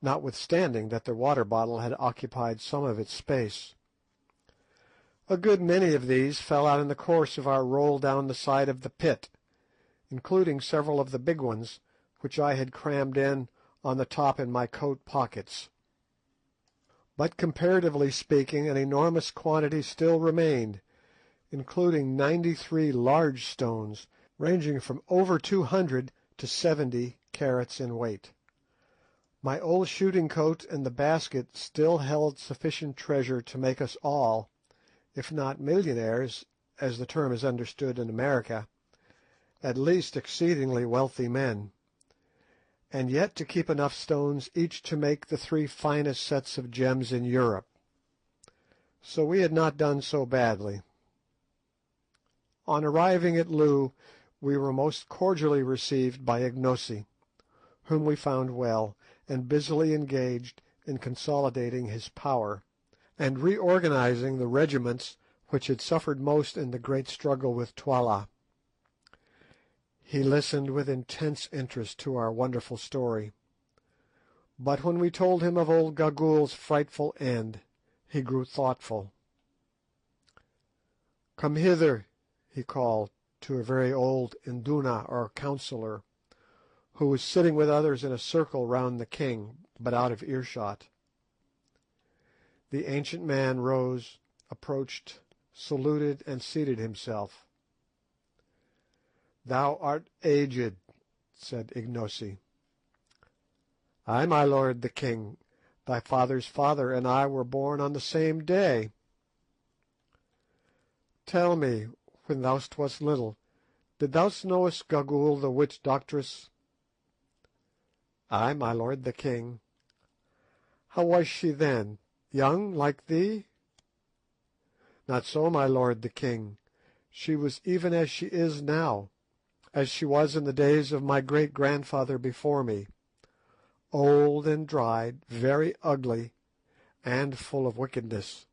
Speaker 1: notwithstanding that the water bottle had occupied some of its space. A good many of these fell out in the course of our roll down the side of the pit, including several of the big ones, which I had crammed in on the top in my coat pockets. But comparatively speaking, an enormous quantity still remained, including 93 large stones, ranging from over 200 to 70 carats in weight. My old shooting coat and the basket still held sufficient treasure to make us all, if not millionaires, as the term is understood in America, at least exceedingly wealthy men, and yet to keep enough stones each to make the 3 finest sets of gems in Europe. So we had not done so badly. On arriving at Loo, we were most cordially received by Ignosi, whom we found well, and busily engaged in consolidating his power, and reorganizing the regiments which had suffered most in the great struggle with Twala. He listened with intense interest to our wonderful story, but when we told him of old Gagool's frightful end, he grew thoughtful. "Come hither," he called to a very old Induna or councillor, who was sitting with others in a circle round the king, but out of earshot. The ancient man rose, approached, saluted, and seated himself. "Thou art aged," said Ignosi. "Ay, my lord the king. Thy father's father and I were born on the same day." "Tell me, when thou wast little, did thou know Gagool the witch doctress?" "Ay, my lord the king." "How was she then? Young, like thee?" "Not so, my lord the king. She was even as she is now, as she was in the days of my great-grandfather before me, old and dried, very ugly, and full of wickedness."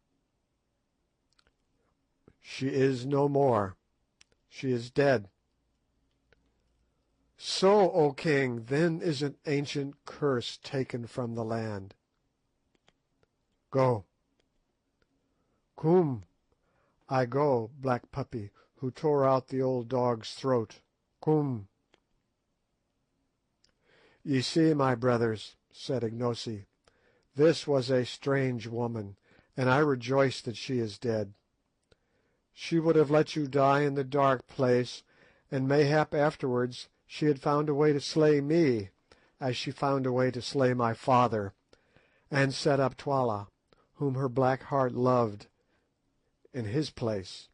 Speaker 1: "She is no more. She is dead." "So, O king, then is an ancient curse taken from the land. Go." "Koom, I go, Black Puppy, who tore out the old dog's throat. Koom." "Ye see, my brothers," said Ignosi, "this was a strange woman, and I rejoice that she is dead. She would have let you die in the dark place, and mayhap afterwards she had found a way to slay me, as she found a way to slay my father, and set up Twala, whom her black heart loved, in his place.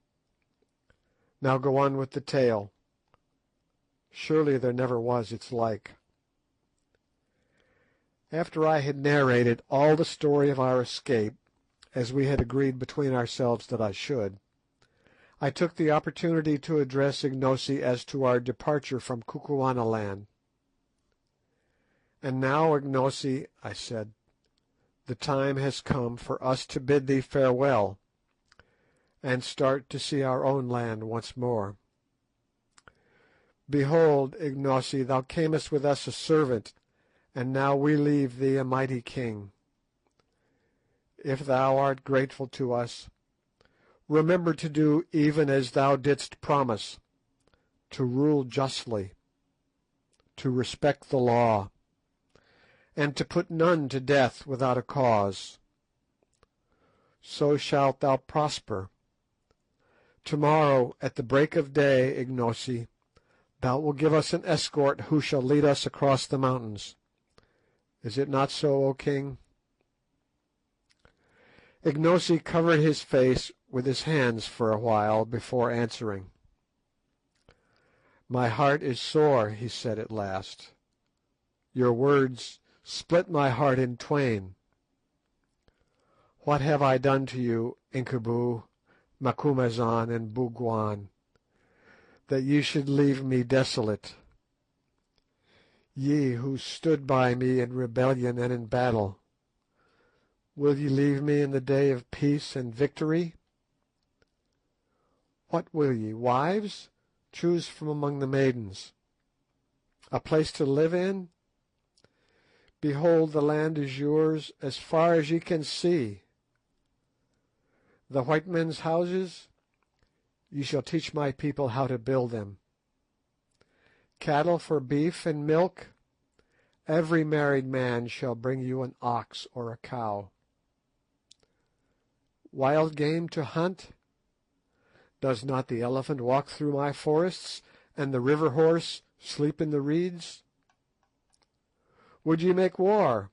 Speaker 1: Now go on with the tale. Surely there never was its like." After I had narrated all the story of our escape, as we had agreed between ourselves that I should, I took the opportunity to address Ignosi as to our departure from Kukuana land. "And now, Ignosi," I said, "the time has come for us to bid thee farewell, and start to see our own land once more. Behold, Ignosi, thou camest with us a servant, and now we leave thee a mighty king. If thou art grateful to us, remember to do even as thou didst promise, to rule justly, to respect the law, and to put none to death without a cause. So shalt thou prosper. Tomorrow, at the break of day, Ignosi, thou wilt give us an escort who shall lead us across the mountains. Is it not so, O king?" Ignosi covered his face with his hands for a while before answering. "My heart is sore," he said at last. "Your words split my heart in twain. What have I done to you, Incubu, Macumazahn, and Bougwan, that ye should leave me desolate? Ye who stood by me in rebellion and in battle, will ye leave me in the day of peace and victory? What will ye, wives? Choose from among the maidens. A place to live in? Behold, the land is yours as far as ye can see. The white men's houses? Ye shall teach my people how to build them. Cattle for beef and milk? Every married man shall bring you an ox or a cow. Wild game to hunt? Does not the elephant walk through my forests, and the river horse sleep in the reeds? Would ye make war?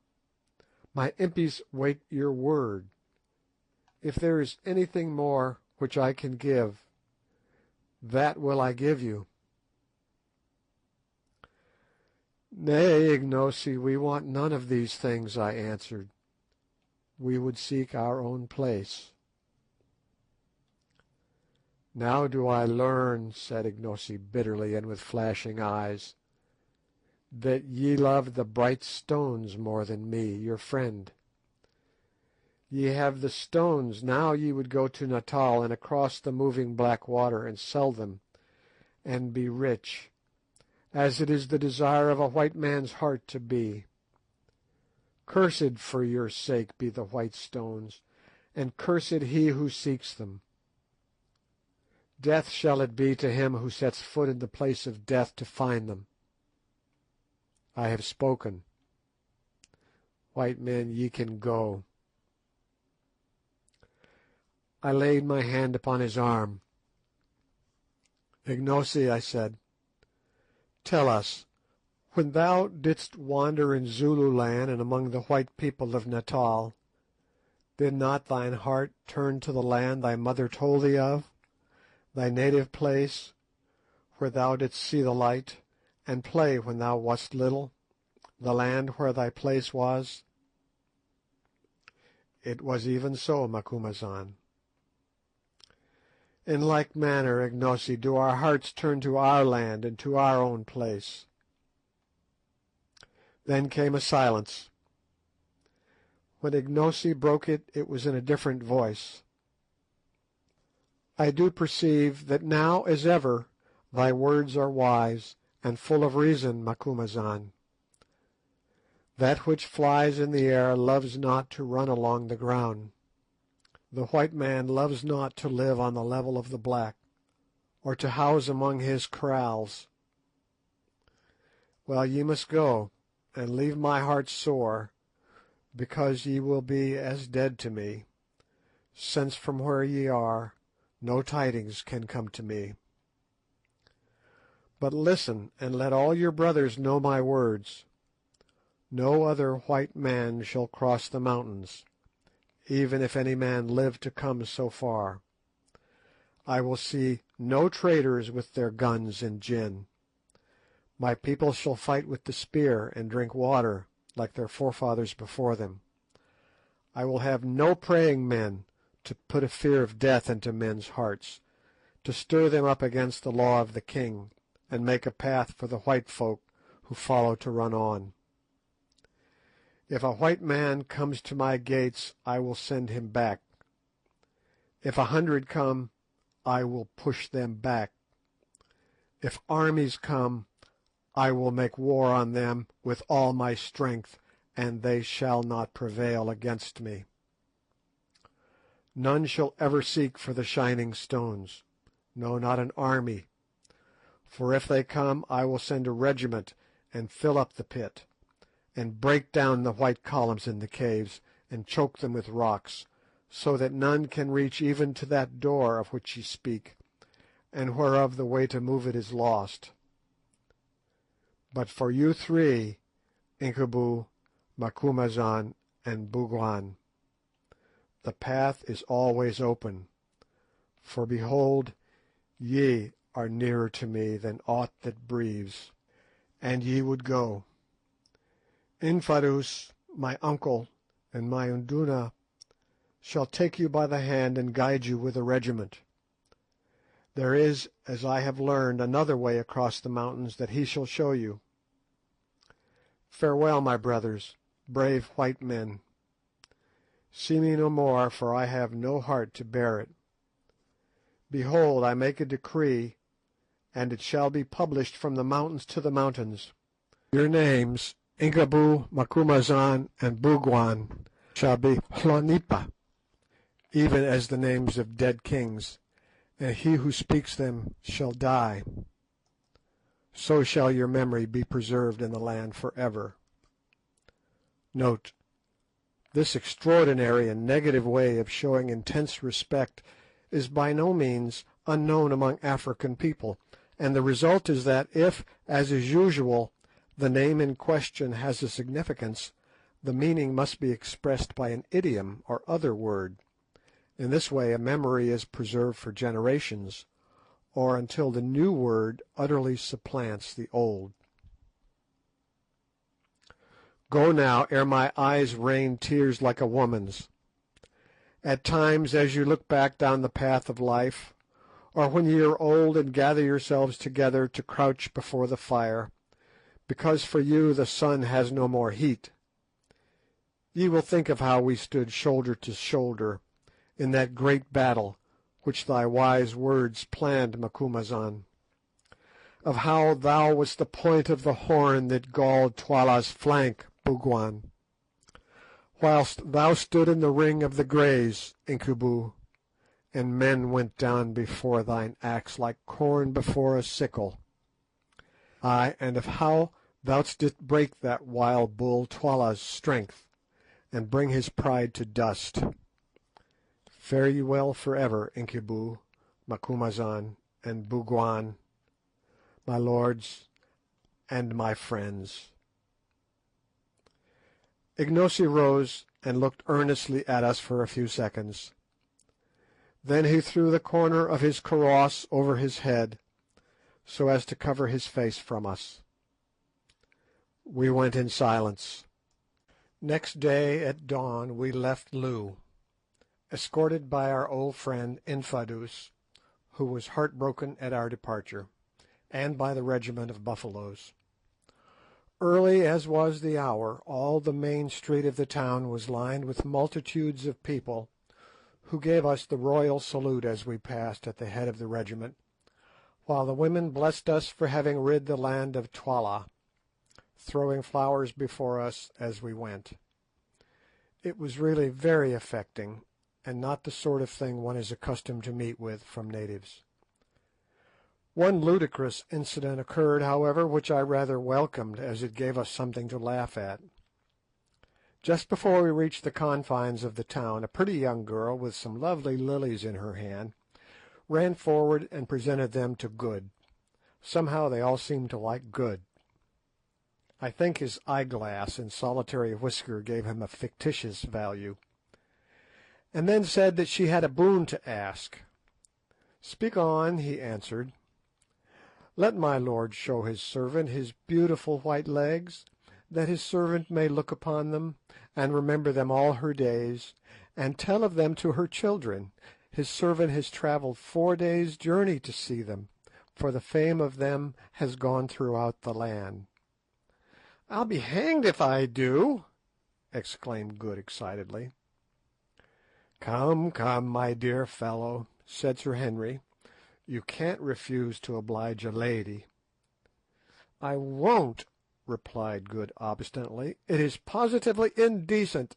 Speaker 1: My impis wait your word. If there is anything more which I can give, that will I give you." "Nay, Ignosi, we want none of these things," I answered. "We would seek our own place." "Now do I learn," said Ignosi bitterly and with flashing eyes, "that ye love the bright stones more than me, your friend. Ye have the stones, now ye would go to Natal and across the moving black water and sell them, and be rich, as it is the desire of a white man's heart to be. Cursed for your sake be the white stones, and cursed he who seeks them. Death shall it be to him who sets foot in the place of death to find them. I have spoken. White men, ye can go." I laid my hand upon his arm. "Ignosi," I said, "tell us, when thou didst wander in Zululand and among the white people of Natal, did not thine heart turn to the land thy mother told thee of, thy native place, where thou didst see the light, and play when thou wast little, the land where thy place was?" "It was even so, Macumazahn." "In like manner, Ignosi, do our hearts turn to our land and to our own place." Then came a silence. When Ignosi broke it, it was in a different voice. "I do perceive that now as ever thy words are wise and full of reason, Macumazahn. That which flies in the air loves not to run along the ground. The white man loves not to live on the level of the black, or to house among his kraals. Well, ye must go, and leave my heart sore, because ye will be as dead to me, since from where ye are no tidings can come to me. But listen, and let all your brothers know my words. No other white man shall cross the mountains, even if any man live to come so far. I will see no traders with their guns and gin. My people shall fight with the spear and drink water like their forefathers before them. I will have no praying men to put a fear of death into men's hearts, to stir them up against the law of the king, and make a path for the white folk who follow to run on. If a white man comes to my gates, I will send him back. If 100 come, I will push them back. If armies come, I will make war on them with all my strength, and they shall not prevail against me. None shall ever seek for the shining stones, no, not an army, for if they come I will send a regiment and fill up the pit, and break down the white columns in the caves, and choke them with rocks, so that none can reach even to that door of which ye speak, and whereof the way to move it is lost. But for you three, Incubu, Macumazahn, and Bougwan, the path is always open, for behold, ye are nearer to me than aught that breathes, and ye would go. Infadoos, my uncle, and my Induna shall take you by the hand and guide you with a regiment. There is, as I have learned, another way across the mountains that he shall show you. Farewell, my brothers, brave white men. See me no more, for I have no heart to bear it. Behold, I make a decree, and it shall be published from the mountains to the mountains. Your names, Incubu, Macumazahn, and Bougwan, shall be Hlonipa, even as the names of dead kings, and he who speaks them shall die. So shall your memory be preserved in the land for ever. Note: this extraordinary and negative way of showing intense respect is by no means unknown among African people, and the result is that if, as is usual, the name in question has a significance, the meaning must be expressed by an idiom or other word. In this way a memory is preserved for generations, or until the new word utterly supplants the old. Go now, ere my eyes rain tears like a woman's. At times, as you look back down the path of life, or when ye are old and gather yourselves together to crouch before the fire, because for you the sun has no more heat, ye will think of how we stood shoulder to shoulder in that great battle which thy wise words planned, Macumazahn, of how thou wast the point of the horn that galled Twala's flank, Bougwan, whilst thou stood in the ring of the Greys, Incubu, and men went down before thine axe like corn before a sickle. Ay, and of how thou didst break that wild bull Twala's strength, and bring his pride to dust. Fare ye well for ever, Incubu, Macumazahn, and Bougwan, my lords and my friends. Ignosi rose and looked earnestly at us for a few seconds. Then he threw the corner of his kaross over his head, so as to cover his face from us. We went in silence. Next day at dawn we left Loo, escorted by our old friend Infadoos, who was heartbroken at our departure, and by the regiment of Buffaloes. Early as was the hour, all the main street of the town was lined with multitudes of people, who gave us the royal salute as we passed at the head of the regiment, while the women blessed us for having rid the land of Twala, throwing flowers before us as we went. It was really very affecting, and not the sort of thing one is accustomed to meet with from natives. One ludicrous incident occurred, however, which I rather welcomed, as it gave us something to laugh at. Just before we reached the confines of the town, a pretty young girl, with some lovely lilies in her hand, ran forward and presented them to Good. Somehow they all seemed to like Good. I think his eyeglass and solitary whisker gave him a fictitious value, and then said that she had a boon to ask. "Speak on," he answered. "Let my lord show his servant his beautiful white legs, that his servant may look upon them, and remember them all her days, and tell of them to her children. His servant has travelled 4 days' journey to see them, for the fame of them has gone throughout the land." "I'll be hanged if I do!" exclaimed Good excitedly. "Come, come, my dear fellow," said Sir Henry, "you can't refuse to oblige a lady." "I won't," replied Good obstinately; "it is positively indecent."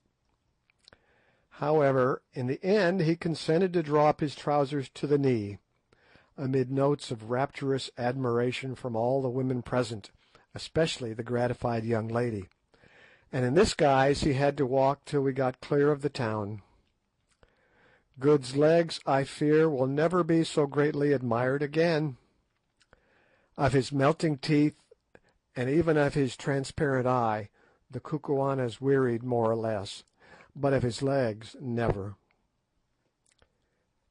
Speaker 1: However, in the end he consented to draw up his trousers to the knee, amid notes of rapturous admiration from all the women present, especially the gratified young lady, and in this guise he had to walk till we got clear of the town. Good's legs, I fear, will never be so greatly admired again. Of his melting teeth, and even of his transparent eye, the Kukuanas wearied more or less, but of his legs, never.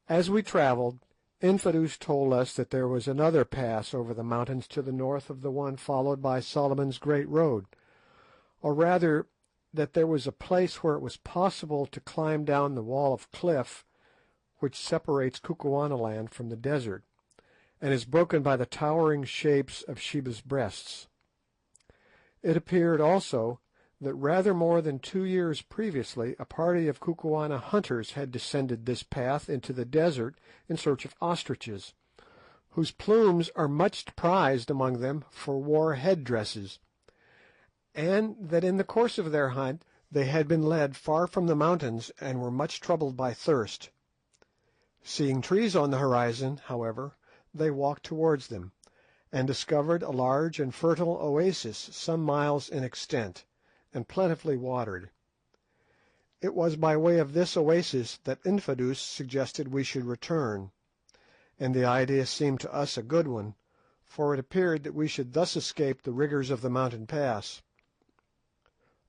Speaker 1: As we travelled, Infadoos told us that there was another pass over the mountains to the north of the one followed by Solomon's Great Road, or rather that there was a place where it was possible to climb down the wall of cliff which separates Kukuanaland from the desert, and is broken by the towering shapes of Sheba's Breasts. It appeared also that rather more than 2 years previously a party of Kukuana hunters had descended this path into the desert in search of ostriches, whose plumes are much prized among them for war head-dresses, and that in the course of their hunt they had been led far from the mountains and were much troubled by thirst. Seeing trees on the horizon, however, they walked towards them, and discovered a large and fertile oasis some miles in extent, and plentifully watered. It was by way of this oasis that Infadoos suggested we should return, and the idea seemed to us a good one, for it appeared that we should thus escape the rigours of the mountain pass.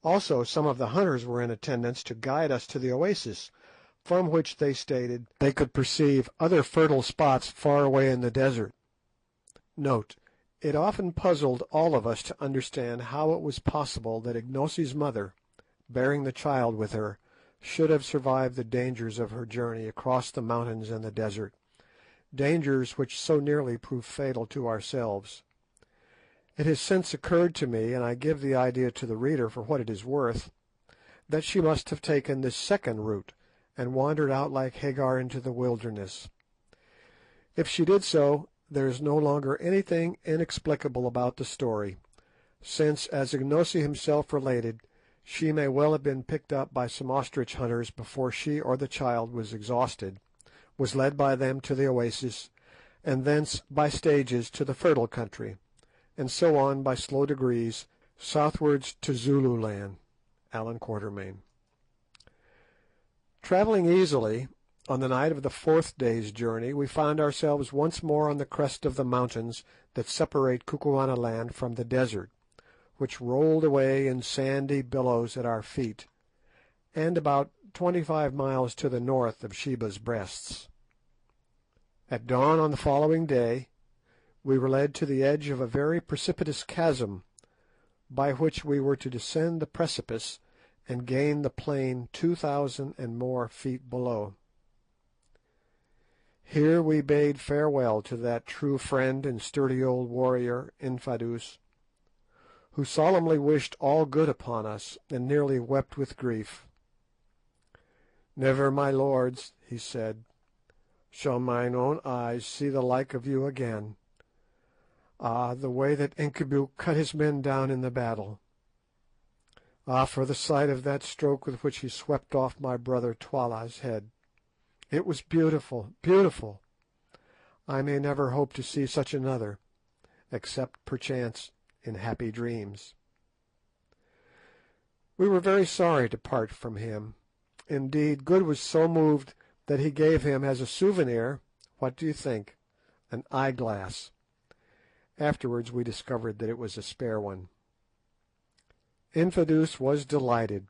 Speaker 1: Also some of the hunters were in attendance to guide us to the oasis, from which they stated they could perceive other fertile spots far away in the desert. Note: it often puzzled all of us to understand how it was possible that Ignosi's mother, bearing the child with her, should have survived the dangers of her journey across the mountains and the desert, dangers which so nearly proved fatal to ourselves. It has since occurred to me, and I give the idea to the reader for what it is worth, that she must have taken this second route, and wandered out like Haggard into the wilderness. If she did so, there is no longer anything inexplicable about the story, since, as Ignosi himself related, she may well have been picked up by some ostrich hunters before she or the child was exhausted, was led by them to the oasis, and thence by stages to the fertile country, and so on by slow degrees southwards to Zululand. Allan Quatermain. Travelling easily, on the night of the 4th day's journey we found ourselves once more on the crest of the mountains that separate Kukuanaland from the desert, which rolled away in sandy billows at our feet, and about 25 miles to the north of Sheba's Breasts. At dawn on the following day we were led to the edge of a very precipitous chasm, by which we were to descend the precipice and gain the plain 2,000 and more feet below. Here we bade farewell to that true friend and sturdy old warrior, Infadoos, who solemnly wished all good upon us, and nearly wept with grief. "Never, my lords," he said, "shall mine own eyes see the like of you again. Ah, the way that Incubu cut his men down in the battle! Ah, for the sight of that stroke with which he swept off my brother Twala's head! It was beautiful, beautiful! I may never hope to see such another, except perchance in happy dreams." We were very sorry to part from him. Indeed, Good was so moved that he gave him as a souvenir, what do you think? An eyeglass. Afterwards we discovered that it was a spare one. Infadoos was delighted,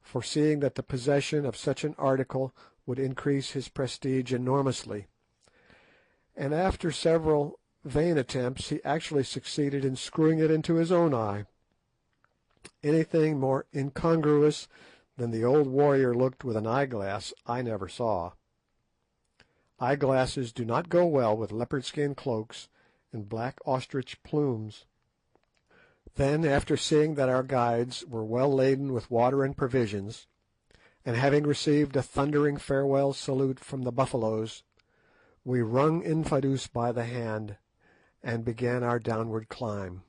Speaker 1: foreseeing that the possession of such an article would increase his prestige enormously, and after several vain attempts he actually succeeded in screwing it into his own eye. Anything more incongruous than the old warrior looked with an eyeglass I never saw. Eyeglasses do not go well with leopard skin cloaks and black ostrich plumes. Then, after seeing that our guides were well laden with water and provisions, and having received a thundering farewell salute from the Buffaloes, we wrung Infadoos by the hand and began our downward climb.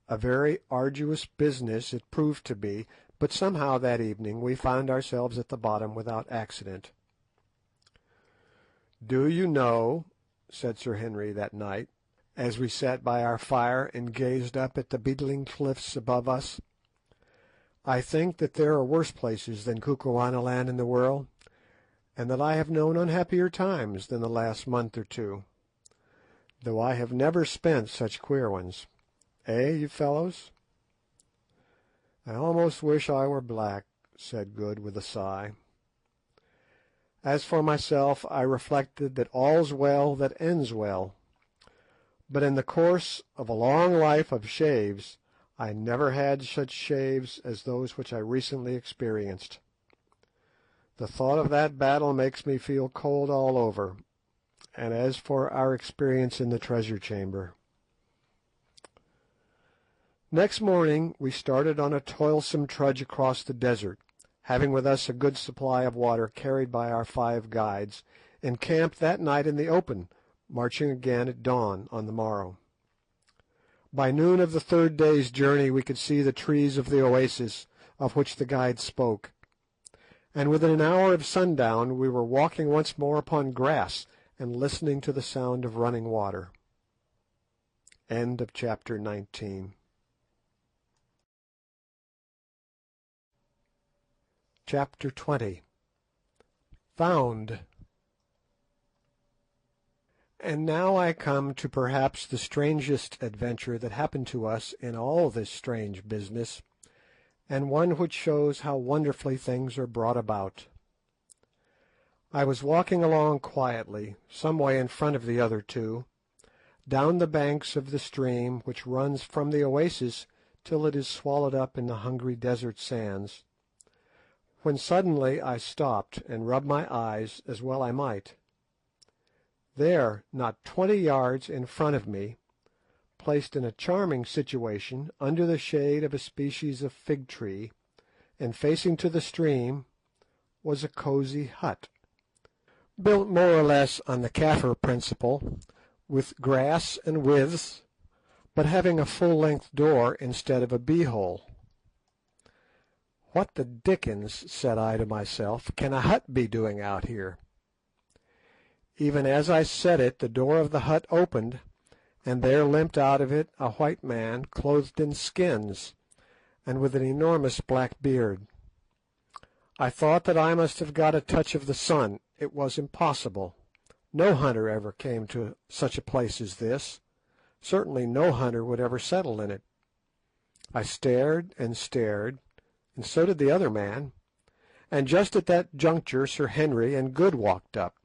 Speaker 1: A very arduous business it proved to be, but somehow that evening we found ourselves at the bottom without accident. "Do you know," said Sir Henry that night, as we sat by our fire and gazed up at the beetling cliffs above us, "I think that there are worse places than Kukuanaland in the world, and that I have known unhappier times than the last month or two, though I have never spent such queer ones. Eh, you fellows?" "I almost wish I were black," said Good with a sigh. As for myself, I reflected that all's well that ends well, but in the course of a long life of shaves I never had such shaves as those which I recently experienced. The thought of that battle makes me feel cold all over, and as for our experience in the treasure chamber. Next morning we started on a toilsome trudge across the desert, having with us a good supply of water carried by our 5 guides, and camped that night in the open, marching again at dawn on the morrow. By noon of the 3rd day's journey we could see the trees of the oasis of which the guide spoke, and within an hour of sundown we were walking once more upon grass and listening to the sound of running water. End of chapter 19. Chapter 20. Found. And now I come to perhaps the strangest adventure that happened to us in all this strange business, and one which shows how wonderfully things are brought about. I was walking along quietly, some way in front of the other 2, down the banks of the stream which runs from the oasis till it is swallowed up in the hungry desert sands, when suddenly I stopped and rubbed my eyes as well I might. There, not 20 yards in front of me, placed in a charming situation under the shade of a species of fig tree, and facing to the stream, was a cosy hut, built more or less on the Kaffir principle, with grass and withes, but having a full-length door instead of a bee-hole. "What the dickens," said I to myself, "can a hut be doing out here?" Even as I said it the door of the hut opened, and there limped out of it a white man clothed in skins, and with an enormous black beard. I thought that I must have got a touch of the sun. It was impossible. No hunter ever came to such a place as this. Certainly no hunter would ever settle in it. I stared and stared, and so did the other man, and just at that juncture Sir Henry and Good walked up.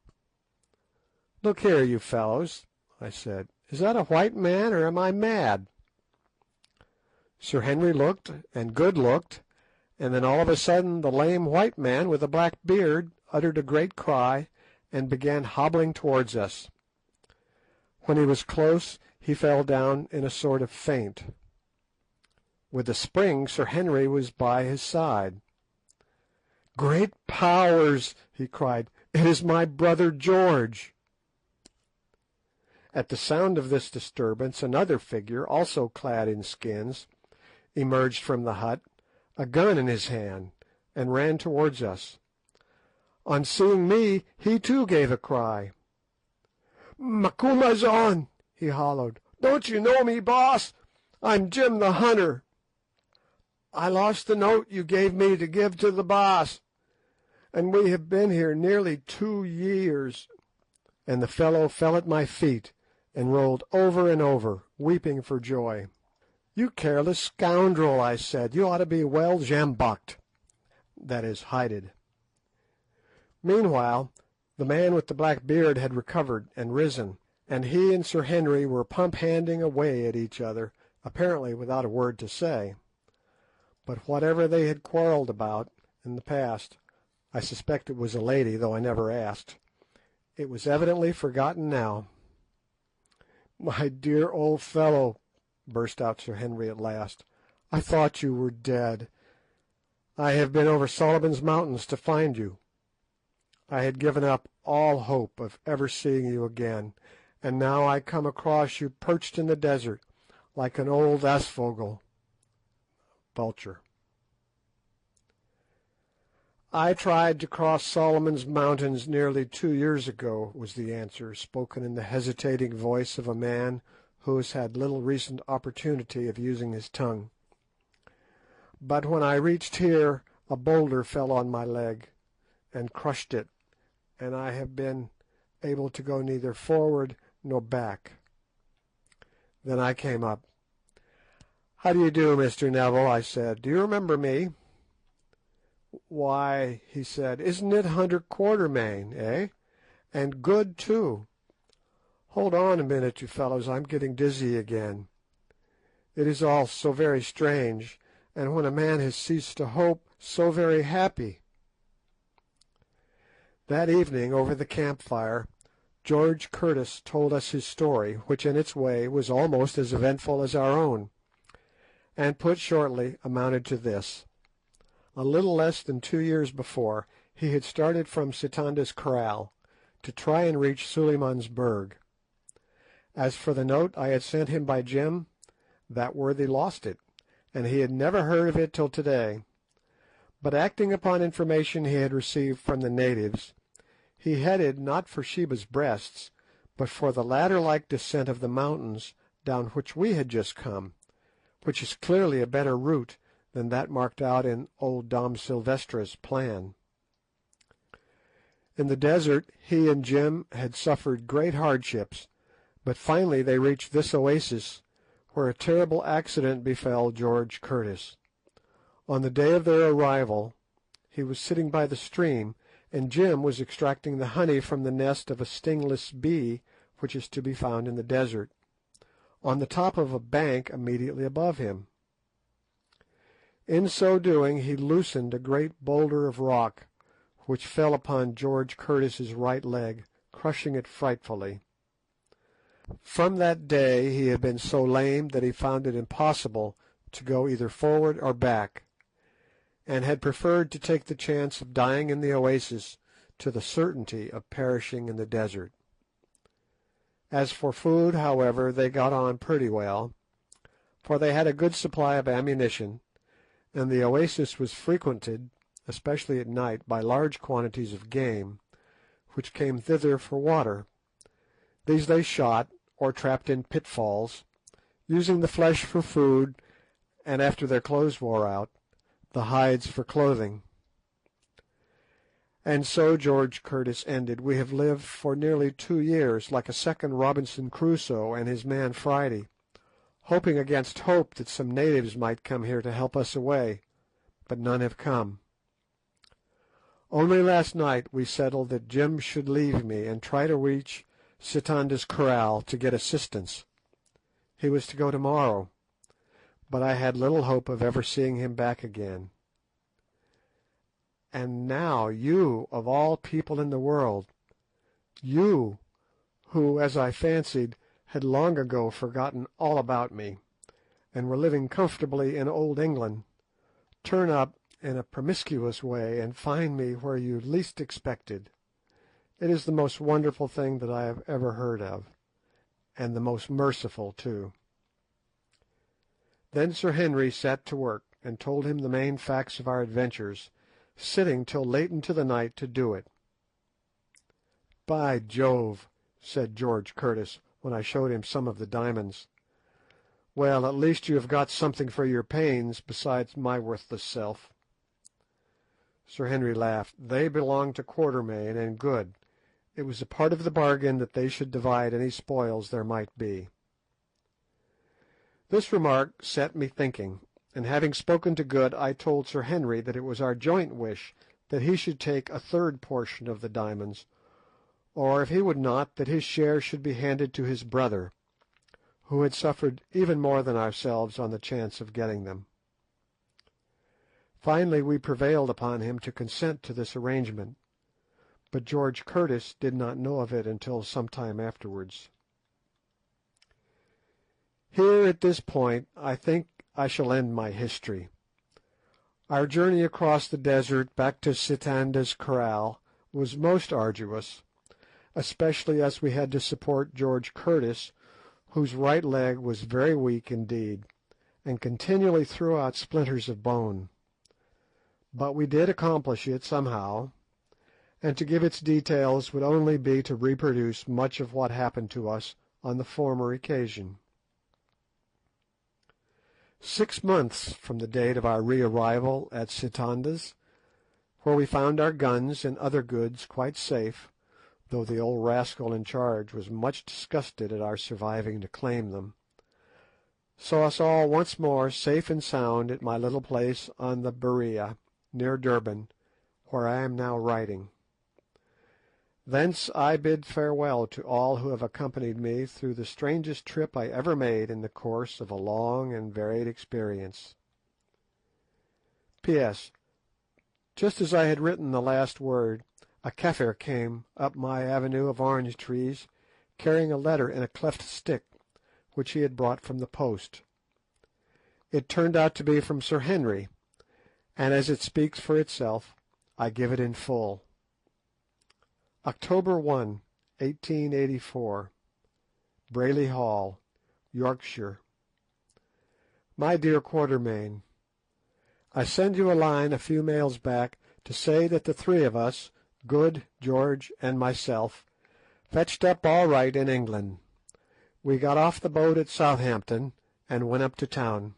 Speaker 1: "Look here, you fellows," I said, "is that a white man, or am I mad?" Sir Henry looked, and Good looked, and then all of a sudden the lame white man with the black beard uttered a great cry and began hobbling towards us. When he was close he fell down in a sort of faint. With a spring Sir Henry was by his side. "Great powers!" he cried, "it is my brother George!" At the sound of this disturbance another figure, also clad in skins, emerged from the hut, a gun in his hand, and ran towards us. On seeing me he too gave a cry. "Macumazahn!" he hollowed. "Don't you know me, boss? I'm Jim the Hunter. I lost the note you gave me to give to the boss, and we have been here nearly 2 years." And the fellow fell at my feet and rolled over and over, weeping for joy. "You careless scoundrel," I said, "you ought to be well sjambocked," that is, hided. Meanwhile the man with the black beard had recovered and risen, and he and Sir Henry were pump-handing away at each other, apparently without a word to say. But whatever they had quarrelled about in the past, I suspect it was a lady, though I never asked, it was evidently forgotten now. "My dear old fellow," burst out Sir Henry at last, "I thought you were dead. I have been over Solomon's Mountains to find you. I had given up all hope of ever seeing you again, and now I come across you perched in the desert, like an old aasvogel (vulture). "I tried to cross Solomon's Mountains nearly 2 years ago," was the answer, spoken in the hesitating voice of a man who has had little recent opportunity of using his tongue. "But when I reached here a boulder fell on my leg and crushed it, and I have been able to go neither forward nor back. Then I came up. 'How do you do, Mr. Neville?' I said. 'Do you remember me?' 'Why,' he said, 'isn't it Hunter Quatermain, eh? And Good too. Hold on a minute, you fellows, I'm getting dizzy again. It is all so very strange, and when a man has ceased to hope, so very happy.' That evening, over the campfire, George Curtis told us his story, which in its way was almost as eventful as our own, and put shortly amounted to this. A little less than 2 years before, he had started from Sitanda's Kraal to try and reach Suliman's Berg. As for the note I had sent him by Jim, that worthy lost it, and he had never heard of it till to-day. But acting upon information he had received from the natives, he headed not for Sheba's Breasts, but for the ladder-like descent of the mountains down which we had just come, which is clearly a better route than that marked out in old Dom Silvestra's plan. In the desert he and Jim had suffered great hardships, but finally they reached this oasis, where a terrible accident befell George Curtis. On the day of their arrival he was sitting by the stream, and Jim was extracting the honey from the nest of a stingless bee which is to be found in the desert, on the top of a bank immediately above him. In so doing he loosened a great boulder of rock, which fell upon George Curtis's right leg, crushing it frightfully. From that day he had been so lame that he found it impossible to go either forward or back, and had preferred to take the chance of dying in the oasis to the certainty of perishing in the desert. As for food, however, they got on pretty well, for they had a good supply of ammunition, and the oasis was frequented, especially at night, by large quantities of game, which came thither for water. These they shot, or trapped in pitfalls, using the flesh for food, and after their clothes wore out, the hides for clothing. And so, George Curtis ended, we have lived for nearly 2 years like a second Robinson Crusoe and his man Friday, hoping against hope that some natives might come here to help us away, but none have come. Only last night we settled that Jim should leave me and try to reach Sitanda's Kraal to get assistance. He was to go tomorrow, but I had little hope of ever seeing him back again. And now you, of all people in the world, you, who, as I fancied, had long ago forgotten all about me, and were living comfortably in old England, turn up in a promiscuous way and find me where you least expected. It is the most wonderful thing that I have ever heard of, and the most merciful too." Then Sir Henry set to work and told him the main facts of our adventures, sitting till late into the night to do it. "By Jove," said George Curtis, when I showed him some of the diamonds. "Well, at least you have got something for your pains besides my worthless self." Sir Henry laughed. "They belonged to Quatermain and Good. It was a part of the bargain that they should divide any spoils there might be." This remark set me thinking, and having spoken to Good, I told Sir Henry that it was our joint wish that he should take a third portion of the diamonds, or if he would not, that his share should be handed to his brother, who had suffered even more than ourselves on the chance of getting them. Finally we prevailed upon him to consent to this arrangement, but George Curtis did not know of it until some time afterwards. Here at this point I think I shall end my history. Our journey across the desert back to Sitanda's Kraal was most arduous, especially as we had to support George Curtis, whose right leg was very weak indeed, and continually threw out splinters of bone. But we did accomplish it somehow, and to give its details would only be to reproduce much of what happened to us on the former occasion. 6 months from the date of our re-arrival at Sitanda's, where we found our guns and other goods quite safe, though the old rascal in charge was much disgusted at our surviving to claim them, saw us all once more safe and sound at my little place on the Berea, near Durban, where I am now writing. Thence I bid farewell to all who have accompanied me through the strangest trip I ever made in the course of a long and varied experience. P.S. Just as I had written the last word, a Kafir came up my avenue of orange trees, carrying a letter in a cleft stick, which he had brought from the post. It turned out to be from Sir Henry, and as it speaks for itself, I give it in full. October 1, 1884, Brayley Hall, Yorkshire. My dear Quatermain, I send you a line a few mails back to say that the three of us, Good, George, and myself, fetched up all right in England. We got off the boat at Southampton and went up to town.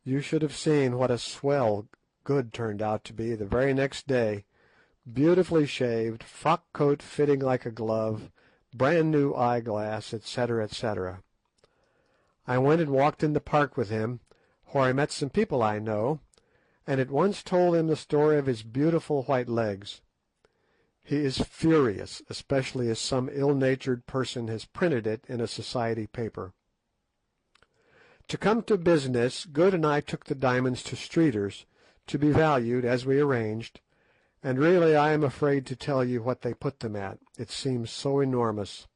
Speaker 1: You should have seen what a swell Good turned out to be the very next day, beautifully shaved, frock coat fitting like a glove, brand new eyeglass, etc., etc. I went and walked in the park with him, where I met some people I know, and at once told him the story of his beautiful white legs. He is furious, especially as some ill-natured person has printed it in a society paper. To come to business, Good and I took the diamonds to Streeter's, to be valued as we arranged, and really I am afraid to tell you what they put them at, it seems so enormous.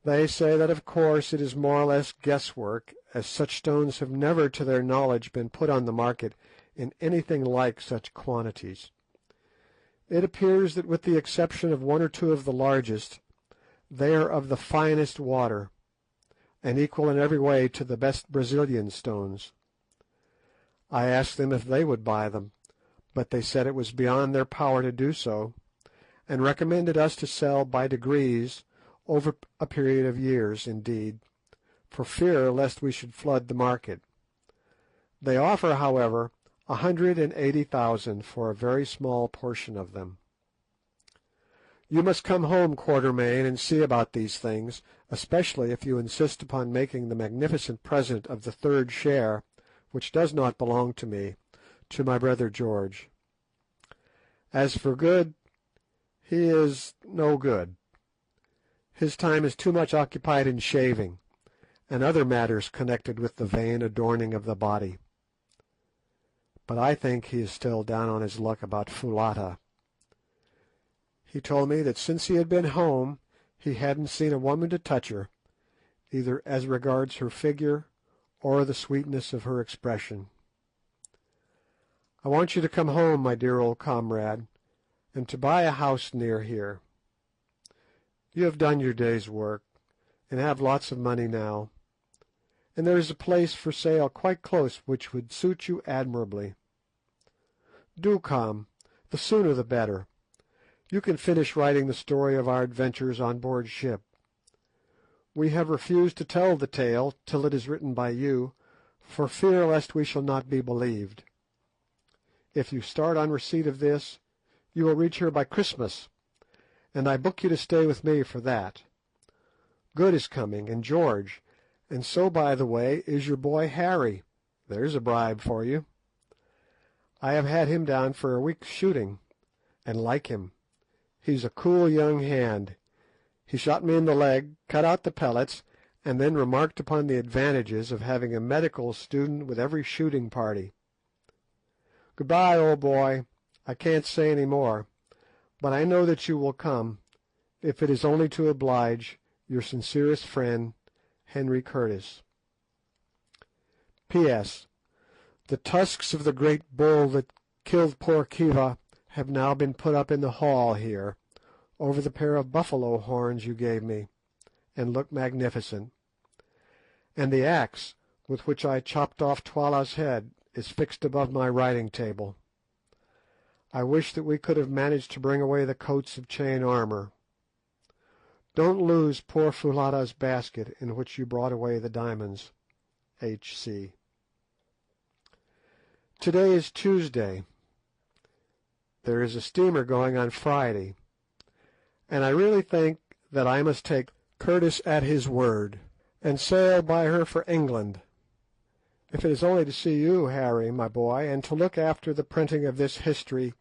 Speaker 1: They say that of course it is more or less guesswork, as such stones have never to their knowledge been put on the market in anything like such quantities. It appears that with the exception of one or two of the largest, they are of the finest water, and equal in every way to the best Brazilian stones. I asked them if they would buy them, but they said it was beyond their power to do so, and recommended us to sell by degrees, over a period of years indeed, for fear lest we should flood the market. They offer, however, 180,000 for a very small portion of them. You must come home, Quatermain, and see about these things, especially if you insist upon making the magnificent present of the third share, which does not belong to me, to my brother George. As for Good, he is no good. His time is too much occupied in shaving, and other matters connected with the vain adorning of the body. But I think he is still down on his luck about Foulata. He told me that since he had been home he hadn't seen a woman to touch her, either as regards her figure or the sweetness of her expression. I want you to come home, my dear old comrade, and to buy a house near here. You have done your day's work, and have lots of money now, and there is a place for sale quite close which would suit you admirably. Do come, the sooner the better. You can finish writing the story of our adventures on board ship. We have refused to tell the tale till it is written by you, for fear lest we shall not be believed. If you start on receipt of this, you will reach here by Christmas, and I book you to stay with me for that. Good is coming, and George, And so, by the way, is your boy Harry. There's a bribe for you. I have had him down for a week's shooting, and like him. He's a cool young hand. He shot me in the leg, cut out the pellets, and then remarked upon the advantages of having a medical student with every shooting party. Good-bye, old boy. I can't say any more, but I know that you will come, if it is only to oblige your sincerest friend, Henry Curtis. P.S. The tusks of the great bull that killed poor Kiva have now been put up in the hall here, over the pair of buffalo horns you gave me, and look magnificent. And the axe with which I chopped off Twala's head is fixed above my writing table. I wish that we could have managed to bring away the coats of chain armour. Don't lose poor Foulata's basket in which you brought away the diamonds. H.C. Today is Tuesday. There is a steamer going on Friday, and I really think that I must take Curtis at his word, and sail by her for England, if it is only to see you, Harry, my boy, and to look after the printing of this history,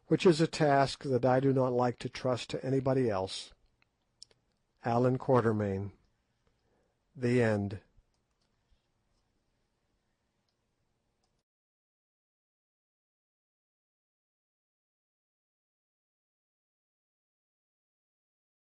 Speaker 1: which is a task that I do not like to trust to anybody else. Allan Quatermain. The End.